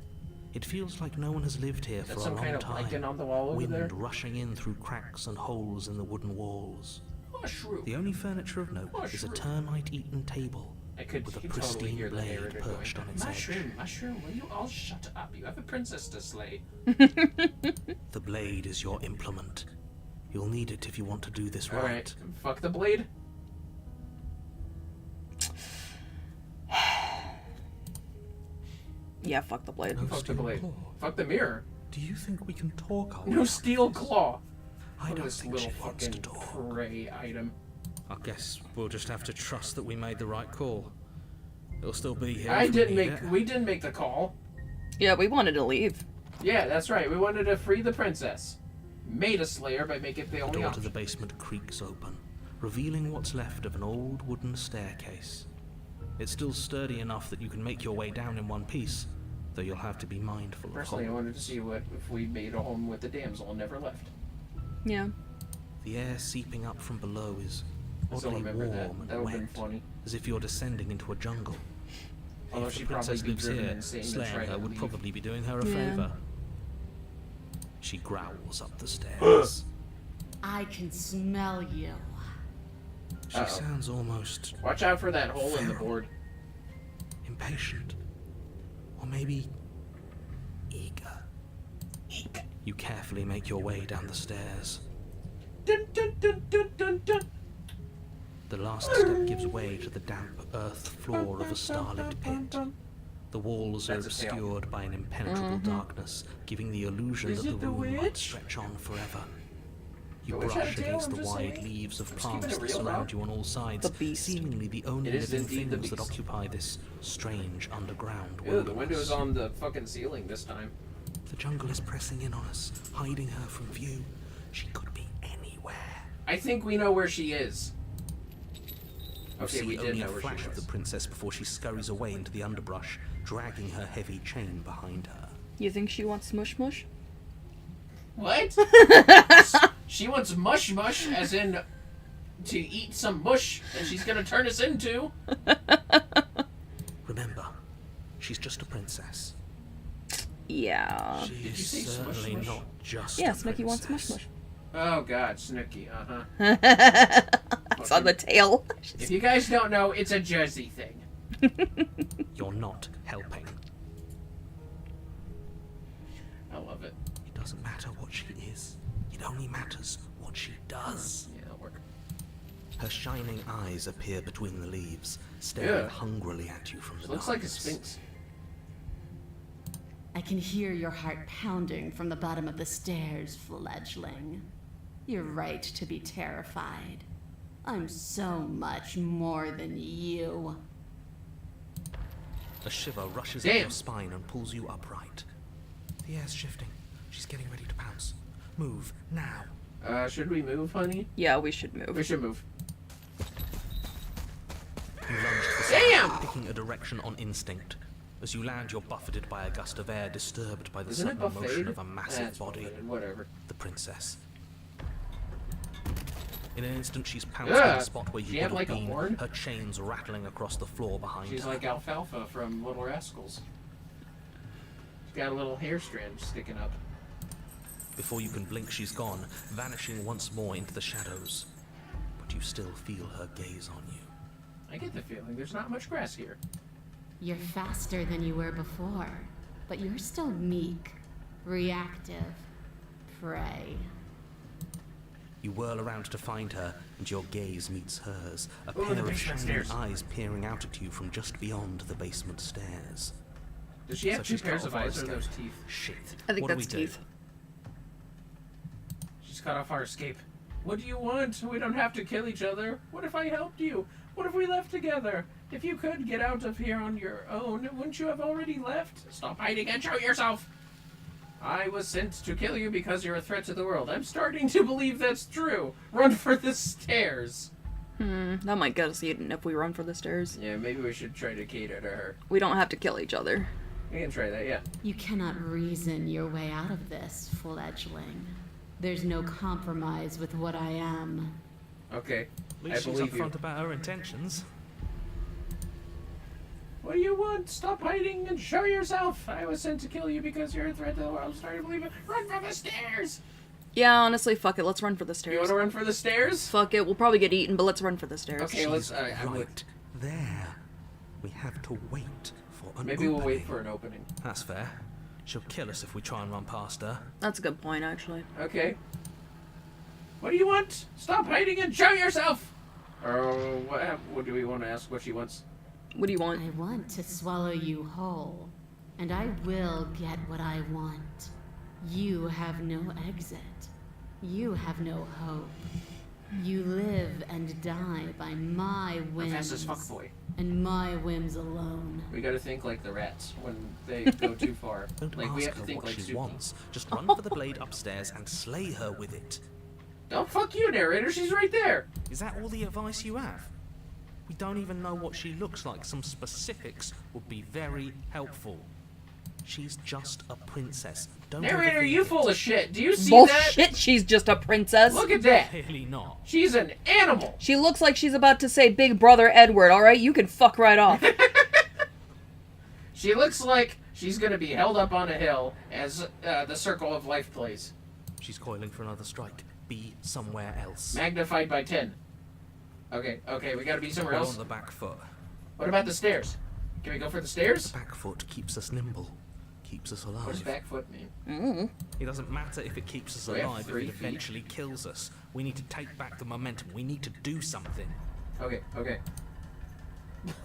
It feels like no one has lived here Is that for a some long kind of time. lichen on the wall over Wind there? rushing in through cracks and holes in the wooden walls. Mushroom. The only furniture of note is a Mushroom. termite-eaten table I could, with a you could totally pristine hear the blade narrator perched going, on its edge. Mushroom, mushroom, will you all shut up? You have a princess to slay. The blade is your implement. You'll need it if you want to do this right. Alright, fuck the blade. Yeah, fuck the blade. No Fuck the steel blade. claw. Fuck the mirror. Do you think we can talk our way No out steel of this? claw. I Look at don't this think little she wants to fucking talk. prey item. I guess we'll just have to trust that we made the right call. It'll still be here. I if didn't we need make. it. We didn't make the call. Yeah, we wanted to leave. Yeah, that's right. We wanted to free the princess. Made a slayer by making it the The only door to the option. basement creaks open, revealing what's left of an old wooden staircase. It's still sturdy enough that you can make your way down in one piece, though you'll have to be mindful of Personally, I holes. wanted to see what if we made a home with the damsel and never left. Yeah. The air seeping up from below is I still oddly remember warm that. and That would have wet, been funny. as if you're descending into a jungle. Although If the she'd probably princess be lives driven here, insane and slaying try her to would leave. probably be doing her a Yeah. favor. She growls up the stairs. I can smell you. She Uh-oh. sounds almost Watch out for that hole in the Feral. board. impatient. Or maybe eager. You carefully make your way down the stairs. Dun, dun, dun, dun, dun, dun. The last step gives way to the damp earth floor of a starlit pit. The walls are That's a tail. obscured by an impenetrable darkness, giving the illusion Is that the it the room might witch? stretch on forever. You The witch had a brush tail, against I'm the just wide saying. leaves of Just keeping plants it that real, surround dog. you on all sides, The beast. seemingly the only It is living indeed the things that beast. occupy this strange underground Ew, wilderness. the window's on the fucking ceiling this time. The jungle is pressing in on us, hiding her from view. She could be anywhere. I think we know where she is. You Okay, see we did only know a where flash she of the was. princess before she scurries away into the underbrush, dragging her heavy chain behind her. You think she wants mush mush? What? She wants mush mush, as in to eat some mush, and she's gonna turn us into. Remember, she's just a princess. Yeah. She Did you is say smush certainly smush? not just Yeah, a Snooky wants mush princess. mush. Oh god, Snooky, uh-huh. It's on the tail. If you guys don't know, it's a Jersey thing. You're not helping. I love it. It doesn't matter what she is. It only matters what she does. Yeah, that'll work. Her shining eyes appear between the leaves, staring hungrily at you from the Looks like a sphinx. I can hear your heart pounding from the bottom of the stairs, fledgling. You're right to be terrified. I'm so much more than you. A shiver rushes up your spine and pulls you upright. The air's shifting. She's getting ready to pounce. Move, now. Should we move, honey? Yeah, we should move. We should move. You lunge to the side, picking a direction on instinct. As you land, you're buffeted by a gust of air disturbed by the sudden motion of a massive body. Whatever. The princess. In an instant, she's pounced on the spot where you would have been, her chains rattling across the floor behind her. She's like Alfalfa from Little Rascals. She's got a little hair strand sticking up. Before you can blink, she's gone, vanishing once more into the shadows. But you still feel her gaze on you. I get the feeling there's not much grass here. You're faster than you were before, but you're still meek, reactive, prey. You whirl around to find her, and your gaze meets hers, a pair of shining eyes peering out at you from just beyond the basement stairs. Does she have two pairs of eyes or those teeth? Shit. I think that's teeth. She's cut off our escape. What do you want? We don't have to kill each other. What if I helped you? What if we left together? If you could get out of here on your own, wouldn't you have already left? Stop hiding and show yourself! I was sent to kill you because you're a threat to the world. I'm starting to believe that's true. Run for the stairs. That might get us eaten if we run for the stairs. Yeah, maybe we should try to cater to her. We don't have to kill each other. We can try that, yeah. You cannot reason your way out of this, fledgling. There's no compromise with what I am. Okay, At least she's upfront about her intentions. What do you want? Stop hiding and show yourself! I was sent to kill you because you're a threat to the world. I'm starting to believe it. Run for the stairs! Yeah, honestly, fuck it. Let's run for the stairs. You want to run for the stairs? Fuck it. We'll probably get eaten, but let's run for the stairs. Okay, let's... right there. We have to wait for an Maybe opening. we'll wait for an opening. That's fair. She'll kill us if we try and run past her. That's a good point, actually. Okay. What do you want? Stop hiding and show yourself! What do we want to ask what she wants? What do you want? I want to swallow you whole, and I will get what I want. You have no exit. You have no hope. You live and die by my whims. Fastest fuckboy. And my whims alone. We gotta think like the rats when they go too far. Don't like ask we have to her think what like she Suki. wants. Just run for the blade upstairs and slay her with it. Don't fuck you, narrator. She's right there. Is that all the advice you have? We don't even know what she looks like. Some specifics would be very helpful. She's just a princess. Don't Narrator, overthink you it. full of shit. Do you see Bullshit, she's just a princess. that? Look at that. Clearly not. She's an animal. She looks like she's about to say Big Brother Edward, alright? You can fuck right off. She looks like she's gonna be held up on a hill as the Circle of Life plays. She's coiling for another strike. Be somewhere else. Magnified by 10. Okay, we gotta be somewhere Hold else. on the back foot. What about the stairs? Can we go for the stairs? The back foot keeps us nimble. Keeps us alive. What does back foot mean? It doesn't matter if it keeps us We have alive, if 3 it feet. eventually kills us. We need to take back the momentum. We need to do something. Okay.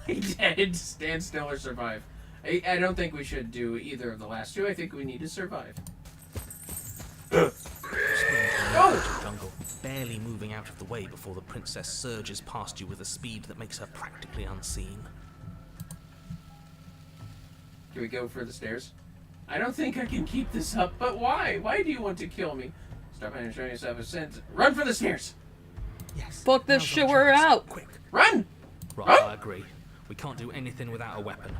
Play dead, stand still, or survive. I don't think we should do either of the last two. I think we need to survive. Oh! Jungle, barely moving out of the way before the princess surges past you with a speed that makes her practically unseen. Can we go for the stairs? I don't think I can keep this up, but why? Why do you want to kill me? Stop hiding and showing yourself a sense. Run for the stairs! Yes. Fuck this now's shit, our we're chance. out. Quick. Run! Right, Huh? I agree. We can't do anything without a weapon.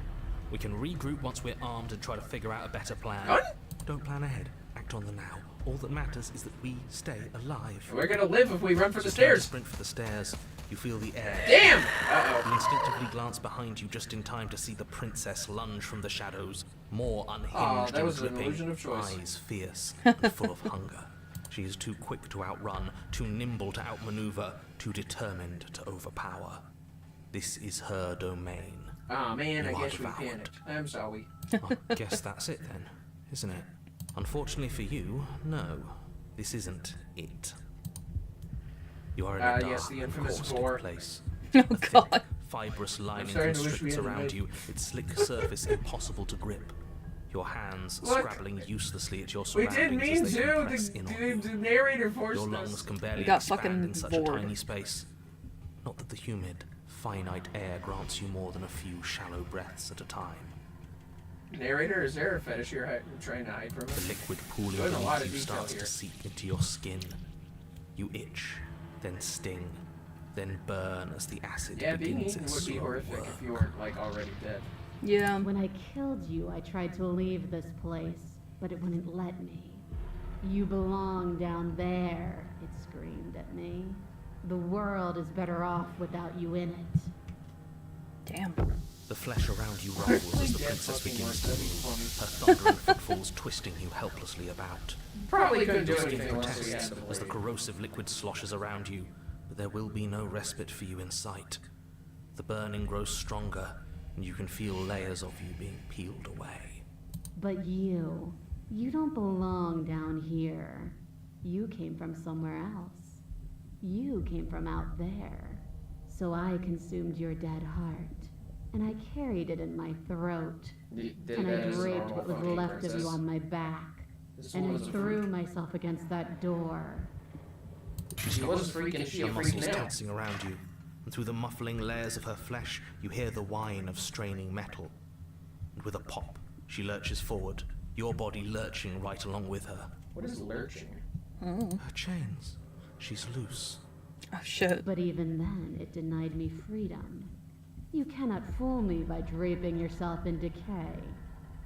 We can regroup once we're armed and try to figure out a better plan. Run? Don't plan ahead. Act on the now. All that matters is that we stay alive. We're gonna live if we run for the You turn to stairs. sprint for the stairs. You feel the air. Damn! You Uh-oh. instinctively glance behind you just in time to see the princess lunge from the shadows, more unhinged Aw, that and was an dripping, illusion of choice. eyes fierce and full of hunger. She is too quick to outrun, too nimble to outmaneuver, too determined to overpower. This is her domain. Aw, man, I You are guess we devoured. panicked. I'm sorry. I guess that's it then, isn't it? Unfortunately for you, no. This isn't it. You are in a dark yes, the and infamous caustic gore. place. Oh A thick, god. fibrous lining starting to wish we constricts had around made- you, its slick surface impossible to grip. Your hands Look, scrabbling uselessly at your We surroundings didn't mean as they to. compress in on you. The narrator forced Your us. lungs can barely You got expand fucking in such a bored. tiny space. Not that the humid, finite air grants you more than a few shallow breaths at a time. Narrator, is there a fetish you're trying to hide from The us? liquid pooling There's a lot beneath of you detail starts here. to seep into your skin. You itch, then sting, then burn as the acid Yeah, being begins eaten its would be slow horrific work. if you weren't, like, already dead. Yeah. When I killed you, I tried to leave this place, but it wouldn't let me. You belong down there, it screamed at me. The world is better off without you in it. Damn. The flesh around you rumbles as the Yeah, princess fucking begins to worse. move, her thundering footfalls twisting you helplessly about. Probably couldn't do Your skin anything unless we had protests the as the blade. corrosive liquid sloshes around you, but there will be no respite for you in sight. The burning grows stronger, and you can feel layers of you being peeled away. But you don't belong down here. You came from somewhere else. You came from out there. So I consumed your dead heart, and I carried it in my throat, Did and I that as a draped normal what was fucking left of princess. you on my back, This and I was a threw freak. myself against that door. She was a freak and she a Your freak muscles now. tensing around you, and through the muffling layers of her flesh, you hear the whine of straining metal. And with a pop, she lurches forward, your body lurching right along with her. What is lurching? Her chains. She's loose. Oh shit. But even then, it denied me freedom. You cannot fool me by draping yourself in decay.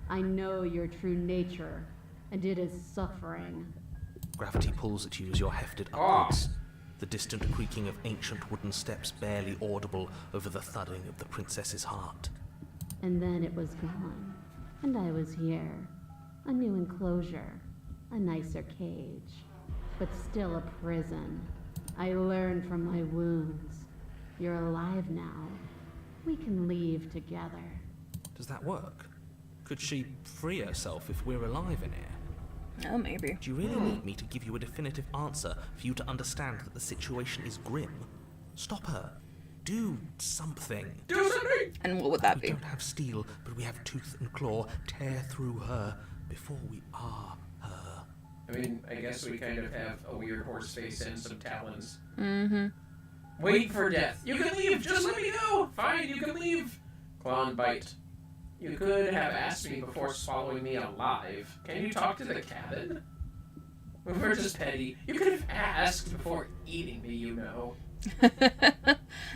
I know your true nature, and it is suffering. Gravity pulls at you as you're hefted Ah. upwards. The distant creaking of ancient wooden steps barely audible over the thudding of the princess's heart. And then it was gone, and I was here. A new enclosure, a nicer cage, but still a prison. I learned from my wounds. You're alive now. We can leave together. Does that work? Could she free herself if we're alive in here? Oh, maybe. Do you really need me to give you a definitive answer for you to understand that the situation is grim? Stop her. Do something. Do something! And what would that We be? don't have steel, but we have tooth and claw. Tear through her before we are her. I mean, I guess we kind of have a weird horse face and some talons. Mm-hmm. Wait for death. You can leave! Just let me go! Fine, you can leave! Claw and bite. You could have asked me before swallowing me alive. Can you talk to the cabin? We're just petty. You could have asked before eating me, you know. Do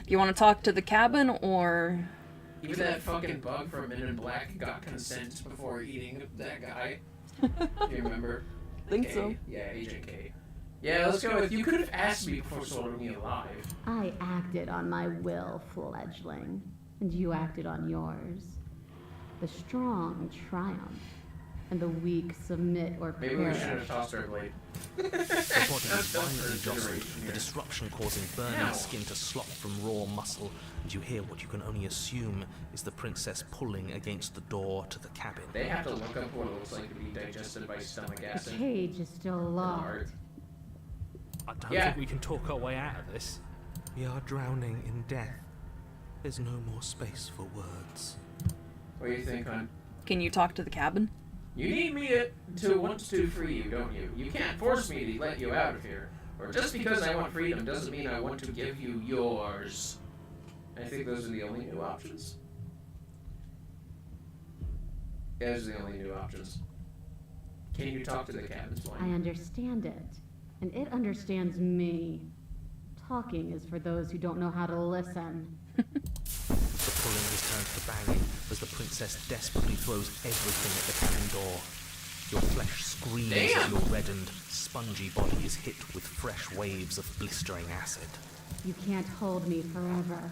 you want to talk to the cabin or? Even that fucking bug from Men in Black got consent before eating that guy. Do you remember? Think K? so. Yeah, Agent K. Yeah, let's go with you could have asked me before swallowing me alive. I acted on my will, fledgling, and you acted on yours. The strong triumph, and the weak submit or Maybe we perish. should have tossed our blade. Your body is violently jostled, consideration the here. disruption causing burning Ow. skin to slop from raw muscle, and you hear what you can only assume is the princess pulling against the door to the cabin. They have to look up what it looks like to be digested by stomach The acid. cage is still Art. locked. I don't Yeah. think we can talk our way out of this. We are drowning in death. There's no more space for words. What do you think, hon? Can you talk to the cabin? You need me to want to free you, don't you? You can't force me to let you out of here. Or just because I want freedom doesn't mean I want to give you yours. I think those are the only new options. Yeah, those are the only new options. Can you talk to the cabin I swine? understand it, and it understands me. Talking is for those who don't know how to listen. The pulling is turned to banging as the princess desperately throws everything at the cabin door. Your flesh screams as Damn. your reddened, spongy body is hit with fresh waves of blistering acid. You can't hold me forever.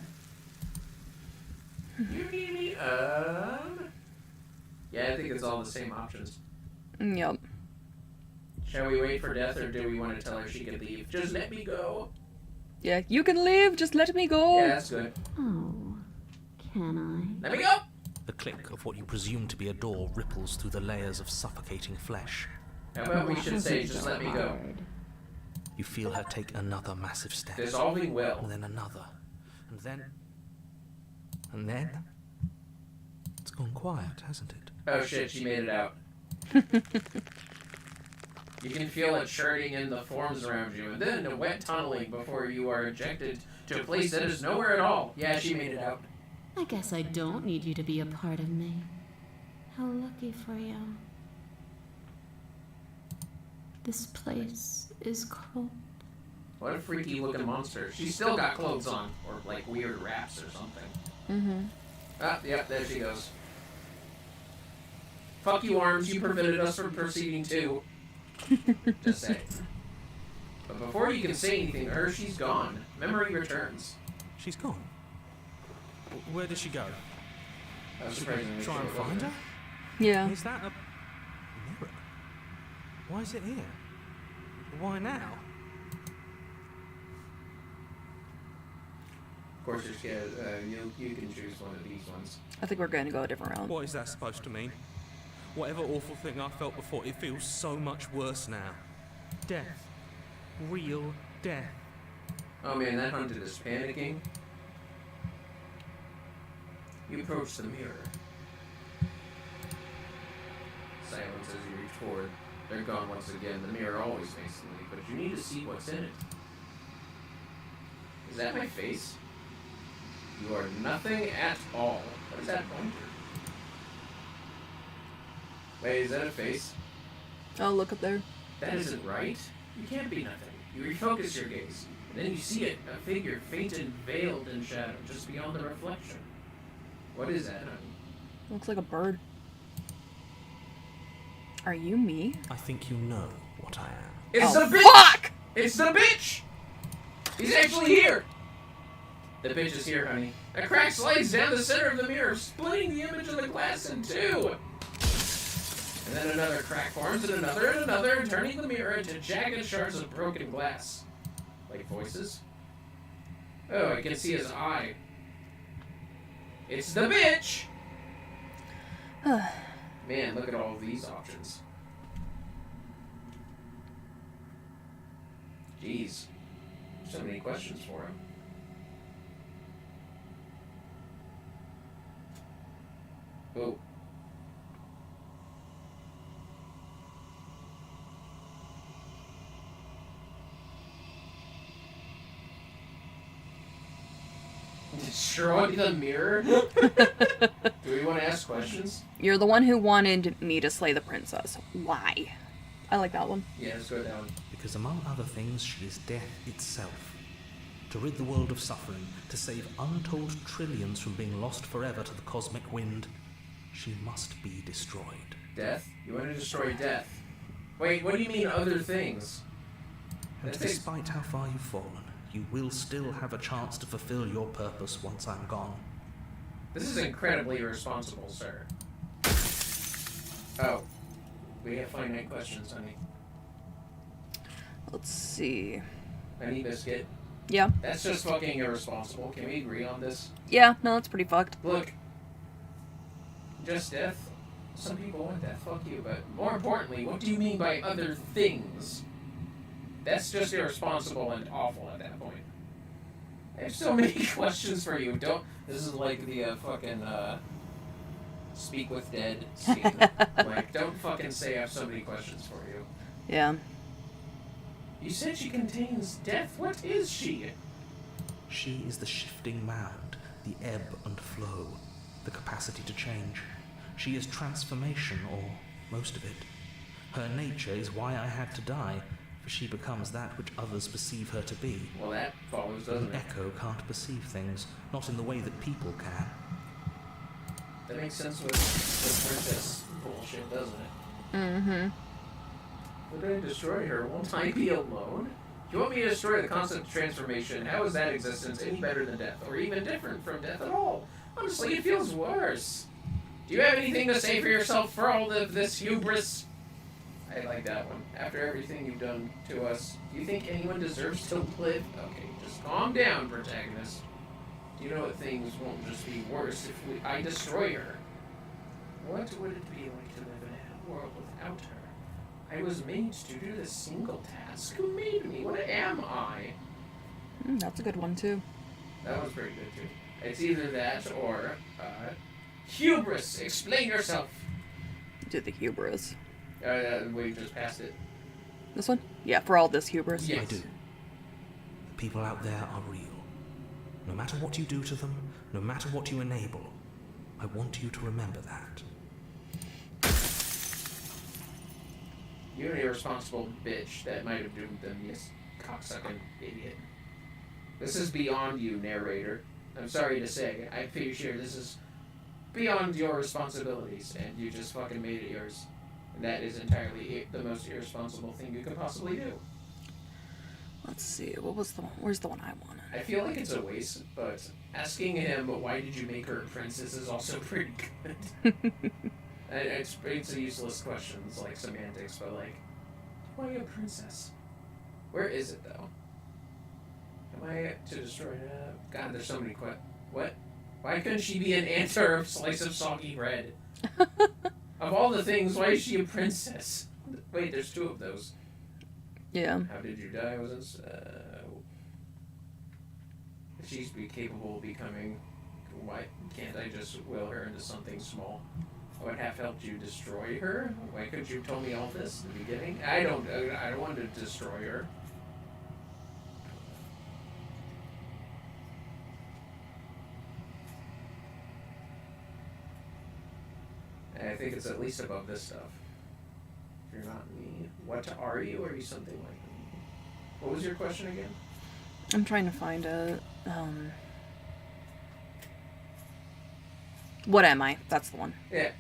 You need me, Yeah, I think it's all the same options. Yep. Shall we wait for death, or do we want to tell her she can leave? Just let me go. Yeah, you can leave. Just let me go. Yeah, that's good. Oh, can I? Let me go! The click of what you presume to be a door ripples through the layers of suffocating flesh. How about we should say, just let me go? Hard. You feel her take another massive step. Dissolving will. And then another. And then... And then... It's gone quiet, hasn't it? Oh shit, she made it out. You can feel it churning in the forms around you, and then a wet tunneling before you are ejected to a place that is nowhere at all. Yeah, she made it out. I guess I don't need you to be a part of me. How lucky for you. This place is cold. What a freaky looking monster. She's still got clothes on, or like weird wraps or something. Mm-hmm. Ah, yep, there she goes. Fuck you, arms, you prevented us from proceeding too. Just say. But before you can say anything to her, she's gone. Memory returns. She's gone? Where did she go? That's surprisingly Try and short, find wasn't her? Yeah. Is that a mirror? Why is it here? Why now? Of course, you're scared. You can choose one of these ones. I think we're going to go a different route. What is that supposed to mean? Whatever awful thing I felt before, it feels so much worse now. Death. Real death. Oh man, that hunted is panicking. You approach the mirror. Silence as you reach forward. They're gone once again. The mirror always makes them leave, but you need to see what's in it. Is that my face? You are nothing at all. What is that pointer? Wait, is that a face? Oh, look up there. That isn't right. You can't be nothing. You refocus your gaze, and then you see it, a figure fainted, veiled in shadow, just beyond the reflection. What is that, honey? Looks like a bird. Are you me? I think you know what I am. It's Oh, the bitch! fuck! It's the bitch! He's actually here! The bitch is here, honey. A crack slides down the center of the mirror, splitting the image of the glass in two. And then another crack forms, and another, turning the mirror into jagged shards of broken glass. Like voices? Oh, I can see his eye. It's the bitch! Man, look at all these options. Jeez. So many questions for him. Oh. Destroy the mirror? Do we want to ask questions? You're the one who wanted me to slay the princess. Why? I like that one. Yeah, let's go down. Because among other things, she is death itself. To rid the world of suffering, to save untold trillions from being lost forever to the cosmic wind, she must be destroyed. Death? You want to destroy death? Wait, what do you mean other things? And despite how far you've fallen, you will still have a chance to fulfill your purpose once I'm gone. This is incredibly irresponsible, sir. Oh. We have finite questions, honey. Let's see. Honey biscuit. Yeah. That's just fucking irresponsible. Can we agree on this? Yeah, no, that's pretty fucked. Look. Just death? Some people want that, fuck you, but more importantly, what do you mean by other things? That's just irresponsible and awful at that point. I have so many questions for you. This is like the fucking Speak with Dead scene. Like, don't fucking say I have so many questions for you. Yeah. You said she contains death. What is she? She is the shifting mound, the ebb and flow, the capacity to change. She is transformation, or most of it. Her nature is why I had to die, for she becomes that which others perceive her to be. Well, that follows, doesn't An it? echo can't perceive things, not in the way that people can. That makes sense with princess bullshit, doesn't it? Mm-hmm. Would I destroy her? Won't I be alone? If you want me to destroy the concept of transformation, how is that existence any better than death, or even different from death at all? Honestly, it feels worse. Do you have anything to say for yourself for all of this hubris? I like that one. After everything you've done to us, do you think anyone deserves to live? Okay, just calm down, protagonist. Do you know that things won't just be worse if I destroy her? What would it be like to live in a world without her? I was made to do this single task. Who made me? What am I? That's a good one, too. That was pretty good, too. It's either that or, hubris! Explain yourself! Do the hubris. We just passed it. This one? Yeah, for all this hubris. Yes. I do. The people out there are real. No matter what you do to them, no matter what you enable, I want you to remember that. You're an irresponsible bitch that might have doomed them, you cocksucking idiot. This is beyond you, narrator. I'm sorry to say. I'm pretty sure this is beyond your responsibilities, and you just fucking made it yours. And that is entirely the most irresponsible thing you could possibly do. Let's see, what was the one? Where's the one I wanted? I feel like it's a waste, but asking him, why did you make her a princess, is also pretty good. It's a useless question. It's like semantics, but like, why a princess? Where is it though? Am I to destroy that? God, there's so many what? Why couldn't she be an ant or a slice of soggy bread? Of all the things, why is she a princess? Wait, there's two of those. Yeah. How did you die? Was this? If she's capable of becoming, why can't I just will her into something small? I would have helped you destroy her. Why couldn't you tell me all this in the beginning? I don't want to destroy her. I think it's at least above this stuff. If you're not me, what are you? Are you something like me? What was your question again? I'm trying to find a, What am I? That's the one. Yeah.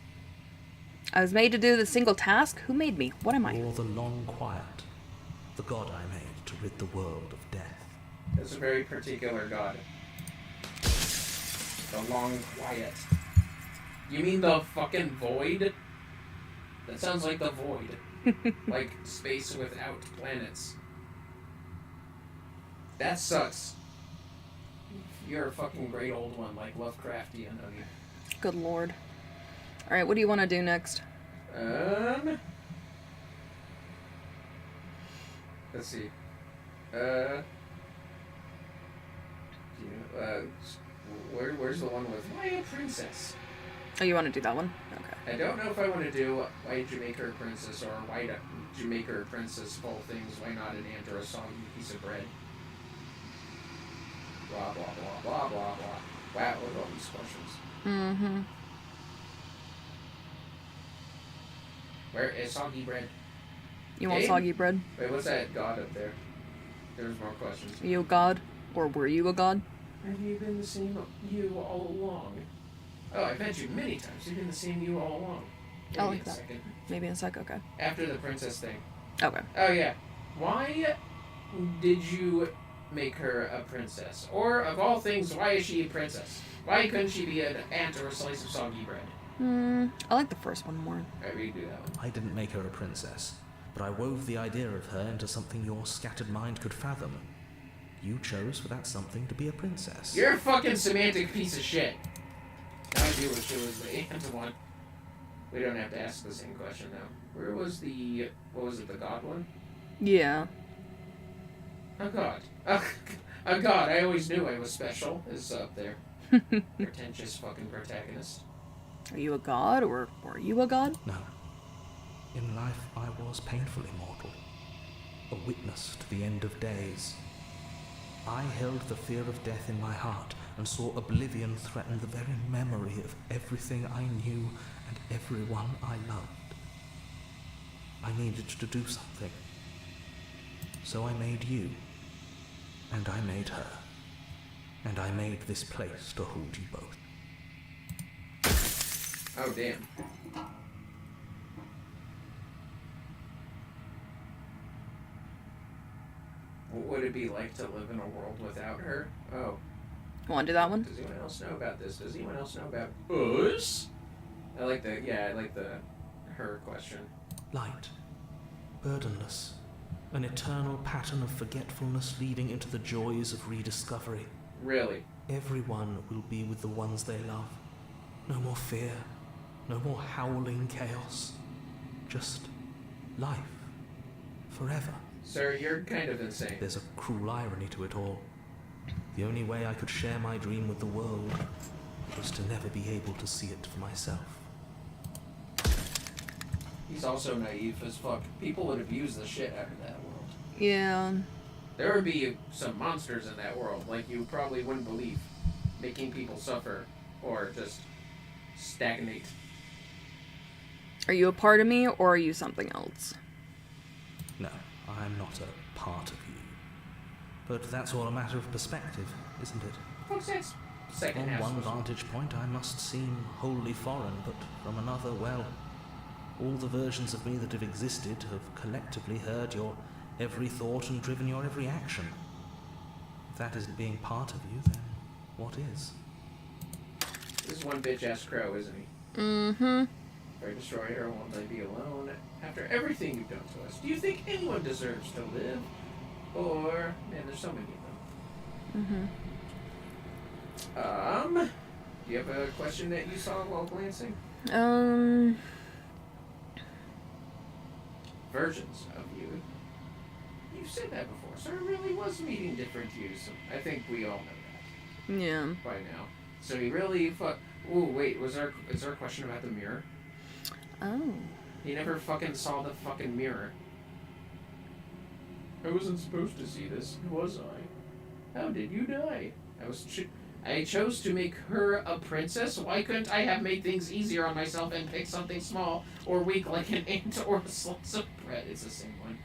I was made to do the single task? Who made me? What am I? Or the long quiet, the god I made to rid the world of death. That's a very particular god. The long quiet. You mean the fucking void? That sounds like the void. Like space without planets. That sucks. You're a fucking great old one, like Lovecraftian, honey. Good lord. Alright, what do you want to do next? Let's see. Where's the one with why a princess? Oh, you want to do that one? Okay. I don't know if I want to do why did you make her a princess or why did you make her a princess of all things, why not an ant or a soggy piece of bread? Blah, blah, blah, blah, blah, blah. Wow, look at all these questions. Mm-hmm. Where is soggy bread? You want soggy bread? Wait, what's that god up there? There's more questions. Are you a god? Or were you a god? Have you been the same you all along? Oh, I've met you many times. You've been the same you all along. I like that. Maybe in a sec, okay. After the princess thing. Okay. Oh, yeah. Why did you make her a princess? Or, of all things, why is she a princess? Why couldn't she be an ant or a slice of soggy bread? I like the first one more. Alright, we can do that one. I didn't make her a princess, but I wove the idea of her into something your scattered mind could fathom. You chose for that something to be a princess. You're a fucking semantic piece of shit. Now I do wish it was the ant one. We don't have to ask the same question now. Where was the... what was it, the god one? Yeah. A god. A god. I always knew I was special. Is up there. Pretentious fucking protagonist. Are you a god, or were you a god? No. In life, I was painfully mortal. A witness to the end of days. I held the fear of death in my heart and saw oblivion threaten the very memory of everything I knew and everyone I loved. I needed to do something. So I made you. And I made her. And I made this place to hold you both. Oh, damn. What would it be like to live in a world without her? Oh. Want to do that one? Does anyone else know about this? Does anyone else know about us? I like the her question. Light. Burdenless. An eternal pattern of forgetfulness leading into the joys of rediscovery. Really? Everyone will be with the ones they love. No more fear. No more howling chaos. Just life. forever. Sir, you're kind of insane. There's a cruel irony to it all. The only way I could share my dream with the world was to never be able to see it for myself. He's also naive as fuck. People would abuse the shit out of that world. Yeah. There would be some monsters in that world, like you probably wouldn't believe, making people suffer or just stagnate. Are you a part of me, or are you something else? No, I'm not a part of you. But that's all a matter of perspective, isn't it? What's that second From half? one vantage point I must seem wholly foreign, but from another, well, all the versions of me that have existed have collectively heard your every thought and driven your every action. If that isn't being part of you, then what is? This is one bitch-ass crow, isn't he? Mm-hmm. Our destroyer won't let be alone after everything you've done to us. Do you think anyone deserves to live? Or, man, there's so many of them. Mm-hmm. Do you have a question that you saw while glancing? Versions of you. You've said that before, so it really was meeting different views. I think we all know that. Yeah. By now. So he really Ooh, wait, is there a question about the mirror? Oh. He never fucking saw the fucking mirror. I wasn't supposed to see this, was I? How did you die? I chose to make her a princess. Why couldn't I have made things easier on myself and picked something small or weak like an ant or a slice of bread? It's the same one.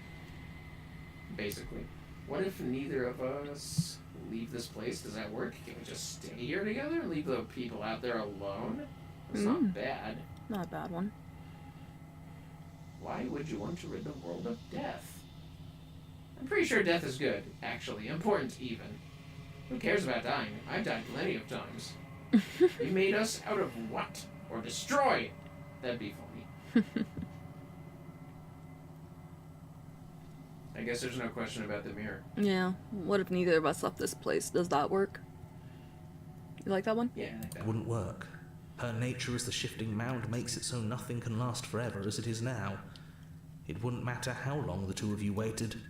Basically. What if neither of us leave this place? Does that work? Can we just stay here together and leave the people out there alone? It's not bad. Not a bad one. Why would you want to rid the world of death? I'm pretty sure death is good, actually. Important, even. Who cares about dying? I've died plenty of times. You made us out of what? Or destroy? That'd be funny. I guess there's no question about the mirror. Yeah. What if neither of us left this place? Does that work? You like that one? Yeah, I like that. It wouldn't work. Her nature as the shifting mound makes it so nothing can last forever as it is now. It wouldn't matter how long the two of you waited.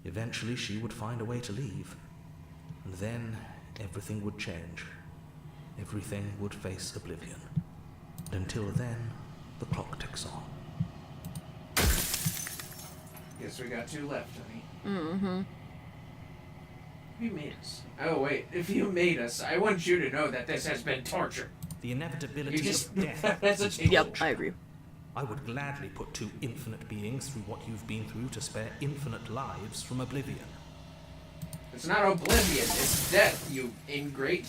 Eventually she would find a way to leave. And then everything would change. Everything would face oblivion. And until then, the clock ticks on. Guess we got two left, honey. Mm-hmm. You made us. Oh, wait. If you made us, I want you to know that this has been torture. The inevitability You just... of death. That's a change. Yep, I agree. I would gladly put two infinite beings through what you've been through to spare infinite lives from oblivion. It's not oblivion, it's death, you ingrate.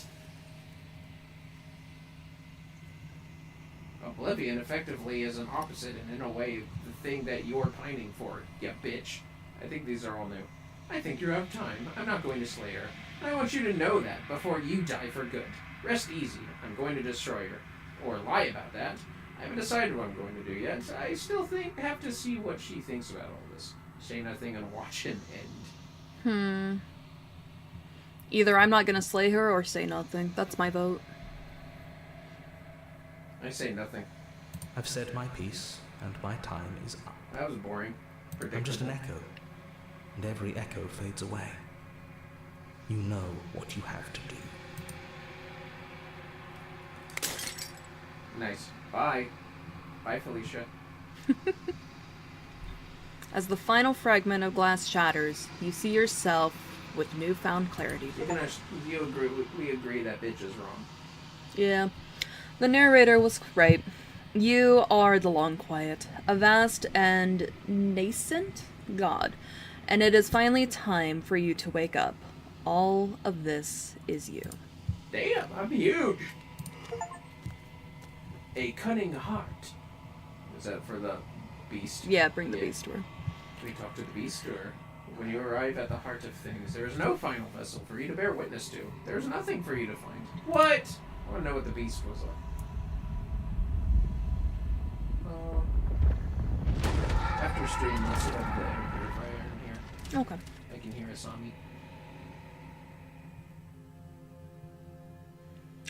Oblivion effectively is an opposite and in a way the thing that you're pining for, you bitch. I think these are all new. I think you're out of time. I'm not going to slay her. I want you to know that before you die for good. Rest easy. I'm going to destroy her. Or lie about that. I haven't decided what I'm going to do yet. I still have to see what she thinks about all this. Say nothing and watch it end. Either I'm not gonna slay her or say nothing. That's my vote. I say nothing. I've said my piece, and my time is up. That was boring. I'm just an echo, and every echo fades away. You know what you have to do. Nice. Bye. Bye, Felicia. As the final fragment of glass shatters, you see yourself with newfound clarity. We agree that bitch is wrong. Yeah. The narrator was right. You are the Long Quiet, a vast and nascent god, and it is finally time for you to wake up. All of this is you. Damn, I'm huge. A cunning heart. Is that for the beast? Yeah, bring the beast to her. Can we talk to the beast, or when you arrive at the heart of things, there is no final vessel for you to bear witness to. There is nothing for you to find. What? I want to know what the beast was like. After stream, let's set up the air purifier in here. Okay. I can hear Asami.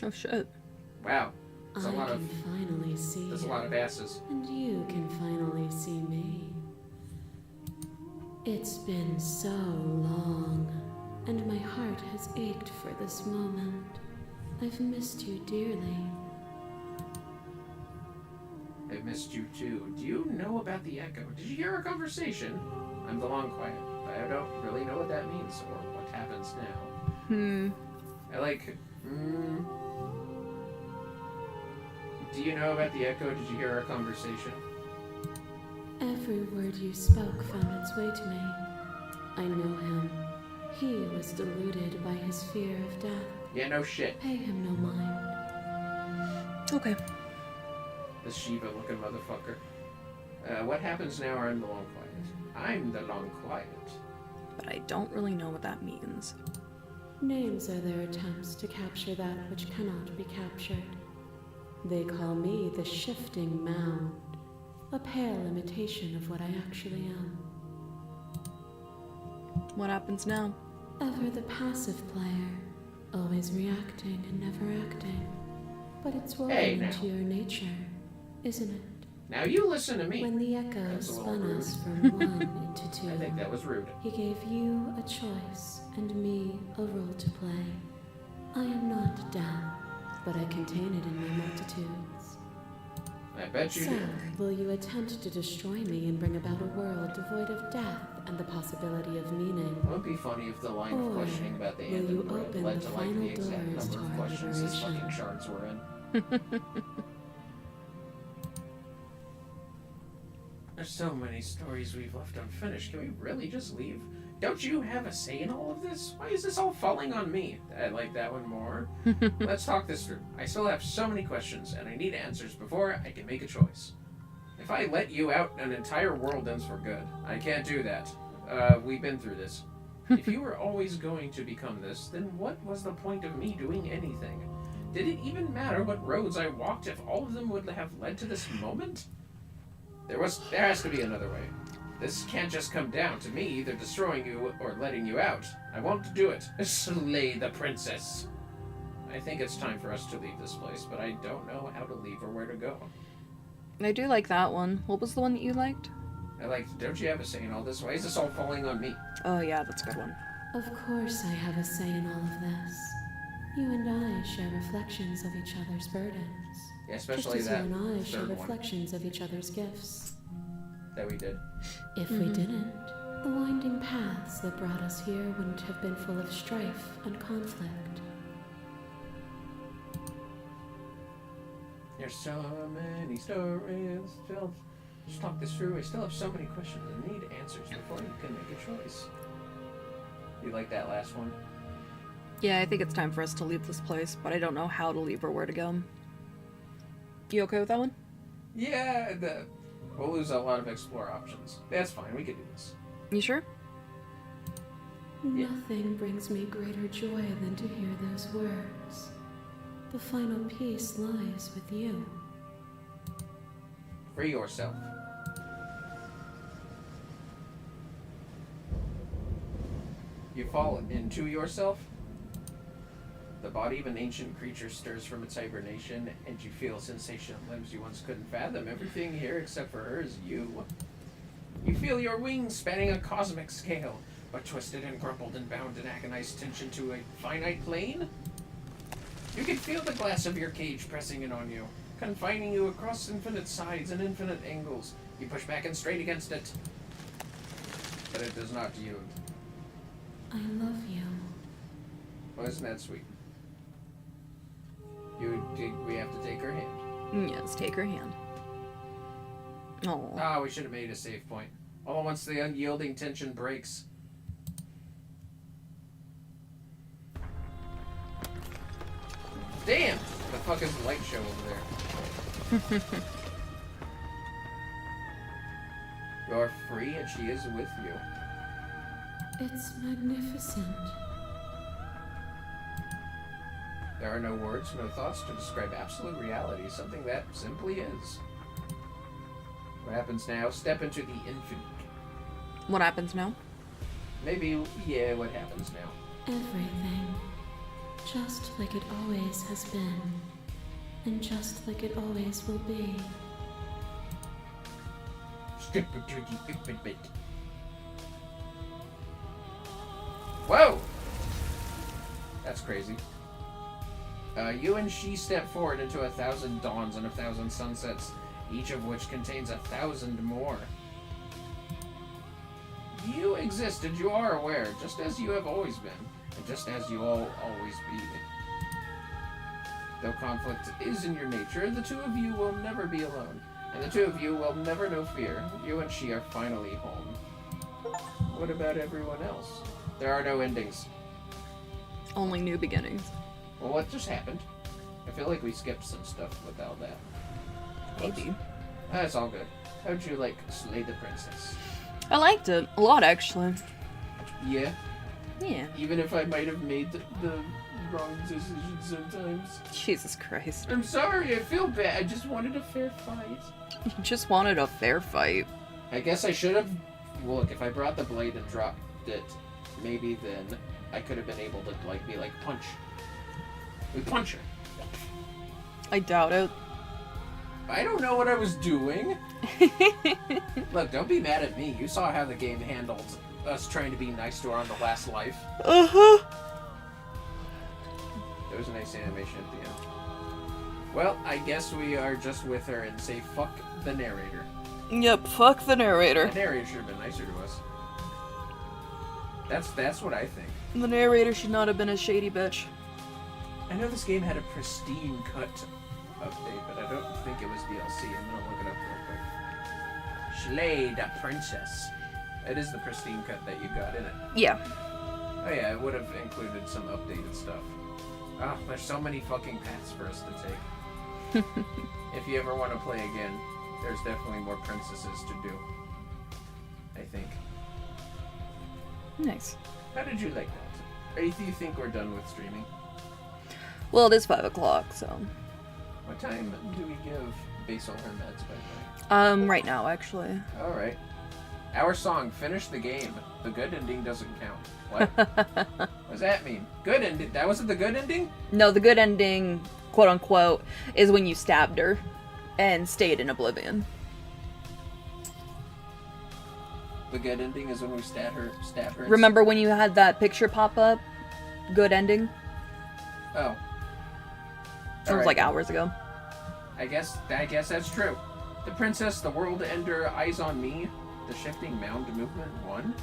Oh shit. Wow. That's a lot of. Finally see That's a lot of asses. And you can finally see me. It's been so long, and my heart has ached for this moment. I've missed you dearly. I missed you too. Do you know about the echo? Did you hear our conversation? I'm the long quiet, but I don't really know what that means or what happens now. I like... Do you know about the echo? Did you hear our conversation? Every word you spoke found its way to me. I know him. He was deluded by his fear of death. Yeah, no shit. Pay him no mind. Okay. This Shiva-looking motherfucker. What happens now? I'm the long quiet. I'm the long quiet. But I don't really know what that means. Names are their attempts to capture that which cannot be captured. They call me the shifting mound, a pale imitation of what I actually am. What happens now? Ever the passive player, always reacting and never acting. But it's woven into your nature, isn't it? Now you listen to me. When the echo spun us from one into two, I think that was rude. he gave you a choice and me a role to play. I am not down, but I contain it in my multitudes. I bet you So, do. will you attempt to destroy me and bring about a world devoid of death and the possibility of meaning? It would be funny if the line of Or questioning about the will end you of the world open led the to like final the exact doors number to of our questions these liberation? fucking shards were in. There's so many stories we've left unfinished. Can we really just leave? Don't you have a say in all of this? Why is this all falling on me? I like that one more. Let's talk this through. I still have so many questions, and I need answers before I can make a choice. If I let you out, an entire world ends for good. I can't do that. We've been through this. If you were always going to become this, then what was the point of me doing anything? Did it even matter what roads I walked if all of them would have led to this moment? There has to be another way. This can't just come down to me either destroying you or letting you out. I won't do it. Slay the princess. I think it's time for us to leave this place, but I don't know how to leave or where to go. I do like that one. What was the one that you liked? I liked, don't you have a say in all this? Why is this all falling on me? Oh yeah, that's a good one. Of course I have a say in all of this. You and I share reflections of each other's burdens. Yeah, especially just as that you and I share third one reflections of each other's gifts. that we did. If we didn't, the winding paths that brought us here wouldn't have been full of strife and conflict. There's so many stories. Just talk this through. I still have so many questions and need answers before you can make a choice. You like that last one? Yeah, I think it's time for us to leave this place, but I don't know how to leave or where to go. You okay with that one? Yeah, we'll lose a lot of explore options. That's fine, we can do this. You sure? Yeah. Nothing brings me greater joy than to hear those words. The final piece lies with you. Free yourself. You fall into yourself? The body of an ancient creature stirs from its hibernation, and you feel sensation of limbs you once couldn't fathom. Everything here except for her is you. You feel your wings spanning a cosmic scale, but twisted and crumpled and bound in agonized tension to a finite plane? You can feel the glass of your cage pressing in on you, confining you across infinite sides and infinite angles. You push back and straight against it, but it does not yield. I love you. Well, isn't that sweet? We have to take her hand. Yes, take her hand. Oh. Ah, we should have made a save point. All once the unyielding tension breaks. Damn! The fuck is the light show over there? You're free and she is with you. It's magnificent. There are no words, no thoughts to describe absolute reality, something that simply is. What happens now? Step into the infinite. What happens now? Maybe, yeah, what happens now? Everything. Just like it always has been. And just like it always will be. Step into the infinite. Whoa! That's crazy. You and she step forward into 1,000 dawns and 1,000 sunsets, each of which contains 1,000 more. You exist and you are aware, just as you have always been, and just as you all always be. Though conflict is in your nature, the two of you will never be alone, and the two of you will never know fear. You and she are finally home. What about everyone else? There are no endings. Only new beginnings. Well, what just happened? I feel like we skipped some stuff without that. Maybe. That's all good. How'd you, like, slay the princess? I liked it a lot, actually. Yeah? Yeah. Even if I might have made the wrong decision sometimes. Jesus Christ. I'm sorry, I feel bad. I just wanted a fair fight. You just wanted a fair fight. I guess I should have... Look, if I brought the blade and dropped it, maybe then I could have been able to, like, be like, punch. We punch her. I doubt it. I don't know what I was doing. Look, don't be mad at me. You saw how the game handled us trying to be nice to her on the last life. Uh-huh. There was a nice animation at the end. Well, I guess we are just with her and say fuck the narrator. Yep, fuck the narrator. The narrator should have been nicer to us. That's what I think. The narrator should not have been a shady bitch. I know this game had a pristine cut update, but I don't think it was DLC. I'm gonna look it up real quick. Slay the princess. It is the pristine cut that you got in it. Yeah. Oh yeah, it would have included some updated stuff. Ah, there's so many fucking paths for us to take. If you ever want to play again, there's definitely more princesses to do. I think. Nice. How did you like that? Or do you think we're done with streaming? Well, it is 5 o'clock, so... What time do we give Basil her meds, by the way? Right now, actually. Alright. Our song, Finish the Game. The good ending doesn't count. What? What does that mean? Good ending? That wasn't the good ending? No, the good ending, quote-unquote, is when you stabbed her and stayed in oblivion. The good ending is when we stab her. Remember when you had that picture pop up? Good ending? Oh. It was like hours ago. I guess that's true. The princess, the world ender, eyes on me, the shifting mound movement 1.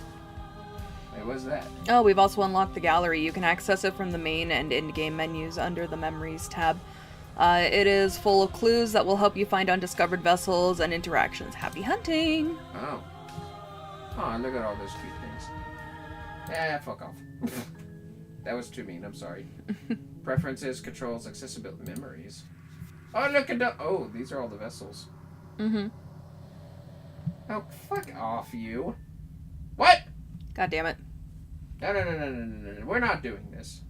Wait, what's that? Oh, we've also unlocked the gallery. You can access it from the main and in-game menus under the Memories tab. It is full of clues that will help you find undiscovered vessels and interactions. Happy hunting! Oh. Oh, look at all those cute things. Fuck off. That was too mean, I'm sorry. Preferences, controls, accessibility, memories. Oh, look at the... Oh, these are all the vessels. Mm-hmm. Oh, fuck off, you. What? God damn it. No. We're not doing this.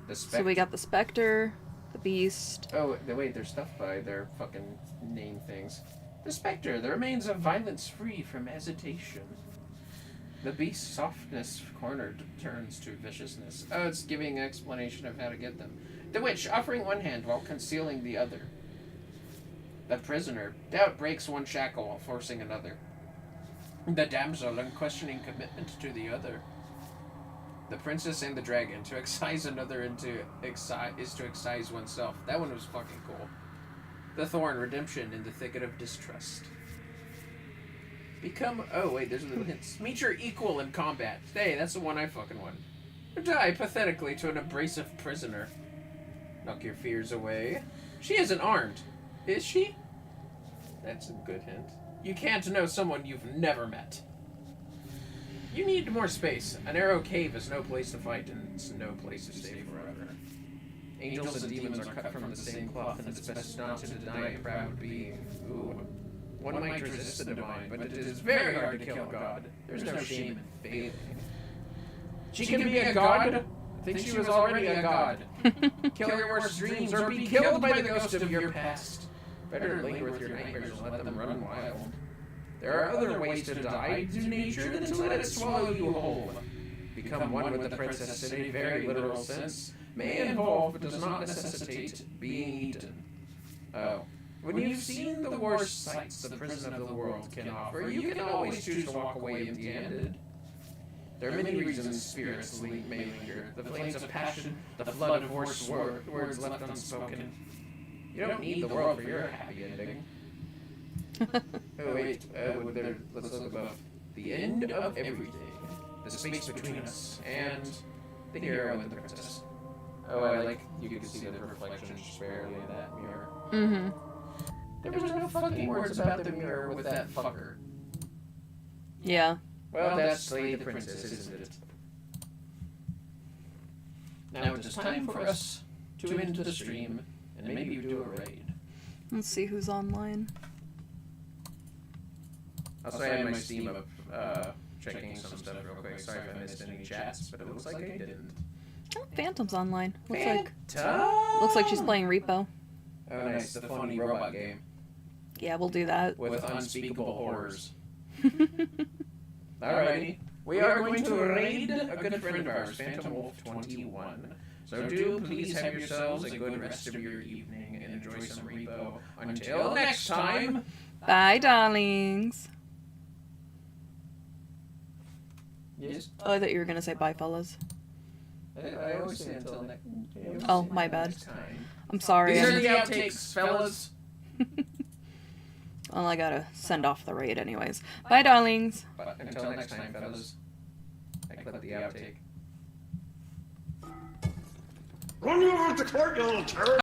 The So we got the Spectre, the Beast. Oh, wait, there's stuff by their fucking name things. The Spectre, the remains of violence free from hesitation. The Beast's softness cornered turns to viciousness. Oh, it's giving an explanation of how to get them. The Witch, offering one hand while concealing the other. The Prisoner, doubt breaks one shackle while forcing another. The Damsel, unquestioning commitment to the other. The Princess and the Dragon, to excise another is to excise oneself. That one was fucking cool. The Thorn, redemption in the thicket of distrust. Become... Oh, wait, there's a little hints. Meet your equal in combat. Hey, that's the one I fucking won. Or die pathetically to an abrasive prisoner. Knock your fears away. She isn't armed. Is she? That's a good hint. You can't know someone you've never met. You need more space. A narrow cave is no place to fight, and it's no place to stay forever. Angels and demons are cut from the same cloth, and it's best not to deny a proud being. Ooh. One might resist the divine, but it is very hard to kill a god. There's no shame in failing. She can be a god? I think she was already a god. Kill your worst dreams, or be killed by the ghost of your past. Better linger with your nightmares and let them run wild. There are other ways to die to nature than to let it swallow you whole. Become one with the princess in a very literal sense. May involve, but does not necessitate, being eaten. Oh. When you've seen the worst sights the prison of the world can offer, you can always choose to walk away empty-handed. There are many reasons spirits may linger. The flames of passion, the flood of hoarse words left unspoken. You don't need the world for your happy ending. Oh wait, let's look above. The end of everything. The space between us and the hero and the princess. Oh, I like you can see the reflection just barely in that mirror. Mm-hmm. There was no fucking words about the mirror with that fucker. Yeah. Well, that's Slay the Princess, isn't it? Now it is time for us to end the stream and maybe do a raid. Let's see who's online. Also, I had my Steam up, checking some stuff real quick. Sorry if I missed any chats, but it looks like I didn't. Oh, Phantom's online. Phantom? Looks like she's playing Repo. Oh, nice. The funny robot game. Yeah, we'll do that. With unspeakable horrors. Alrighty. We are going to raid a good friend of ours, Phantom Wolf 21. So do please have yourselves a good rest of your evening and enjoy some Repo. Until next time. Bye, darlings. Yes? Oh, I thought you were going to say bye, fellas. I always say until next time. Oh, my bad. I'm sorry. These are the outtakes, fellas. Well, I gotta send off the raid anyways. Bye, darlings. But until next time, fellas. I clip the outtake. Run you off the court, you little turd!